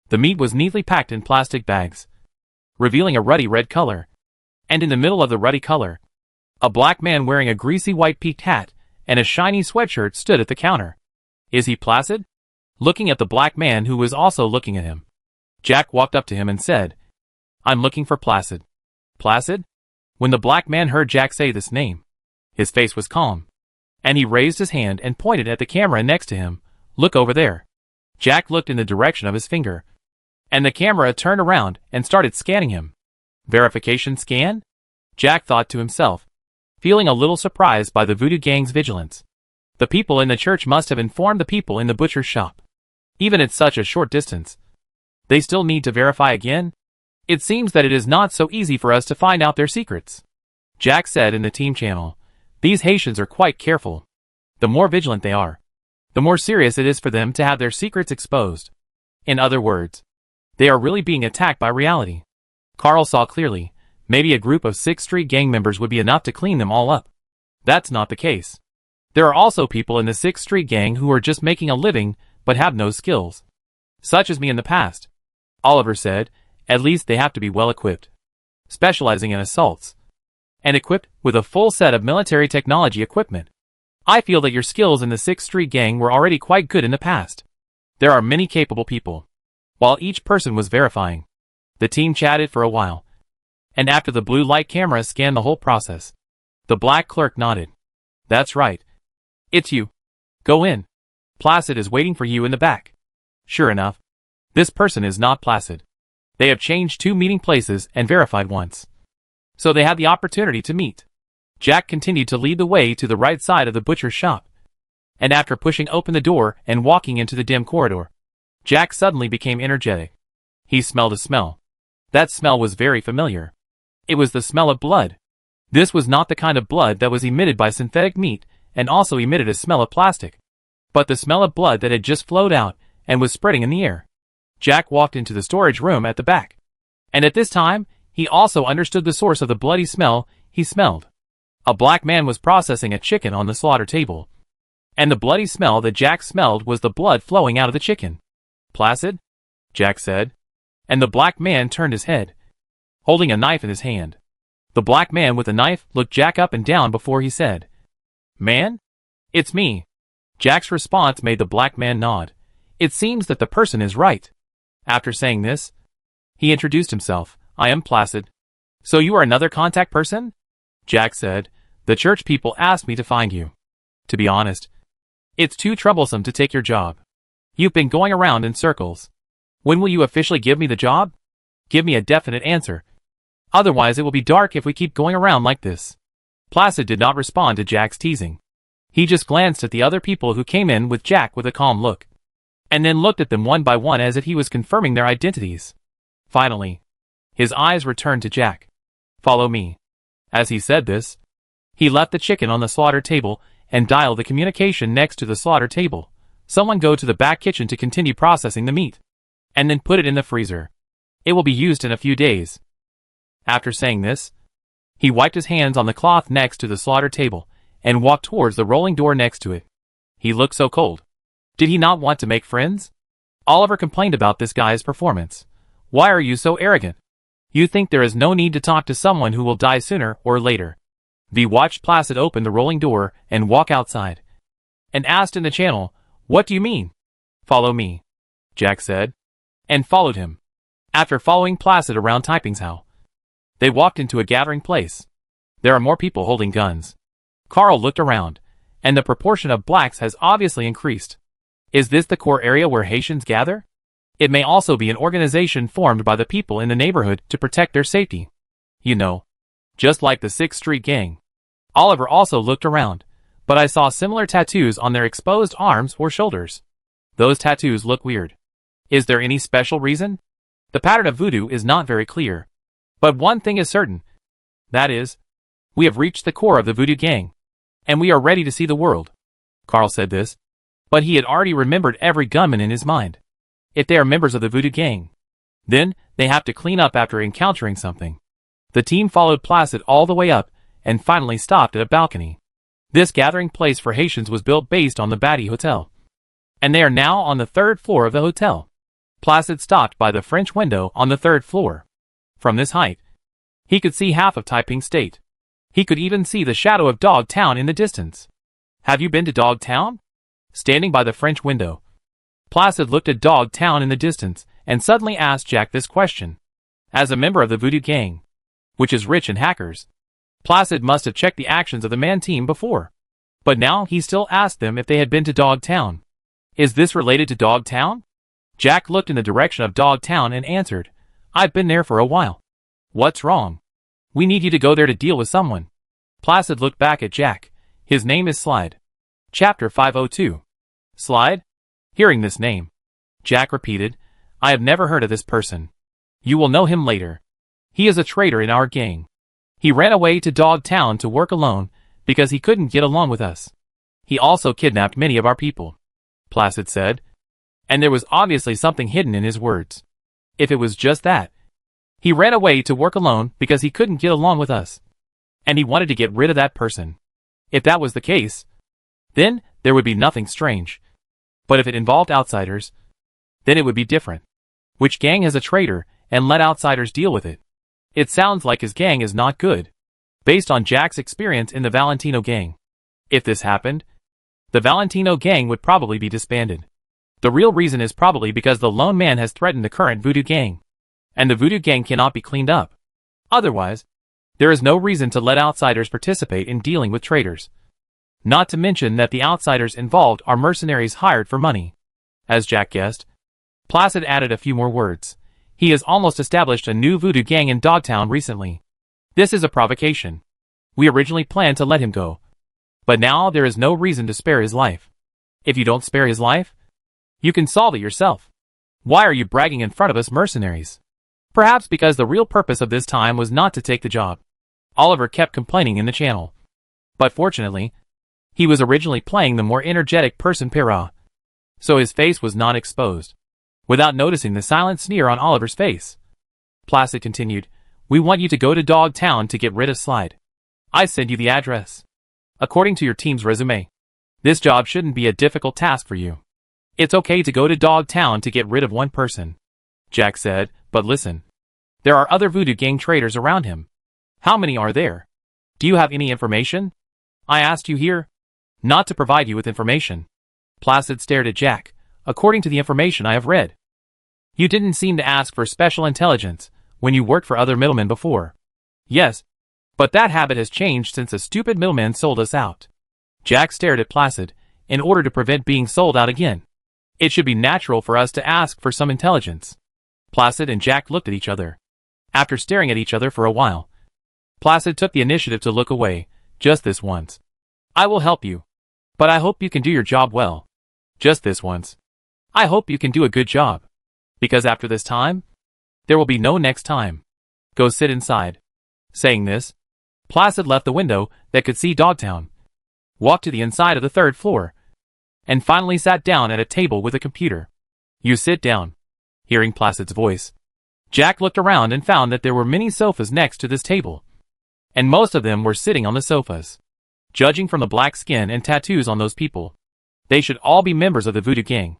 The meat was neatly packed in plastic bags, revealing a ruddy red color. And in the middle of the ruddy color, a black man wearing a greasy white peaked hat and a shiny sweatshirt stood at the counter. "Is he Placid?" Looking at the black man who was also looking at him, Jack walked up to him and said, "I'm looking for Placid." "Placid?" When the black man heard Jack say this name, his face was calm, and he raised his hand and pointed at the camera next to him. "Look over there." Jack looked in the direction of his finger, and the camera turned around and started scanning him. Verification scan? Jack thought to himself, feeling a little surprised by the voodoo gang's vigilance. The people in the church must have informed the people in the butcher's shop. Even at such a short distance, they still need to verify again? It seems that it is not so easy for us to find out their secrets. Jack said in the team channel, "These Haitians are quite careful. The more vigilant they are, the more serious it is for them to have their secrets exposed. In other words, they are really being attacked by reality." Carl saw clearly, maybe a group of 6th Street gang members would be enough to clean them all up. That's not the case. There are also people in the 6th Street gang who are just making a living but have no skills. Such as me in the past. Oliver said, at least they have to be well equipped. specializing in assaults, and equipped with a full set of military technology equipment. I feel that your skills in the 6th Street Gang were already quite good in the past. There are many capable people. While each person was verifying, the team chatted for a while, and after the blue light camera scanned the whole process, the black clerk nodded. That's right. It's you. Go in. Placid is waiting for you in the back. Sure enough, this person is not Placid. They have changed 2 meeting places and verified once, so they had the opportunity to meet. Jack continued to lead the way to the right side of the butcher's shop, and after pushing open the door and walking into the dim corridor, Jack suddenly became energetic. He smelled a smell. That smell was very familiar. It was the smell of blood. This was not the kind of blood that was emitted by synthetic meat and also emitted a smell of plastic, but the smell of blood that had just flowed out and was spreading in the air. Jack walked into the storage room at the back, and at this time, he also understood the source of the bloody smell he smelled. A black man was processing a chicken on the slaughter table, and the bloody smell that Jack smelled was the blood flowing out of the chicken. Placid? Jack said, and the black man turned his head, holding a knife in his hand. The black man with the knife looked Jack up and down before he said, Man? It's me. Jack's response made the black man nod. It seems that the person is right. After saying this, he introduced himself. I am Placid. So you are another contact person? Jack said, the church people asked me to find you. To be honest, it's too troublesome to take your job. You've been going around in circles. When will you officially give me the job? Give me a definite answer. Otherwise it will be dark if we keep going around like this. Placid did not respond to Jack's teasing. He just glanced at the other people who came in with Jack with a calm look, and then looked at them one by one as if he was confirming their identities. Finally, his eyes returned to Jack. Follow me. As he said this, he left the chicken on the slaughter table and dialed the communication next to the slaughter table. Someone go to the back kitchen to continue processing the meat, and then put it in the freezer. It will be used in a few days. After saying this, he wiped his hands on the cloth next to the slaughter table and walked towards the rolling door next to it. He looked so cold. Did he not want to make friends? Oliver complained about this guy's performance. Why are you so arrogant? You think there is no need to talk to someone who will die sooner or later. V watched Placid open the rolling door and walk outside, and asked in the channel, What do you mean? Follow me, Jack said, and followed him. After following Placid around Typing's house, they walked into a gathering place. There are more people holding guns. Carl looked around, and the proportion of blacks has obviously increased. Is this the core area where Haitians gather? It may also be an organization formed by the people in the neighborhood to protect their safety. You know, just like the 6th Street Gang. Oliver also looked around, but I saw similar tattoos on their exposed arms or shoulders. Those tattoos look weird. Is there any special reason? The pattern of voodoo is not very clear. But one thing is certain. That is, we have reached the core of the voodoo gang, and we are ready to see the world. Carl said this, but he had already remembered every gunman in his mind. If they are members of the voodoo gang, then they have to clean up after encountering something. The team followed Placid all the way up and finally stopped at a balcony. This gathering place for Haitians was built based on the Batty Hotel, and they are now on the 3rd floor of the hotel. Placid stopped by the French window on the 3rd floor. From this height, he could see half of Taiping State. He could even see the shadow of Dog Town in the distance. Have you been to Dog Town? Standing by the French window, Placid looked at Dog Town in the distance and suddenly asked Jack this question. As a member of the voodoo gang, which is rich in hackers, Placid must have checked the actions of the man team before. But now he still asked them if they had been to Dog Town. Is this related to Dog Town? Jack looked in the direction of Dog Town and answered, I've been there for a while. What's wrong? We need you to go there to deal with someone. Placid looked back at Jack. His name is Slide. Chapter 502. Slide? Hearing this name, Jack repeated, I have never heard of this person. You will know him later. He is a traitor in our gang. He ran away to Dog Town to work alone because he couldn't get along with us. He also kidnapped many of our people, Placid said, and there was obviously something hidden in his words. If it was just that, he ran away to work alone because he couldn't get along with us, and he wanted to get rid of that person. If that was the case, then there would be nothing strange. But if it involved outsiders, then it would be different. Which gang has a traitor and let outsiders deal with it? It sounds like his gang is not good, based on Jack's experience in the Valentino gang. If this happened, the Valentino gang would probably be disbanded. The real reason is probably because the lone man has threatened the current Voodoo gang, and the Voodoo gang cannot be cleaned up. Otherwise, there is no reason to let outsiders participate in dealing with traitors. Not to mention that the outsiders involved are mercenaries hired for money. As Jack guessed, Placid added a few more words. He has almost established a new Voodoo gang in Dogtown recently. This is a provocation. We originally planned to let him go, but now there is no reason to spare his life. If you don't spare his life, you can solve it yourself. Why are you bragging in front of us mercenaries? Perhaps because the real purpose of this time was not to take the job. Oliver kept complaining in the channel. But fortunately, he was originally playing the more energetic person Pyrrha, so his face was not exposed. Without noticing the silent sneer on Oliver's face, Placid continued, "We want you to go to Dogtown to get rid of Slide. I send you the address. According to your team's resume, this job shouldn't be a difficult task for you. It's okay to go to Dogtown to get rid of one person." Jack said, "But listen. There are other Voodoo gang traitors around him. How many are there? Do you have any information? I asked you here not to provide you with information." Placid stared at Jack. "According to the information I have read, you didn't seem to ask for special intelligence when you worked for other middlemen before." "Yes, but that habit has changed since a stupid middleman sold us out." Jack stared at Placid. "In order to prevent being sold out again, it should be natural for us to ask for some intelligence." Placid and Jack looked at each other. After staring at each other for a while, Placid took the initiative to look away, just this once. "I will help you, but I hope you can do your job well. Just this once. I hope you can do a good job. Because after this time, there will be no next time. Go sit inside." Saying this, Placid left the window that could see Dogtown, walked to the inside of the 3rd floor, and finally sat down at a table with a computer. "You sit down." Hearing Placid's voice, Jack looked around and found that there were many sofas next to this table, and most of them were sitting on the sofas. Judging from the black skin and tattoos on those people, they should all be members of the Voodoo gang.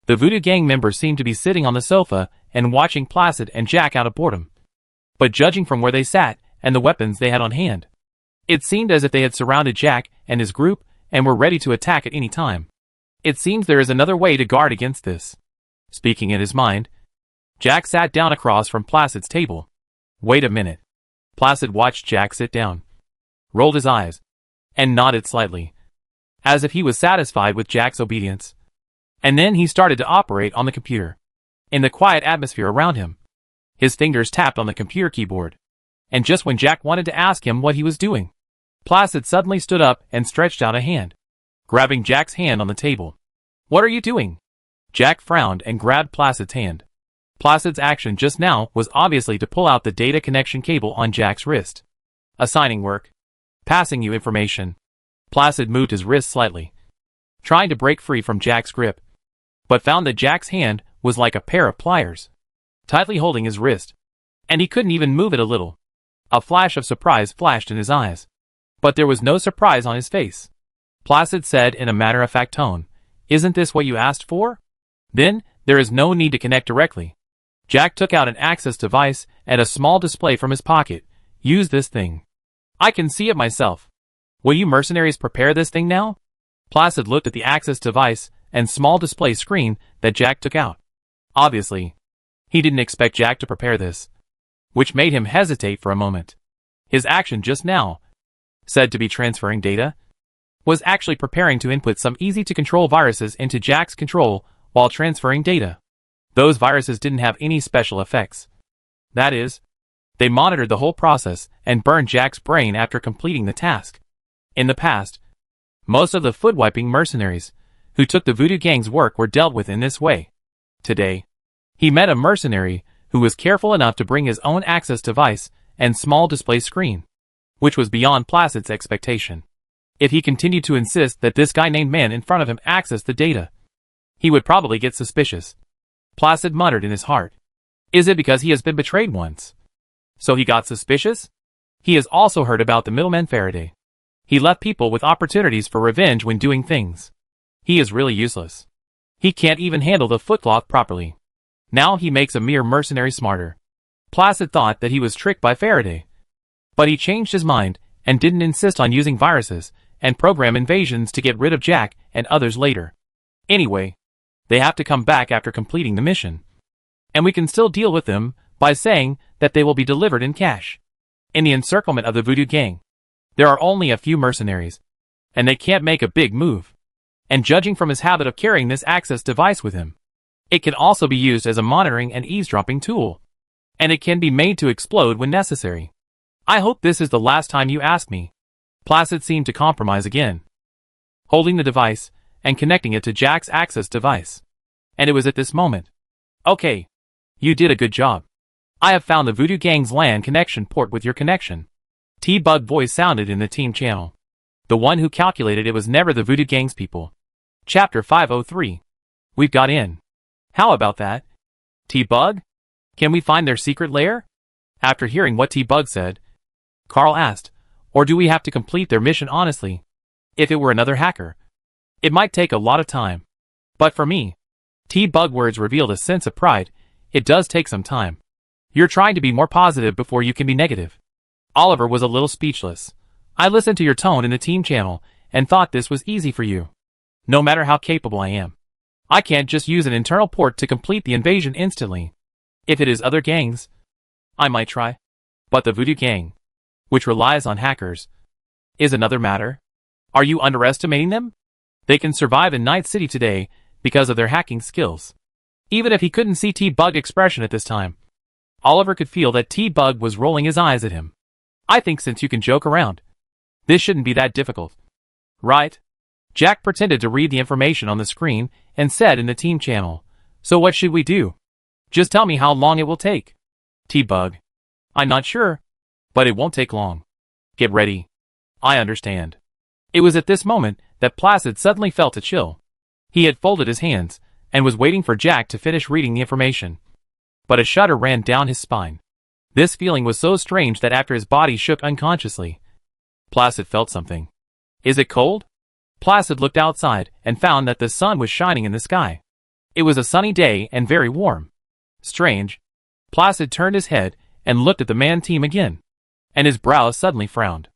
The Voodoo gang members seemed to be sitting on the sofa and watching Placid and Jack out of boredom. But judging from where they sat and the weapons they had on hand, it seemed as if they had surrounded Jack and his group and were ready to attack at any time. It seems there is another way to guard against this. Speaking in his mind, Jack sat down across from Placid's table. "Wait a minute." Placid watched Jack sit down, rolled his eyes, and nodded slightly, as if he was satisfied with Jack's obedience. And then he started to operate on the computer. In the quiet atmosphere around him, his fingers tapped on the computer keyboard. And just when Jack wanted to ask him what he was doing, Placid suddenly stood up and stretched out a hand, grabbing Jack's hand on the table. "What are you doing?" Jack frowned and grabbed Placid's hand. Placid's action just now was obviously to pull out the data connection cable on Jack's wrist. "Assigning work. Passing you information." Placid moved his wrist slightly, trying to break free from Jack's grip, but found that Jack's hand was like a pair of pliers, tightly holding his wrist, and he couldn't even move it a little. A flash of surprise flashed in his eyes, but there was no surprise on his face. Placid said in a matter-of-fact tone, "Isn't this what you asked for? Then, there is no need to connect directly." Jack took out an access device and a small display from his pocket. "Use this thing. I can see it myself. Will you mercenaries prepare this thing now?" Placid looked at the access device and small display screen that Jack took out. Obviously, he didn't expect Jack to prepare this, which made him hesitate for a moment. His action just now, said to be transferring data, was actually preparing to input some easy-to-control viruses into Jack's control while transferring data. Those viruses didn't have any special effects. That is, they monitored the whole process and burned Jack's brain after completing the task. In the past, most of the foot-wiping mercenaries who took the Voodoo gang's work were dealt with in this way. Today, he met a mercenary who was careful enough to bring his own access device and small display screen, which was beyond Placid's expectation. If he continued to insist that this guy named man in front of him access the data, he would probably get suspicious. Placid muttered in his heart. Is it because he has been betrayed once? So he got suspicious? He has also heard about the middleman Faraday. He left people with opportunities for revenge when doing things. He is really useless. He can't even handle the footcloth properly. Now he makes a mere mercenary smarter. Placid thought that he was tricked by Faraday. But he changed his mind and didn't insist on using viruses and program invasions to get rid of Jack and others later. Anyway, they have to come back after completing the mission. And we can still deal with them by saying that they will be delivered in cash. In the encirclement of the Voodoo Gang, there are only a few mercenaries, and they can't make a big move. And judging from his habit of carrying this access device with him, it can also be used as a monitoring and eavesdropping tool. And it can be made to explode when necessary. I hope this is the last time you ask me. Placid seemed to compromise again, holding the device and connecting it to Jack's access device. And it was at this moment. Okay. You did a good job. I have found the Voodoo Gang's LAN connection port with your connection. T-Bug voice sounded in the team channel. The one who calculated it was never the Voodoo Gang's people. Chapter 503. We've got in. How about that? T-Bug? Can we find their secret lair? After hearing what T-Bug said, Carl asked, or do we have to complete their mission honestly? If it were another hacker, it might take a lot of time. But for me, T-Bug words revealed a sense of pride. It does take some time. You're trying to be more positive before you can be negative. Oliver was a little speechless. I listened to your tone in the team channel and thought this was easy for you. No matter how capable I am, I can't just use an internal port to complete the invasion instantly. If it is other gangs, I might try. But the Voodoo Gang, which relies on hackers, is another matter. Are you underestimating them? They can survive in Night City today because of their hacking skills. Even if he couldn't see T-Bug expression at this time, Oliver could feel that T-Bug was rolling his eyes at him. I think since you can joke around, this shouldn't be that difficult. Right? Jack pretended to read the information on the screen and said in the team channel, so what should we do? Just tell me how long it will take. T-Bug. I'm not sure, but it won't take long. Get ready. I understand. It was at this moment that Placid suddenly felt a chill. He had folded his hands and was waiting for Jack to finish reading the information. But a shudder ran down his spine. This feeling was so strange that after his body shook unconsciously, Placid felt something. Is it cold? Placid looked outside and found that the sun was shining in the sky. It was a sunny day and very warm. Strange. Placid turned his head and looked at the man team again, and his brows suddenly frowned.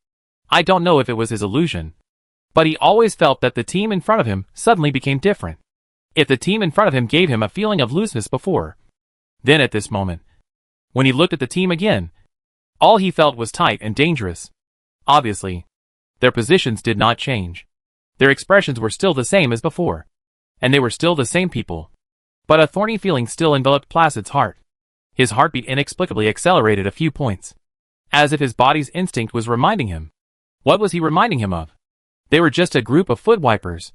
I don't know if it was his illusion, but he always felt that the team in front of him suddenly became different. If the team in front of him gave him a feeling of looseness before, then at this moment, when he looked at the team again, all he felt was tight and dangerous. Obviously, their positions did not change. Their expressions were still the same as before, and they were still the same people. But a thorny feeling still enveloped Placid's heart. His heartbeat inexplicably accelerated a few points, as if his body's instinct was reminding him. What was he reminding him of? They were just a group of foot wipers.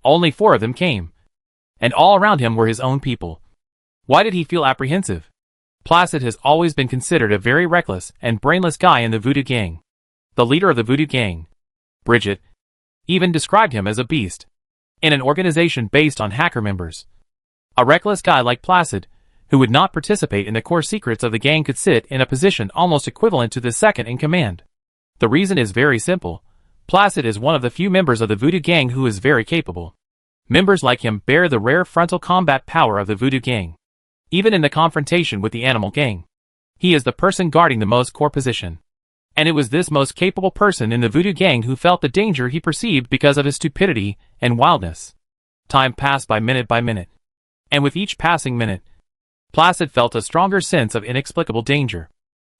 Only 4 of them came, and all around him were his own people. Why did he feel apprehensive? Placid has always been considered a very reckless and brainless guy in the Voodoo Gang. The leader of the Voodoo Gang, Bridget, even described him as a beast. In an organization based on hacker members, a reckless guy like Placid, who would not participate in the core secrets of the gang, could sit in a position almost equivalent to the second in command. The reason is very simple. Placid is one of the few members of the Voodoo Gang who is very capable. Members like him bear the rare frontal combat power of the Voodoo Gang. Even in the confrontation with the Animal Gang, he is the person guarding the most core position. And it was this most capable person in the Voodoo Gang who felt the danger he perceived because of his stupidity and wildness. Time passed by minute, and with each passing minute, Placid felt a stronger sense of inexplicable danger.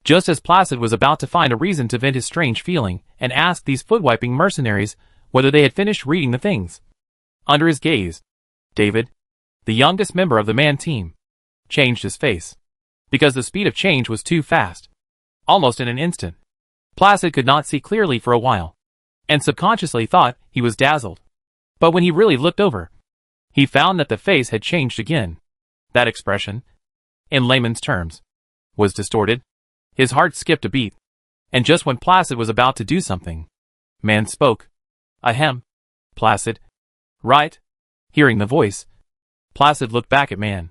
Just as Placid was about to find a reason to vent his strange feeling and ask these foot-wiping mercenaries whether they had finished reading the things. Under his gaze, David, the youngest member of the man team, changed his face, because the speed of change was too fast. Almost in an instant, Placid could not see clearly for a while, and subconsciously thought he was dazzled. But when he really looked over, he found that the face had changed again. That expression, in layman's terms, was distorted. His heart skipped a beat, and just when Placid was about to do something, man spoke. Ahem. Placid. Right? Hearing the voice, Placid looked back at man,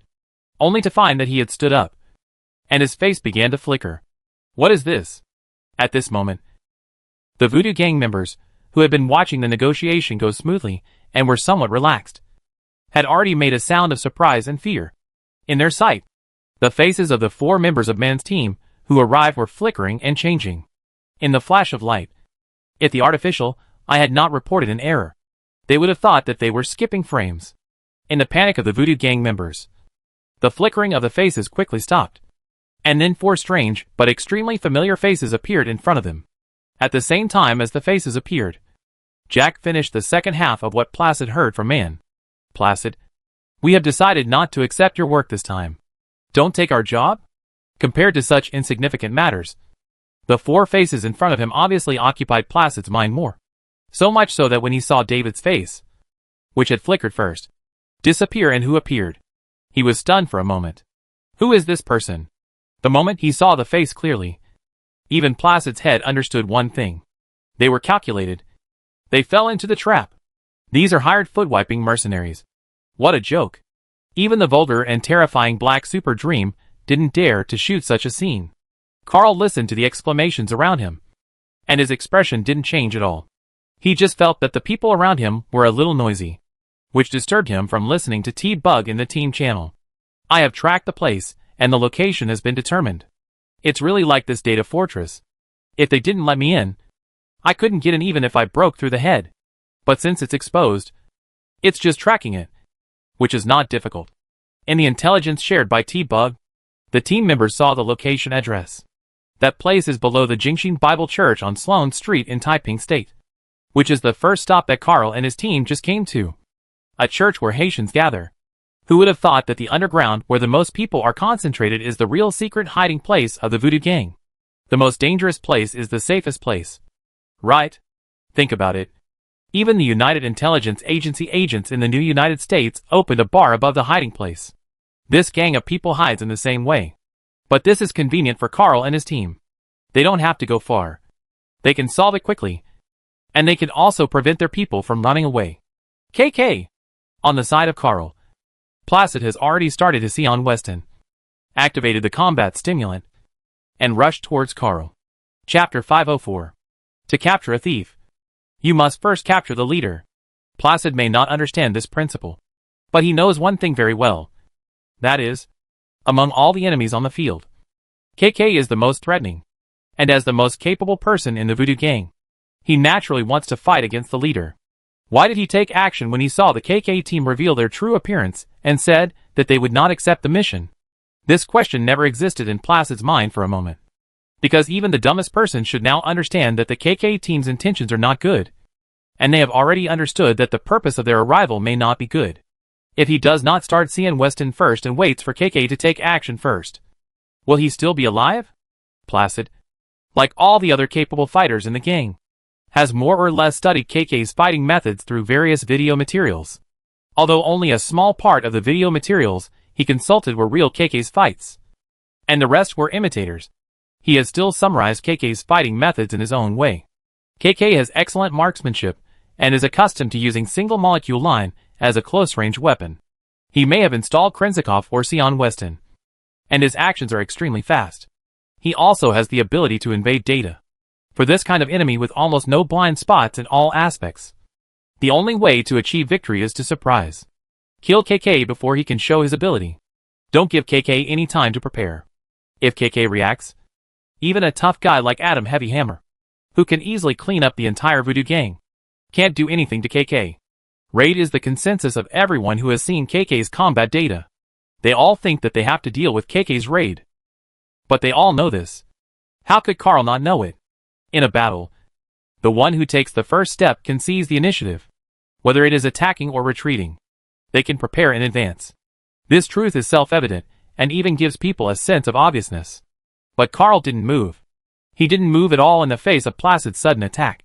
only to find that he had stood up, and his face began to flicker. What is this? At this moment, the Voodoo Gang members, who had been watching the negotiation go smoothly and were somewhat relaxed, had already made a sound of surprise and fear. In their sight, The faces of the 4 members of Man's team who arrived were flickering and changing. In the flash of light, if the artificial eye had not reported an error, they would have thought that they were skipping frames. In the panic of the Voodoo Gang members, the flickering of the faces quickly stopped. And then 4 strange but extremely familiar faces appeared in front of them. At the same time as the faces appeared, Jack finished the second half of what Placid heard from Man. Placid, we have decided not to accept your work this time. Don't take our job? Compared to such insignificant matters, the 4 faces in front of him obviously occupied Placid's mind more. So much so that when he saw David's face, which had flickered first, disappear and who appeared, he was stunned for a moment. Who is this person? The moment he saw the face clearly, even Placid's head understood one thing. They were calculated. They fell into the trap. These are hired foot-wiping mercenaries. What a joke. Even the vulgar and terrifying Black Super Dream didn't dare to shoot such a scene. Carl listened to the exclamations around him, and his expression didn't change at all. He just felt that the people around him were a little noisy, which disturbed him from listening to T-Bug in the team channel. I have tracked the place, and the location has been determined. It's really like this data fortress. If they didn't let me in, I couldn't get in even if I broke through the head. But since it's exposed, it's just tracking it, which is not difficult. In the intelligence shared by T-Bug, the team members saw the location address. That place is below the Jingxin Bible Church on Sloane Street in Taiping State, which is the first stop that Carl and his team just came to. A church where Haitians gather. Who would have thought that the underground where the most people are concentrated is the real secret hiding place of the Voodoo Gang? The most dangerous place is the safest place. Right? Think about it. Even the United Intelligence Agency agents in the new United States opened a bar above the hiding place. This gang of people hides in the same way. But this is convenient for Carl and his team. They don't have to go far. They can solve it quickly. And they can also prevent their people from running away. KK! On the side of Carl, Placid has already started his Sion Weston, activated the combat stimulant, and rushed towards Carl. Chapter 504. To capture a thief, you must first capture the leader. Placid may not understand this principle, but he knows one thing very well. That is, among all the enemies on the field, KK is the most threatening, and as the most capable person in the Voodoo Gang, he naturally wants to fight against the leader. Why did he take action when he saw the KK team reveal their true appearance and said that they would not accept the mission? This question never existed in Placid's mind for a moment. Because even the dumbest person should now understand that the KK team's intentions are not good. And they have already understood that the purpose of their arrival may not be good. If he does not start Cian Weston first and waits for KK to take action first, will he still be alive? Placid, like all the other capable fighters in the gang, has more or less studied KK's fighting methods through various video materials. Although only a small part of the video materials he consulted were real KK's fights, and the rest were imitators, he has still summarized KK's fighting methods in his own way. KK has excellent marksmanship and is accustomed to using single-molecule line as a close-range weapon. He may have installed Krenzikov or Sion Weston, and his actions are extremely fast. He also has the ability to invade data. For this kind of enemy with almost no blind spots in all aspects, the only way to achieve victory is to surprise. Kill KK before he can show his ability. Don't give KK any time to prepare. If KK reacts, even a tough guy like Adam Heavy Hammer, who can easily clean up the entire Voodoo Gang, can't do anything to KK. Raid is the consensus of everyone who has seen KK's combat data. They all think that they have to deal with KK's raid. But they all know this. How could Carl not know it? In a battle, the one who takes the first step can seize the initiative. Whether it is attacking or retreating, they can prepare in advance. This truth is self-evident, and even gives people a sense of obviousness. But Carl didn't move. He didn't move at all in the face of Placid's sudden attack.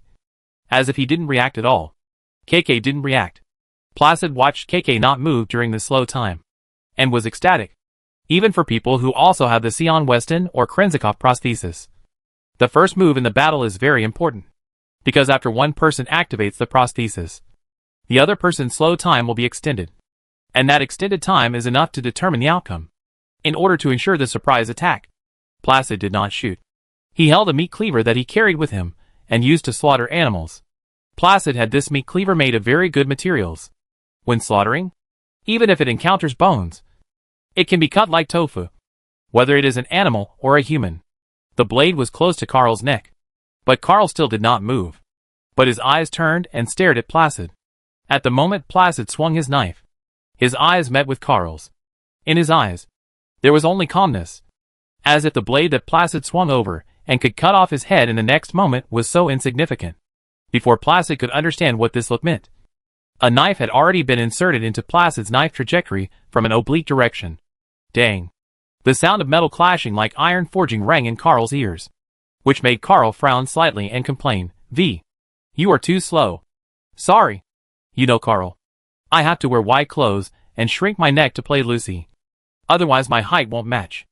As if he didn't react at all. KK didn't react. Placid watched KK not move during the slow time, and was ecstatic. Even for people who also have the Sion Weston or Krenzikov prosthesis. The first move in the battle is very important, because after one person activates the prosthesis, the other person's slow time will be extended. And that extended time is enough to determine the outcome. In order to ensure the surprise attack, Placid did not shoot. He held a meat cleaver that he carried with him, and used to slaughter animals. Placid had this meat cleaver made of very good materials. When slaughtering, even if it encounters bones, it can be cut like tofu. whether it is an animal or a human. The blade was close to Carl's neck. But Carl still did not move. But his eyes turned and stared at Placid. At the moment Placid swung his knife, his eyes met with Carl's. In his eyes, there was only calmness, as if the blade that Placid swung over and could cut off his head in the next moment was so insignificant. Before Placid could understand what this look meant, a knife had already been inserted into Placid's knife trajectory from an oblique direction. Dang. The sound of metal clashing like iron forging rang in Carl's ears, which made Carl frown slightly and complain, "V. You are too slow." "Sorry. You know, Carl, I have to wear white clothes and shrink my neck to play Lucy. Otherwise my height won't match."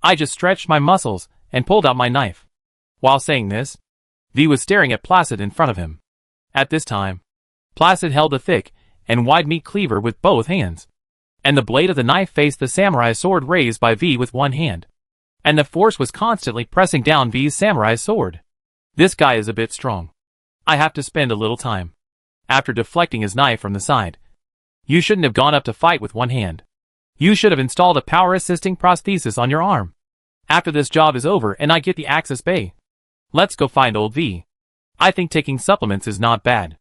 I just stretched my muscles and pulled out my knife. While saying this, V was staring at Placid in front of him. At this time, Placid held a thick and wide meat cleaver with both hands, and the blade of the knife faced the samurai sword raised by V with one hand, and the force was constantly pressing down V's samurai sword. This guy is a bit strong. I have to spend a little time. After deflecting his knife from the side, "You shouldn't have gone up to fight with one hand. You should have installed a power-assisting prosthesis on your arm. After this job is over and I get the Axis Bay, let's go find old V. I think taking supplements is not bad.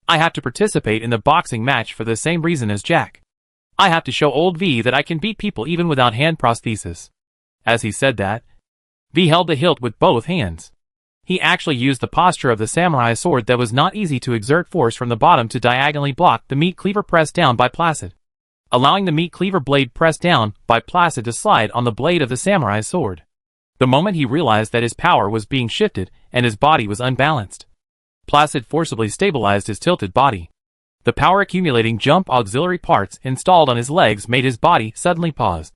I have to participate in the boxing match for the same reason as Jack. I have to show old V that I can beat people even without hand prosthesis." As he said that, V held the hilt with both hands. He actually used the posture of the samurai sword that was not easy to exert force from the bottom to diagonally block the meat cleaver pressed down by Placid, allowing the meat cleaver blade pressed down by Placid to slide on the blade of the samurai sword. The moment he realized that his power was being shifted and his body was unbalanced, Placid forcibly stabilized his tilted body. The power-accumulating jump auxiliary parts installed on his legs made his body suddenly pause.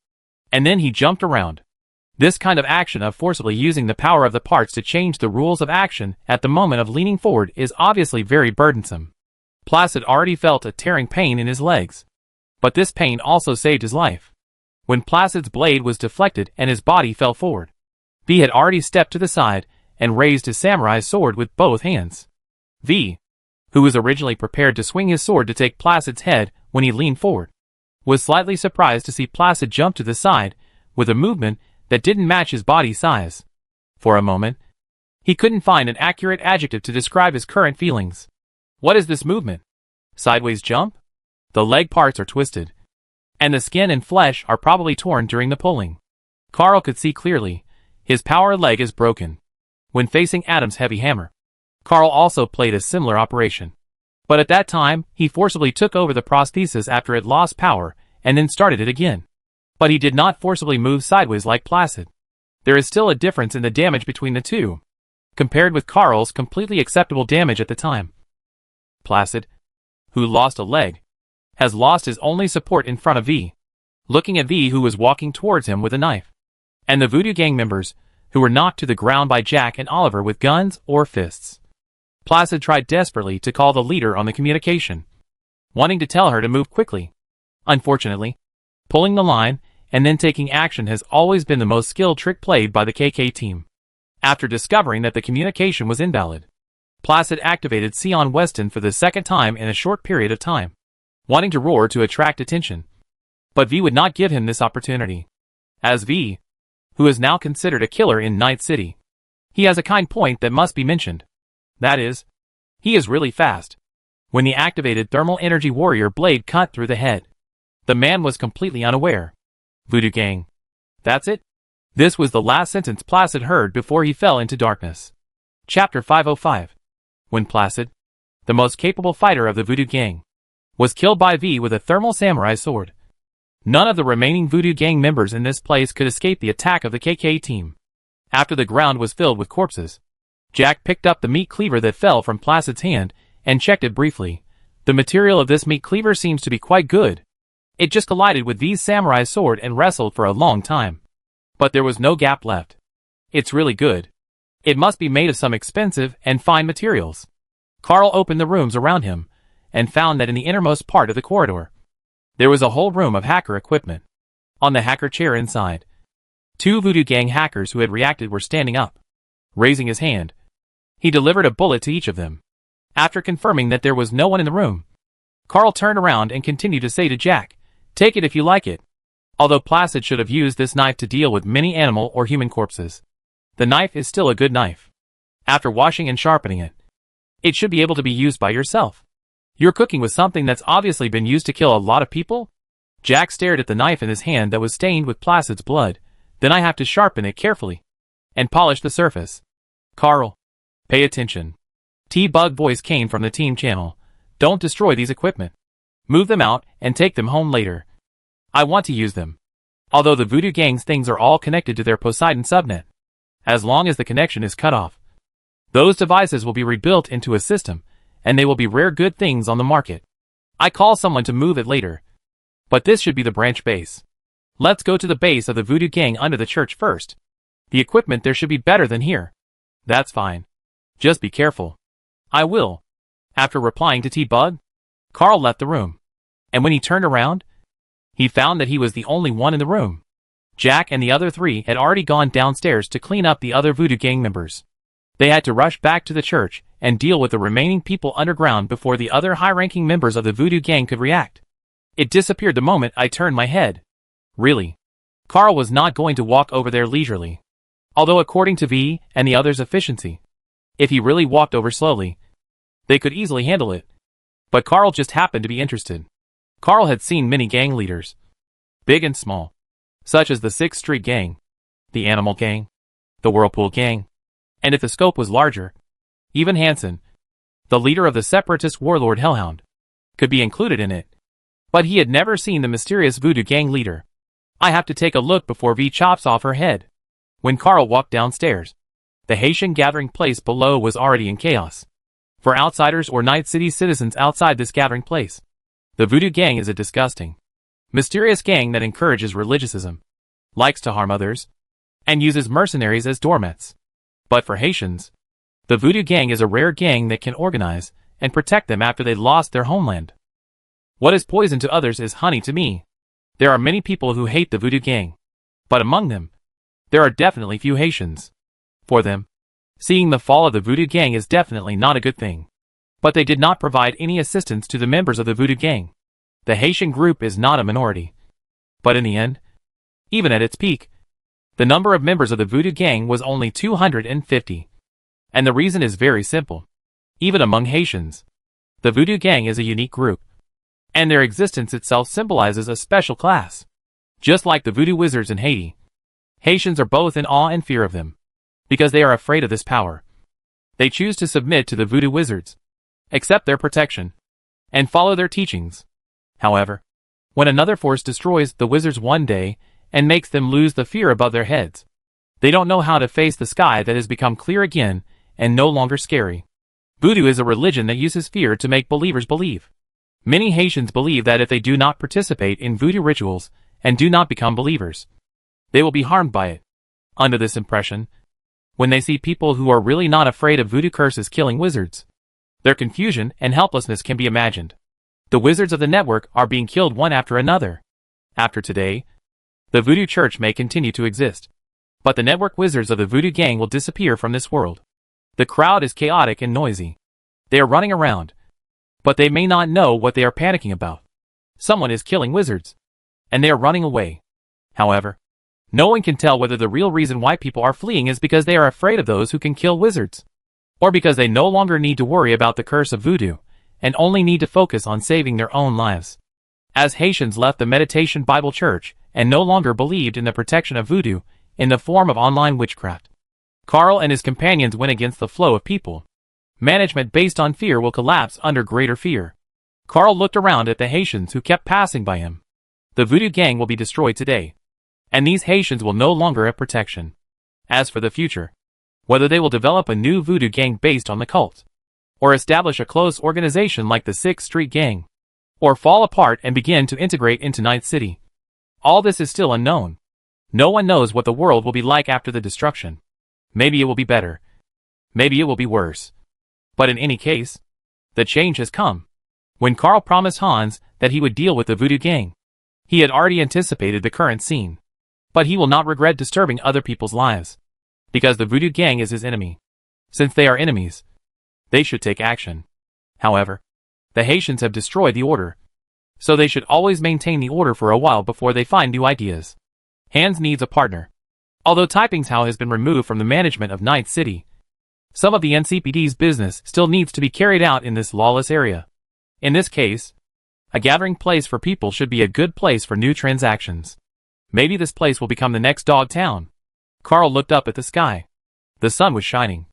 And then he jumped around. This kind of action of forcibly using the power of the parts to change the rules of action at the moment of leaning forward is obviously very burdensome. Placid already felt a tearing pain in his legs, but this pain also saved his life. When Placid's blade was deflected and his body fell forward, V had already stepped to the side and raised his samurai sword with both hands. V, who was originally prepared to swing his sword to take Placid's head when he leaned forward, was slightly surprised to see Placid jump to the side with a movement that didn't match his body size. For a moment, he couldn't find an accurate adjective to describe his current feelings. What is this movement? Sideways jump? The leg parts are twisted, and the skin and flesh are probably torn during the pulling. Carl could see clearly. His power leg is broken. When facing Adam's heavy hammer, Carl also played a similar operation. But at that time, he forcibly took over the prosthesis after it lost power, and then started it again. But he did not forcibly move sideways like Placid. There is still a difference in the damage between the two, compared with Carl's completely acceptable damage at the time. Placid, who lost a leg, has lost his only support in front of V, looking at V who was walking towards him with a knife, and the Voodoo Gang members, who were knocked to the ground by Jack and Oliver with guns or fists. Placid tried desperately to call the leader on the communication, wanting to tell her to move quickly. Unfortunately, pulling the line and then taking action has always been the most skilled trick played by the KK team. After discovering that the communication was invalid, Placid activated Sion Weston for the second time in a short period of time, wanting to roar to attract attention. But V would not give him this opportunity. As V, who is now considered a killer in Night City, he has a kind point that must be mentioned. That is, he is really fast. When the activated Thermal Energy Warrior blade cut through the head, the man was completely unaware. Voodoo Gang. That's it? This was the last sentence Placid heard before he fell into darkness. Chapter 505. When Placid, the most capable fighter of the Voodoo Gang, was killed by V with a thermal samurai sword, none of the remaining Voodoo Gang members in this place could escape the attack of the KK team. After the ground was filled with corpses, Jack picked up the meat cleaver that fell from Placid's hand and checked it briefly. The material of this meat cleaver seems to be quite good. It just collided with V's samurai sword and wrestled for a long time. But there was no gap left. It's really good. It must be made of some expensive and fine materials. Carl opened the rooms around him and found that in the innermost part of the corridor, there was a whole room of hacker equipment. On the hacker chair inside, two Voodoo Gang hackers who had reacted were standing up. Raising his hand, he delivered a bullet to each of them. After confirming that there was no one in the room, Carl turned around and continued to say to Jack, "Take it if you like it." Although Placid should have used this knife to deal with many animal or human corpses, the knife is still a good knife. After washing and sharpening it, it should be able to be used by yourself. You're cooking with something that's obviously been used to kill a lot of people? Jack stared at the knife in his hand that was stained with Placid's blood. Then I have to sharpen it carefully and polish the surface. Carl, pay attention. T-Bug voice came from the team channel. Don't destroy these equipment. Move them out and take them home later. I want to use them. Although the Voodoo Gang's things are all connected to their Poseidon subnet. As long as the connection is cut off, those devices will be rebuilt into a system, and they will be rare good things on the market. I call someone to move it later. But this should be the branch base. Let's go to the base of the Voodoo Gang under the church first. The equipment there should be better than here. That's fine. Just be careful. I will. After replying to T-Bug, Carl left the room. And when he turned around, he found that he was the only one in the room. Jack and the other three had already gone downstairs to clean up the other Voodoo Gang members. They had to rush back to the church and deal with the remaining people underground before the other high-ranking members of the Voodoo Gang could react. It disappeared the moment I turned my head. Really? Carl was not going to walk over there leisurely. Although according to V and the others' efficiency, if he really walked over slowly, they could easily handle it. But Carl just happened to be interested. Carl had seen many gang leaders, big and small, such as the 6th Street Gang, the Animal Gang, the Whirlpool Gang, and if the scope was larger, even Hansen, the leader of the separatist warlord Hellhound, could be included in it. But he had never seen the mysterious Voodoo Gang leader. I have to take a look before V chops off her head. When Carl walked downstairs, the Haitian gathering place below was already in chaos. For outsiders or Night City citizens outside this gathering place, the Voodoo Gang is a disgusting, mysterious gang that encourages religiousism, likes to harm others, and uses mercenaries as doormats. But for Haitians, the Voodoo Gang is a rare gang that can organize and protect them after they lost their homeland. What is poison to others is honey to me. There are many people who hate the Voodoo Gang, but among them, there are definitely few Haitians. For them, seeing the fall of the Voodoo Gang is definitely not a good thing. But they did not provide any assistance to the members of the Voodoo Gang. The Haitian group is not a minority. But in the end, even at its peak, the number of members of the Voodoo Gang was only 250. And the reason is very simple. Even among Haitians, the Voodoo Gang is a unique group. And their existence itself symbolizes a special class. Just like the Voodoo Wizards in Haiti, Haitians are both in awe and fear of them, because they are afraid of this power. They choose to submit to the Voodoo Wizards, accept their protection, and follow their teachings. However, when another force destroys the wizards one day and makes them lose the fear above their heads, they don't know how to face the sky that has become clear again and no longer scary. Voodoo is a religion that uses fear to make believers believe. Many Haitians believe that if they do not participate in voodoo rituals and do not become believers, they will be harmed by it. Under this impression, when they see people who are really not afraid of voodoo curses killing wizards, their confusion and helplessness can be imagined. The wizards of the network are being killed one after another. After today, the Voodoo Church may continue to exist, but the network wizards of the Voodoo Gang will disappear from this world. The crowd is chaotic and noisy. They are running around, but they may not know what they are panicking about. Someone is killing wizards, and they are running away. However, no one can tell whether the real reason why people are fleeing is because they are afraid of those who can kill wizards, or because they no longer need to worry about the curse of voodoo, and only need to focus on saving their own lives. As Haitians left the Meditation Bible Church and no longer believed in the protection of voodoo in the form of online witchcraft, Carl and his companions went against the flow of people. Management based on fear will collapse under greater fear. Carl looked around at the Haitians who kept passing by him. The Voodoo Gang will be destroyed today, and these Haitians will no longer have protection. As for the future, whether they will develop a new Voodoo Gang based on the cult, or establish a close organization like the 6th Street Gang, or fall apart and begin to integrate into Night City, all this is still unknown. No one knows what the world will be like after the destruction. Maybe it will be better. Maybe it will be worse. But in any case, the change has come. When Carl promised Hans that he would deal with the Voodoo Gang, he had already anticipated the current scene. But he will not regret disturbing other people's lives, because the Voodoo Gang is his enemy. Since they are enemies, they should take action. However, the Haitians have destroyed the order, so they should always maintain the order for a while before they find new ideas. Hans needs a partner. Although Taiping's Hao has been removed from the management of Night City, some of the NCPD's business still needs to be carried out in this lawless area. In this case, a gathering place for people should be a good place for new transactions. Maybe this place will become the next dog town. Carl looked up at the sky. The sun was shining.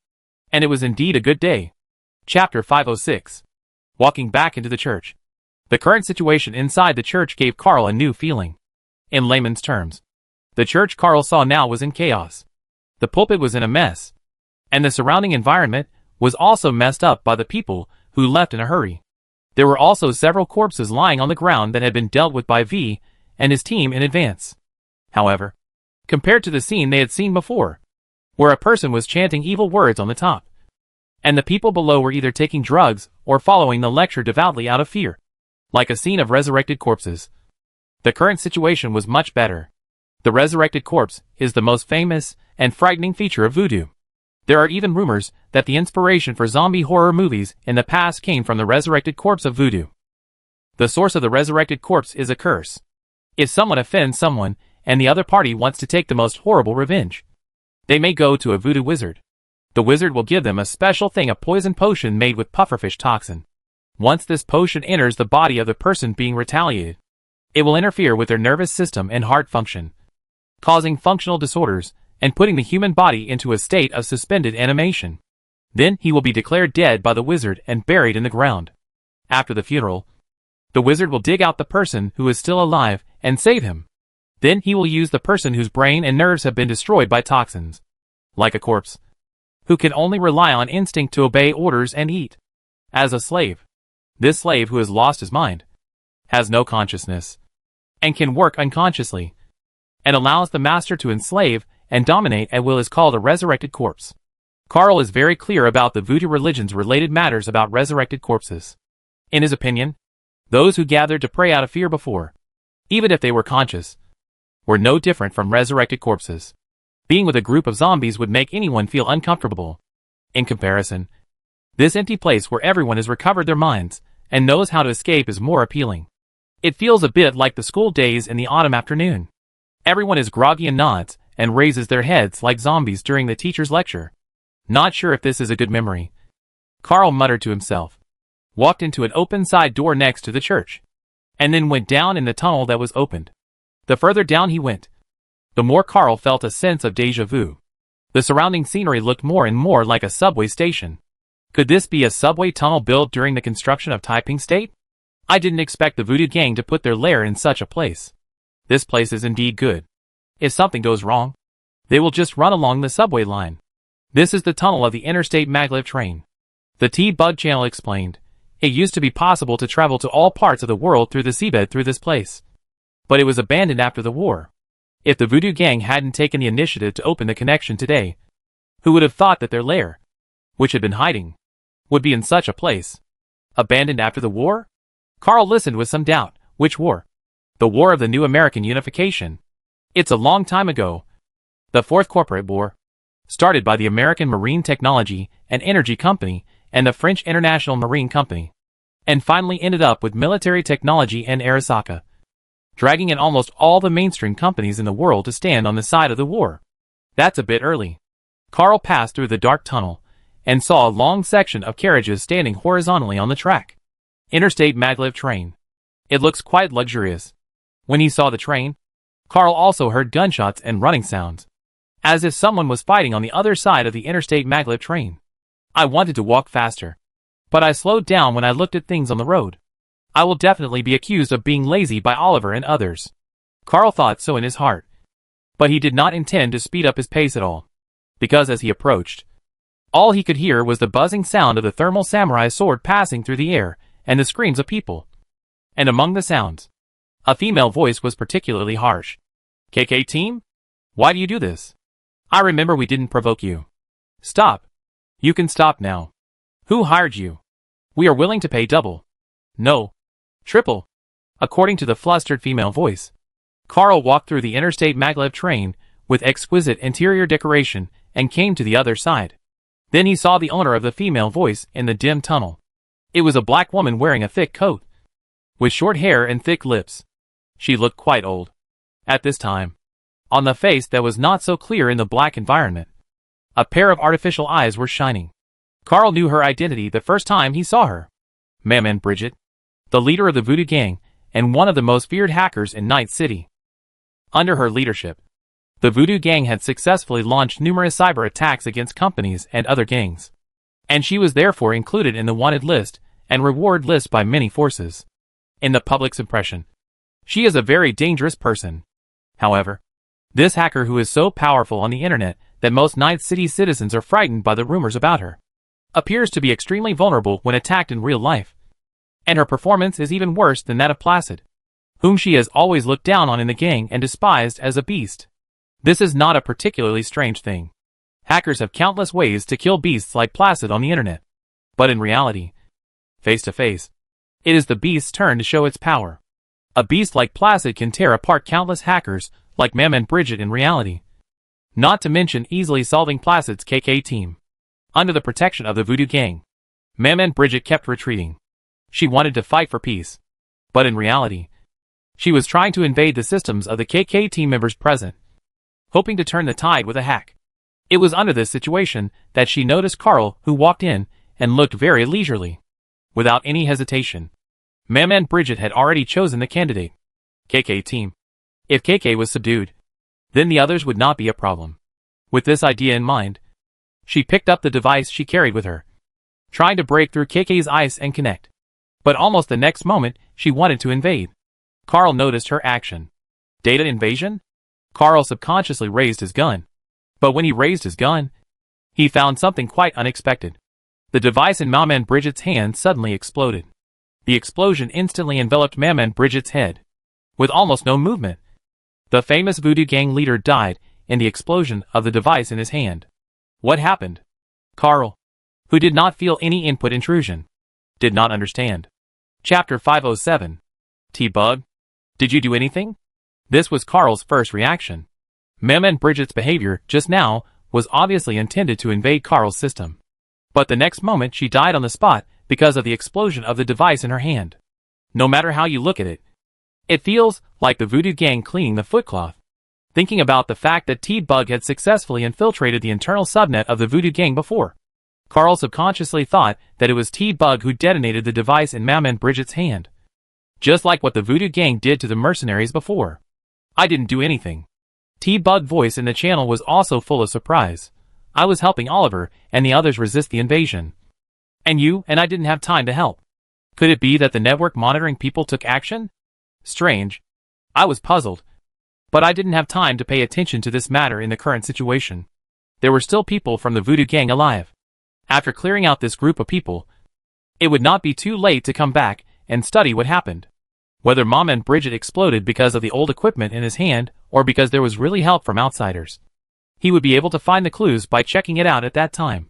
And it was indeed a good day. Chapter 506. Walking back into the church. The current situation inside the church gave Carl a new feeling. In layman's terms, the church Carl saw now was in chaos. The pulpit was in a mess. And the surrounding environment was also messed up by the people who left in a hurry. There were also several corpses lying on the ground that had been dealt with by V and his team in advance. However, compared to the scene they had seen before, where a person was chanting evil words on the top, and the people below were either taking drugs or following the lecture devoutly out of fear, like a scene of resurrected corpses. The current situation was much better. The resurrected corpse is the most famous and frightening feature of voodoo. There are even rumors that the inspiration for zombie horror movies in the past came from the resurrected corpse of voodoo. The source of the resurrected corpse is a curse. If someone offends someone, and the other party wants to take the most horrible revenge, they may go to a voodoo wizard. The wizard will give them a special thing, a poison potion made with pufferfish toxin. Once this potion enters the body of the person being retaliated, it will interfere with their nervous system and heart function, causing functional disorders, and putting the human body into a state of suspended animation. Then he will be declared dead by the wizard and buried in the ground. After the funeral, the wizard will dig out the person who is still alive and save him. Then he will use the person whose brain and nerves have been destroyed by toxins, like a corpse, who can only rely on instinct to obey orders and eat. As a slave, this slave who has lost his mind, has no consciousness, and can work unconsciously, and allows the master to enslave and dominate at will is called a resurrected corpse. Carl is very clear about the voodoo religion's related matters about resurrected corpses. In his opinion, those who gathered to pray out of fear before, even if they were conscious, were no different from resurrected corpses. Being with a group of zombies would make anyone feel uncomfortable. In comparison, this empty place where everyone has recovered their minds and knows how to escape is more appealing. It feels a bit like the school days in the autumn afternoon. Everyone is groggy and nods and raises their heads like zombies during the teacher's lecture. Not sure if this is a good memory, Carl muttered to himself, walked into an open side door next to the church, and then went down in the tunnel that was opened. The further down he went, the more Carl felt a sense of déjà vu. The surrounding scenery looked more and more like a subway station. Could this be a subway tunnel built during the construction of Taiping State? I didn't expect the voodoo gang to put their lair in such a place. This place is indeed good. If something goes wrong, they will just run along the subway line. This is the tunnel of the interstate maglev train. The T-Bug channel explained. It used to be possible to travel to all parts of the world through the seabed through this place, but it was abandoned after the war. If the voodoo gang hadn't taken the initiative to open the connection today, who would have thought that their lair, which had been hiding, would be in such a place? Abandoned after the war? Carl listened with some doubt. Which war? The War of the New American Unification. It's a long time ago. The Fourth Corporate War, started by the American Marine Technology and Energy Company and the French International Marine Company, and finally ended up with Military Technology and Arasaka, dragging in almost all the mainstream companies in the world to stand on the side of the war. That's a bit early. Carl passed through the dark tunnel and saw a long section of carriages standing horizontally on the track. Interstate maglev train. It looks quite luxurious. When he saw the train, Carl also heard gunshots and running sounds, as if someone was fighting on the other side of the interstate maglev train. I wanted to walk faster, but I slowed down when I looked at things on the road. I will definitely be accused of being lazy by Oliver and others. Carl thought so in his heart, but he did not intend to speed up his pace at all, because as he approached, all he could hear was the buzzing sound of the thermal samurai sword passing through the air and the screams of people. And among the sounds, a female voice was particularly harsh. KK team? Why do you do this? I remember we didn't provoke you. Stop. You can stop now. Who hired you? We are willing to pay double. No. Triple. According to the flustered female voice, Carl walked through the interstate maglev train with exquisite interior decoration and came to the other side. Then he saw the owner of the female voice in the dim tunnel. It was a black woman wearing a thick coat. with short hair and thick lips. She looked quite old at this time. On the face that was not so clear in the black environment, a pair of artificial eyes were shining. Carl knew her identity the first time he saw her. Maman Bridget, the leader of the Voodoo Gang and one of the most feared hackers in Night City. Under her leadership, the Voodoo Gang had successfully launched numerous cyber attacks against companies and other gangs, and she was therefore included in the wanted list and reward list by many forces. In the public's impression, she is a very dangerous person. However, this hacker, who is so powerful on the internet that most Night City citizens are frightened by the rumors about her, appears to be extremely vulnerable when attacked in real life. And her performance is even worse than that of Placid, whom she has always looked down on in the gang and despised as a beast. This is not a particularly strange thing. Hackers have countless ways to kill beasts like Placid on the internet. But in reality, face to face, it is the beast's turn to show its power. A beast like Placid can tear apart countless hackers like Maman Bridget in reality. Not to mention easily solving Placid's KK team. Under the protection of the Voodoo Gang, Maman Bridget kept retreating. She wanted to fight for peace. But in reality, she was trying to invade the systems of the KK team members present, hoping to turn the tide with a hack. It was under this situation that she noticed Carl, who walked in and looked very leisurely. Without any hesitation, Maman Bridget had already chosen the candidate. KK team. If KK was subdued, then the others would not be a problem. With this idea in mind, she picked up the device she carried with her, trying to break through KK's ice and connect. But almost the next moment, she wanted to invade. Carl noticed her action. Data invasion? Carl subconsciously raised his gun. But when he raised his gun, he found something quite unexpected. The device in Maman Bridget's hand suddenly exploded. The explosion instantly enveloped Maman Bridget's head, with almost no movement. The famous Voodoo Gang leader died in the explosion of the device in his hand. What happened? Carl, who did not feel any input intrusion, did not understand. Chapter 507. T-Bug? Did you do anything? This was Carl's first reaction. Maman Bridget's behavior just now was obviously intended to invade Carl's system. But the next moment she died on the spot because of the explosion of the device in her hand. No matter how you look at it, it feels like the Voodoo Gang cleaning the footcloth. Thinking about the fact that T-Bug had successfully infiltrated the internal subnet of the Voodoo Gang before, Carl subconsciously thought that it was T-Bug who detonated the device in Maman Bridget's hand. Just like what the Voodoo Gang did to the mercenaries before. I didn't do anything. T-Bug's voice in the channel was also full of surprise. I was helping Oliver and the others resist the invasion. And I didn't have time to help. Could it be that the network monitoring people took action? Strange. I was puzzled. But I didn't have time to pay attention to this matter in the current situation. There were still people from the Voodoo Gang alive. After clearing out this group of people, it would not be too late to come back and study what happened. Whether Maman Bridget exploded because of the old equipment in his hand or because there was really help from outsiders. He would be able to find the clues by checking it out at that time.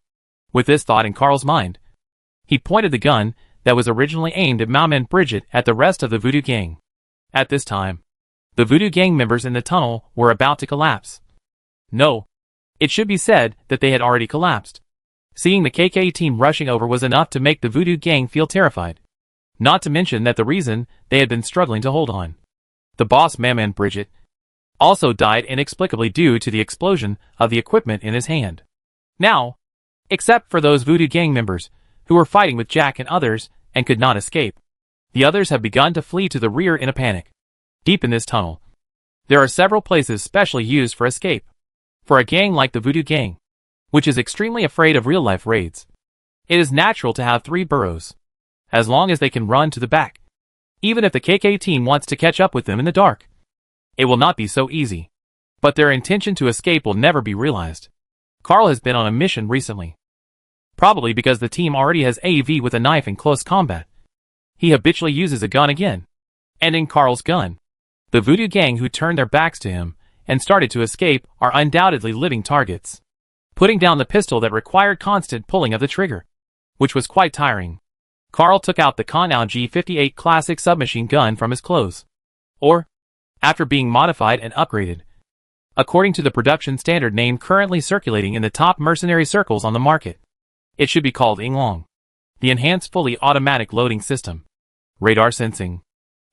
With this thought in Carl's mind, he pointed the gun that was originally aimed at Maman Bridget at the rest of the Voodoo Gang. At this time, the Voodoo Gang members in the tunnel were about to collapse. No, it should be said that they had already collapsed. Seeing the KK team rushing over was enough to make the Voodoo Gang feel terrified. Not to mention that the reason they had been struggling to hold on. The boss, Maman Bridget, also died inexplicably due to the explosion of the equipment in his hand. Now, except for those Voodoo Gang members who were fighting with Jack and others and could not escape, the others have begun to flee to the rear in a panic. Deep in this tunnel, there are several places specially used for escape. For a gang like the Voodoo Gang, which is extremely afraid of real-life raids, it is natural to have 3 burrows, as long as they can run to the back. Even if the KK team wants to catch up with them in the dark, it will not be so easy. But their intention to escape will never be realized. Carl has been on a mission recently. Probably because the team already has AV with a knife in close combat. He habitually uses a gun again. And in Carl's gun, the Voodoo Gang who turned their backs to him and started to escape are undoubtedly living targets. Putting down the pistol that required constant pulling of the trigger, which was quite tiring, Carl took out the Konau G58 classic submachine gun from his clothes. Or, after being modified and upgraded, according to the production standard name currently circulating in the top mercenary circles on the market, it should be called Inglong. The enhanced fully automatic loading system. Radar sensing.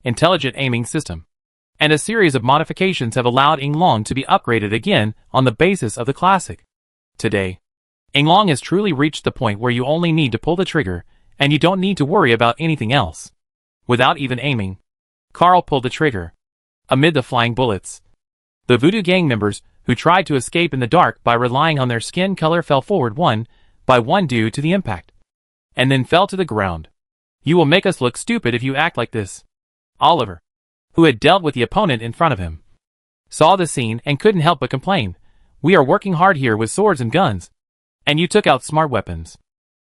intelligent aiming system, and a series of modifications have allowed Yinglong to be upgraded again on the basis of the classic. Today, Yinglong has truly reached the point where you only need to pull the trigger, and you don't need to worry about anything else. Without even aiming, Carl pulled the trigger. Amid the flying bullets, the Voodoo Gang members who tried to escape in the dark by relying on their skin color fell forward one by one due to the impact, and then fell to the ground. "You will make us look stupid if you act like this." Oliver, who had dealt with the opponent in front of him, saw the scene and couldn't help but complain. "We are working hard here with swords and guns, and you took out smart weapons.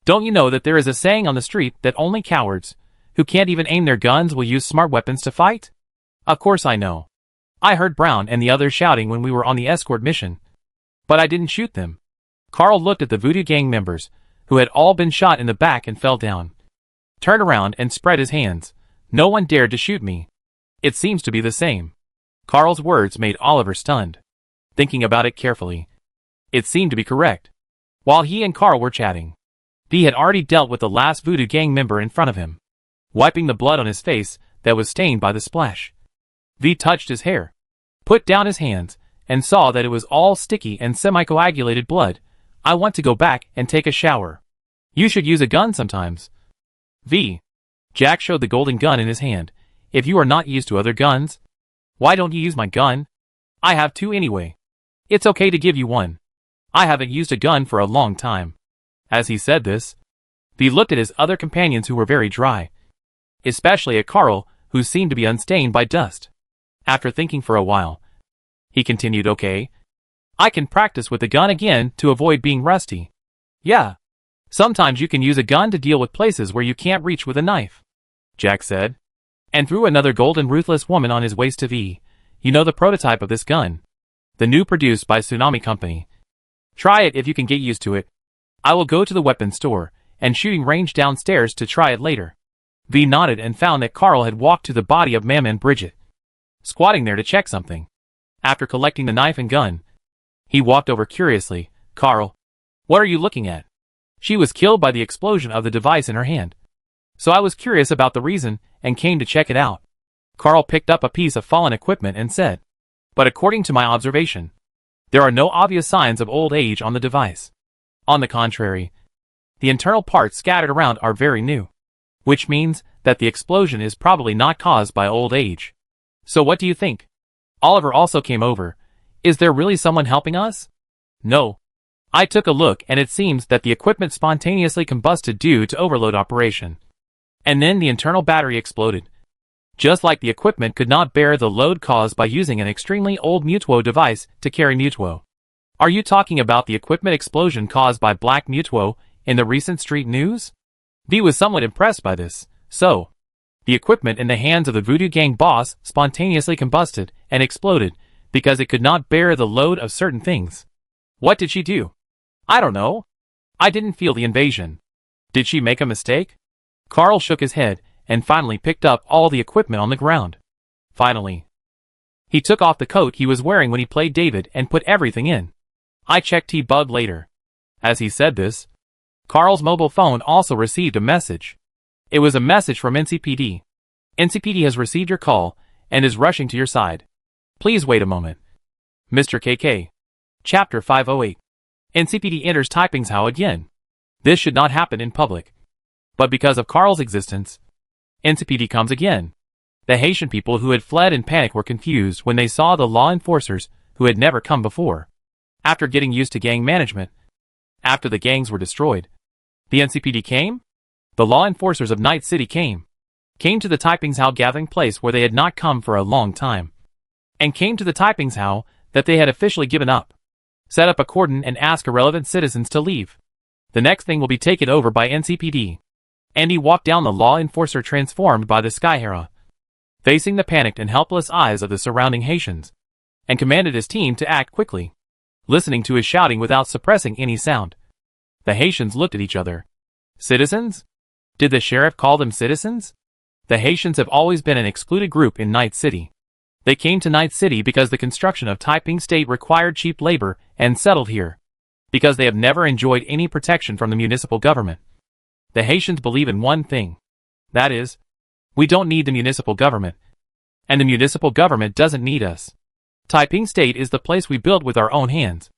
Don't you know that there is a saying on the street that only cowards, who can't even aim their guns, will use smart weapons to fight?" "Of course I know. I heard Brown and the others shouting when we were on the escort mission, but I didn't shoot them." Carl looked at the Voodoo Gang members, who had all been shot in the back and fell down, turned around and spread his hands. "No one dared to shoot me." "It seems to be the same." Carl's words made Oliver stunned. Thinking about it carefully, it seemed to be correct. While he and Carl were chatting, V had already dealt with the last Voodoo Gang member in front of him. Wiping the blood on his face that was stained by the splash, V touched his hair, put down his hands, and saw that it was all sticky and semi-coagulated blood. "I want to go back and take a shower. You should use a gun sometimes." "V." Jack showed the golden gun in his hand. "If you are not used to other guns, why don't you use my gun? I have two anyway. It's okay to give you one. I haven't used a gun for a long time." As he said this, V looked at his other companions who were very dry, especially at Carl, who seemed to be unstained by dust. After thinking for a while, he continued, "Okay, I can practice with the gun again to avoid being rusty." "Yeah. Sometimes you can use a gun to deal with places where you can't reach with a knife," Jack said, and threw another golden ruthless woman on his waist to V. "You know the prototype of this gun, the new produced by Tsunami Company. Try it if you can get used to it. I will go to the weapons store and shooting range downstairs to try it later." V nodded and found that Carl had walked to the body of Mam and Bridget, squatting there to check something. After collecting the knife and gun, he walked over curiously. "Carl, what are you looking at?" "She was killed by the explosion of the device in her hand, so I was curious about the reason and came to check it out." Carl picked up a piece of fallen equipment and said, "But according to my observation, there are no obvious signs of old age on the device. On the contrary, the internal parts scattered around are very new, which means that the explosion is probably not caused by old age. So what do you think?" Oliver also came over. "Is there really someone helping us?" "No. I took a look and it seems that the equipment spontaneously combusted due to overload operation. And then the internal battery exploded. Just like the equipment could not bear the load caused by using an extremely old Mutuo device to carry Mutuo." "Are you talking about the equipment explosion caused by Black Mutuo in the recent street news?" V was somewhat impressed by this. "So, the equipment in the hands of the Voodoo Gang boss spontaneously combusted and exploded because it could not bear the load of certain things. What did she do?" "I don't know. I didn't feel the invasion." "Did she make a mistake?" Carl shook his head and finally picked up all the equipment on the ground. Finally, he took off the coat he was wearing when he played David and put everything in. "I check T-Bug later." As he said this, Carl's mobile phone also received a message. It was a message from NCPD. "NCPD has received your call and is rushing to your side. Please wait a moment." Mr. KK. Chapter 508. NCPD enters Taipingshao again. This should not happen in public, but because of Carl's existence, NCPD comes again. The Haitian people who had fled in panic were confused when they saw the law enforcers who had never come before. After getting used to gang management, after the gangs were destroyed, the NCPD came? The law enforcers of Night City came to the Taipingshao gathering place where they had not come for a long time, and came to the Taipingshao that they had officially given up, set up a cordon and ask irrelevant citizens to leave. The next thing will be taken over by NCPD. Andy walked down the law enforcer transformed by the Skyhera, facing the panicked and helpless eyes of the surrounding Haitians, and commanded his team to act quickly, listening to his shouting without suppressing any sound. The Haitians looked at each other. Citizens? Did the sheriff call them citizens? The Haitians have always been an excluded group in Night City. They came to Night City because the construction of Taiping State required cheap labor and settled here, because they have never enjoyed any protection from the municipal government. The Haitians believe in one thing. That is, we don't need the municipal government, And the municipal government doesn't need us. Taiping State is the place we built with our own hands.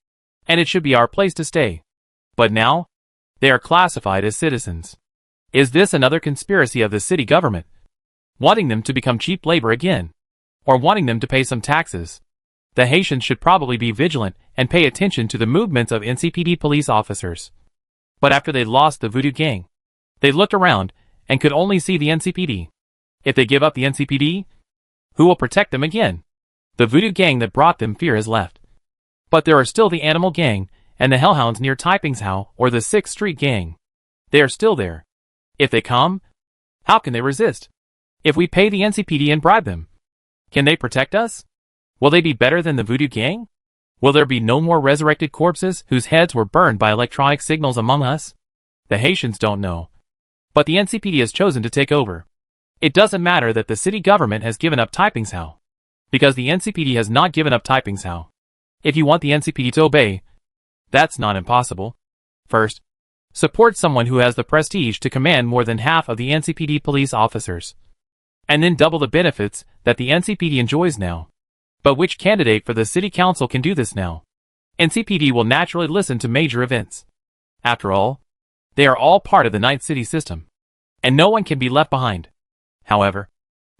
And it should be our place to stay. But now, they are classified as citizens. Is this another conspiracy of the city government? Wanting them to become cheap labor again? Or wanting them to pay some taxes? The Haitians should probably be vigilant and pay attention to the movements of NCPD police officers. But after they lost the Voodoo Gang, they looked around and could only see the NCPD. If they give up the NCPD, who will protect them again? The Voodoo Gang that brought them fear has left. But there are still the Animal Gang and the Hellhounds near Taiping's Hao or the 6th Street Gang. They are still there. If they come, how can they resist? If we pay the NCPD and bribe them, can they protect us? Will they be better than the Voodoo Gang? Will there be no more resurrected corpses whose heads were burned by electronic signals among us? The Haitians don't know. But the NCPD has chosen to take over. It doesn't matter that the city government has given up Taiping's Hao, because the NCPD has not given up Taiping's Hao. If you want the NCPD to obey, that's not impossible. First, support someone who has the prestige to command more than half of the NCPD police officers. And then double the benefits that the NCPD enjoys now. But which candidate for the city council can do this now? NCPD will naturally listen to major events. After all, they are all part of the Night City system. And no one can be left behind. However,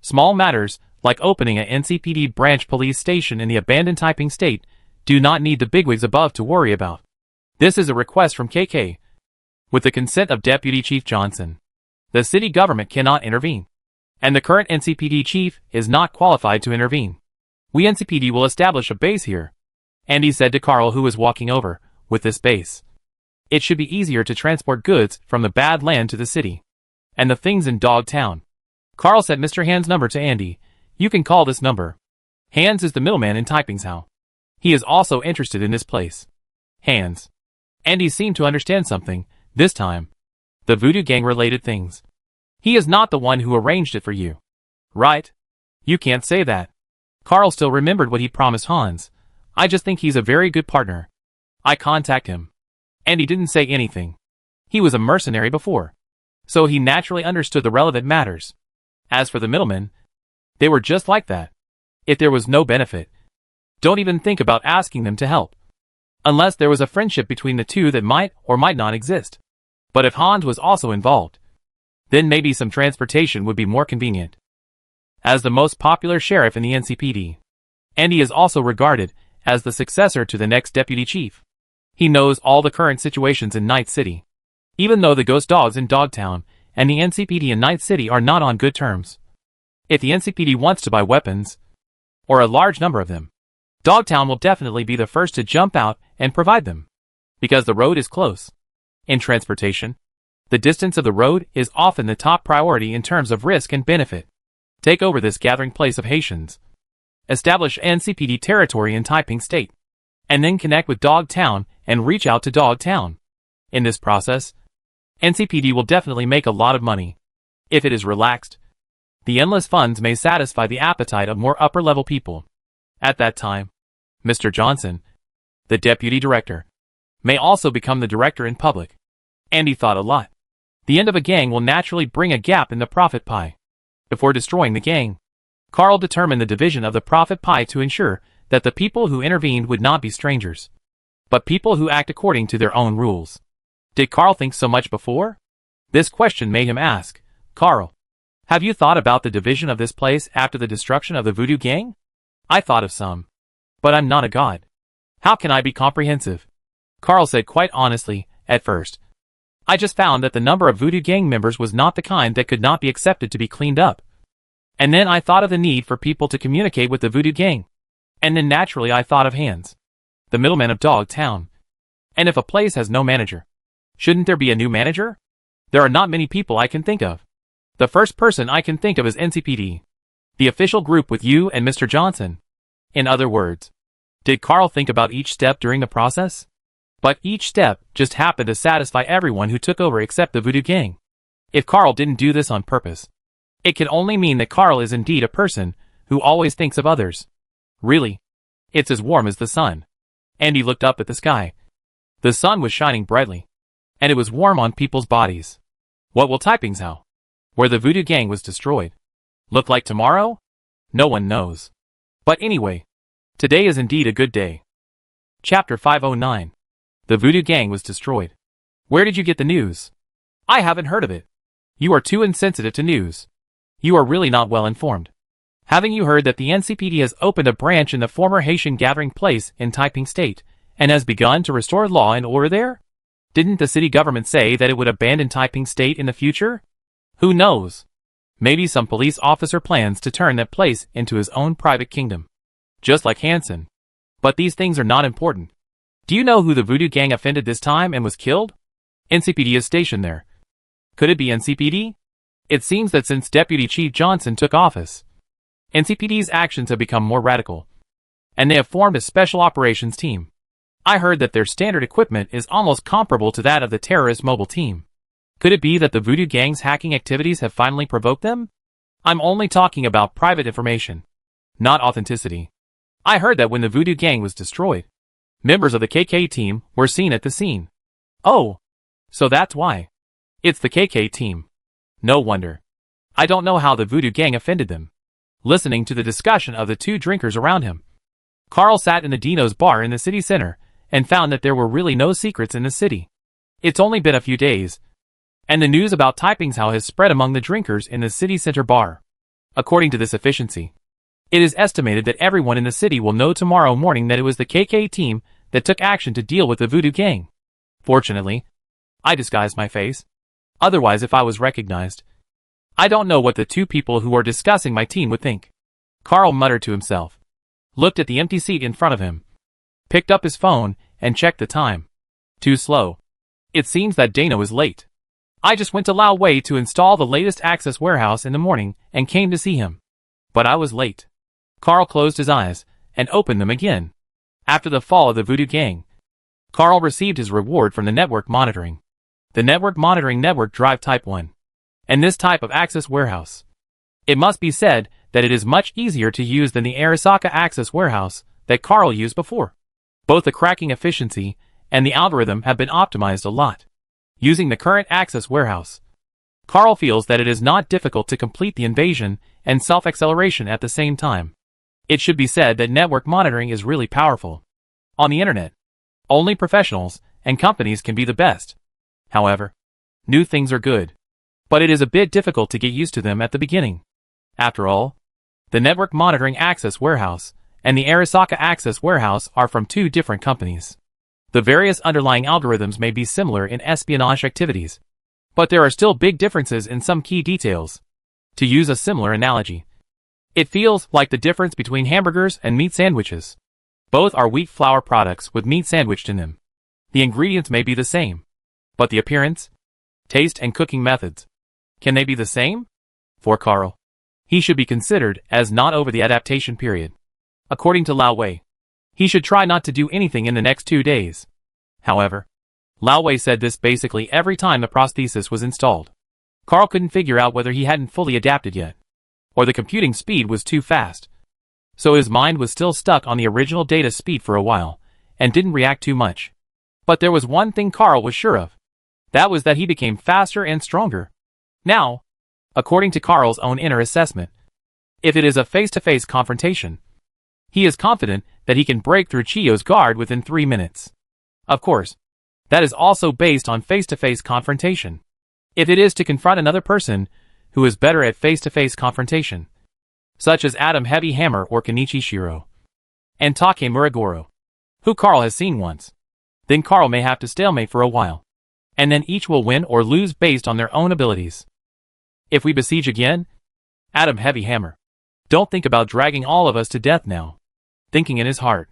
small matters, like opening an NCPD branch police station in the abandoned Taiping State, do not need the bigwigs above to worry about. This is a request from KK. With the consent of Deputy Chief Johnson, the city government cannot intervene. And the current NCPD chief is not qualified to intervene. We NCPD will establish a base here. Andy said to Carl, who was walking over. With this base, it should be easier to transport goods from the bad land to the city. And the things in Dogtown. Carl said Mr. Hans' number to Andy. You can call this number. Hans is the middleman in Taiping's Hao. He is also interested in this place. Hans. Andy seemed to understand something, this time. The Voodoo Gang related things. He is not the one who arranged it for you. Right? You can't say that. Carl still remembered what he promised Hans. I just think he's a very good partner. I contact him. And he didn't say anything. He was a mercenary before. So he naturally understood the relevant matters. As for the middlemen, they were just like that. If there was no benefit, don't even think about asking them to help. Unless there was a friendship between the two that might or might not exist. But if Hans was also involved, then maybe some transportation would be more convenient. As the most popular sheriff in the NCPD, Andy is also regarded as the successor to the next deputy chief. He knows all the current situations in Night City. Even though the ghost dogs in Dogtown and the NCPD in Night City are not on good terms. If the NCPD wants to buy weapons, or a large number of them, Dogtown will definitely be the first to jump out and provide them. Because the road is close. In transportation, the distance of the road is often the top priority in terms of risk and benefit. Take over this gathering place of Haitians. Establish NCPD territory in Taiping State. And then connect with Dogtown and reach out to Dogtown. In this process, NCPD will definitely make a lot of money. If it is relaxed, the endless funds may satisfy the appetite of more upper-level people. At that time, Mr. Johnson, the deputy director, may also become the director in public. Andy thought a lot. The end of a gang will naturally bring a gap in the profit pie. Before destroying the gang, Carl determined the division of the profit pie to ensure that the people who intervened would not be strangers, but people who act according to their own rules. Did Carl think so much before? This question made him ask, Carl, have you thought about the division of this place after the destruction of the Voodoo Gang? I thought of some. But I'm not a god. How can I be comprehensive? Carl said quite honestly, at first. I just found that the number of Voodoo Gang members was not the kind that could not be accepted to be cleaned up. And then I thought of the need for people to communicate with the Voodoo Gang. And then naturally I thought of Hans, the middleman of Dogtown. And if a place has no manager, shouldn't there be a new manager? There are not many people I can think of. The first person I can think of is NCPD. The official group with you and Mr. Johnson. In other words, did Carl think about each step during the process? But each step just happened to satisfy everyone who took over except the Voodoo Gang. If Carl didn't do this on purpose, it can only mean that Carl is indeed a person who always thinks of others. Really? It's as warm as the sun. Andy looked up at the sky. The sun was shining brightly, and it was warm on people's bodies. What will Taiping's Hao, where the Voodoo Gang was destroyed, look like tomorrow? No one knows. But anyway, today is indeed a good day. Chapter 509. The Voodoo Gang was destroyed. Where did you get the news? I haven't heard of it. You are too insensitive to news. You are really not well informed. Haven't you heard that the NCPD has opened a branch in the former Haitian gathering place in Taiping State, and has begun to restore law and order there? Didn't the city government say that it would abandon Taiping State in the future? Who knows? Maybe some police officer plans to turn that place into his own private kingdom. Just like Hansen. But these things are not important. Do you know who the Voodoo Gang offended this time and was killed? NCPD is stationed there. Could it be NCPD? It seems that since Deputy Chief Johnson took office, NCPD's actions have become more radical, and they have formed a special operations team. I heard that their standard equipment is almost comparable to that of the terrorist mobile team. Could it be that the Voodoo Gang's hacking activities have finally provoked them? I'm only talking about private information, not authenticity. I heard that when the Voodoo Gang was destroyed, members of the KK team were seen at the scene. Oh, so that's why. It's the KK team. No wonder. I don't know how the Voodoo Gang offended them. Listening to the discussion of the two drinkers around him, Carl sat in the Dino's bar in the city center and found that there were really no secrets in the city. It's only been a few days, and the news about Taiping's How has spread among the drinkers in the city center bar. According to this efficiency, it is estimated that everyone in the city will know tomorrow morning that it was the KK team that took action to deal with the Voodoo Gang. Fortunately, I disguised my face. Otherwise, if I was recognized, I don't know what the two people who are discussing my team would think. Carl muttered to himself, looked at the empty seat in front of him, picked up his phone, and checked the time. Too slow. It seems that Dana was late. I just went to Lao Wei to install the latest access warehouse in the morning and came to see him. But I was late. Carl closed his eyes and opened them again. After the fall of the Voodoo Gang, Carl received his reward from the network monitoring. The network monitoring network drive type 1. And this type of access warehouse. It must be said that it is much easier to use than the Arasaka access warehouse that Carl used before. Both the cracking efficiency and the algorithm have been optimized a lot. Using the current access warehouse, Carl feels that it is not difficult to complete the invasion and self-acceleration at the same time. It should be said that network monitoring is really powerful. On the internet, only professionals and companies can be the best. However, new things are good, but it is a bit difficult to get used to them at the beginning. After all, the network monitoring access warehouse and the Arasaka access warehouse are from two different companies. The various underlying algorithms may be similar in espionage activities, but there are still big differences in some key details. To use a similar analogy, it feels like the difference between hamburgers and meat sandwiches. Both are wheat flour products with meat sandwiched in them. The ingredients may be the same, but the appearance, taste, and cooking methods, can they be the same? For Carl, he should be considered as not over the adaptation period. According to Lao Wei, he should try not to do anything in the next 2 days. However, Lao Wei said this basically every time the prosthesis was installed. Carl couldn't figure out whether he hadn't fully adapted yet, or the computing speed was too fast. So his mind was still stuck on the original data speed for a while, and didn't react too much. But there was one thing Carl was sure of. That was that he became faster and stronger. Now, according to Carl's own inner assessment, if it is a face-to-face confrontation, he is confident that he can break through Chiyo's guard within 3 minutes. Of course, that is also based on face-to-face confrontation. If it is to confront another person who is better at face-to-face confrontation, such as Adam Heavy Hammer or Kenichi Shiro, and Take Muragoro, who Carl has seen once, then Carl may have to stalemate for a while, and then each will win or lose based on their own abilities. If we besiege again, Adam Heavy Hammer, don't think about dragging all of us to death now. Thinking in his heart,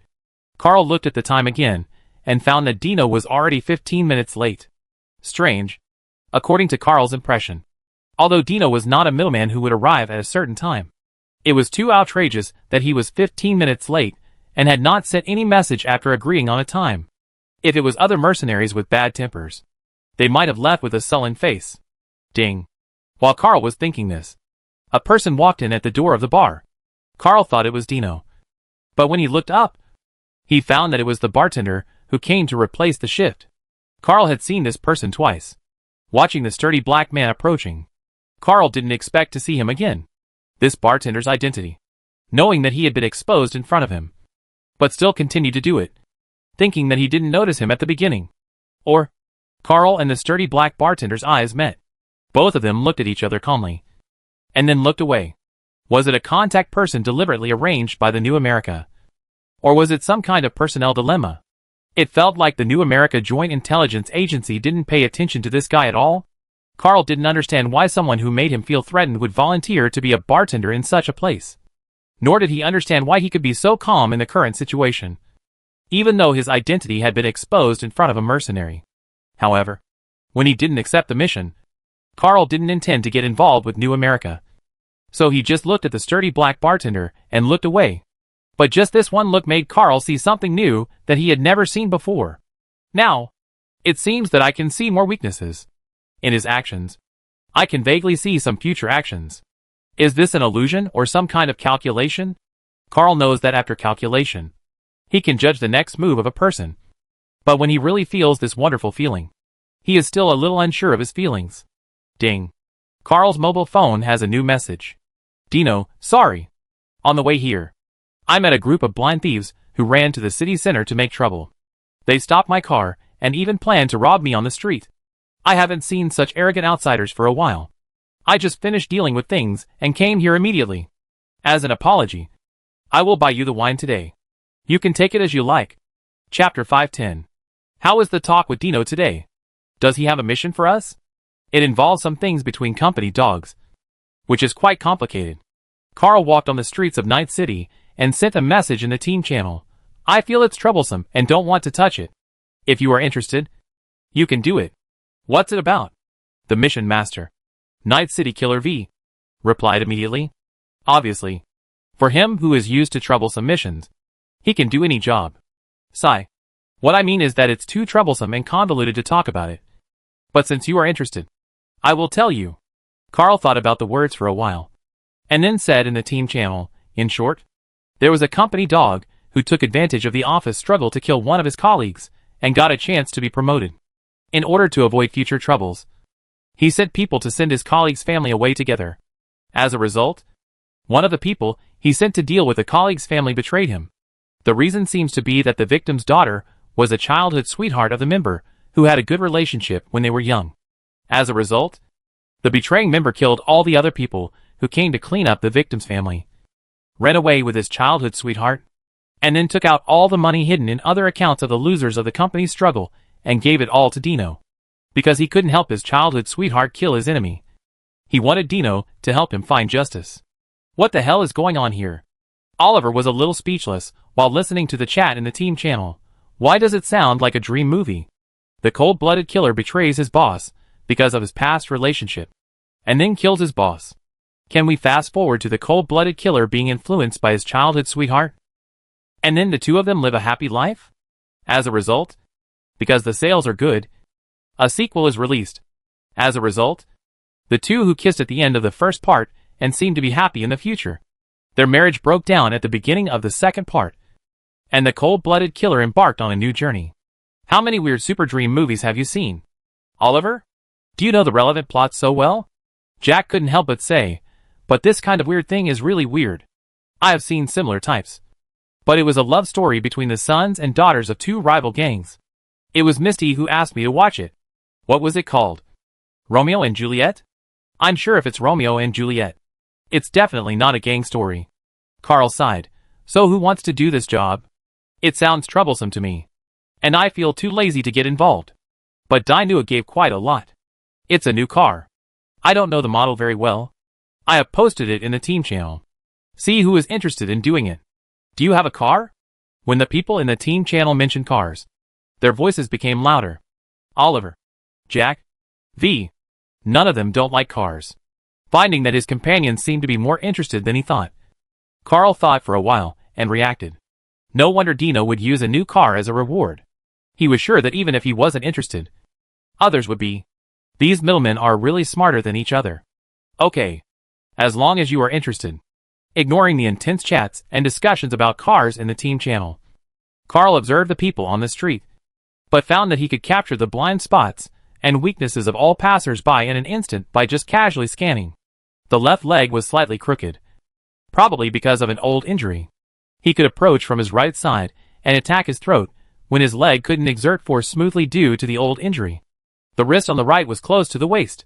Carl looked at the time again and found that Dino was already 15 minutes late. Strange, according to Carl's impression. Although Dino was not a middleman who would arrive at a certain time, it was too outrageous that he was 15 minutes late and had not sent any message after agreeing on a time. If it was other mercenaries with bad tempers, they might have left with a sullen face. Ding. While Carl was thinking this, a person walked in at the door of the bar. Carl thought it was Dino. But when he looked up, he found that it was the bartender who came to replace the shift. Carl had seen this person twice. Watching the sturdy black man approaching, Carl didn't expect to see him again. This bartender's identity knowing that he had been exposed in front of him, but still continued to do it, thinking that he didn't notice him at the beginning. Or, Carl and the sturdy black bartender's eyes met. Both of them looked at each other calmly, and then looked away. Was it a contact person deliberately arranged by the New America? Or was it some kind of personnel dilemma? It felt like the New America Joint Intelligence Agency didn't pay attention to this guy at all. Carl didn't understand why someone who made him feel threatened would volunteer to be a bartender in such a place. Nor did he understand why he could be so calm in the current situation, even though his identity had been exposed in front of a mercenary. However, when he didn't accept the mission, Carl didn't intend to get involved with New America. So he just looked at the sturdy black bartender and looked away. But just this one look made Carl see something new that he had never seen before. Now, it seems that I can see more weaknesses in his actions. I can vaguely see some future actions. Is this an illusion or some kind of calculation? Carl knows that after calculation, he can judge the next move of a person. But when he really feels this wonderful feeling, he is still a little unsure of his feelings. Ding. Carl's mobile phone has a new message. Dino, sorry. On the way here, I met a group of blind thieves who ran to the city center to make trouble. They stopped my car and even planned to rob me on the street. I haven't seen such arrogant outsiders for a while. I just finished dealing with things and came here immediately. As an apology, I will buy you the wine today. You can take it as you like. Chapter 510. How is the talk with Dino today? Does he have a mission for us? It involves some things between company dogs, which is quite complicated. Carl walked on the streets of Night City and sent a message in the team channel. I feel it's troublesome and don't want to touch it. If you are interested, you can do it. What's it about? The mission master, Night City Killer V, replied immediately. Obviously, for him who is used to troublesome missions, he can do any job. Sigh. What I mean is that it's too troublesome and convoluted to talk about it. But since you are interested, I will tell you. Carl thought about the words for a while, and then said in the team channel, in short, there was a company dog who took advantage of the office struggle to kill one of his colleagues and got a chance to be promoted. In order to avoid future troubles, he sent people to send his colleague's family away together. As a result, one of the people he sent to deal with the colleague's family betrayed him. The reason seems to be that the victim's daughter was a childhood sweetheart of the member who had a good relationship when they were young. As a result, the betraying member killed all the other people who came to clean up the victim's family, ran away with his childhood sweetheart, and then took out all the money hidden in other accounts of the losers of the company's struggle and gave it all to Dino. Because he couldn't help his childhood sweetheart kill his enemy, he wanted Dino to help him find justice. What the hell is going on here? Oliver was a little speechless while listening to the chat in the team channel. Why does it sound like a dream movie? The cold-blooded killer betrays his boss because of his past relationship, and then kills his boss. Can we fast forward to the cold-blooded killer being influenced by his childhood sweetheart? And then the two of them live a happy life? As a result, because the sales are good, a sequel is released. As a result, the two who kissed at the end of the first part and seemed to be happy in the future, their marriage broke down at the beginning of the second part, and the cold-blooded killer embarked on a new journey. How many weird super dream movies have you seen? Oliver? Do you know the relevant plot so well? Jack couldn't help but say, but this kind of weird thing is really weird. I have seen similar types. But it was a love story between the sons and daughters of two rival gangs. It was Misty who asked me to watch it. What was it called? Romeo and Juliet? I'm sure if it's Romeo and Juliet, it's definitely not a gang story. Carl sighed. So who wants to do this job? It sounds troublesome to me, and I feel too lazy to get involved. But Dinua gave quite a lot. It's a new car. I don't know the model very well. I have posted it in the team channel. See who is interested in doing it. Do you have a car? When the people in the team channel mentioned cars, their voices became louder. Oliver, Jack, V. None of them don't like cars. Finding that his companions seemed to be more interested than he thought, Carl thought for a while and reacted. No wonder Dino would use a new car as a reward. He was sure that even if he wasn't interested, others would be. These middlemen are really smarter than each other. Okay. As long as you are interested. Ignoring the intense chats and discussions about cars in the team channel, Carl observed the people on the street, but found that he could capture the blind spots and weaknesses of all passers-by in an instant by just casually scanning. The left leg was slightly crooked, probably because of an old injury. He could approach from his right side and attack his throat when his leg couldn't exert force smoothly due to the old injury. The wrist on the right was close to the waist,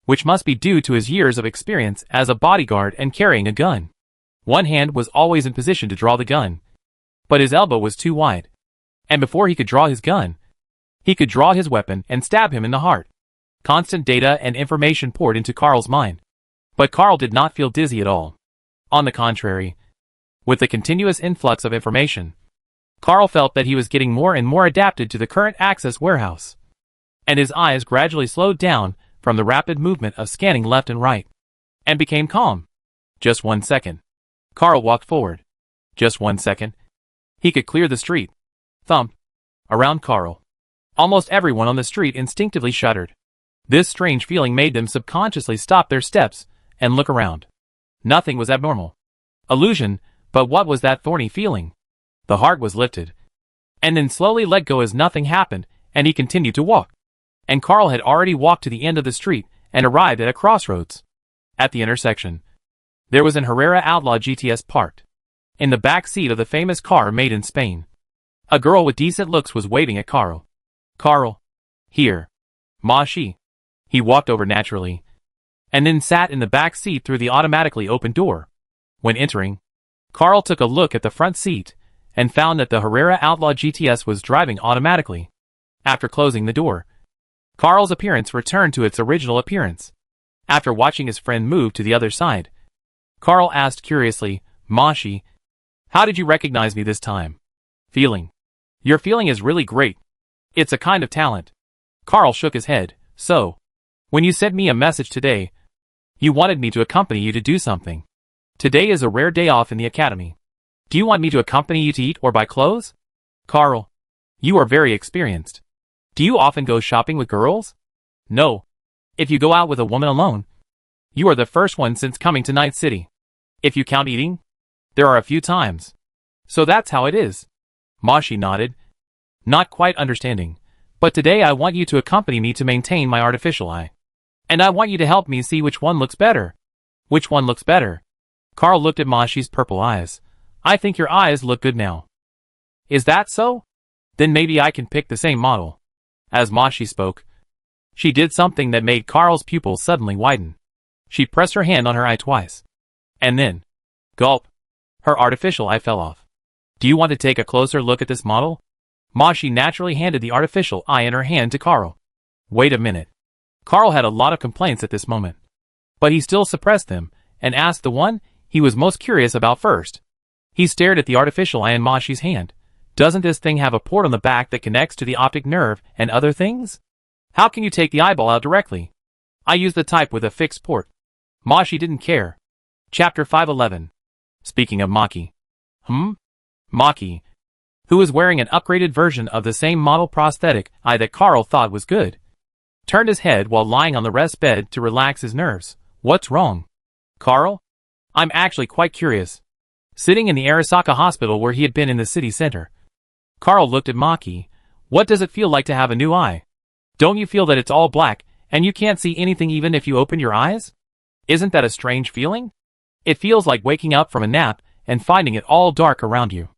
which must be due to his years of experience as a bodyguard and carrying a gun. One hand was always in position to draw the gun, but his elbow was too wide. And before he could draw his gun, he could draw his weapon and stab him in the heart. Constant data and information poured into Carl's mind. But Carl did not feel dizzy at all. On the contrary, with the continuous influx of information, Carl felt that he was getting more and more adapted to the current access warehouse. And his eyes gradually slowed down from the rapid movement of scanning left and right, and became calm. Just 1 second. Carl walked forward. Just 1 second. He could clear the street. Thump. Around Carl. Almost everyone on the street instinctively shuddered. This strange feeling made them subconsciously stop their steps and look around. Nothing was abnormal. Illusion, but what was that thorny feeling? The heart was lifted, and then slowly let go as nothing happened, and he continued to walk. And Carl had already walked to the end of the street and arrived at a crossroads. At the intersection, there was an Herrera Outlaw GTS parked in the back seat of the famous car made in Spain. A girl with decent looks was waving at Carl. Carl. Here. Mashi. He walked over naturally, and then sat in the back seat through the automatically opened door. When entering, Carl took a look at the front seat and found that the Herrera Outlaw GTS was driving automatically. After closing the door, Carl's appearance returned to its original appearance. After watching his friend move to the other side, Carl asked curiously, Mashi, how did you recognize me this time? Feeling. Your feeling is really great. It's a kind of talent. Carl shook his head. So, when you sent me a message today, you wanted me to accompany you to do something. Today is a rare day off in the academy. Do you want me to accompany you to eat or buy clothes? Carl, you are very experienced. Do you often go shopping with girls? No. If you go out with a woman alone, you are the first one since coming to Night City. If you count eating, there are a few times. So that's how it is. Mashi nodded, not quite understanding. But today I want you to accompany me to maintain my artificial eye. And I want you to help me see which one looks better. Which one looks better? Carl looked at Mashi's purple eyes. I think your eyes look good now. Is that so? Then maybe I can pick the same model. As Mashi spoke, she did something that made Carl's pupils suddenly widen. She pressed her hand on her eye twice. And then, gulp, her artificial eye fell off. Do you want to take a closer look at this model? Mashi naturally handed the artificial eye in her hand to Carl. Wait a minute. Carl had a lot of complaints at this moment, but he still suppressed them and asked the one he was most curious about first. He stared at the artificial eye in Mashi's hand. Doesn't this thing have a port on the back that connects to the optic nerve and other things? How can you take the eyeball out directly? I use the type with a fixed port. Mashi didn't care. Chapter 511. Speaking of Maki. Maki, who was wearing an upgraded version of the same model prosthetic eye that Carl thought was good, turned his head while lying on the rest bed to relax his nerves. What's wrong? Carl? I'm actually quite curious. Sitting in the Arasaka hospital where he had been in the city center, Carl looked at Maki. What does it feel like to have a new eye? Don't you feel that it's all black, and you can't see anything even if you open your eyes? Isn't that a strange feeling? It feels like waking up from a nap and finding it all dark around you.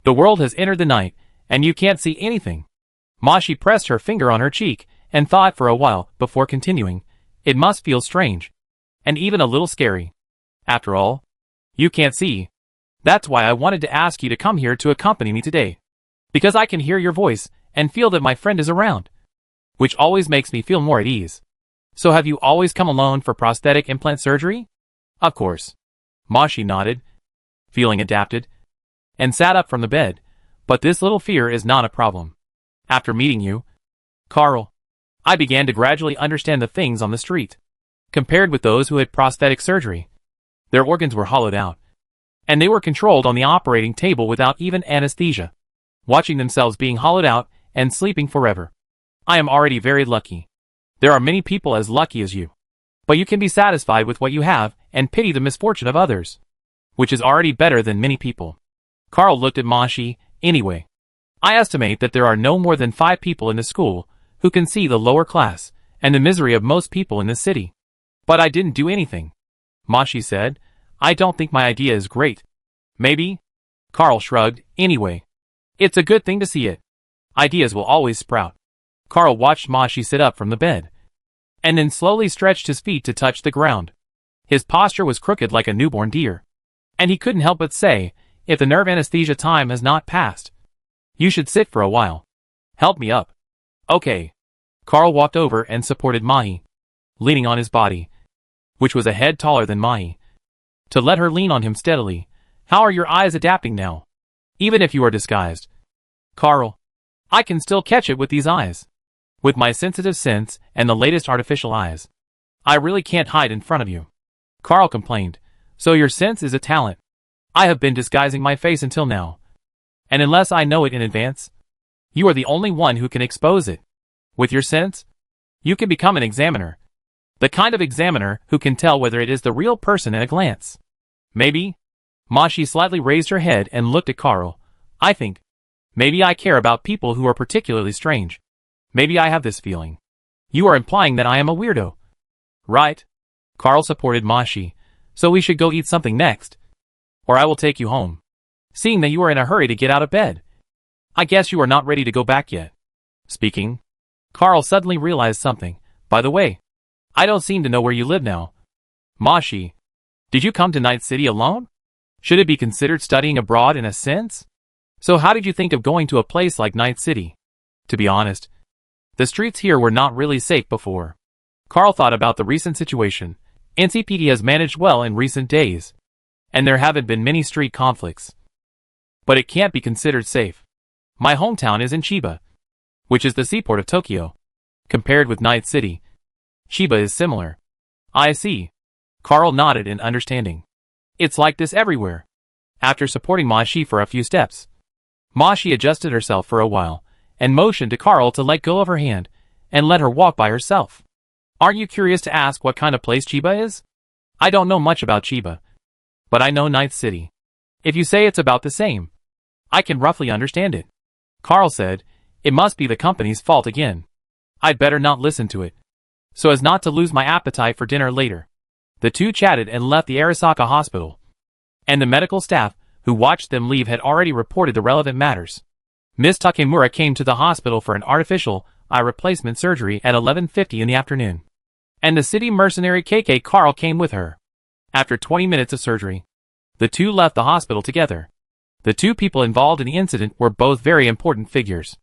The world has entered the night, and you can't see anything. Mashi pressed her finger on her cheek and thought for a while before continuing. It must feel strange, and even a little scary. After all, you can't see. That's why I wanted to ask you to come here to accompany me today. Because I can hear your voice and feel that my friend is around, which always makes me feel more at ease. So have you always come alone for prosthetic implant surgery? Of course. Mashi nodded, feeling adapted, and sat up from the bed. But this little fear is not a problem. After meeting you, Carl, I began to gradually understand the things on the street. Compared with those who had prosthetic surgery, their organs were hollowed out, and they were controlled on the operating table without even anesthesia, watching themselves being hollowed out and sleeping forever. I am already very lucky. There are many people as lucky as you. But you can be satisfied with what you have and pity the misfortune of others, which is already better than many people. Carl looked at Mashi. Anyway, I estimate that there are no more than 5 people in the school who can see the lower class and the misery of most people in this city. But I didn't do anything, Mashi said. I don't think my idea is great. Maybe? Carl shrugged. Anyway, it's a good thing to see it. Ideas will always sprout. Carl watched Mashi sit up from the bed, and then slowly stretched his feet to touch the ground. His posture was crooked like a newborn deer, and he couldn't help but say, if the nerve anesthesia time has not passed, you should sit for a while. Help me up. Okay. Carl walked over and supported Mahi, leaning on his body, which was a head taller than Mahi, to let her lean on him steadily. How are your eyes adapting now? Even if you are disguised. Carl, I can still catch it with these eyes. With my sensitive sense and the latest artificial eyes, I really can't hide in front of you. Carl complained. So your sense is a talent. I have been disguising my face until now, and unless I know it in advance, you are the only one who can expose it. With your sense, you can become an examiner. The kind of examiner who can tell whether it is the real person at a glance. Maybe? Mashi slightly raised her head and looked at Carl. I think, maybe I care about people who are particularly strange. Maybe I have this feeling. You are implying that I am a weirdo. Right? Carl supported Mashi. So we should go eat something next. Or I will take you home. Seeing that you are in a hurry to get out of bed. I guess you are not ready to go back yet. Speaking, Carl suddenly realized something. By the way, I don't seem to know where you live now. Mashi, did you come to Night City alone? Should it be considered studying abroad in a sense? So how did you think of going to a place like Night City? To be honest, the streets here were not really safe before. Carl thought about the recent situation. NCPD has managed well in recent days, and there haven't been many street conflicts. But it can't be considered safe. My hometown is in Chiba, which is the seaport of Tokyo. Compared with Night City, Chiba is similar. I see. Carl nodded in understanding. It's like this everywhere. After supporting Mashi for a few steps, Mashi adjusted herself for a while, and motioned to Carl to let go of her hand, and let her walk by herself. Aren't you curious to ask what kind of place Chiba is? I don't know much about Chiba, but I know Night City. If you say it's about the same, I can roughly understand it. Carl said, it must be the company's fault again. I'd better not listen to it, so as not to lose my appetite for dinner later. The two chatted and left the Arasaka hospital, and the medical staff who watched them leave had already reported the relevant matters. Miss Takemura came to the hospital for an artificial eye replacement surgery at 11:50 in the afternoon, and the city mercenary KK Carl came with her. After 20 minutes of surgery, the two left the hospital together. The two people involved in the incident were both very important figures.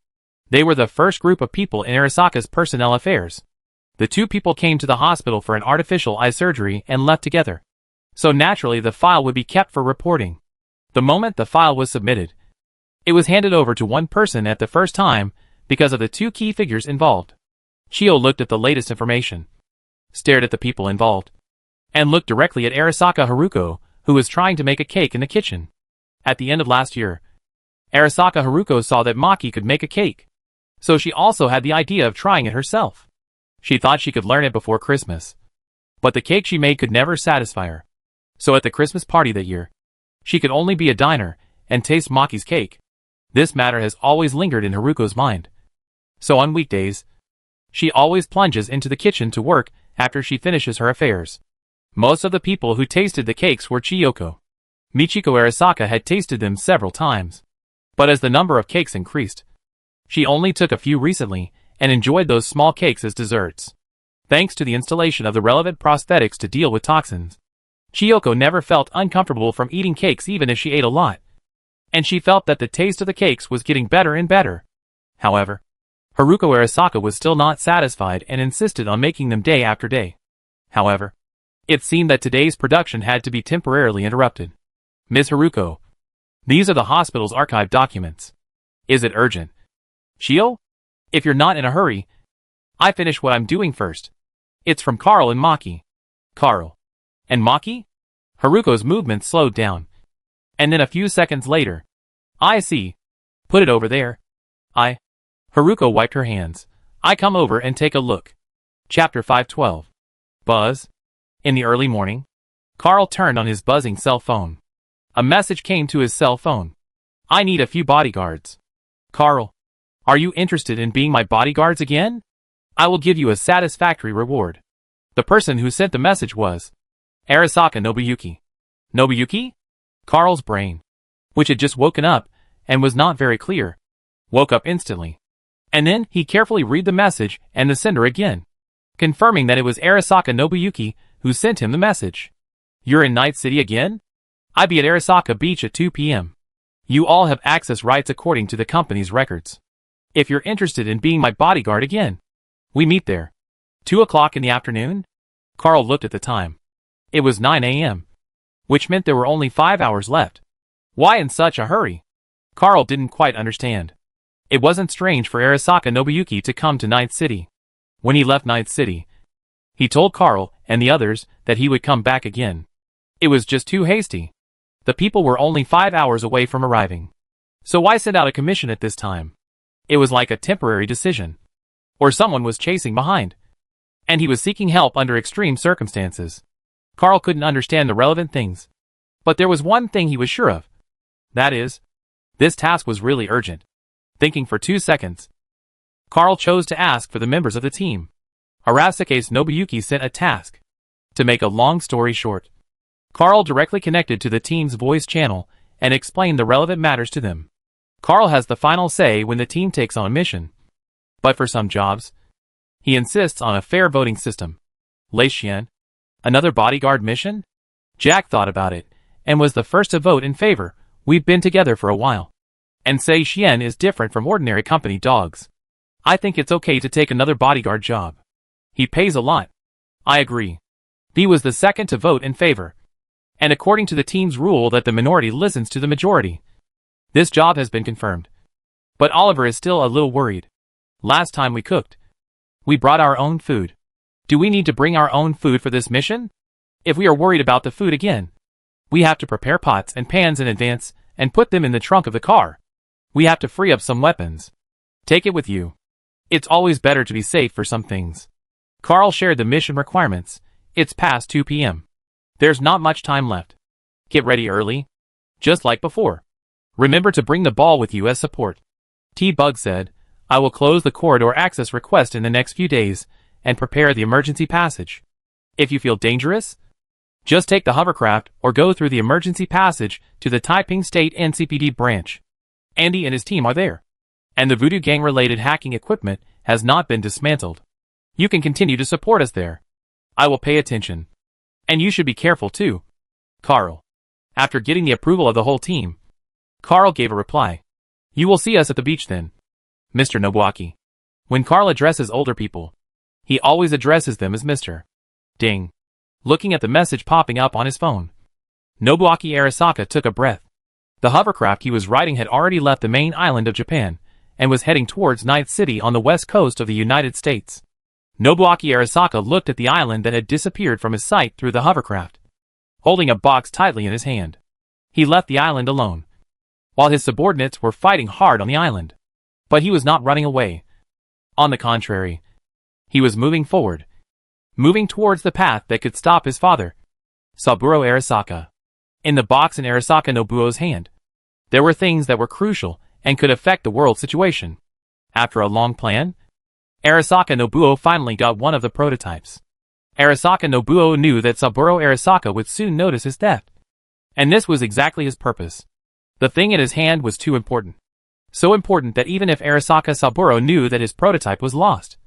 They were the first group of people in Arasaka's personnel affairs. The two people came to the hospital for an artificial eye surgery and left together. So naturally the file would be kept for reporting. The moment the file was submitted, it was handed over to one person at the first time because of the two key figures involved. Chio looked at the latest information, stared at the people involved, and looked directly at Arasaka Haruko, who was trying to make a cake in the kitchen. At the end of last year, Arasaka Haruko saw that Maki could make a cake, so she also had the idea of trying it herself. She thought she could learn it before Christmas, but the cake she made could never satisfy her. So at the Christmas party that year, she could only be a diner and taste Maki's cake. This matter has always lingered in Haruko's mind. So on weekdays, she always plunges into the kitchen to work after she finishes her affairs. Most of the people who tasted the cakes were Chiyoko. Michiko Arasaka had tasted them several times, but as the number of cakes increased, she only took a few recently and enjoyed those small cakes as desserts. Thanks to the installation of the relevant prosthetics to deal with toxins, Chiyoko never felt uncomfortable from eating cakes even if she ate a lot, and she felt that the taste of the cakes was getting better and better. However, Haruko Arasaka was still not satisfied and insisted on making them day after day. However, it seemed that today's production had to be temporarily interrupted. Ms. Haruko, these are the hospital's archive documents. Is it urgent? Chio? If you're not in a hurry, I finish what I'm doing first. It's from Carl and Maki. Carl. And Maki? Haruko's movement slowed down. And then a few seconds later, I see. Put it over there. Haruko wiped her hands. I come over and take a look. Chapter 512. Buzz. In the early morning, Carl turned on his buzzing cell phone. A message came to his cell phone. I need a few bodyguards. Carl, are you interested in being my bodyguards again? I will give you a satisfactory reward. The person who sent the message was Arasaka Nobuyuki. Nobuyuki? Carl's brain, which had just woken up and was not very clear, woke up instantly. And then he carefully read the message and the sender again, confirming that it was Arasaka Nobuyuki who sent him the message. You're in Night City again? I be at Arasaka Beach at 2 p.m. You all have access rights according to the company's records. If you're interested in being my bodyguard again, we meet there. 2 o'clock in the afternoon? Carl looked at the time. It was 9 a.m., which meant there were only 5 hours left. Why in such a hurry? Carl didn't quite understand. It wasn't strange for Arasaka Nobuyuki to come to Night City. When he left Night City, he told Carl and the others that he would come back again. It was just too hasty. The people were only 5 hours away from arriving. So why send out a commission at this time? It was like a temporary decision. Or someone was chasing behind. And he was seeking help under extreme circumstances. Carl couldn't understand the relevant things. But there was one thing he was sure of. That is, this task was really urgent. Thinking for 2 seconds, Carl chose to ask for the members of the team. Arasaka Nobuyuki sent a task. To make a long story short, Carl directly connected to the team's voice channel and explained the relevant matters to them. Carl has the final say when the team takes on a mission. But for some jobs, he insists on a fair voting system. Lei Xian? Another bodyguard mission? Jack thought about it, and was the first to vote in favor. We've been together for a while. And Sei Xian is different from ordinary company dogs. I think it's okay to take another bodyguard job. He pays a lot. I agree. B was the second to vote in favor. And according to the team's rule that the minority listens to the majority, this job has been confirmed. But Oliver is still a little worried. Last time we cooked, we brought our own food. Do we need to bring our own food for this mission? If we are worried about the food again, we have to prepare pots and pans in advance and put them in the trunk of the car. We have to free up some weapons. Take it with you. It's always better to be safe for some things. Carl shared the mission requirements. It's past 2 p.m. There's not much time left. Get ready early. Just like before. Remember to bring the ball with you as support. T-Bug said, I will close the corridor access request in the next few days and prepare the emergency passage. If you feel dangerous, just take the hovercraft or go through the emergency passage to the Taiping State NCPD branch. Andy and his team are there. And the Voodoo Gang-related hacking equipment has not been dismantled. You can continue to support us there. I will pay attention. And you should be careful too. Carl. After getting the approval of the whole team, Carl gave a reply. You will see us at the beach then. Mr. Nobuaki. When Carl addresses older people, he always addresses them as Mr. Ding. Looking at the message popping up on his phone, Nobuaki Arasaka took a breath. The hovercraft he was riding had already left the main island of Japan and was heading towards Night City on the west coast of the United States. Nobuaki Arasaka looked at the island that had disappeared from his sight through the hovercraft, holding a box tightly in his hand. He left the island alone, while his subordinates were fighting hard on the island. But he was not running away. On the contrary, he was moving forward, moving towards the path that could stop his father, Saburo Arasaka. In the box in Arasaka Nobuo's hand, there were things that were crucial and could affect the world situation. After a long plan, Arasaka Nobuo finally got one of the prototypes. Arasaka Nobuo knew that Saburo Arasaka would soon notice his theft. And this was exactly his purpose. The thing in his hand was too important. So important that even if Arasaka Saburo knew that his prototype was lost,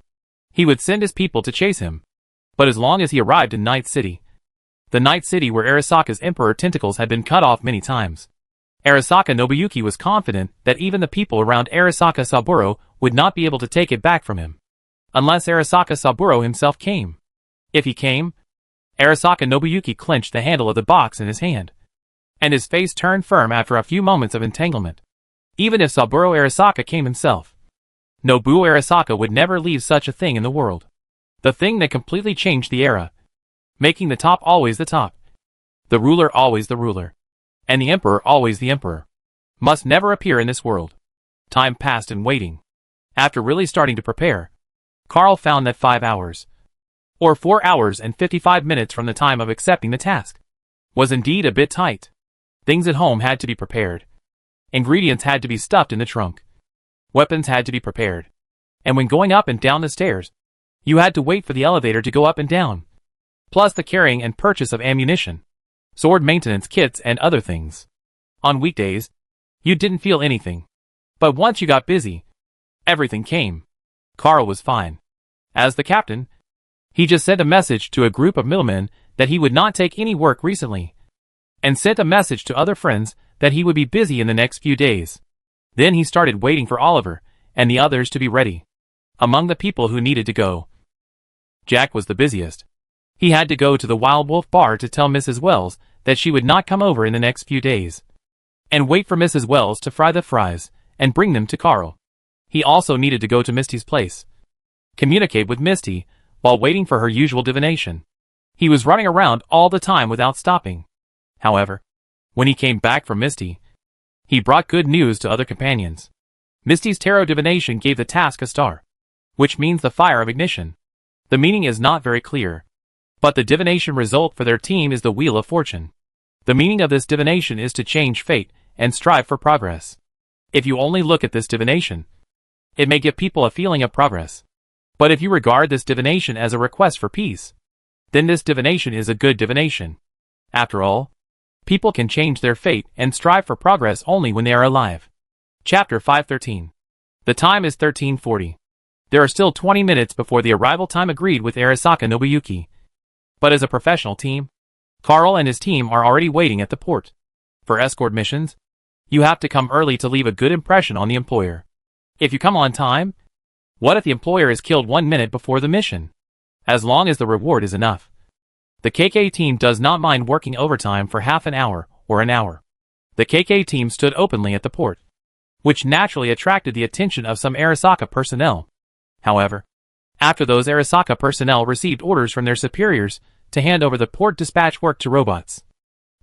he would send his people to chase him. But as long as he arrived in Night City, the Night City where Arasaka's emperor tentacles had been cut off many times, Arasaka Nobuyuki was confident that even the people around Arasaka Saburo would not be able to take it back from him, unless Arasaka Saburo himself came. If he came, Arasaka Nobuyuki clenched the handle of the box in his hand, and his face turned firm after a few moments of entanglement. Even if Saburo Arasaka came himself, Nobuo Arasaka would never leave such a thing in the world. The thing that completely changed the era, making the top always the top, the ruler always the ruler, and the emperor always the emperor, must never appear in this world. Time passed in waiting. After really starting to prepare, Carl found that 5 hours, or 4 hours and 55 minutes from the time of accepting the task, was indeed a bit tight. Things at home had to be prepared. Ingredients had to be stuffed in the trunk. Weapons had to be prepared. And when going up and down the stairs, you had to wait for the elevator to go up and down. Plus the carrying and purchase of ammunition. sword maintenance kits and other things. On weekdays, you didn't feel anything. But once you got busy, everything came. Carl was fine. As the captain, he just sent a message to a group of middlemen that he would not take any work recently, and sent a message to other friends that he would be busy in the next few days. Then he started waiting for Oliver and the others to be ready. Among the people who needed to go, Jack was the busiest. He had to go to the Wild Wolf bar to tell Mrs. Wells that she would not come over in the next few days, and wait for Mrs. Wells to fry the fries and bring them to Carl. He also needed to go to Misty's place, communicate with Misty while waiting for her usual divination. He was running around all the time without stopping. However, when he came back from Misty, he brought good news to other companions. Misty's tarot divination gave the task a star, which means the fire of ignition. The meaning is not very clear, but the divination result for their team is the Wheel of Fortune. The meaning of this divination is to change fate and strive for progress. If you only look at this divination, it may give people a feeling of progress. But if you regard this divination as a request for peace, then this divination is a good divination. After all, people can change their fate and strive for progress only when they are alive. Chapter 513. The time is 13:40. There are still 20 minutes before the arrival time agreed with Arasaka Nobuyuki. But as a professional team, Carl and his team are already waiting at the port. For escort missions, you have to come early to leave a good impression on the employer. If you come on time, what if the employer is killed 1 minute before the mission? As long as the reward is enough. The KK team does not mind working overtime for half an hour or an hour. The KK team stood openly at the port, which naturally attracted the attention of some Arasaka personnel. However, after those Arasaka personnel received orders from their superiors to hand over the port dispatch work to robots,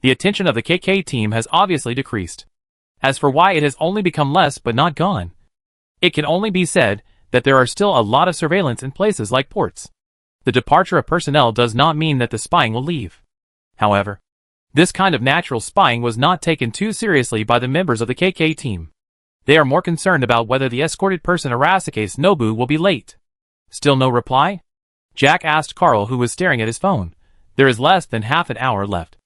the attention of the KK team has obviously decreased. As for why it has only become less but not gone, it can only be said that there are still a lot of surveillance in places like ports. The departure of personnel does not mean that the spying will leave. However, this kind of natural spying was not taken too seriously by the members of the KK team. They are more concerned about whether the escorted person Arasaka Nobu will be late. Still no reply? Jack asked Carl, who was staring at his phone. There is less than half an hour left,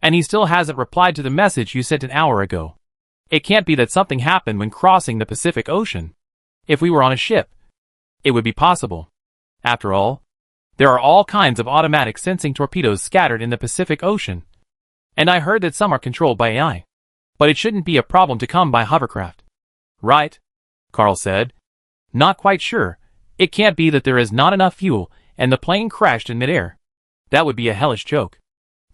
and he still hasn't replied to the message you sent an hour ago. It can't be that something happened when crossing the Pacific Ocean. If we were on a ship, it would be possible. After all, there are all kinds of automatic sensing torpedoes scattered in the Pacific Ocean, and I heard that some are controlled by AI. But it shouldn't be a problem to come by hovercraft. Right? Carl said. Not quite sure. It can't be that there is not enough fuel and the plane crashed in midair. That would be a hellish joke.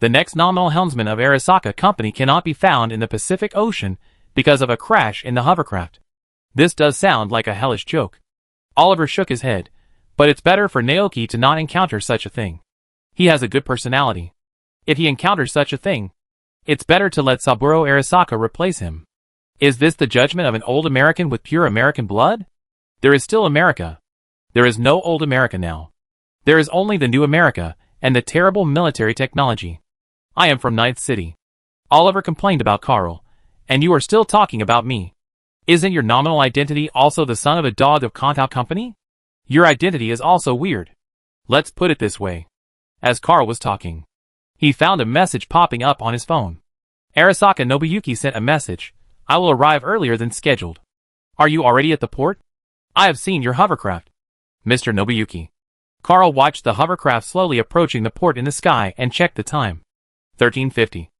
The next nominal helmsman of Arasaka Company cannot be found in the Pacific Ocean because of a crash in the hovercraft. This does sound like a hellish joke. Oliver shook his head. But it's better for Naoki to not encounter such a thing. He has a good personality. If he encounters such a thing, it's better to let Saburo Arasaka replace him. Is this the judgment of an old American with pure American blood? There is still America. There is no old America now. There is only the new America and the terrible military technology. I am from Night City. Oliver complained about Carl, and you are still talking about me. Isn't your nominal identity also the son of a dog of Kontao Company? Your identity is also weird. Let's put it this way. As Carl was talking, he found a message popping up on his phone. Arasaka Nobuyuki sent a message. I will arrive earlier than scheduled. Are you already at the port? I have seen your hovercraft. Mr. Nobuyuki. Carl watched the hovercraft slowly approaching the port in the sky and checked the time. 13:50.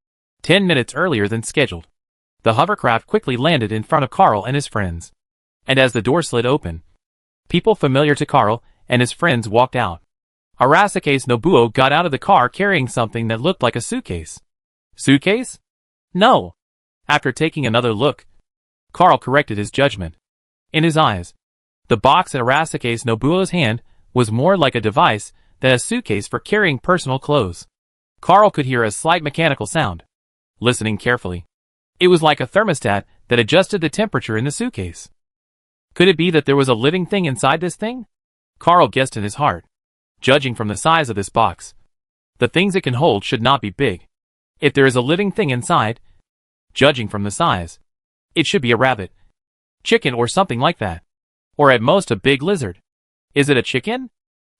10 minutes earlier than scheduled. The hovercraft quickly landed in front of Carl and his friends. And as the door slid open, people familiar to Carl and his friends walked out. Arasaka Nobuo got out of the car carrying something that looked like a suitcase. Suitcase? No. After taking another look, Carl corrected his judgment. In his eyes, the box in Arasaka Nobuo's hand was more like a device than a suitcase for carrying personal clothes. Carl could hear a slight mechanical sound. Listening carefully, it was like a thermostat that adjusted the temperature in the suitcase. Could it be that there was a living thing inside this thing? Carl guessed in his heart. Judging from the size of this box, the things it can hold should not be big. If there is a living thing inside, judging from the size, it should be a rabbit, chicken or something like that. Or at most a big lizard. Is it a chicken?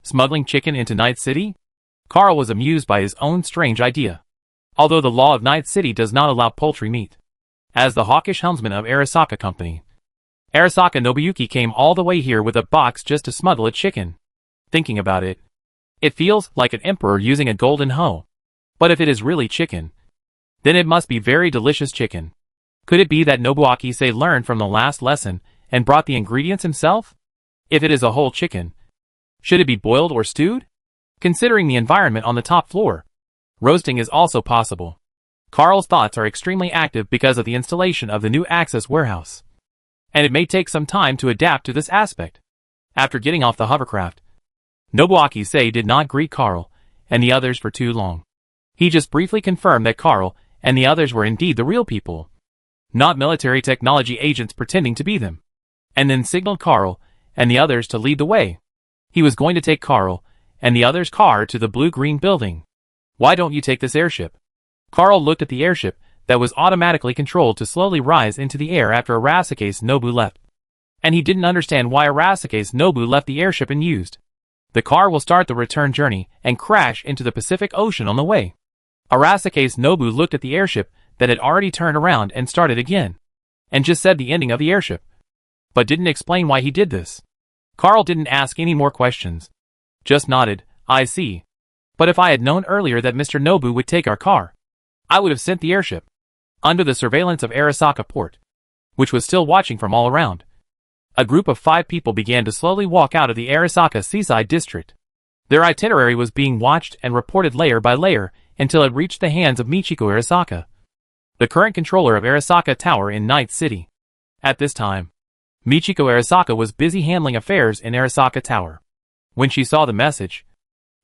Smuggling chicken into Night City? Carl was amused by his own strange idea. although the law of Night City does not allow poultry meat. As the hawkish helmsman of Arasaka Company, Arasaka Nobuyuki came all the way here with a box just to smuggle a chicken. Thinking about it, it feels like an emperor using a golden hoe. But if it is really chicken, then it must be very delicious chicken. Could it be that Nobuaki-say learned from the last lesson and brought the ingredients himself? If it is a whole chicken, should it be boiled or stewed? Considering the environment on the top floor, roasting is also possible. Carl's thoughts are extremely active because of the installation of the new access warehouse, and it may take some time to adapt to this aspect. After getting off the hovercraft, Nobuaki-say did not greet Carl and the others for too long. He just briefly confirmed that Carl and the others were indeed the real people, not military technology agents pretending to be them, and then signaled Carl and the others to lead the way. He was going to take Carl and the others' car to the blue-green building. Why don't you take this airship? Carl looked at the airship that was automatically controlled to slowly rise into the air after Arasaka's Nobu left. And he didn't understand why Arasaka's Nobu left the airship unused. The car will start the return journey and crash into the Pacific Ocean on the way. Arasaka's Nobu looked at the airship that had already turned around and started again, and just said the ending of the airship, but didn't explain why he did this. Carl didn't ask any more questions, just nodded, I see. But if I had known earlier that Mr. Nobu would take our car, I would have sent the airship. Under the surveillance of Arasaka Port, which was still watching from all around, a group of 5 people began to slowly walk out of the Arasaka Seaside District. Their itinerary was being watched and reported layer by layer until it reached the hands of Michiko Arasaka, the current controller of Arasaka Tower in Night City. At this time, Michiko Arasaka was busy handling affairs in Arasaka Tower. When she saw the message,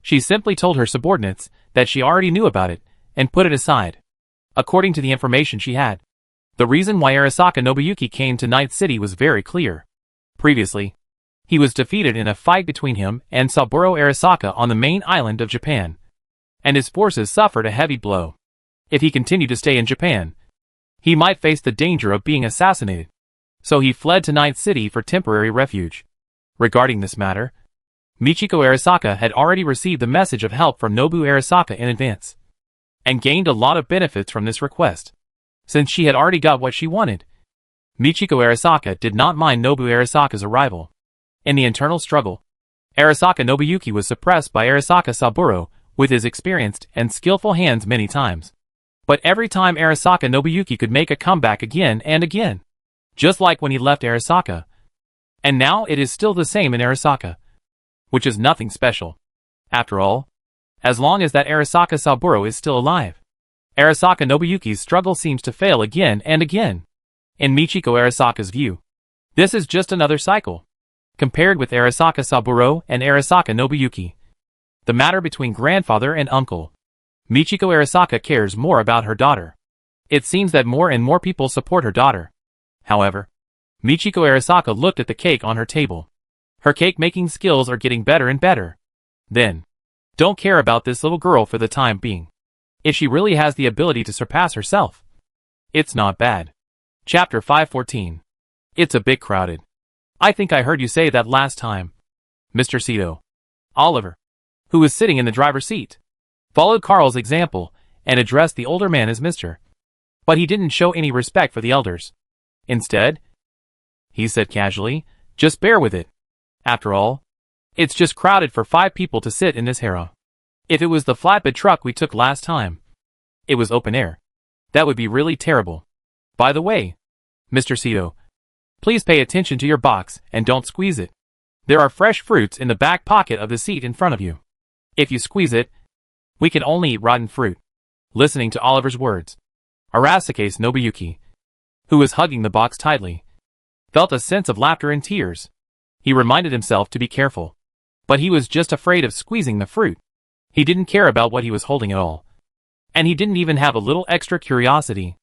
she simply told her subordinates that she already knew about it and put it aside. According to the information she had, the reason why Arasaka Nobuyuki came to Night City was very clear. Previously, he was defeated in a fight between him and Saburo Arasaka on the main island of Japan, and his forces suffered a heavy blow. If he continued to stay in Japan, he might face the danger of being assassinated. So he fled to Night City for temporary refuge. Regarding this matter, Michiko Arasaka had already received the message of help from Nobu Arasaka in advance, and gained a lot of benefits from this request. Since she had already got what she wanted, Michiko Arasaka did not mind Nobu Arasaka's arrival. In the internal struggle, Arasaka Nobuyuki was suppressed by Arasaka Saburo with his experienced and skillful hands many times. But every time Arasaka Nobuyuki could make a comeback again and again, just like when he left Arasaka. And now it is still the same in Arasaka, which is nothing special. After all, as long as that Arasaka Saburo is still alive, Arasaka Nobuyuki's struggle seems to fail again and again. In Michiko Arasaka's view, this is just another cycle. Compared with Arasaka Saburo and Arasaka Nobuyuki, the matter between grandfather and uncle, Michiko Arasaka cares more about her daughter. It seems that more and more people support her daughter. However, Michiko Arasaka looked at the cake on her table. Her cake-making skills are getting better and better. Then, don't care about this little girl for the time being. If she really has the ability to surpass herself, it's not bad. Chapter 514. It's a bit crowded. I think I heard you say that last time. Mr. Sito. Oliver, who was sitting in the driver's seat, followed Carl's example and addressed the older man as Mr. But he didn't show any respect for the elders. Instead, he said casually, just bear with it. After all, it's just crowded for 5 people to sit in this harrow. If it was the flatbed truck we took last time, it was open air, that would be really terrible. By the way, Mr. Sito, please pay attention to your box and don't squeeze it. There are fresh fruits in the back pocket of the seat in front of you. If you squeeze it, we can only eat rotten fruit. Listening to Oliver's words, Arasaka Nobuyuki, who was hugging the box tightly, felt a sense of laughter and tears. He reminded himself to be careful, but he was just afraid of squeezing the fruit. He didn't care about what he was holding at all, and he didn't even have a little extra curiosity.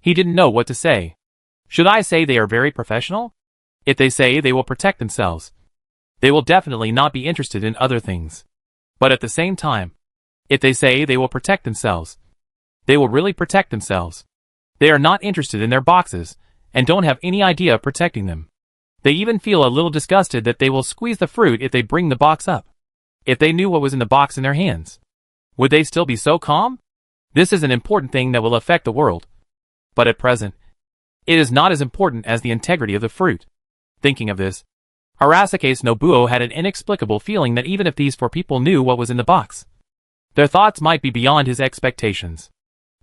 He didn't know what to say. Should I say they are very professional? If they say they will protect themselves, they will definitely not be interested in other things. But at the same time, if they say they will protect themselves, they will really protect themselves. They are not interested in their boxes, and don't have any idea of protecting them. They even feel a little disgusted that they will squeeze the fruit if they bring the box up. If they knew what was in the box in their hands, would they still be so calm? This is an important thing that will affect the world. But at present, it is not as important as the integrity of the fruit. Thinking of this, Arasaka's Nobuo had an inexplicable feeling that even if these 4 people knew what was in the box, their thoughts might be beyond his expectations.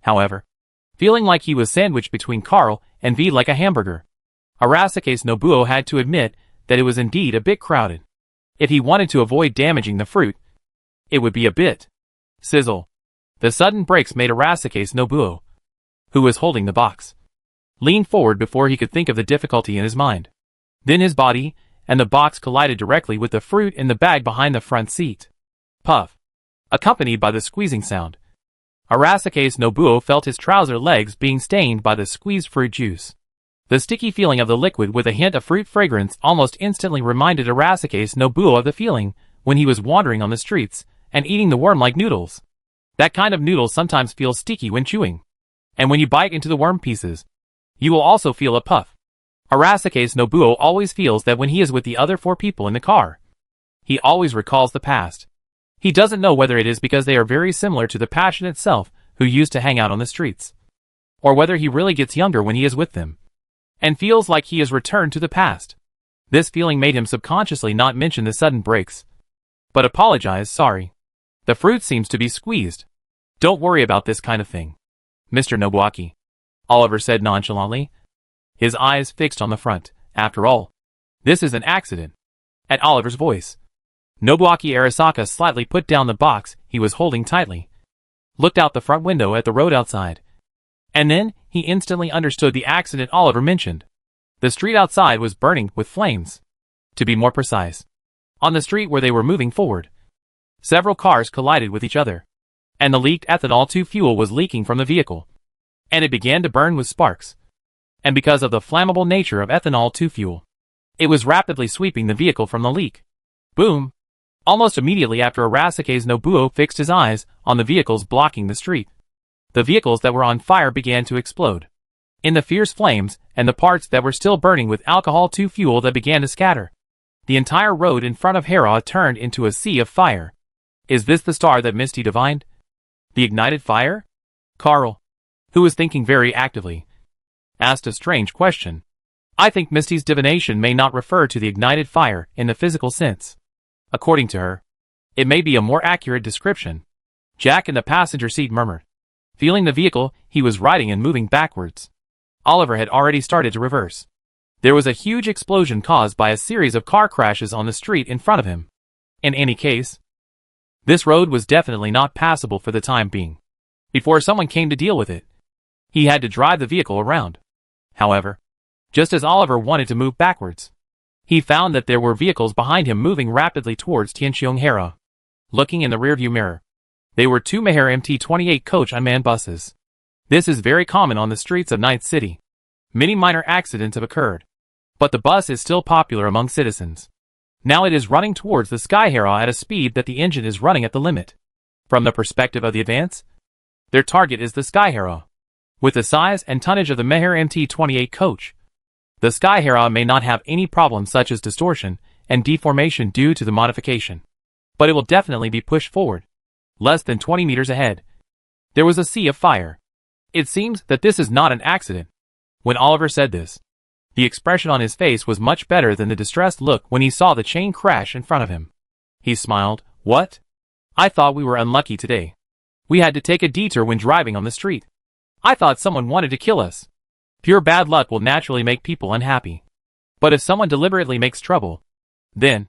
However, feeling like he was sandwiched between Carl and V like a hamburger, Arasaka's Nobuo had to admit that it was indeed a bit crowded. If he wanted to avoid damaging the fruit, it would be a bit. Sizzle. The sudden brakes made Arasaka's Nobuo, who was holding the box, lean forward before he could think of the difficulty in his mind. Then his body and the box collided directly with the fruit in the bag behind the front seat. Puff. Accompanied by the squeezing sound, Arasaka's Nobuo felt his trouser legs being stained by the squeezed fruit juice. The sticky feeling of the liquid with a hint of fruit fragrance almost instantly reminded Arasaka's Nobuo of the feeling when he was wandering on the streets and eating the worm-like noodles. That kind of noodle sometimes feels sticky when chewing. And when you bite into the worm pieces, you will also feel a puff. Arasaka's Nobuo always feels that when he is with the other 4 people in the car. He always recalls the past. He doesn't know whether it is because they are very similar to the passion itself who used to hang out on the streets, or whether he really gets younger when he is with them, and feels like he has returned to the past. This feeling made him subconsciously not mention the sudden breaks, but apologize. Sorry. The fruit seems to be squeezed. Don't worry about this kind of thing, Mr. Nobuaki, Oliver said nonchalantly, his eyes fixed on the front. After all, this is an accident. At Oliver's voice, Nobuaki Arasaka slightly put down the box he was holding tightly, looked out the front window at the road outside, and then he instantly understood the accident Oliver mentioned. The street outside was burning with flames. To be more precise, on the street where they were moving forward, several cars collided with each other, and the leaked ethanol 2 fuel was leaking from the vehicle, and it began to burn with sparks. And because of the flammable nature of ethanol 2 fuel, it was rapidly sweeping the vehicle from the leak. Boom! Almost immediately after Arasaka's Nobuo fixed his eyes on the vehicles blocking the street, the vehicles that were on fire began to explode in the fierce flames, and the parts that were still burning with alcohol 2 fuel that began to scatter. The entire road in front of Hera turned into a sea of fire. Is this the star that Misty divined? The ignited fire? Carl, who was thinking very actively, asked a strange question. I think Misty's divination may not refer to the ignited fire in the physical sense. According to her, it may be a more accurate description. Jack in the passenger seat murmured, feeling the vehicle he was riding and moving backwards. Oliver had already started to reverse. There was a huge explosion caused by a series of car crashes on the street in front of him. In any case, this road was definitely not passable for the time being. Before someone came to deal with it, he had to drive the vehicle around. However, just as Oliver wanted to move backwards, he found that there were vehicles behind him moving rapidly towards Tianqiong Hera. Looking in the rearview mirror, they were 2 Meher MT-28 coach unmanned buses. This is very common on the streets of Night City. Many minor accidents have occurred, but the bus is still popular among citizens. Now it is running towards the Sky Hera at a speed that the engine is running at the limit. From the perspective of the advance, their target is the Sky Hera. With the size and tonnage of the Meher MT-28 coach, the Sky Hera may not have any problems such as distortion and deformation due to the modification, but it will definitely be pushed forward. Less than 20 meters ahead, there was a sea of fire. It seems that this is not an accident. When Oliver said this, the expression on his face was much better than the distressed look when he saw the chain crash in front of him. He smiled. What? I thought we were unlucky today. We had to take a detour when driving on the street. I thought someone wanted to kill us. Pure bad luck will naturally make people unhappy. But if someone deliberately makes trouble, then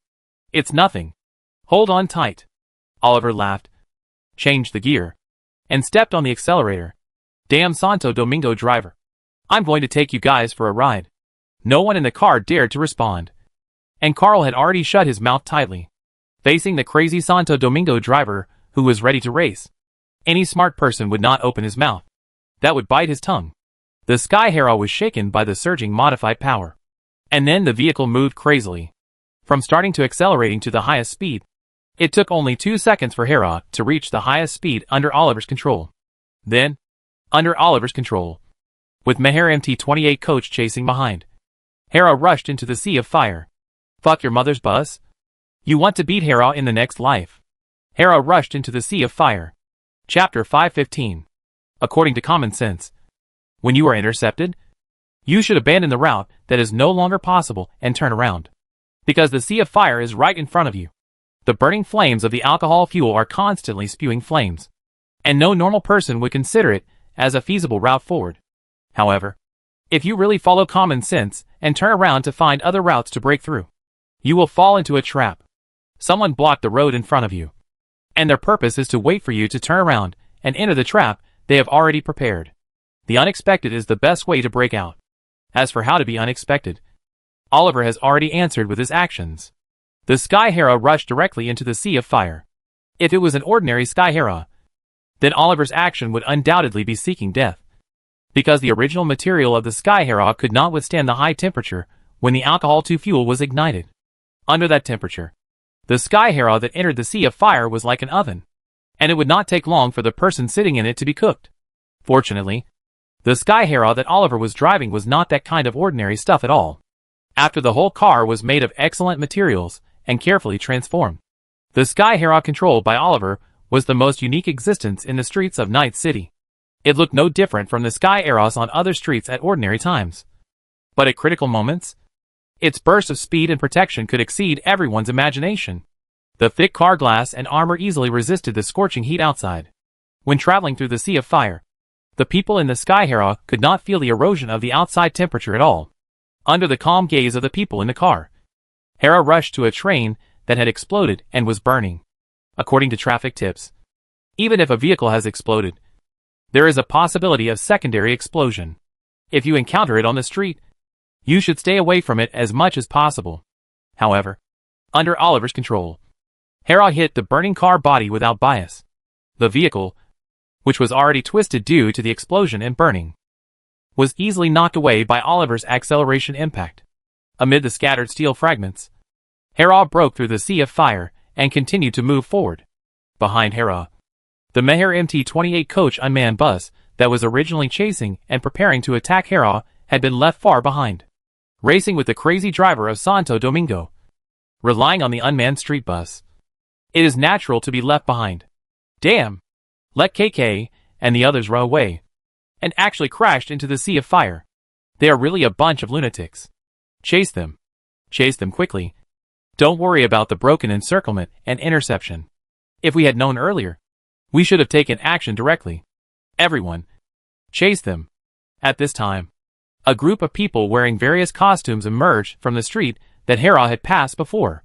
it's nothing. Hold on tight. Oliver laughed, changed the gear, and stepped on the accelerator. Damn Santo Domingo driver. I'm going to take you guys for a ride. No one in the car dared to respond, and Carl had already shut his mouth tightly, facing the crazy Santo Domingo driver who was ready to race. Any smart person would not open his mouth. That would bite his tongue. The Sky Hera was shaken by the surging modified power. And then the vehicle moved crazily, from starting to accelerating to the highest speed. It took only 2 seconds for Hera to reach the highest speed under Oliver's control. Then, under Oliver's control, with Meher MT-28 coach chasing behind, Hera rushed into the sea of fire. Fuck your mother's bus? You want to beat Hera in the next life? Hera rushed into the sea of fire. Chapter 515. According to common sense, when you are intercepted, you should abandon the route that is no longer possible and turn around. Because the sea of fire is right in front of you. The burning flames of the alcohol fuel are constantly spewing flames, and no normal person would consider it as a feasible route forward. However, if you really follow common sense and turn around to find other routes to break through, you will fall into a trap. Someone blocked the road in front of you, and their purpose is to wait for you to turn around and enter the trap they have already prepared. The unexpected is the best way to break out. As for how to be unexpected, Oliver has already answered with his actions. The Sky Hera rushed directly into the sea of fire. If it was an ordinary Sky Hera, then Oliver's action would undoubtedly be seeking death. Because the original material of the Sky Hera could not withstand the high temperature when the alcohol-2 fuel was ignited. Under that temperature, the Sky Hera that entered the sea of fire was like an oven, and it would not take long for the person sitting in it to be cooked. Fortunately, the Sky Hera that Oliver was driving was not that kind of ordinary stuff at all. After the whole car was made of excellent materials and carefully transformed, the Sky Hera controlled by Oliver was the most unique existence in the streets of Night City. It looked no different from the Sky Heras on other streets at ordinary times. But at critical moments, its burst of speed and protection could exceed everyone's imagination. The thick car glass and armor easily resisted the scorching heat outside. When traveling through the sea of fire, the people in the Sky Hera could not feel the erosion of the outside temperature at all. Under the calm gaze of the people in the car, Hera rushed to a train that had exploded and was burning. According to traffic tips, even if a vehicle has exploded, there is a possibility of secondary explosion. If you encounter it on the street, you should stay away from it as much as possible. However, under Oliver's control, Hera hit the burning car body without bias. The vehicle, which was already twisted due to the explosion and burning, was easily knocked away by Oliver's acceleration impact. Amid the scattered steel fragments, Hera broke through the sea of fire and continued to move forward. Behind Hera, the Meher MT-28 coach unmanned bus that was originally chasing and preparing to attack Hera had been left far behind, racing with the crazy driver of Santo Domingo. Relying on the unmanned street bus, it is natural to be left behind. Damn! Let KK and the others run away, and actually crashed into the sea of fire. They are really a bunch of lunatics. Chase them. Chase them quickly. Don't worry about the broken encirclement and interception. If we had known earlier, we should have taken action directly. Everyone, chase them. At this time, a group of people wearing various costumes emerged from the street that Hera had passed before.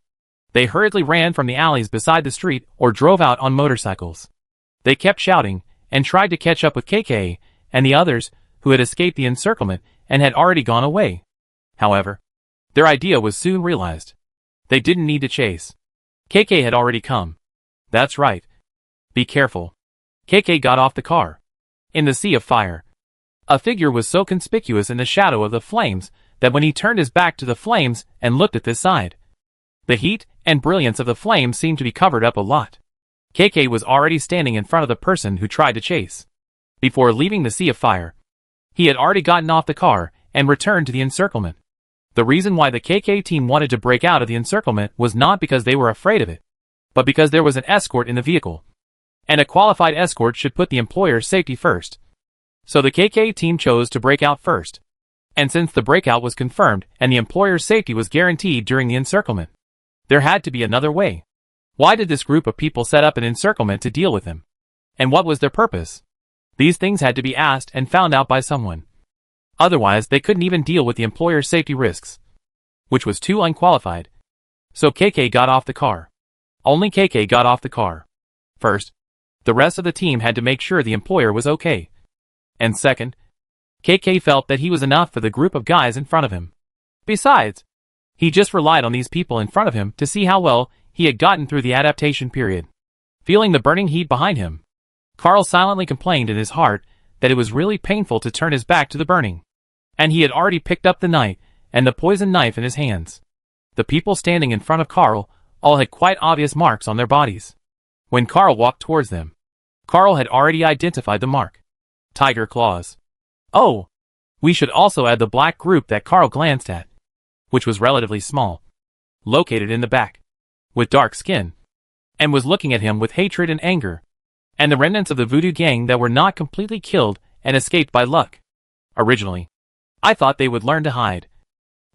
They hurriedly ran from the alleys beside the street or drove out on motorcycles. They kept shouting and tried to catch up with KK and the others who had escaped the encirclement and had already gone away. However, their idea was soon realized. They didn't need to chase. KK had already come. That's right. Be careful. KK got off the car. In the sea of fire, a figure was so conspicuous in the shadow of the flames that when he turned his back to the flames and looked at this side, the heat and brilliance of the flames seemed to be covered up a lot. KK was already standing in front of the person who tried to chase. Before leaving the sea of fire, he had already gotten off the car and returned to the encirclement. The reason why the KK team wanted to break out of the encirclement was not because they were afraid of it, but because there was an escort in the vehicle, and a qualified escort should put the employer's safety first. So the KK team chose to break out first. And since the breakout was confirmed and the employer's safety was guaranteed during the encirclement, there had to be another way. Why did this group of people set up an encirclement to deal with him? And what was their purpose? These things had to be asked and found out by someone. Otherwise, they couldn't even deal with the employer's safety risks, which was too unqualified. So KK got off the car. Only KK got off the car. First, the rest of the team had to make sure the employer was okay. And second, KK felt that he was enough for the group of guys in front of him. Besides, he just relied on these people in front of him to see how well he had gotten through the adaptation period. Feeling the burning heat behind him, Carl silently complained in his heart that it was really painful to turn his back to the burning. And he had already picked up the knife and the poisoned knife in his hands. The people standing in front of Carl all had quite obvious marks on their bodies. When Carl walked towards them, Carl had already identified the mark. Tiger claws. Oh! We should also add the black group that Carl glanced at, which was relatively small, located in the back, with dark skin, and was looking at him with hatred and anger. and the remnants of the Voodoo Gang that were not completely killed and escaped by luck. Originally, I thought they would learn to hide.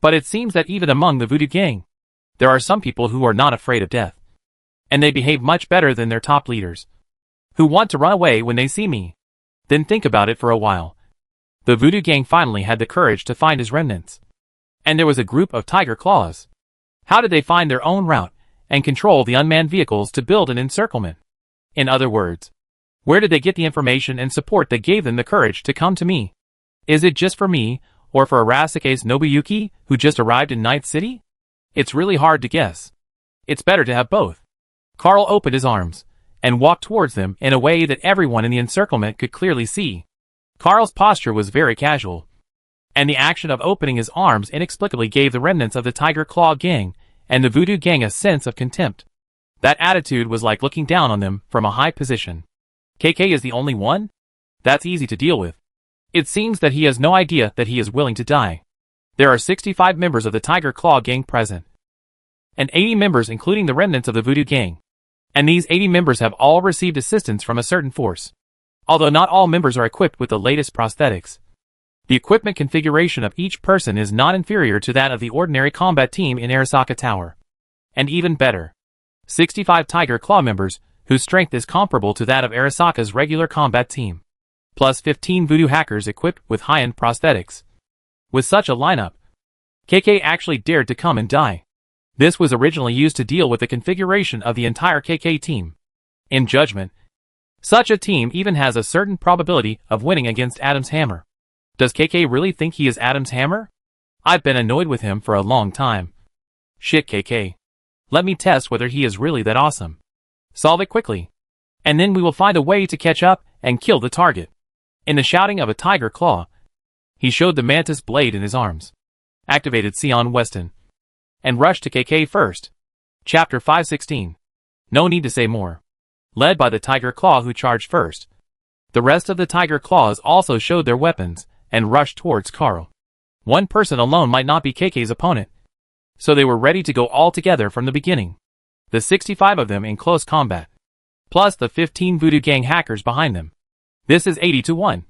But it seems that even among the Voodoo Gang, there are some people who are not afraid of death. And they behave much better than their top leaders, who want to run away when they see me. Then think about it for a while. The Voodoo Gang finally had the courage to find his remnants. And there was a group of Tiger Claws. How did they find their own route and control the unmanned vehicles to build an encirclement? In other words, where did they get the information and support that gave them the courage to come to me? Is it just for me, or for Arasuke's Nobuyuki, who just arrived in Night City? It's really hard to guess. It's better to have both. Carl opened his arms and walked towards them in a way that everyone in the encirclement could clearly see. Carl's posture was very casual, and the action of opening his arms inexplicably gave the remnants of the Tiger Claw Gang and the Voodoo Gang a sense of contempt. That attitude was like looking down on them from a high position. KK is the only one? That's easy to deal with. It seems that he has no idea that he is willing to die. There are 65 members of the Tiger Claw Gang present, and 80 members including the remnants of the Voodoo Gang. And these 80 members have all received assistance from a certain force. Although not all members are equipped with the latest prosthetics. The equipment configuration of each person is not inferior to that of the ordinary combat team in Arasaka Tower. And even better, 65 Tiger Claw members, whose strength is comparable to that of Arasaka's regular combat team. Plus 15 voodoo hackers equipped with high-end prosthetics. With such a lineup, KK actually dared to come and die. This was originally used to deal with the configuration of the entire KK team. In judgment, such a team even has a certain probability of winning against Adam's Hammer. Does KK really think he is Adam's Hammer? I've been annoyed with him for a long time. Shit, KK. Let me test whether he is really that awesome. Solve it quickly. And then we will find a way to catch up and kill the target. In the shouting of a Tiger Claw, he showed the mantis blade in his arms, activated Sion Weston, and rushed to KK first. Chapter 516. No need to say more. Led by the Tiger Claw who charged first, the rest of the Tiger Claws also showed their weapons and rushed towards Carl. One person alone might not be KK's opponent, so they were ready to go all together from the beginning. The 65 of them in close combat, plus the 15 Voodoo Gang hackers behind them. This is 80 to 1.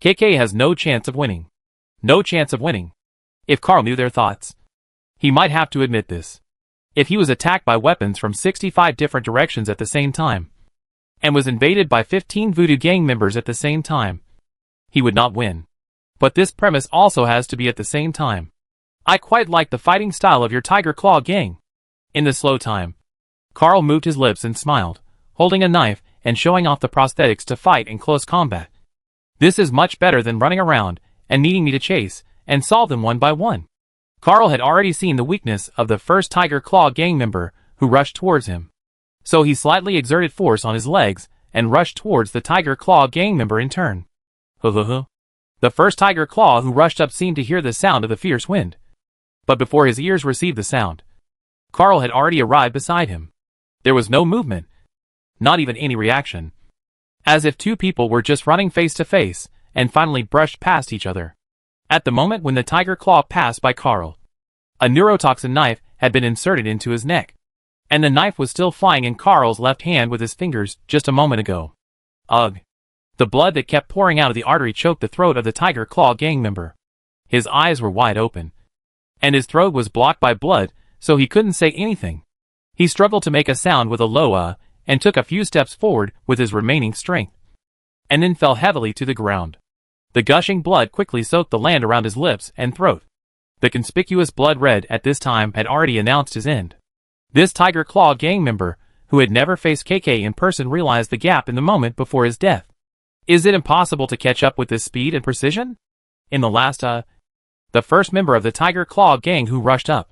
KK has no chance of winning. No chance of winning. If Carl knew their thoughts, he might have to admit this. If he was attacked by weapons from 65 different directions at the same time, and was invaded by 15 Voodoo Gang members at the same time, he would not win. But this premise also has to be at the same time. I quite like the fighting style of your Tiger Claw Gang. In the slow time, Carl moved his lips and smiled, holding a knife and showing off the prosthetics to fight in close combat. This is much better than running around and needing me to chase and solve them one by one. Carl had already seen the weakness of the first Tiger Claw Gang member who rushed towards him. So he slightly exerted force on his legs and rushed towards the Tiger Claw Gang member in turn. The first Tiger Claw who rushed up seemed to hear the sound of the fierce wind. But before his ears received the sound, Carl had already arrived beside him. There was no movement, not even any reaction. As if two people were just running face to face and finally brushed past each other. At the moment when the Tiger Claw passed by Carl, a neurotoxin knife had been inserted into his neck, and the knife was still flying in Carl's left hand with his fingers just a moment ago. Ugh. The blood that kept pouring out of the artery choked the throat of the Tiger Claw Gang member. His eyes were wide open, and his throat was blocked by blood, so he couldn't say anything. He struggled to make a sound with a low and took a few steps forward with his remaining strength, and then fell heavily to the ground. The gushing blood quickly soaked the land around his lips and throat. The conspicuous blood red at this time had already announced his end. This Tiger Claw Gang member, who had never faced KK in person, realized the gap in the moment before his death. Is it impossible to catch up with this speed and precision? In the last, the first member of the Tiger Claw Gang who rushed up,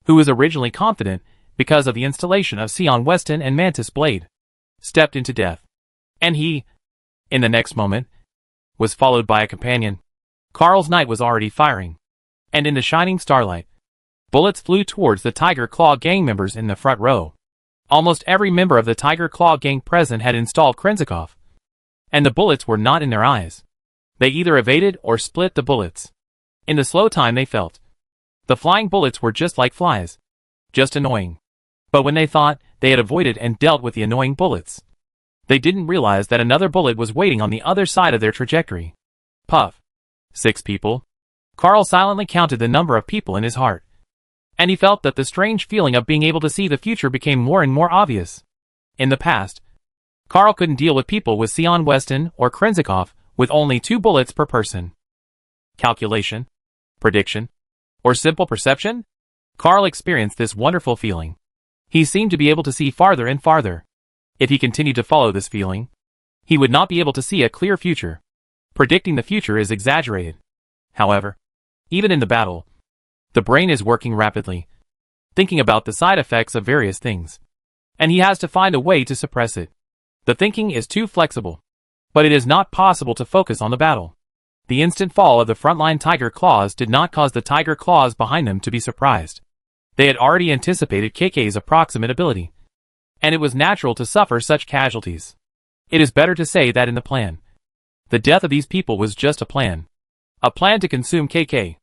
who was originally confident because of the installation of Sion Weston and Mantis Blade, stepped into death. And he, in the next moment, was followed by a companion. Carl's knight was already firing, and in the shining starlight, bullets flew towards the Tiger Claw Gang members in the front row. Almost every member of the Tiger Claw Gang present had installed Krenzikov, and the bullets were not in their eyes. They either evaded or split the bullets. In the slow time they felt, the flying bullets were just like flies, just annoying. But when they thought they had avoided and dealt with the annoying bullets, They didn't realize that another bullet was waiting on the other side of their trajectory. Puff. 6 people. Carl silently counted the number of people in his heart. And he felt that the strange feeling of being able to see the future became more and more obvious. In the past, Carl couldn't deal with people with Sion Weston or Krenzikov with only 2 bullets per person. Calculation, prediction, or simple perception? Carl experienced this wonderful feeling. He seemed to be able to see farther and farther. If he continued to follow this feeling, he would not be able to see a clear future. Predicting the future is exaggerated. However, even in the battle, the brain is working rapidly, thinking about the side effects of various things. And he has to find a way to suppress it. The thinking is too flexible. But it is not possible to focus on the battle. The instant fall of the frontline tiger claws did not cause the tiger claws behind them to be surprised. They had already anticipated KK's approximate ability. And it was natural to suffer such casualties. It is better to say that in the plan. The death of these people was just a plan. A plan to consume KK.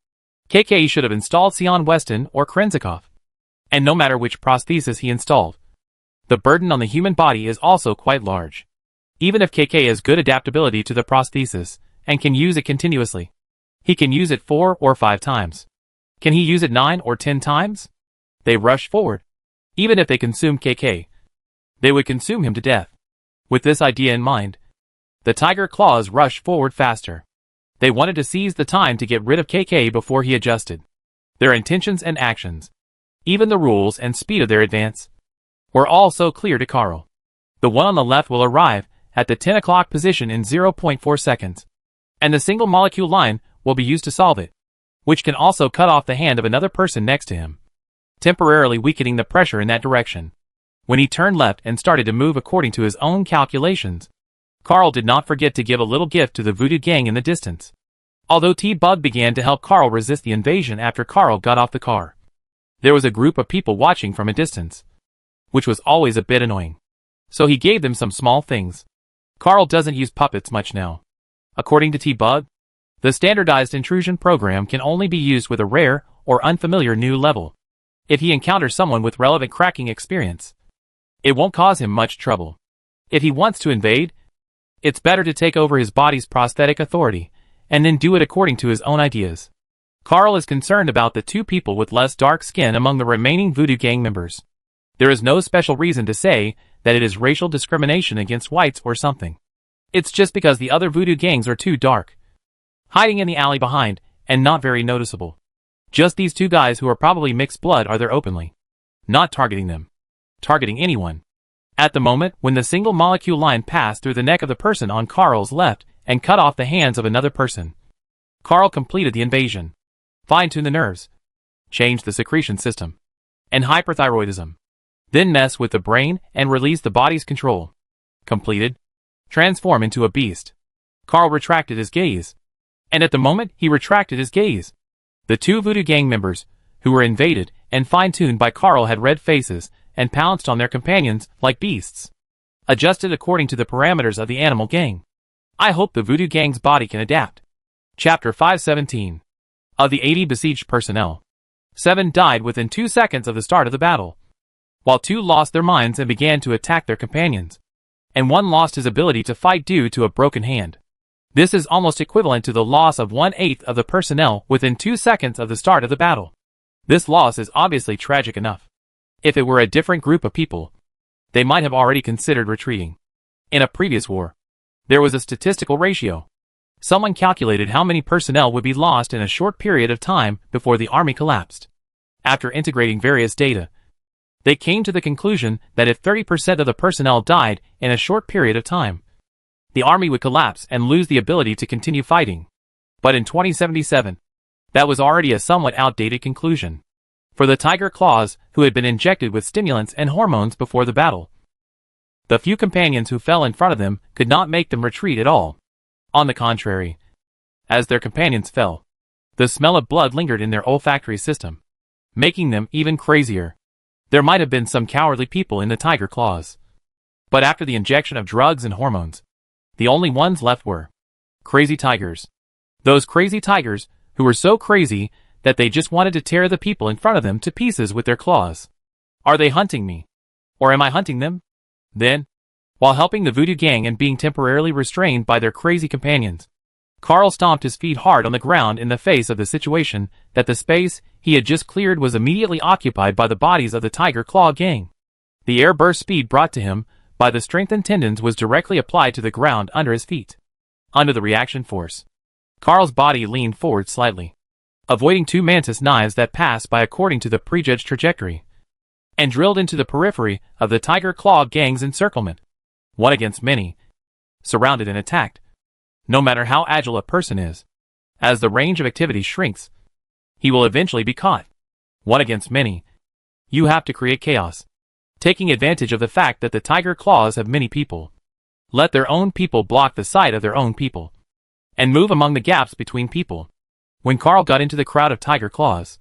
KK should have installed Sion Weston or Krenzikov. And no matter which prosthesis he installed, the burden on the human body is also quite large. Even if KK has good adaptability to the prosthesis, and can use it continuously, he can use it 4 or 5 times. Can he use it 9 or 10 times? They rush forward. Even if they consume KK, they would consume him to death. With this idea in mind, the tiger claws rushed forward faster. They wanted to seize the time to get rid of KK before he adjusted. Their intentions and actions, even the rules and speed of their advance, were all so clear to Carl. The one on the left will arrive at the 10 o'clock position in 0.4 seconds. And the single molecule line will be used to solve it, which can also cut off the hand of another person next to him, temporarily weakening the pressure in that direction. When he turned left and started to move according to his own calculations, Carl did not forget to give a little gift to the voodoo gang in the distance. Although T-Bug began to help Carl resist the invasion after Carl got off the car, there was a group of people watching from a distance, which was always a bit annoying. So he gave them some small things. Carl doesn't use puppets much now. According to T-Bug, the standardized intrusion program can only be used with a rare or unfamiliar new level. If he encounters someone with relevant cracking experience, it won't cause him much trouble. If he wants to invade, it's better to take over his body's prosthetic authority, and then do it according to his own ideas. Carl is concerned about the 2 people with less dark skin among the remaining voodoo gang members. There is no special reason to say that it is racial discrimination against whites or something. It's just because the other voodoo gangs are too dark, hiding in the alley behind, and not very noticeable. Just these 2 guys who are probably mixed blood are there openly, not targeting them, targeting anyone. At the moment when the single molecule line passed through the neck of the person on Carl's left and cut off the hands of another person, Carl completed the invasion, fine-tune the nerves, change the secretion system, and hyperthyroidism. Then mess with the brain and release the body's control. Completed. Transform into a beast. Carl retracted his gaze. And at the moment he retracted his gaze, the 2 voodoo gang members, who were invaded and fine-tuned by Carl, had red faces and pounced on their companions like beasts, adjusted according to the parameters of the animal gang. I hope the voodoo gang's body can adapt. Chapter 517. Of the 80 besieged personnel, 7 died within 2 seconds of the start of the battle, while 2 lost their minds and began to attack their companions, and 1 lost his ability to fight due to a broken hand. This is almost equivalent to the loss of 1/8 of the personnel within 2 seconds of the start of the battle. This loss is obviously tragic enough. If it were a different group of people, they might have already considered retreating. In a previous war, there was a statistical ratio. Someone calculated how many personnel would be lost in a short period of time before the army collapsed. After integrating various data, they came to the conclusion that if 30% of the personnel died in a short period of time, the army would collapse and lose the ability to continue fighting. But in 2077, that was already a somewhat outdated conclusion. For the tiger claws, who had been injected with stimulants and hormones before the battle, the few companions who fell in front of them could not make them retreat at all. On the contrary, as their companions fell, the smell of blood lingered in their olfactory system, making them even crazier. There might have been some cowardly people in the tiger claws, but after the injection of drugs and hormones, the only ones left were crazy tigers. Those crazy tigers who were so crazy that they just wanted to tear the people in front of them to pieces with their claws. Are they hunting me? Or am I hunting them? Then, while helping the Voodoo Gang and being temporarily restrained by their crazy companions. Carl stomped his feet hard on the ground in the face of the situation that the space he had just cleared was immediately occupied by the bodies of the Tiger Claw Gang. The air burst speed brought to him by the strengthened tendons was directly applied to the ground under his feet. Under the reaction force, Carl's body leaned forward slightly, avoiding two mantis knives that passed by according to the prejudged trajectory, and drilled into the periphery of the Tiger Claw Gang's encirclement. One against many, surrounded and attacked. No matter how agile a person is, as the range of activity shrinks, he will eventually be caught. One against many, you have to create chaos, taking advantage of the fact that the Tiger Claws have many people. Let their own people block the sight of their own people, and move among the gaps between people. When Carl got into the crowd of Tiger Claws,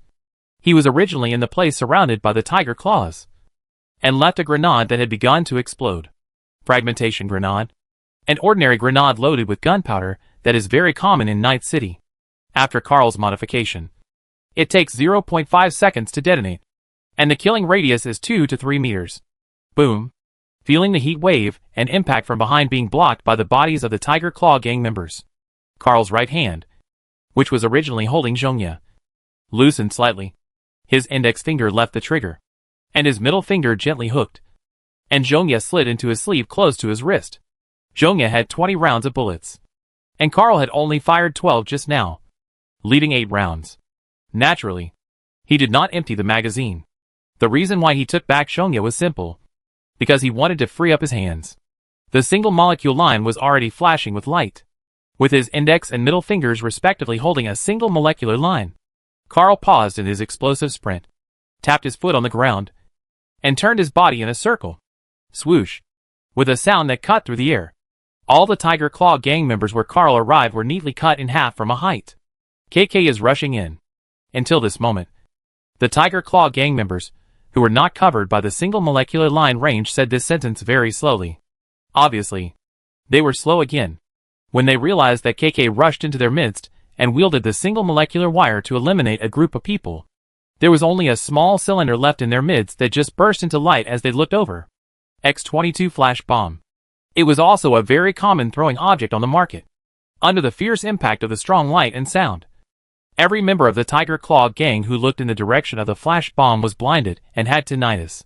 he was originally in the place surrounded by the Tiger Claws, and left a grenade that had begun to explode. Fragmentation grenade. An ordinary grenade loaded with gunpowder that is very common in Night City. After Carl's modification, it takes 0.5 seconds to detonate, and the killing radius is 2 to 3 meters. Boom. Feeling the heat wave and impact from behind being blocked by the bodies of the Tiger Claw Gang members, Carl's right hand, which was originally holding Zhongya, loosened slightly. His index finger left the trigger, and his middle finger gently hooked, and Zhongya slid into his sleeve close to his wrist. Zhongya had 20 rounds of bullets, and Carl had only fired 12 just now, leaving 8 rounds. Naturally, he did not empty the magazine. The reason why he took back Zhongya was simple, because he wanted to free up his hands. The single molecule line was already flashing with light, with his index and middle fingers respectively holding a single molecular line. Carl paused in his explosive sprint, tapped his foot on the ground, and turned his body in a circle. Swoosh! With a sound that cut through the air, all the Tiger Claw Gang members where Carl arrived were neatly cut in half from a height. KK is rushing in. Until this moment, the Tiger Claw Gang members, who were not covered by the single molecular line range, said this sentence very slowly. Obviously, they were slow again when they realized that KK rushed into their midst and wielded the single molecular wire to eliminate a group of people. There was only a small cylinder left in their midst that just burst into light as they looked over. X-22 flash bomb. It was also a very common throwing object on the market. Under the fierce impact of the strong light and sound, every member of the Tiger Claw Gang who looked in the direction of the flash bomb was blinded and had tinnitus.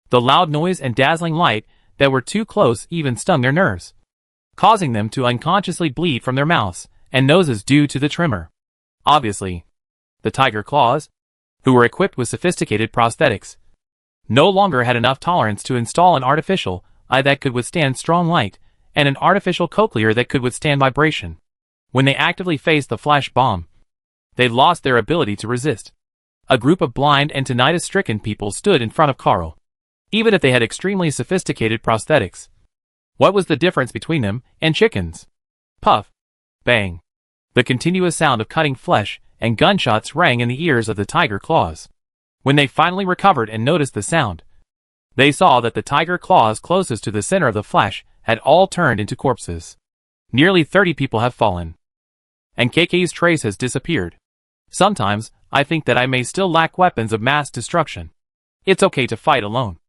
The loud noise and dazzling light that were too close even stung their nerves, causing them to unconsciously bleed from their mouths and noses due to the tremor. Obviously, the Tiger Claws, who were equipped with sophisticated prosthetics, no longer had enough tolerance to install an artificial eye that could withstand strong light, and an artificial cochlear that could withstand vibration. When they actively faced the flash bomb, they lost their ability to resist. A group of blind and tinnitus-stricken people stood in front of Carl, even if they had extremely sophisticated prosthetics. What was the difference between them and chickens? Puff. Bang. The continuous sound of cutting flesh and gunshots rang in the ears of the Tiger Claws. When they finally recovered and noticed the sound, they saw that the Tiger Claws closest to the center of the flash had all turned into corpses. Nearly 30 people have fallen, and KK's trace has disappeared. Sometimes, I think that I may still lack weapons of mass destruction. It's okay to fight alone,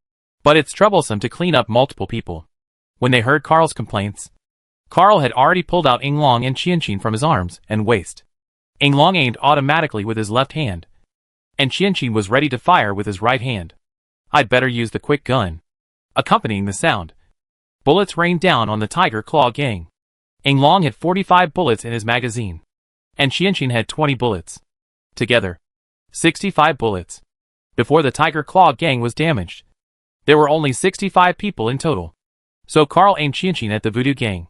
but it's troublesome to clean up multiple people. When they heard Carl's complaints, Carl had already pulled out Yinglong and Qianqin from his arms and waist. Yinglong aimed automatically with his left hand, and Qianqin was ready to fire with his right hand. I'd better use the quick gun. Accompanying the sound, bullets rained down on the Tiger Claw Gang. Yinglong had 45 bullets in his magazine, and Qianqin had 20 bullets. Together, 65 bullets. Before the Tiger Claw Gang was damaged, there were only 65 people in total. So Carl aimed Qianqin at the Voodoo Gang,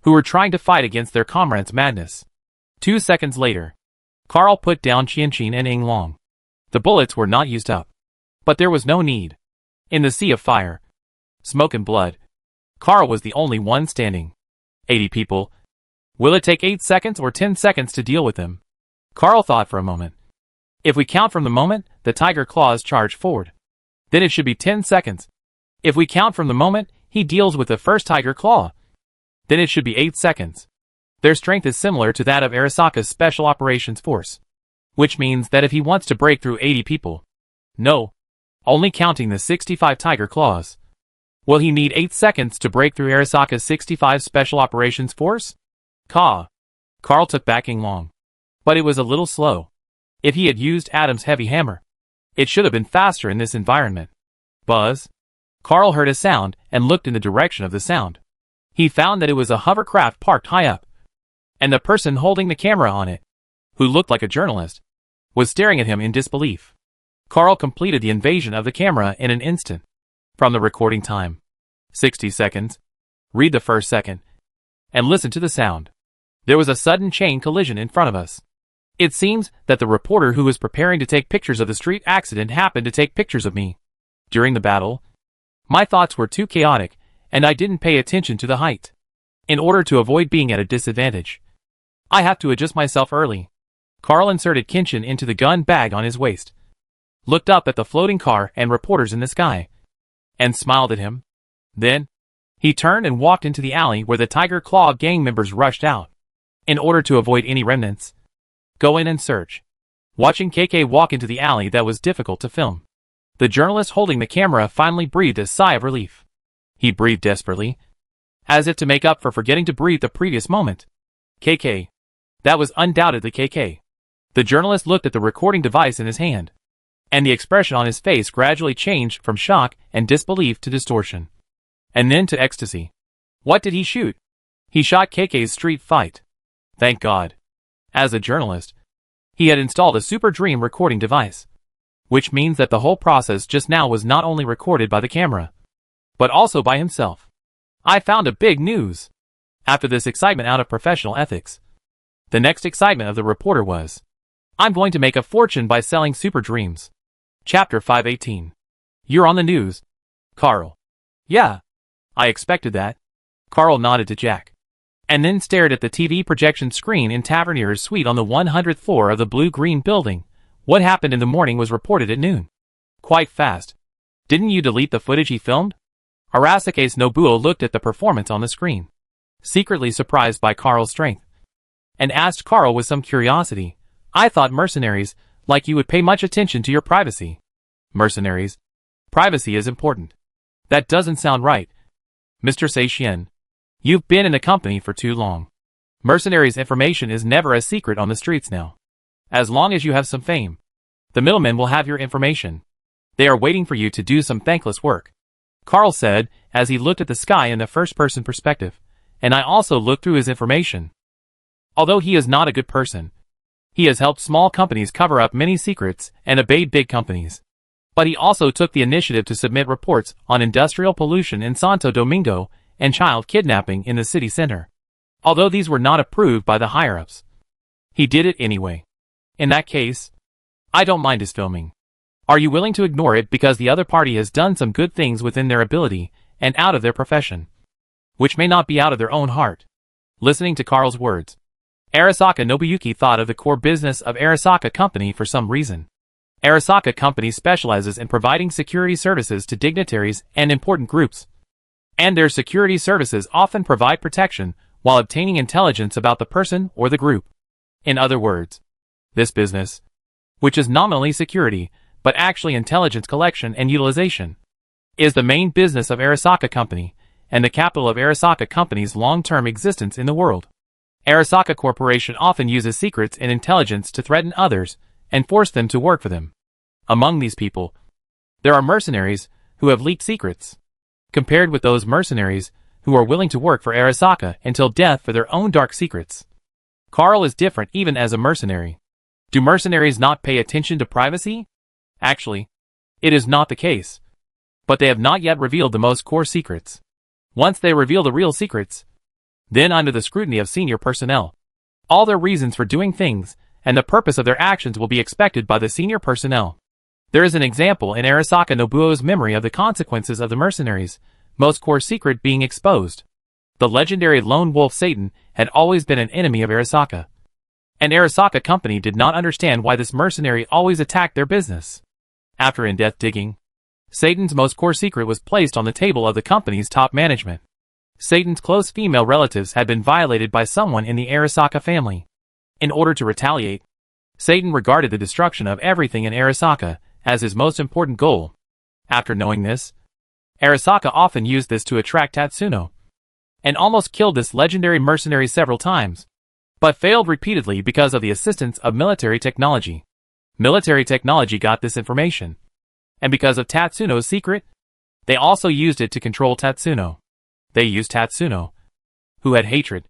who were trying to fight against their comrades' madness. 2 seconds later, Carl put down Qianqin and Yinglong. The bullets were not used up, but there was no need. In the sea of fire, smoke and blood, Carl was the only one standing. 80 people. Will it take 8 seconds or 10 seconds to deal with them? Carl thought for a moment. If we count from the moment the Tiger Claws charge forward, then it should be 10 seconds. If we count from the moment he deals with the first Tiger Claw, then it should be 8 seconds. Their strength is similar to that of Arasaka's Special Operations Force, which means that if he wants to break through 80 people, no, only counting the 65 Tiger Claws, Will he need 8 seconds to break through Arasaka's 65 Special Operations Force? Caw. Carl took backing long. But it was a little slow. If he had used Adam's heavy hammer, it should have been faster in this environment. Buzz. Carl heard a sound and looked in the direction of the sound. He found that it was a hovercraft parked high up, and the person holding the camera on it, who looked like a journalist, was staring at him in disbelief. Carl completed the invasion of the camera in an instant. From the recording time, 60 seconds. Read the first second, and listen to the sound. There was a sudden chain collision in front of us. It seems that the reporter who was preparing to take pictures of the street accident happened to take pictures of me. During the battle, my thoughts were too chaotic, and I didn't pay attention to the height. In order to avoid being at a disadvantage, I have to adjust myself early. Carl inserted Kenshin into the gun bag on his waist, looked up at the floating car and reporters in the sky, and smiled at him. Then, he turned and walked into the alley where the Tiger Claw gang members rushed out. In order to avoid any remnants, go in and search. Watching KK walk into the alley that was difficult to film. The journalist holding the camera finally breathed a sigh of relief. He breathed desperately, as if to make up for forgetting to breathe the previous moment. KK. That was undoubtedly KK. The journalist looked at the recording device in his hand, and the expression on his face gradually changed from shock and disbelief to distortion, and then to ecstasy. What did he shoot? He shot KK's street fight. Thank God. As a journalist, he had installed a Super Dream recording device, which means that the whole process just now was not only recorded by the camera, but also by himself. I found a big news. After this excitement out of professional ethics, the next excitement of the reporter was, I'm going to make a fortune by selling Super Dreams. Chapter 518. You're on the news. Carl. Yeah. I expected that. Carl nodded to Jack, and then stared at the TV projection screen in Tavernier's suite on the 100th floor of the blue-green building. What happened in the morning was reported at noon. Quite fast. Didn't you delete the footage he filmed? Arasaka's Nobuo looked at the performance on the screen, secretly surprised by Carl's strength, and asked Carl with some curiosity, I thought mercenaries, like you, would pay much attention to your privacy. Mercenaries? Privacy is important. That doesn't sound right. Mr. Seishien, you've been in the company for too long. Mercenaries' information is never a secret on the streets now. As long as you have some fame, the middlemen will have your information. They are waiting for you to do some thankless work. Carl said, as he looked at the sky in the first-person perspective, and I also looked through his information. Although he is not a good person, he has helped small companies cover up many secrets and obeyed big companies. But he also took the initiative to submit reports on industrial pollution in Santo Domingo and child kidnapping in the city center. Although these were not approved by the higher-ups, he did it anyway. In that case, I don't mind his filming. Are you willing to ignore it because the other party has done some good things within their ability and out of their profession, which may not be out of their own heart? Listening to Carl's words, Arasaka Nobuyuki thought of the core business of Arasaka Company for some reason. Arasaka Company specializes in providing security services to dignitaries and important groups, and their security services often provide protection while obtaining intelligence about the person or the group. In other words, this business, which is nominally security, but actually intelligence collection and utilization, is the main business of Arasaka Company, and the capital of Arasaka Company's long-term existence in the world. Arasaka Corporation often uses secrets and intelligence to threaten others and force them to work for them. Among these people, there are mercenaries who have leaked secrets, compared with those mercenaries who are willing to work for Arasaka until death for their own dark secrets. Carl is different even as a mercenary. Do mercenaries not pay attention to privacy? Actually, it is not the case. But they have not yet revealed the most core secrets. Once they reveal the real secrets, then under the scrutiny of senior personnel, all their reasons for doing things and the purpose of their actions will be expected by the senior personnel. There is an example in Arasaka Nobuo's memory of the consequences of the mercenaries' most core secret being exposed. The legendary lone wolf Satan had always been an enemy of Arasaka, and Arasaka Company did not understand why this mercenary always attacked their business. After in-depth digging, Satan's most core secret was placed on the table of the company's top management. Satan's close female relatives had been violated by someone in the Arasaka family. In order to retaliate, Satan regarded the destruction of everything in Arasaka as his most important goal. After knowing this, Arasaka often used this to attract Tatsuno, and almost killed this legendary mercenary several times, but failed repeatedly because of the assistance of military technology. Military technology got this information, and because of Tatsuno's secret, they also used it to control Tatsuno. They used Tatsuno, who had hatred,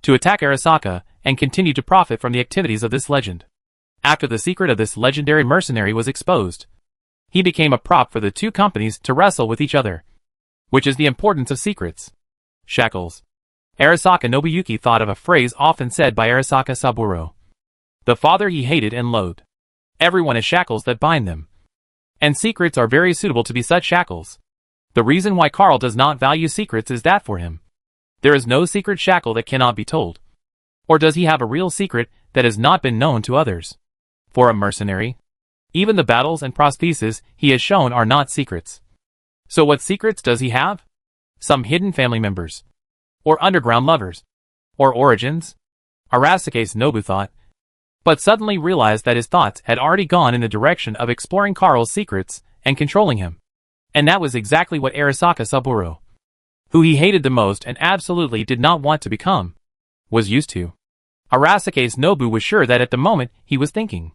to attack Arasaka and continue to profit from the activities of this legend. After the secret of this legendary mercenary was exposed, he became a prop for the two companies to wrestle with each other, which is the importance of secrets. Shackles. Arasaka Nobuyuki thought of a phrase often said by Arasaka Saburo. The father he hated and loathed. Everyone has shackles that bind them, and secrets are very suitable to be such shackles. The reason why Carl does not value secrets is that for him, there is no secret shackle that cannot be told. Or does he have a real secret that has not been known to others? For a mercenary, even the battles and prostheses he has shown are not secrets. So what secrets does he have? Some hidden family members, or underground lovers, or origins? Arasaka Nobu thought, but suddenly realized that his thoughts had already gone in the direction of exploring Carl's secrets and controlling him. And that was exactly what Arasaka Saburo, who he hated the most and absolutely did not want to become, was used to. Arasaka Nobu was sure that at the moment he was thinking,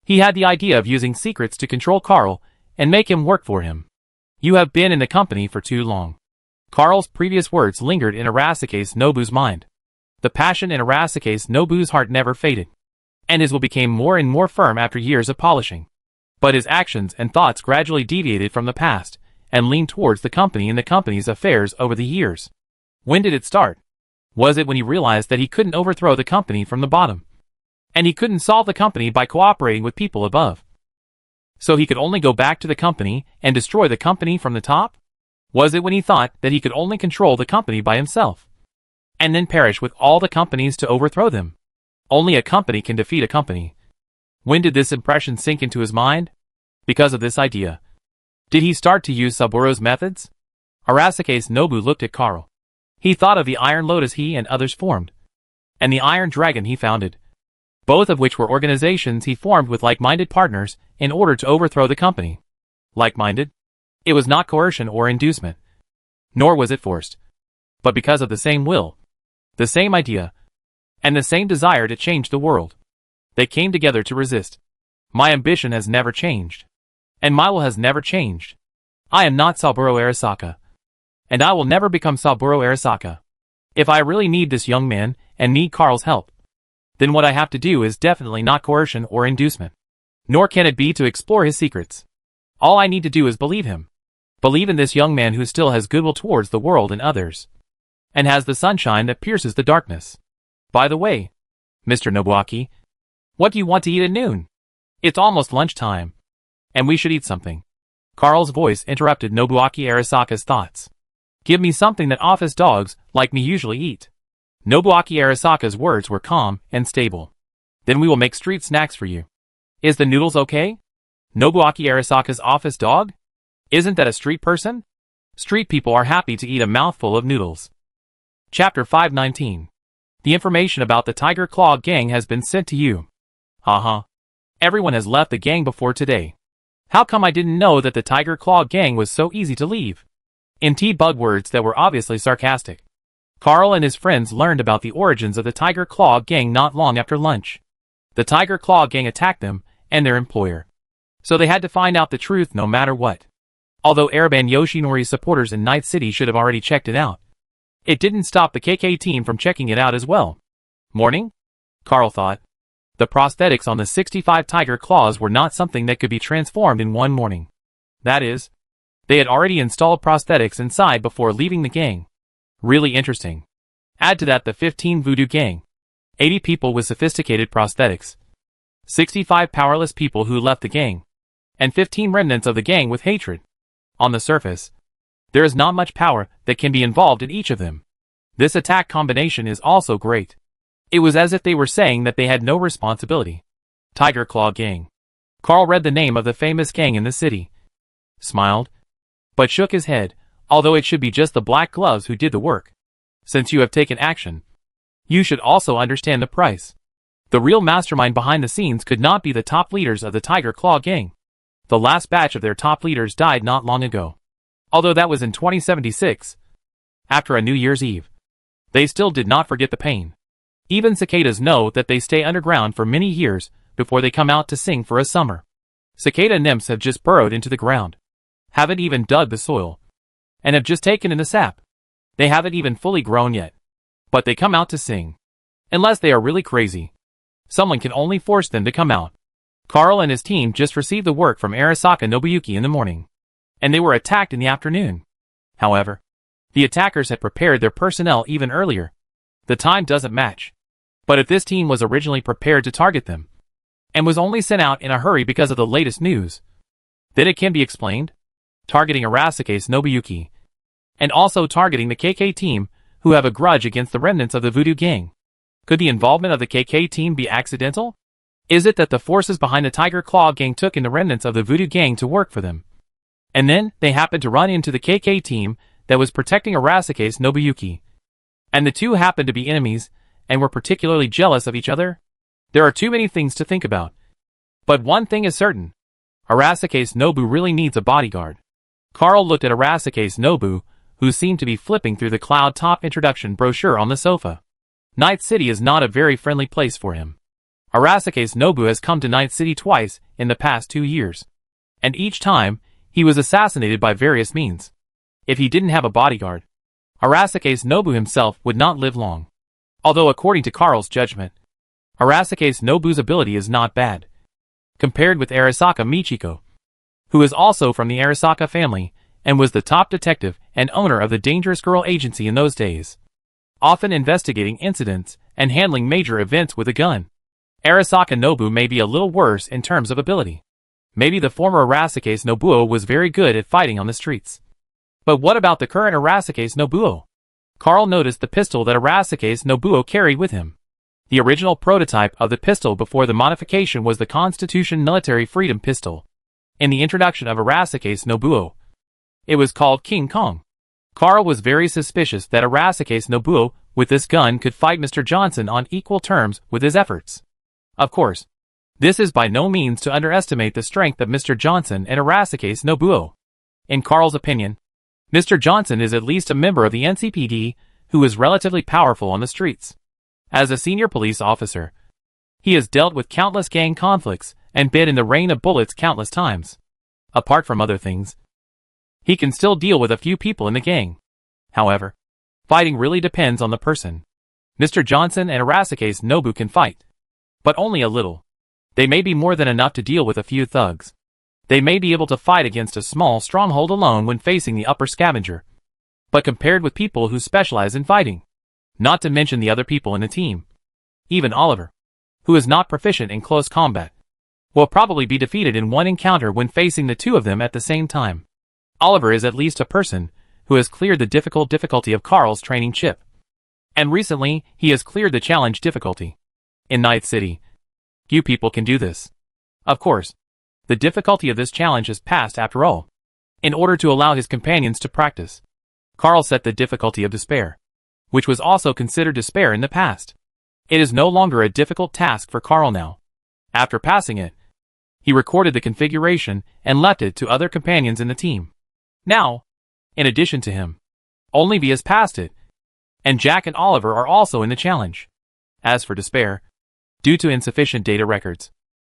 he had the idea of using secrets to control Carl and make him work for him. You have been in the company for too long. Carl's previous words lingered in Arasaka Nobu's mind. The passion in Arasaka Nobu's heart never faded, and his will became more and more firm after years of polishing. But his actions and thoughts gradually deviated from the past, and leaned towards the company and the company's affairs over the years. When did it start? Was it when he realized that he couldn't overthrow the company from the bottom, and he couldn't solve the company by cooperating with people above? So he could only go back to the company and destroy the company from the top? Was it when he thought that he could only control the company by himself, and then perish with all the companies to overthrow them? Only a company can defeat a company. When did this impression sink into his mind? Because of this idea, did he start to use Saburo's methods? Arasaka Nobu looked at Carl. He thought of the Iron Lotus he and others formed, and the Iron Dragon he founded, both of which were organizations he formed with like-minded partners in order to overthrow the company. Like-minded? It was not coercion or inducement, nor was it forced, but because of the same will, the same idea, and the same desire to change the world. They came together to resist. My ambition has never changed, and my will has never changed. I am not Saburo Arasaka, and I will never become Saburo Arasaka. If I really need this young man and need Carl's help, then what I have to do is definitely not coercion or inducement, nor can it be to explore his secrets. All I need to do is believe him. Believe in this young man who still has goodwill towards the world and others, and has the sunshine that pierces the darkness. By the way, Mr. Nobuaki, what do you want to eat at noon? It's almost lunchtime, and we should eat something. Carl's voice interrupted Nobuaki Arasaka's thoughts. Give me something that office dogs like me usually eat. Nobuaki Arasaka's words were calm and stable. Then we will make street snacks for you. Is the noodles okay? Nobuaki Arasaka's office dog? Isn't that a street person? Street people are happy to eat a mouthful of noodles. Chapter 519. The information about the Tiger Claw gang has been sent to you. Haha. Everyone has left the gang before today. How come I didn't know that the Tiger Claw gang was so easy to leave? In T-Bug words that were obviously sarcastic. Carl and his friends learned about the origins of the Tiger Claw gang not long after lunch. The Tiger Claw gang attacked them and their employer, so they had to find out the truth no matter what. Although Araban Yoshinori's supporters in Night City should have already checked it out, it didn't stop the KK team from checking it out as well. Morning? Carl thought. The prosthetics on the 65 Tiger Claws were not something that could be transformed in one morning. That is, they had already installed prosthetics inside before leaving the gang. Really interesting. Add to that the 15 Voodoo gang. 80 people with sophisticated prosthetics. 65 powerless people who left the gang. And 15 remnants of the gang with hatred. On the surface, there is not much power that can be involved in each of them. This attack combination is also great. It was as if they were saying that they had no responsibility. Tiger Claw Gang. Carl read the name of the famous gang in the city, smiled, but shook his head, although it should be just the Black Gloves who did the work. Since you have taken action, you should also understand the price. The real mastermind behind the scenes could not be the top leaders of the Tiger Claw Gang. The last batch of their top leaders died not long ago. Although that was in 2076, after a New Year's Eve. They still did not forget the pain. Even cicadas know that they stay underground for many years before they come out to sing for a summer. Cicada nymphs have just burrowed into the ground, haven't even dug the soil, and have just taken in the sap. They haven't even fully grown yet, but they come out to sing. Unless they are really crazy, someone can only force them to come out. Carl and his team just received the work from Arasaka Nobuyuki in the morning, and they were attacked in the afternoon. However, the attackers had prepared their personnel even earlier. The time doesn't match. But if this team was originally prepared to target them, and was only sent out in a hurry because of the latest news, then it can be explained. Targeting Arasaka's Nobuyuki, and also targeting the KK team, who have a grudge against the remnants of the Voodoo Gang. Could the involvement of the KK team be accidental? Is it that the forces behind the Tiger Claw Gang took in the remnants of the Voodoo Gang to work for them, and then they happened to run into the KK team that was protecting Arasaka's Nobuyuki, and the two happened to be enemies, and were particularly jealous of each other? There are too many things to think about. But one thing is certain. Arasaka's Nobu really needs a bodyguard. Carl looked at Arasaka's Nobu, who seemed to be flipping through the Cloud Top introduction brochure on the sofa. Night City is not a very friendly place for him. Arasaka's Nobu has come to Night City twice in the past 2 years, and each time, he was assassinated by various means. If he didn't have a bodyguard, Arasaka's Nobu himself would not live long. Although according to Carl's judgment, Arasaka's Nobu's ability is not bad, compared with Arasaka Michiko, who is also from the Arasaka family, and was the top detective and owner of the Dangerous Girl Agency in those days, often investigating incidents and handling major events with a gun. Arasaka Nobu may be a little worse in terms of ability. Maybe the former Arasaka's Nobuo was very good at fighting on the streets. But what about the current Arasaka's Nobuo? Carl noticed the pistol that Arasaka's Nobuo carried with him. The original prototype of the pistol before the modification was the Constitution Military Freedom Pistol. In the introduction of Arasaka's Nobuo, it was called King Kong. Carl was very suspicious that Arasaka's Nobuo with this gun could fight Mr. Johnson on equal terms with his efforts. Of course, this is by no means to underestimate the strength of Mr. Johnson and Arasaka's Nobuo. In Carl's opinion, Mr. Johnson is at least a member of the NCPD who is relatively powerful on the streets. As a senior police officer, he has dealt with countless gang conflicts and been in the rain of bullets countless times. Apart from other things, he can still deal with a few people in the gang. However, fighting really depends on the person. Mr. Johnson and Arasaka's Nobu can fight, but only a little. They may be more than enough to deal with a few thugs. They may be able to fight against a small stronghold alone when facing the upper scavenger. But compared with people who specialize in fighting, not to mention the other people in the team, even Oliver, who is not proficient in close combat, will probably be defeated in one encounter when facing the two of them at the same time. Oliver is at least a person who has cleared the difficulty of Carl's training chip. And recently, he has cleared the challenge difficulty. In Night City, few people can do this. Of course, the difficulty of this challenge has passed after all. In order to allow his companions to practice, Carl set the difficulty of despair, which was also considered despair in the past. It is no longer a difficult task for Carl now. After passing it, he recorded the configuration and left it to other companions in the team. Now, in addition to him, only V has passed it, and Jack and Oliver are also in the challenge. As for despair, due to insufficient data records,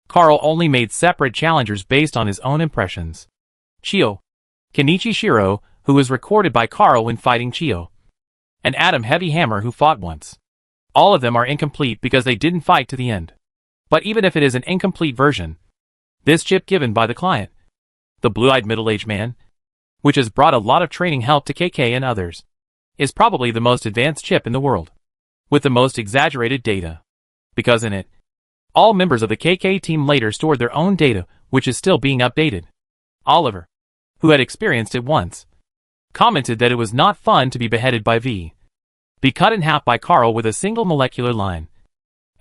Carl only made separate challengers based on his own impressions. Chio, Kenichi Shiro, who was recorded by Carl when fighting Chio, and Adam Heavy Hammer, who fought once. All of them are incomplete because they didn't fight to the end. But even if it is an incomplete version, this chip given by the client, the blue-eyed middle-aged man, which has brought a lot of training help to KK and others, is probably the most advanced chip in the world, with the most exaggerated data. Because in it, all members of the KK team later stored their own data, which is still being updated. Oliver, who had experienced it once, commented that it was not fun to be beheaded by V, be cut in half by Carl with a single molecular line,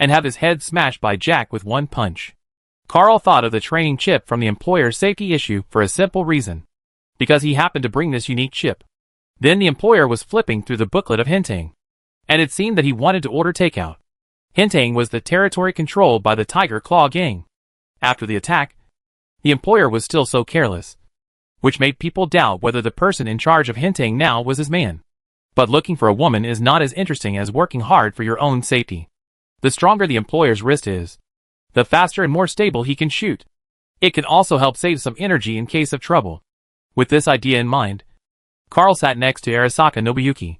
and have his head smashed by Jack with one punch. Carl thought of the training chip from the employer's safety issue for a simple reason, because he happened to bring this unique chip. Then the employer was flipping through the booklet of Hintang, and it seemed that he wanted to order takeout. Hintang was the territory controlled by the Tiger Claw Gang. After the attack, the employer was still so careless. which made people doubt whether the person in charge of hinting now was his man. But looking for a woman is not as interesting as working hard for your own safety. The stronger the employer's wrist is, the faster and more stable he can shoot. It can also help save some energy in case of trouble. With this idea in mind, Carl sat next to Arasaka Nobuyuki,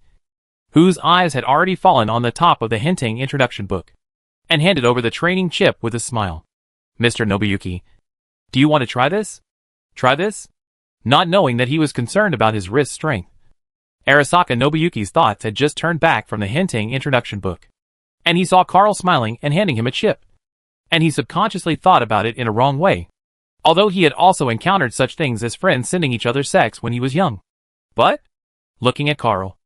whose eyes had already fallen on the top of the hinting introduction book, and handed over the training chip with a smile. Mr. Nobuyuki, do you want to try this? Try this? Not knowing that he was concerned about his wrist strength, Arasaka Nobuyuki's thoughts had just turned back from the hinting introduction book, and he saw Carl smiling and handing him a chip, and he subconsciously thought about it in a wrong way, although he had also encountered such things as friends sending each other sex when he was young. But, looking at Carl,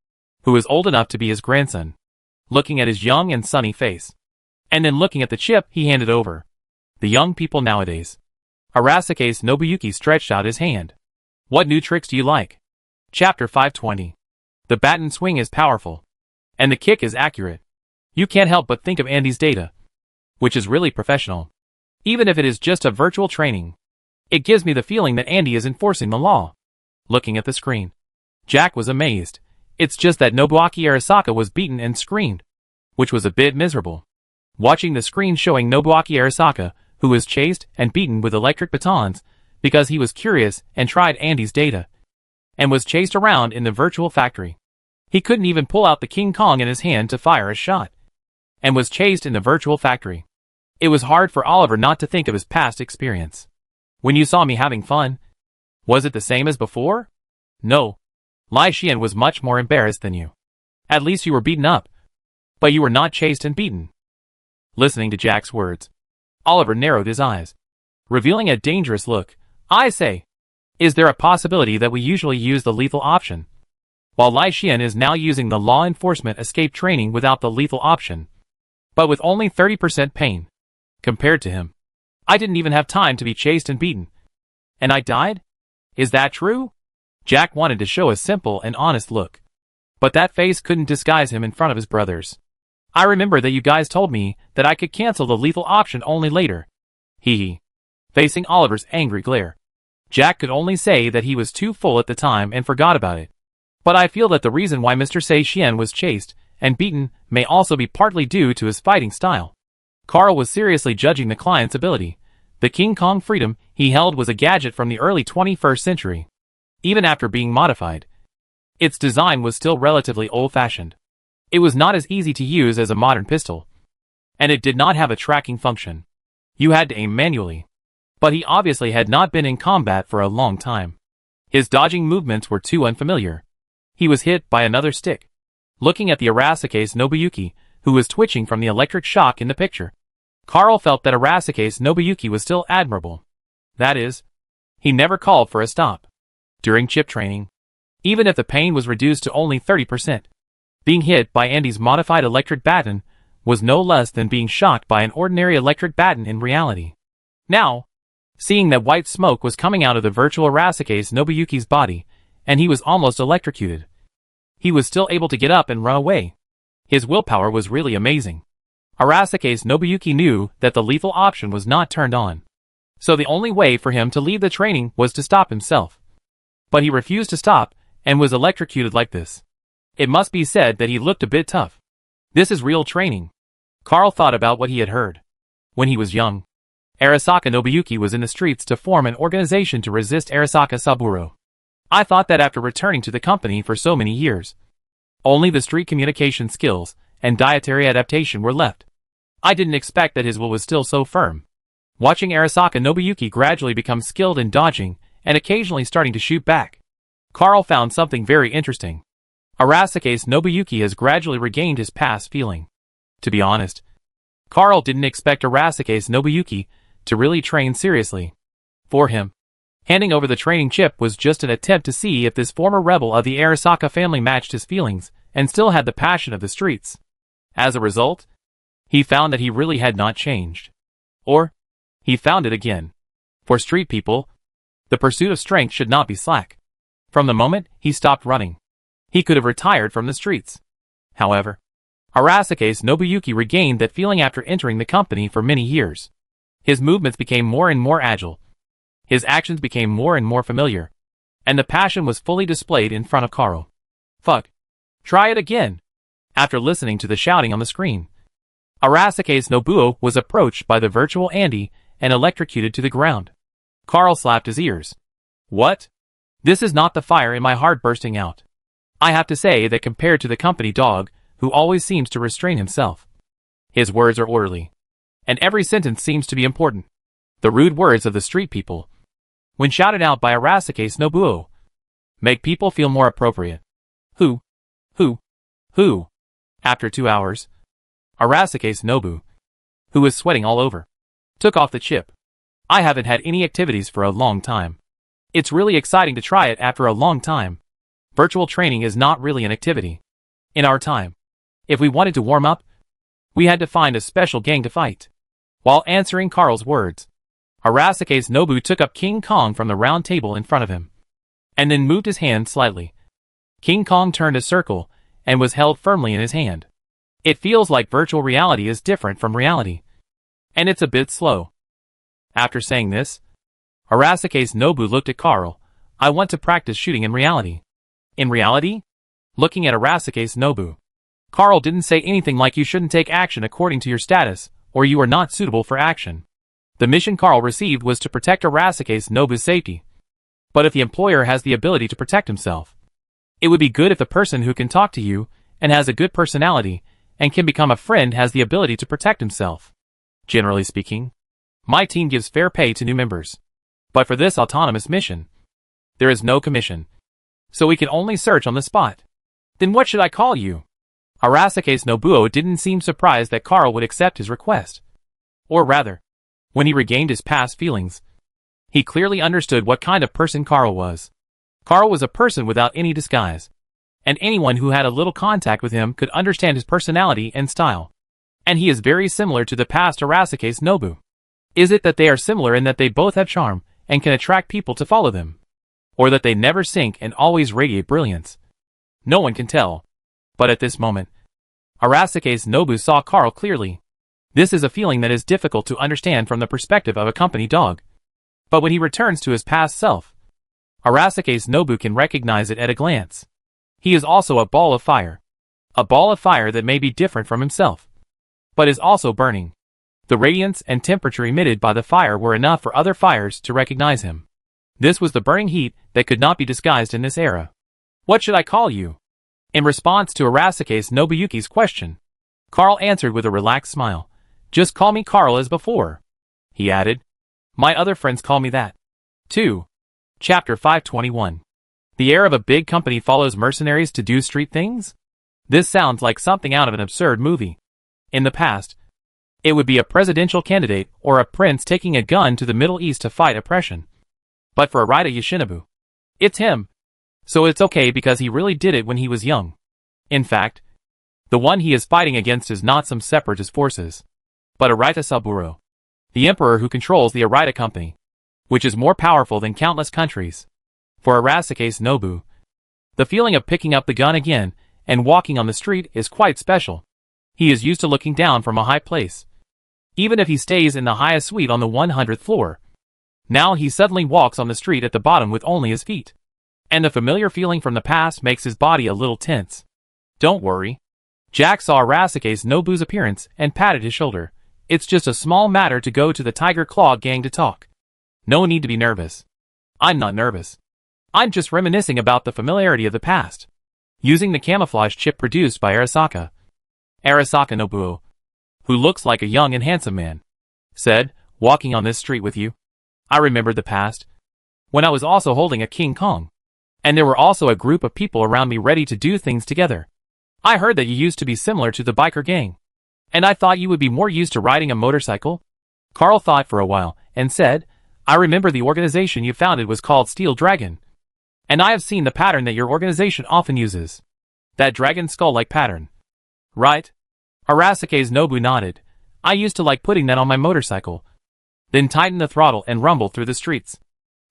who was old enough to be his grandson, looking at his young and sunny face, and then looking at the chip he handed over, the young people nowadays, Arasaka Nobuyuki stretched out his hand. What new tricks do you like? Chapter 520. The baton swing is powerful, and the kick is accurate. You can't help but think of Andy's data, which is really professional. Even if it is just a virtual training, it gives me the feeling that Andy is enforcing the law. Looking at the screen, Jack was amazed. It's just that Nobuaki Arasaka was beaten and screamed, which was a bit miserable. Watching the screen showing Nobuaki Arasaka, who was chased and beaten with electric batons because he was curious and tried Andy's data, and was chased around in the virtual factory. He couldn't even pull out the King Kong in his hand to fire a shot, and was chased in the virtual factory. It was hard for Oliver not to think of his past experience. When you saw me having fun, was it the same as before? No. Lai Xian was much more embarrassed than you. At least you were beaten up, but you were not chased and beaten. Listening to Jack's words, Oliver narrowed his eyes, revealing a dangerous look. I say, is there a possibility that we usually use the lethal option, while Lai Xian is now using the law enforcement escape training without the lethal option, but with only 30% pain? Compared to him, I didn't even have time to be chased and beaten, and I died? Is that true? Jack wanted to show a simple and honest look, but that face couldn't disguise him in front of his brothers. I remember that you guys told me that I could cancel the lethal option only later. Hee hee. Facing Oliver's angry glare, Jack could only say that he was too full at the time and forgot about it. But I feel that the reason why Mr. Sei Xian was chased and beaten may also be partly due to his fighting style. Carl was seriously judging the client's ability. The King Kong Freedom he held was a gadget from the early 21st century. Even after being modified, its design was still relatively old-fashioned. It was not as easy to use as a modern pistol, and it did not have a tracking function. You had to aim manually. But he obviously had not been in combat for a long time. His dodging movements were too unfamiliar. He was hit by another stick. Looking at the Arasaka Nobuyuki, who was twitching from the electric shock in the picture, Carl felt that Arasaka Nobuyuki was still admirable. That is, he never called for a stop. During chip training, even if the pain was reduced to only 30%, being hit by Andy's modified electric baton was no less than being shocked by an ordinary electric baton in reality. Now, seeing that white smoke was coming out of the virtual Arasaka Nobuyuki's body, and he was almost electrocuted, he was still able to get up and run away. His willpower was really amazing. Arasaka Nobuyuki knew that the lethal option was not turned on, so the only way for him to leave the training was to stop himself. But he refused to stop, and was electrocuted like this. It must be said that he looked a bit tough. This is real training. Carl thought about what he had heard. When he was young, Arasaka Nobuyuki was in the streets to form an organization to resist Arasaka Saburo. I thought that after returning to the company for so many years, only the street communication skills and dietary adaptation were left. I didn't expect that his will was still so firm. Watching Arasaka Nobuyuki gradually become skilled in dodging and occasionally starting to shoot back, Carl found something very interesting. Arasaka Nobuyuki has gradually regained his past feeling. To be honest, Carl didn't expect Arasaka Nobuyuki to really train seriously. For him, handing over the training chip was just an attempt to see if this former rebel of the Arasaka family matched his feelings and still had the passion of the streets. As a result, he found that he really had not changed. Or, he found it again. For street people, the pursuit of strength should not be slack. From the moment he stopped running, he could have retired from the streets. However, Arasaka Nobuyuki regained that feeling after entering the company for many years. His movements became more and more agile. His actions became more and more familiar. and the passion was fully displayed in front of Carl. Fuck. Try it again. After listening to the shouting on the screen, Arasaka's Nobuo was approached by the virtual Andy and electrocuted to the ground. Carl slapped his ears. What? This is not the fire in my heart bursting out. I have to say that compared to the company dog, who always seems to restrain himself, his words are orderly, and every sentence seems to be important. The rude words of the street people, when shouted out by Arasaka's Nobuo, make people feel more appropriate. Who? After 2 hours, Arasaka's Nobu, who was sweating all over, took off the chip. I haven't had any activities for a long time. It's really exciting to try it after a long time. Virtual training is not really an activity. In our time, if we wanted to warm up, we had to find a special gang to fight. While answering Carl's words, Arasaka's Nobu took up King Kong from the round table in front of him, and then moved his hand slightly. King Kong turned a circle and was held firmly in his hand. It feels like virtual reality is different from reality, and it's a bit slow. After saying this, Arasaka's Nobu looked at Carl. I want to practice shooting in reality. In reality? Looking at Arasaka's Nobu, Carl didn't say anything like you shouldn't take action according to your status, or you are not suitable for action. The mission Carl received was to protect Arasaka's Nobu's safety. But if the employer has the ability to protect himself, it would be good if the person who can talk to you, and has a good personality, and can become a friend has the ability to protect himself. Generally speaking, my team gives fair pay to new members. But for this autonomous mission, there is no commission. So we can only search on the spot. Then what should I call you? Arasaka's Nobuo didn't seem surprised that Carl would accept his request. Or rather, when he regained his past feelings, he clearly understood what kind of person Carl was. Carl was a person without any disguise, and anyone who had a little contact with him could understand his personality and style. And he is very similar to the past Arasaka's Nobu. Is it that they are similar in that they both have charm, and can attract people to follow them? Or that they never sink and always radiate brilliance? No one can tell. But at this moment, Arasaka's Nobu saw Carl clearly. This is a feeling that is difficult to understand from the perspective of a company dog. But when he returns to his past self, Arasaka's Nobu can recognize it at a glance. He is also a ball of fire. A ball of fire that may be different from himself, but is also burning. The radiance and temperature emitted by the fire were enough for other fires to recognize him. This was the burning heat that could not be disguised in this era. What should I call you? In response to Arasaka's Nobuyuki's question, Carl answered with a relaxed smile. Just call me Carl as before. He added, my other friends call me that, too. Chapter 521. The heir of a big company follows mercenaries to do street things? This sounds like something out of an absurd movie. In the past, it would be a presidential candidate or a prince taking a gun to the Middle East to fight oppression. But for Arita Yoshinobu, it's him. So it's okay because he really did it when he was young. In fact, the one he is fighting against is not some separatist forces, but Arita Saburo, the emperor who controls the Arita company, which is more powerful than countless countries. For Arasaka's Nobu, the feeling of picking up the gun again and walking on the street is quite special. He is used to looking down from a high place, even if he stays in the highest suite on the 100th floor. Now he suddenly walks on the street at the bottom with only his feet. And the familiar feeling from the past makes his body a little tense. Don't worry. Jack saw Arasaka's Nobu's appearance and patted his shoulder. It's just a small matter to go to the Tiger Claw gang to talk. No need to be nervous. I'm not nervous. I'm just reminiscing about the familiarity of the past, using the camouflage chip produced by Arasaka. Arasaka Nobuo, who looks like a young and handsome man, said, walking on this street with you. I remembered the past, when I was also holding a King Kong, and there were also a group of people around me ready to do things together. I heard that you used to be similar to the biker gang, and I thought you would be more used to riding a motorcycle. Carl thought for a while, and said, I remember the organization you founded was called Steel Dragon, and I have seen the pattern that your organization often uses. That dragon skull-like pattern. Right? Arasaka's Nobu nodded. I used to like putting that on my motorcycle, then tighten the throttle and rumble through the streets,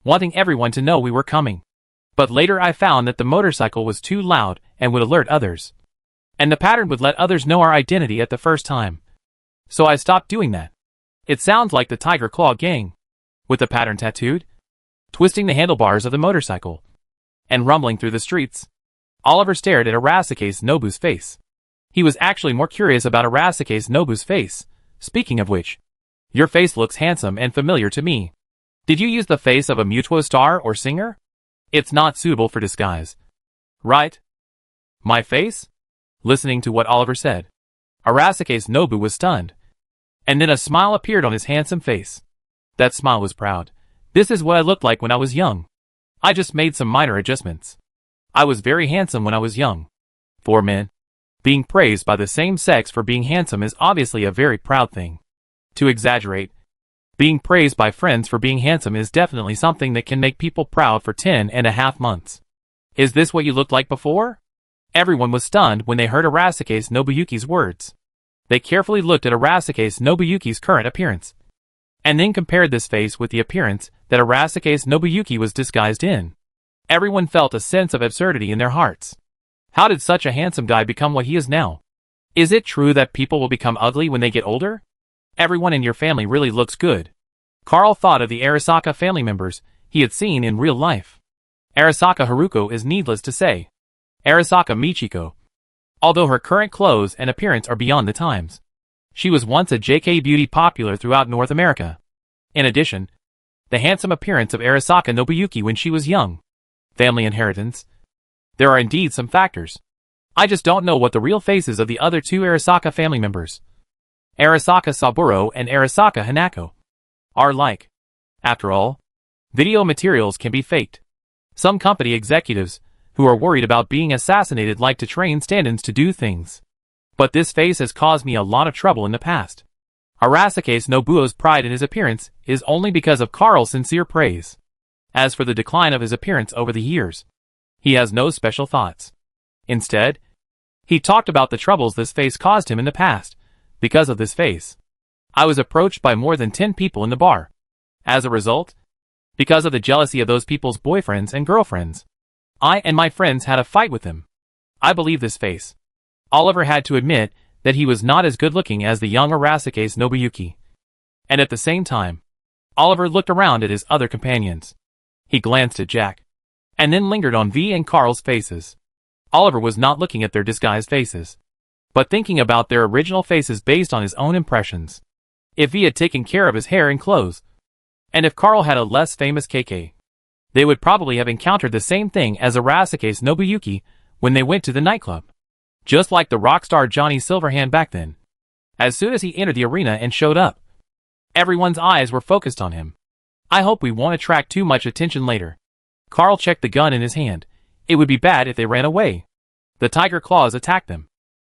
wanting everyone to know we were coming. But later I found that the motorcycle was too loud and would alert others, and the pattern would let others know our identity at the first time. So I stopped doing that. It sounds like the Tiger Claw gang, with the pattern tattooed, twisting the handlebars of the motorcycle. and rumbling through the streets. Oliver stared at Arasaka Nobu's face. He was actually more curious about Arasaka Nobu's face. Speaking of which, your face looks handsome and familiar to me. Did you use the face of a Mutuo star or singer? It's not suitable for disguise. Right? My face? Listening to what Oliver said, Arasaka Nobu was stunned. And then a smile appeared on his handsome face. That smile was proud. This is what I looked like when I was young. I just made some minor adjustments. I was very handsome when I was young. For men, being praised by the same sex for being handsome is obviously a very proud thing. To exaggerate, being praised by friends for being handsome is definitely something that can make people proud for 10.5 months. Is this what you looked like before? Everyone was stunned when they heard Arasaka Nobuyuki's words. They carefully looked at Arasaka Nobuyuki's current appearance, and then compared this face with the appearance that Arasaka Nobuyuki was disguised in. Everyone felt a sense of absurdity in their hearts. How did such a handsome guy become what he is now? Is it true that people will become ugly when they get older? Everyone in your family really looks good. Carl thought of the Arasaka family members he had seen in real life. Arasaka Haruko is needless to say. Arasaka Michiko, although her current clothes and appearance are beyond the times, she was once a JK beauty popular throughout North America. In addition, the handsome appearance of Arasaka Nobuyuki when she was young. Family inheritance. There are indeed some factors. I just don't know what the real faces of the other two Arasaka family members, Arasaka Saburo and Arasaka Hanako, are like. After all, video materials can be faked. Some company executives, who are worried about being assassinated, like to train stand-ins to do things. But this face has caused me a lot of trouble in the past. Arasaka Nobuo's pride in his appearance is only because of Carl's sincere praise. As for the decline of his appearance over the years, he has no special thoughts. Instead, he talked about the troubles this face caused him in the past. Because of this face, I was approached by more than 10 people in the bar. As a result, because of the jealousy of those people's boyfriends and girlfriends, I and my friends had a fight with him. I believe this face. Oliver had to admit that he was not as good-looking as the young Arasaka Nobuyuki. And at the same time, Oliver looked around at his other companions. He glanced at Jack, and then lingered on V and Carl's faces. Oliver was not looking at their disguised faces, but thinking about their original faces based on his own impressions. If V had taken care of his hair and clothes, and if Carl had a less famous KK, they would probably have encountered the same thing as Arasaka Nobuyuki when they went to the nightclub. Just like the rock star Johnny Silverhand back then. As soon as he entered the arena and showed up, everyone's eyes were focused on him. I hope we won't attract too much attention later. Carl checked the gun in his hand. It would be bad if they ran away. The tiger claws attacked them,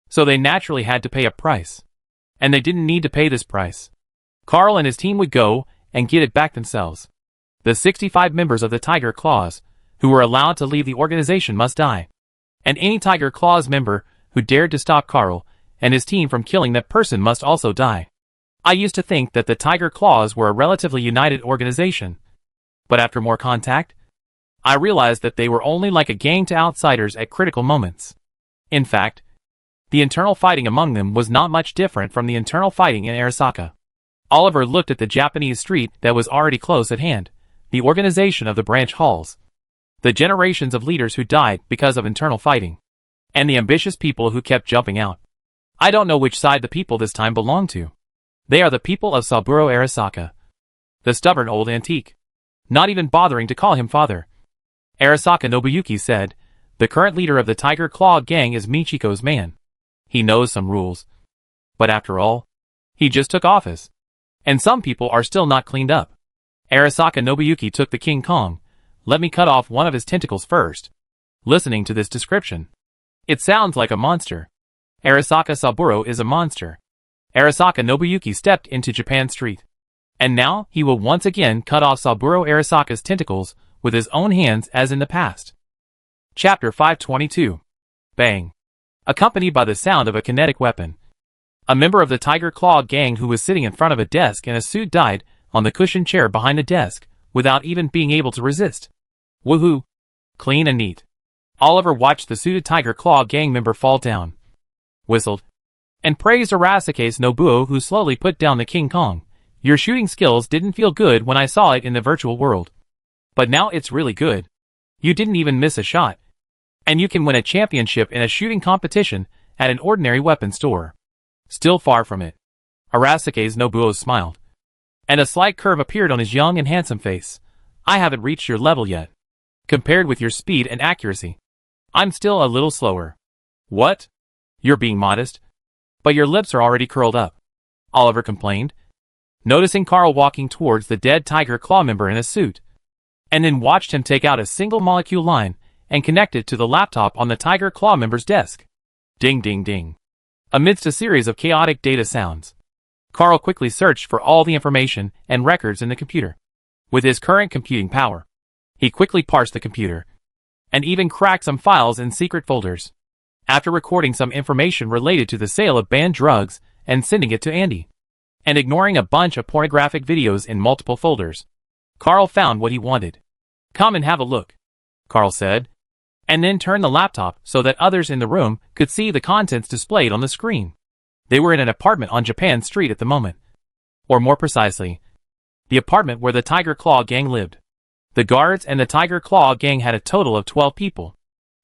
so they naturally had to pay a price. And they didn't need to pay this price. Carl and his team would go and get it back themselves. The 65 members of the Tiger Claws, who were allowed to leave the organization, must die. And any Tiger Claws member who dared to stop Carl and his team from killing that person must also die. I used to think that the Tiger Claws were a relatively united organization. But after more contact, I realized that they were only like a gang to outsiders at critical moments. In fact, the internal fighting among them was not much different from the internal fighting in Arasaka. Oliver looked at the Japanese street that was already close at hand, the organization of the branch halls, the generations of leaders who died because of internal fighting, and the ambitious people who kept jumping out. I don't know which side the people this time belong to. They are the people of Saburo Arasaka, the stubborn old antique, not even bothering to call him father. Arasaka Nobuyuki said, the current leader of the Tiger Claw gang is Michiko's man. He knows some rules. But after all, he just took office. And some people are still not cleaned up. Arasaka Nobuyuki took the King Kong. Let me cut off one of his tentacles first. Listening to this description, it sounds like a monster. Arasaka Saburo is a monster. Arasaka Nobuyuki stepped into Japan Street. And now he will once again cut off Saburo Arasaka's tentacles with his own hands as in the past. Chapter 522. Bang. Accompanied by the sound of a kinetic weapon, a member of the Tiger Claw gang who was sitting in front of a desk in a suit died on the cushioned chair behind the desk without even being able to resist. Woohoo! Clean and neat. Oliver watched the suited Tiger Claw gang member fall down, whistled, and praised Arasaka Nobuo, who slowly put down the King Kong. Your shooting skills didn't feel good when I saw it in the virtual world, but now it's really good. You didn't even miss a shot. And you can win a championship in a shooting competition at an ordinary weapons store. Still far from it. Arasaka Nobuo smiled. And a slight curve appeared on his young and handsome face. I haven't reached your level yet. Compared with your speed and accuracy, I'm still a little slower. What? You're being modest? But your lips are already curled up, Oliver complained, noticing Carl walking towards the dead Tiger Claw member in a suit, and then watched him take out a single molecule line and connect it to the laptop on the Tiger Claw member's desk. Ding ding ding. Amidst a series of chaotic data sounds, Carl quickly searched for all the information and records in the computer. With his current computing power, he quickly parsed the computer, and even cracked some files in secret folders. After recording some information related to the sale of banned drugs and sending it to Andy, and ignoring a bunch of pornographic videos in multiple folders, Carl found what he wanted. Come and have a look, Carl said, and then turned the laptop so that others in the room could see the contents displayed on the screen. They were in an apartment on Japan Street at the moment. Or more precisely, the apartment where the Tiger Claw gang lived. The guards and the Tiger Claw gang had a total of 12 people.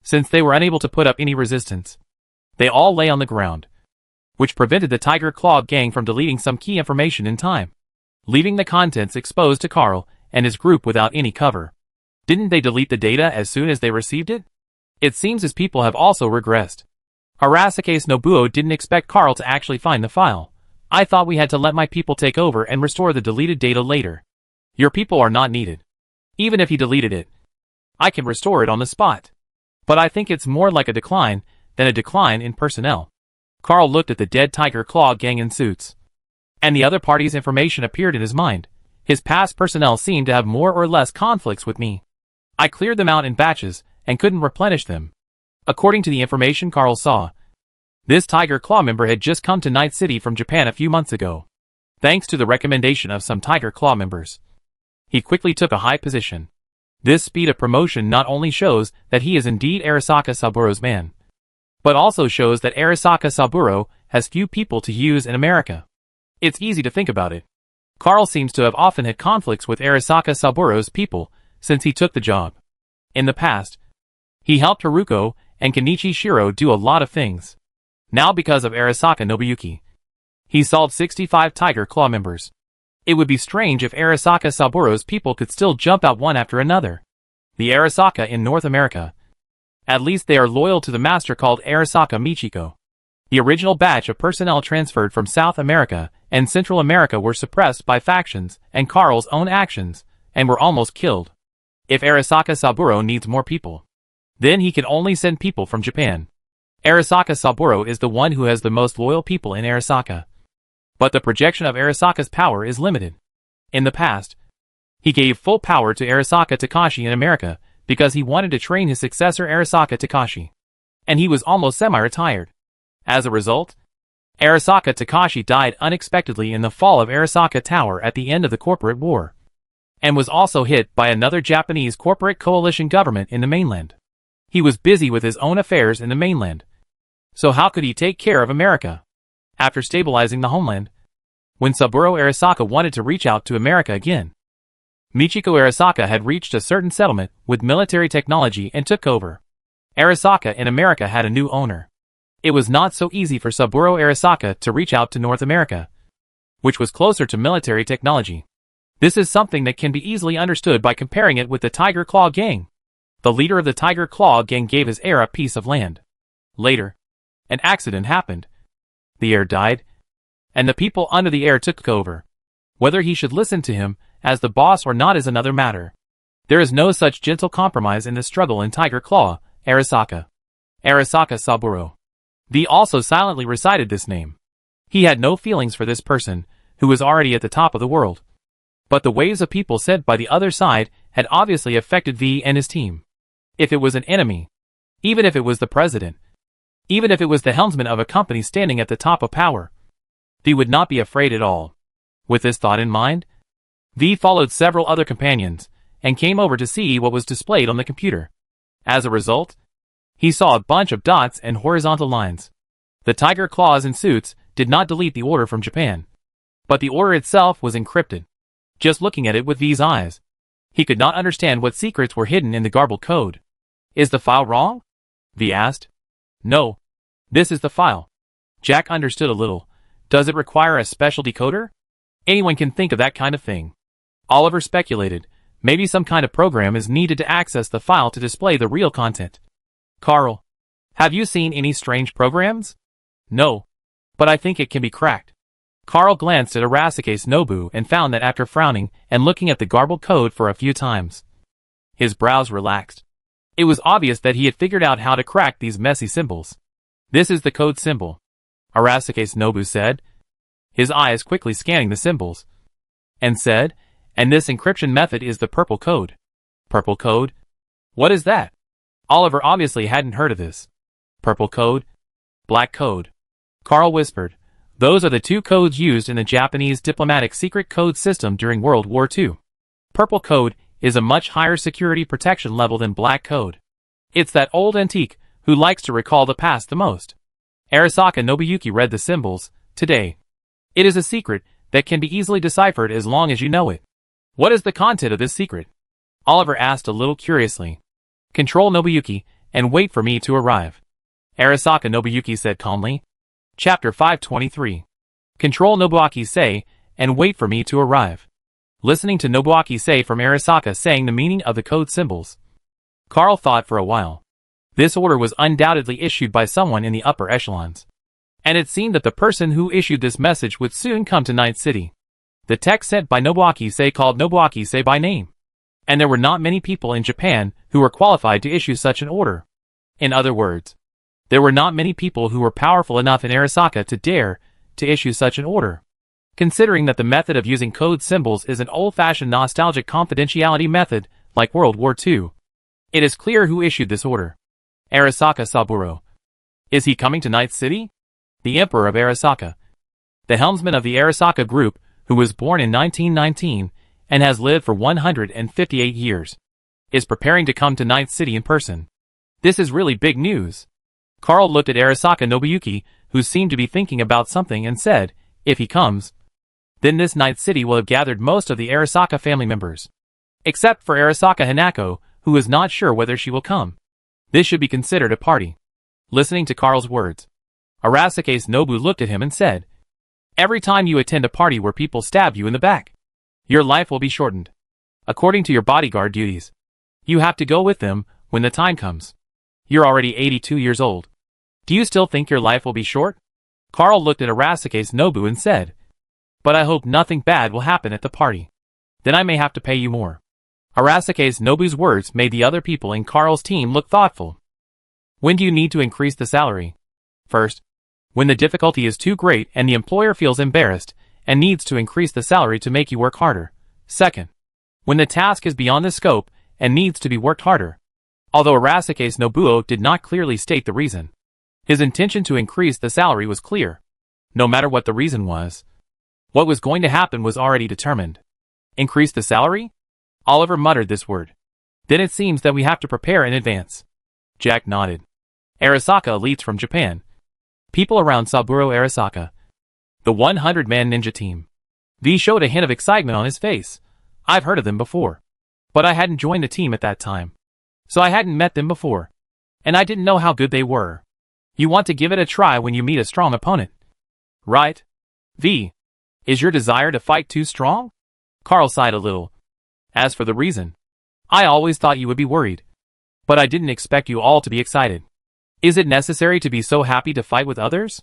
Since they were unable to put up any resistance, they all lay on the ground, which prevented the Tiger Claw gang from deleting some key information in time, leaving the contents exposed to Carl and his group without any cover. Didn't they delete the data as soon as they received it? It seems his people have also regressed. Arasaka Nobuo didn't expect Carl to actually find the file. I thought we had to let my people take over and restore the deleted data later. Your people are not needed. Even if he deleted it, I can restore it on the spot. But I think it's more like a decline than a decline in personnel. Carl looked at the dead Tiger Claw gang in suits, and the other party's information appeared in his mind. His past personnel seemed to have more or less conflicts with me. I cleared them out in batches and couldn't replenish them. According to the information Carl saw, this Tiger Claw member had just come to Night City from Japan a few months ago, thanks to the recommendation of some Tiger Claw members. He quickly took a high position. This speed of promotion not only shows that he is indeed Arasaka Saburo's man, but also shows that Arasaka Saburo has few people to use in America. It's easy to think about it. Carl seems to have often had conflicts with Arasaka Saburo's people since he took the job. In the past, he helped Haruko and Kenichi Shiro do a lot of things. Now because of Arasaka Nobuyuki, he solved 65 Tiger Claw members. It would be strange if Arasaka Saburo's people could still jump out one after another. The Arasaka in North America. At least they are loyal to the master called Arasaka Michiko. The original batch of personnel transferred from South America and Central America were suppressed by factions and Carl's own actions, and were almost killed. If Arasaka Saburo needs more people, then he can only send people from Japan. Arasaka Saburo is the one who has the most loyal people in Arasaka. But the projection of Arasaka's power is limited. In the past, he gave full power to Arasaka Takashi in America because he wanted to train his successor Arasaka Takashi. And he was almost semi-retired. As a result, Arasaka Takashi died unexpectedly in the fall of Arasaka Tower at the end of the corporate war, and was also hit by another Japanese corporate coalition government in the mainland. He was busy with his own affairs in the mainland. So how could he take care of America? After stabilizing the homeland, when Saburo Arasaka wanted to reach out to America again, Michiko Arasaka had reached a certain settlement with military technology and took over. Arasaka in America had a new owner. It was not so easy for Saburo Arasaka to reach out to North America, which was closer to military technology. This is something that can be easily understood by comparing it with the Tiger Claw gang. The leader of the Tiger Claw gang gave his heir a piece of land. Later, an accident happened. The heir died, and the people under the heir took over. Whether he should listen to him as the boss or not is another matter. There is no such gentle compromise in the struggle in Tiger Claw, Arasaka. Arasaka Saburo. V also silently recited this name. He had no feelings for this person, who was already at the top of the world. But the waves of people sent by the other side had obviously affected V and his team. If it was an enemy, even if it was the president, even if it was the helmsman of a company standing at the top of power, V would not be afraid at all. With this thought in mind, V followed several other companions, and came over to see what was displayed on the computer. As a result, he saw a bunch of dots and horizontal lines. The Tiger Claws in suits did not delete the order from Japan, but the order itself was encrypted. Just looking at it with V's eyes, He could not understand what secrets were hidden in the garbled code. Is the file wrong? V asked. No. This is the file. Jack understood a little. Does it require a special decoder? Anyone can think of that kind of thing. Oliver speculated. Maybe some kind of program is needed to access the file to display the real content. Carl. Have you seen any strange programs? No. But I think it can be cracked. Carl glanced at Arasaka's Nobu and found that after frowning and looking at the garbled code for a few times, his brows relaxed. It was obvious that he had figured out how to crack these messy symbols. This is the code symbol, Arasaka's Nobu said, his eyes quickly scanning the symbols, and said, and this encryption method is the purple code. Purple code? What is that? Oliver obviously hadn't heard of this. Purple code? Black code. Carl whispered. Those are the two codes used in the Japanese diplomatic secret code system during World War II. Purple code is a much higher security protection level than black code. It's that old antique who likes to recall the past the most. Arasaka Nobuyuki read the symbols, today. It is a secret that can be easily deciphered as long as you know it. What is the content of this secret? Oliver asked a little curiously. Control Nobuyuki and wait for me to arrive. Arasaka Nobuyuki said calmly. Chapter 523. Control Nobuaki say, and wait for me to arrive. Listening to Nobuaki say from Arasaka saying the meaning of the code symbols, Carl thought for a while. This order was undoubtedly issued by someone in the upper echelons. And it seemed that the person who issued this message would soon come to Night City. The text sent by Nobuaki say called Nobuaki say by name. And there were not many people in Japan who were qualified to issue such an order. In other words, there were not many people who were powerful enough in Arasaka to dare to issue such an order. Considering that the method of using code symbols is an old-fashioned nostalgic confidentiality method like World War II, it is clear who issued this order. Arasaka Saburo. Is he coming to Night City? The Emperor of Arasaka. The helmsman of the Arasaka group, who was born in 1919 and has lived for 158 years, is preparing to come to Night City in person. This is really big news. Carl looked at Arasaka Nobuyuki, who seemed to be thinking about something, and said, if he comes, then this Night City will have gathered most of the Arasaka family members. Except for Arasaka Hanako, who is not sure whether she will come. This should be considered a party. Listening to Carl's words, Arasaka's Nobu looked at him and said, every time you attend a party where people stab you in the back, your life will be shortened. According to your bodyguard duties, you have to go with them when the time comes. You're already 82 years old. Do you still think your life will be short? Carl looked at Arasaka's Nobu and said, but I hope nothing bad will happen at the party. Then I may have to pay you more. Arasaka's Nobu's words made the other people in Carl's team look thoughtful. When do you need to increase the salary? First, when the difficulty is too great and the employer feels embarrassed and needs to increase the salary to make you work harder. Second, when the task is beyond the scope and needs to be worked harder. Although Arasaka's Nobuo did not clearly state the reason, his intention to increase the salary was clear. No matter what the reason was, what was going to happen was already determined. Increase the salary? Oliver muttered this word. Then it seems that we have to prepare in advance. Jack nodded. Arasaka elites from Japan. People around Saburo Arasaka. The 100-man ninja team. V showed a hint of excitement on his face. I've heard of them before. But I hadn't joined the team at that time. So I hadn't met them before. And I didn't know how good they were. You want to give it a try when you meet a strong opponent. Right? V. Is your desire to fight too strong? Carl sighed a little. As for the reason, I always thought you would be worried. But I didn't expect you all to be excited. Is it necessary to be so happy to fight with others?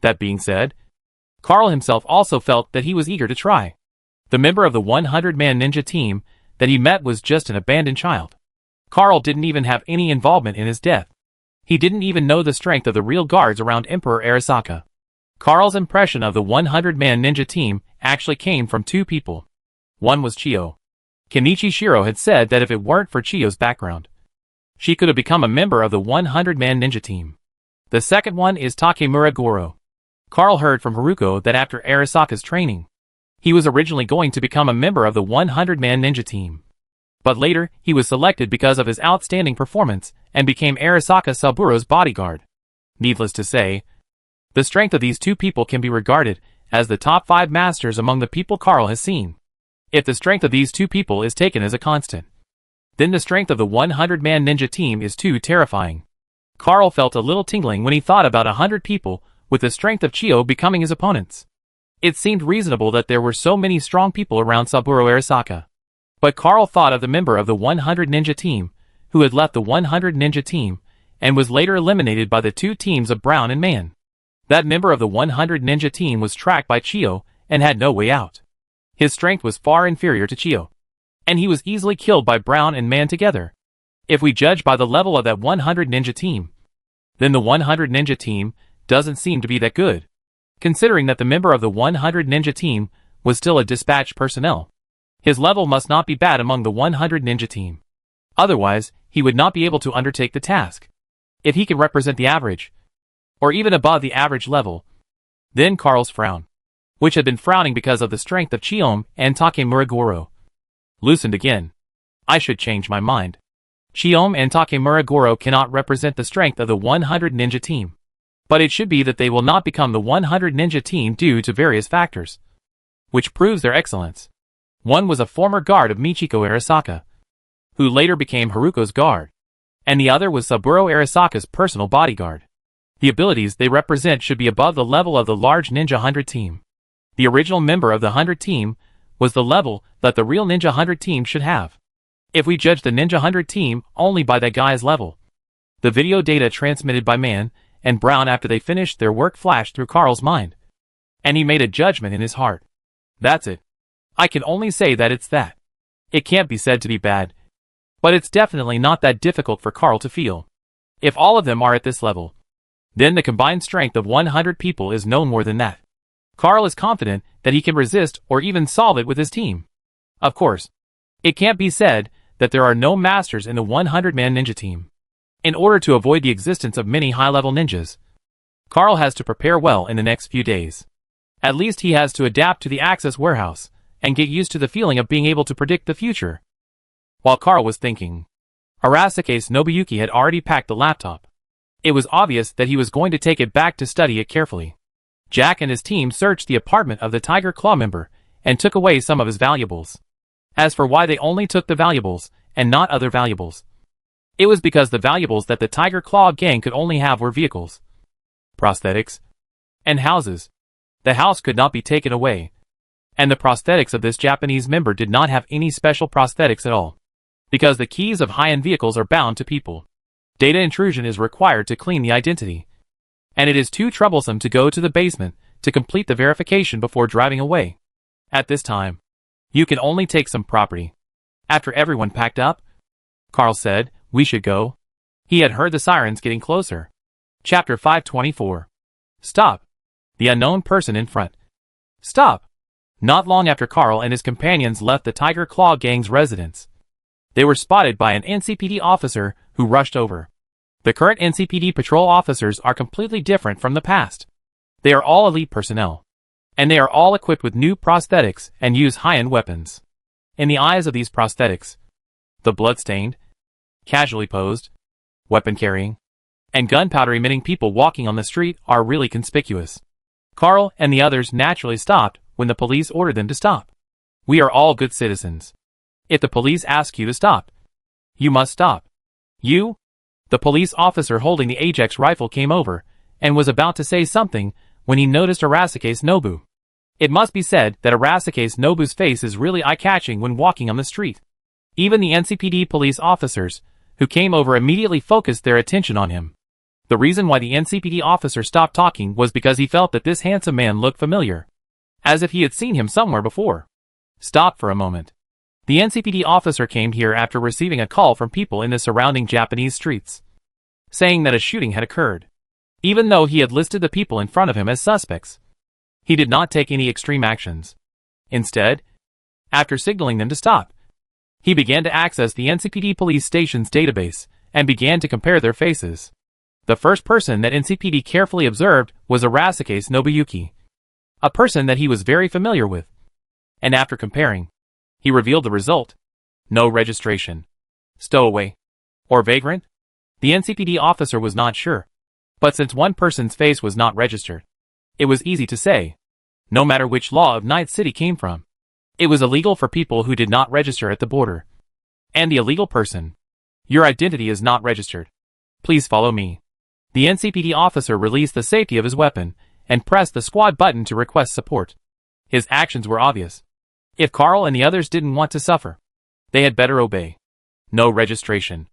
That being said, Carl himself also felt that he was eager to try. The member of the 100-man ninja team that he met was just an abandoned child. Carl didn't even have any involvement in his death. He didn't even know the strength of the real guards around Emperor Arasaka. Carl's impression of the 100-man ninja team actually came from two people. One was Chiyo. Kenichi Shiro had said that if it weren't for Chiyo's background, she could have become a member of the 100-man ninja team. The second one is Takemura Goro. Carl heard from Haruko that after Arasaka's training, he was originally going to become a member of the 100-man ninja team. But later, he was selected because of his outstanding performance and became Arasaka Saburo's bodyguard. Needless to say, the strength of these two people can be regarded as the top 5 masters among the people Carl has seen. If the strength of these two people is taken as a constant, then the strength of the 100-man ninja team is too terrifying. Carl felt a little tingling when he thought about 100 people with the strength of Chiyo becoming his opponents. It seemed reasonable that there were so many strong people around Saburo Arasaka. But Carl thought of the member of the 100 ninja team, who had left the 100 ninja team, and was later eliminated by the two teams of Brown and Man. That member of the 100 ninja team was tracked by Chiyo and had no way out. His strength was far inferior to Chiyo, and he was easily killed by Brown and Man together. If we judge by the level of that 100 ninja team, then the 100 ninja team doesn't seem to be that good, considering that the member of the 100 ninja team was still a dispatched personnel. His level must not be bad among the 100 ninja team. Otherwise, he would not be able to undertake the task. If he can represent the average, or even above the average level, then Carl's frown, which had been frowning because of the strength of Chiyo and Takemura Goro, loosened again. I should change my mind. Chiyo and Takemura Goro cannot represent the strength of the 100 ninja team. But it should be that they will not become the 100 ninja team due to various factors, which proves their excellence. One was a former guard of Michiko Arasaka, who later became Haruko's guard, and the other was Saburo Arasaka's personal bodyguard. The abilities they represent should be above the level of the large Ninja 100 team. The original member of the 100 team was the level that the real Ninja 100 team should have. If we judge the Ninja 100 team only by that guy's level, the video data transmitted by Man and Brown after they finished their work flashed through Carl's mind, and he made a judgment in his heart. That's it. I can only say that it's that. It can't be said to be bad, but it's definitely not that difficult for Carl to feel. If all of them are at this level, then the combined strength of 100 people is no more than that. Carl is confident that he can resist or even solve it with his team. Of course, it can't be said that there are no masters in the 100-man ninja team. In order to avoid the existence of many high-level ninjas, Carl has to prepare well in the next few days. At least he has to adapt to the Access Warehouse and get used to the feeling of being able to predict the future. While Carl was thinking, Arasaka's Nobuyuki had already packed the laptop. It was obvious that he was going to take it back to study it carefully. Jack and his team searched the apartment of the Tiger Claw member and took away some of his valuables. As for why they only took the valuables and not other valuables, it was because the valuables that the Tiger Claw gang could only have were vehicles, prosthetics, and houses. The house could not be taken away, and the prosthetics of this Japanese member did not have any special prosthetics at all, because the keys of high-end vehicles are bound to people. Data intrusion is required to clean the identity, and it is too troublesome to go to the basement to complete the verification before driving away. At this time, you can only take some property. After everyone packed up, Carl said, "We should go." He had heard the sirens getting closer. Chapter 524. Stop. The unknown person in front. Stop. Not long after Carl and his companions left the Tiger Claw gang's residence, they were spotted by an NCPD officer who rushed over. The current NCPD patrol officers are completely different from the past. They are all elite personnel, and they are all equipped with new prosthetics and use high-end weapons. In the eyes of these prosthetics, the blood-stained, casually posed, weapon-carrying, and gunpowder-emitting people walking on the street are really conspicuous. Carl and the others naturally stopped when the police ordered them to stop. We are all good citizens. If the police ask you to stop, you must stop. You? The police officer holding the Ajax rifle came over and was about to say something when he noticed Arasaka's Nobu. It must be said that Arasaka's Nobu's face is really eye-catching when walking on the street. Even the NCPD police officers who came over immediately focused their attention on him. The reason why the NCPD officer stopped talking was because he felt that this handsome man looked familiar, as if he had seen him somewhere before. Stop for a moment. The NCPD officer came here after receiving a call from people in the surrounding Japanese streets, saying that a shooting had occurred. Even though he had listed the people in front of him as suspects, he did not take any extreme actions. Instead, after signaling them to stop, he began to access the NCPD police station's database and began to compare their faces. The first person that NCPD carefully observed was Arasaka's Nobuyuki, a person that he was very familiar with. And after comparing, he revealed the result. No registration. Stowaway. Or vagrant? The NCPD officer was not sure. But since one person's face was not registered, it was easy to say, no matter which law of Night City came from. It was illegal for people who did not register at the border. And the illegal person. Your identity is not registered. Please follow me. The NCPD officer released the safety of his weapon and pressed the squad button to request support. His actions were obvious. If Carl and the others didn't want to suffer, they had better obey. No registration.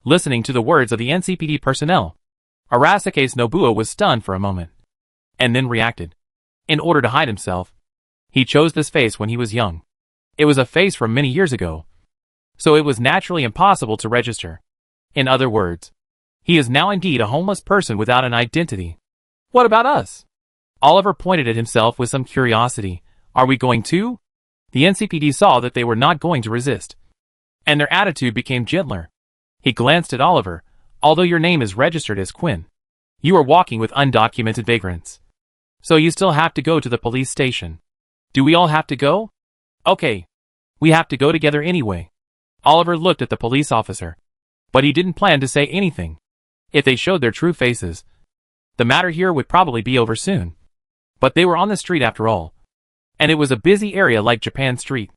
Listening to the words of the NCPD personnel, Arasaka's Nobuo was stunned for a moment, and then reacted. In order to hide himself, he chose this face when he was young. It was a face from many years ago, so it was naturally impossible to register. In other words, he is now indeed a homeless person without an identity. What about us? Oliver pointed at himself with some curiosity. Are we going to? The NCPD saw that they were not going to resist, and their attitude became gentler. He glanced at Oliver. Although your name is registered as Quinn, you are walking with undocumented vagrants. So you still have to go to the police station. Do we all have to go? Okay. We have to go together anyway. Oliver looked at the police officer, but he didn't plan to say anything. If they showed their true faces, the matter here would probably be over soon. But they were on the street after all, and it was a busy area like Japan Street.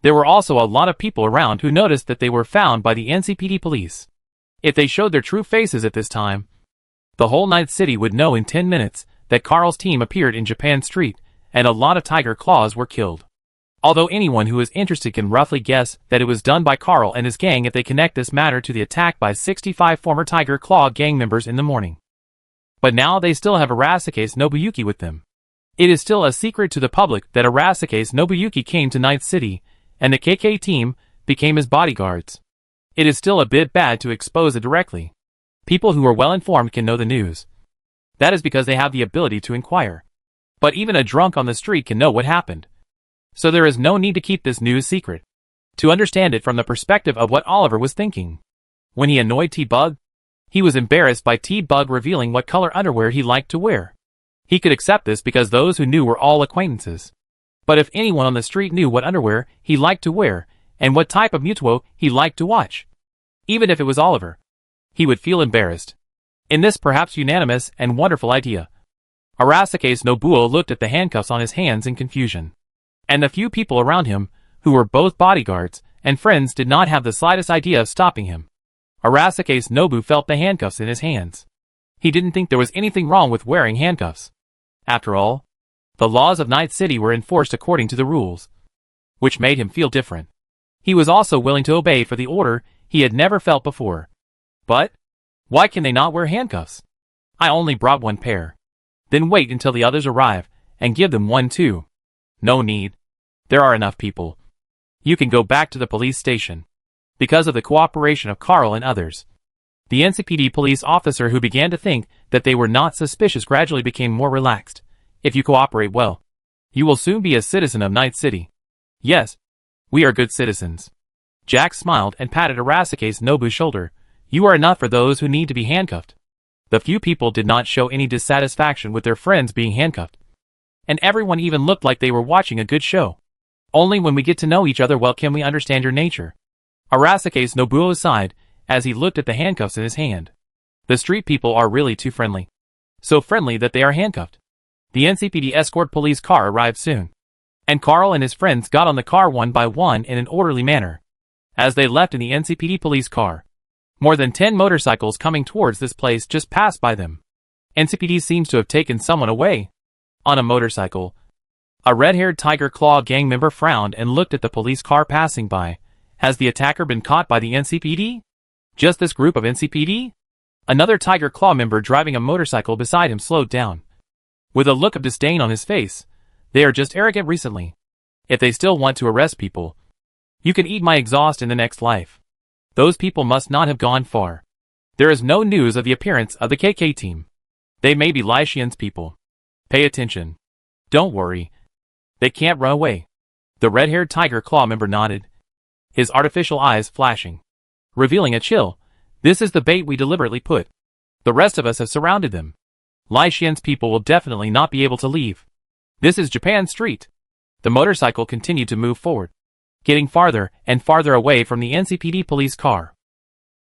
There were also a lot of people around who noticed that they were found by the NCPD police. If they showed their true faces at this time, the whole Night City would know in 10 minutes that Carl's team appeared in Japan Street, and a lot of Tiger Claws were killed. Although anyone who is interested can roughly guess that it was done by Carl and his gang if they connect this matter to the attack by 65 former Tiger Claw gang members in the morning. But now they still have Arasaka's Nobuyuki with them. It is still a secret to the public that Arasaka's Nobuyuki came to Night City, and the KK team became his bodyguards. It is still a bit bad to expose it directly. People who are well informed can know the news. That is because they have the ability to inquire. But even a drunk on the street can know what happened. So there is no need to keep this news secret. To understand it from the perspective of what Oliver was thinking. When he annoyed T-Bug, he was embarrassed by T-Bug revealing what color underwear he liked to wear. He could accept this because those who knew were all acquaintances. But if anyone on the street knew what underwear he liked to wear, and what type of mutuo he liked to watch, even if it was Oliver, he would feel embarrassed. In this perhaps unanimous and wonderful idea, Arasaka's Nobuo looked at the handcuffs on his hands in confusion. And the few people around him, who were both bodyguards and friends, did not have the slightest idea of stopping him. Arasaka's Nobu felt the handcuffs in his hands. He didn't think there was anything wrong with wearing handcuffs. After all, the laws of Night City were enforced according to the rules, which made him feel different. He was also willing to obey for the order he had never felt before. But why can they not wear handcuffs? I only brought one pair. Then wait until the others arrive, and give them one too. No need. There are enough people. You can go back to the police station. Because of the cooperation of Carl and others, the NCPD police officer, who began to think that they were not suspicious, gradually became more relaxed. If you cooperate well, you will soon be a citizen of Night City. Yes, we are good citizens. Jack smiled and patted Arasaka's Nobu's shoulder. You are enough for those who need to be handcuffed. The few people did not show any dissatisfaction with their friends being handcuffed. And everyone even looked like they were watching a good show. Only when we get to know each other well can we understand your nature. Arasaka's Nobuo sighed as he looked at the handcuffs in his hand. The street people are really too friendly. So friendly that they are handcuffed. The NCPD escort police car arrived soon, and Carl and his friends got on the car one by one in an orderly manner. As they left in the NCPD police car, more than 10 motorcycles coming towards this place just passed by them. NCPD seems to have taken someone away. On a motorcycle, a red-haired Tiger Claw gang member frowned and looked at the police car passing by. Has the attacker been caught by the NCPD? Just this group of NCPD? Another Tiger Claw member driving a motorcycle beside him slowed down, with a look of disdain on his face. They are just arrogant recently. If they still want to arrest people, you can eat my exhaust in the next life. Those people must not have gone far. There is no news of the appearance of the KK team. They may be Lai Xian's people. Pay attention. Don't worry. They can't run away. The red-haired Tiger Claw member nodded, his artificial eyes flashing, revealing a chill. This is the bait we deliberately put. The rest of us have surrounded them. Lai Xian's people will definitely not be able to leave. This is Japan Street. The motorcycle continued to move forward, getting farther and farther away from the NCPD police car.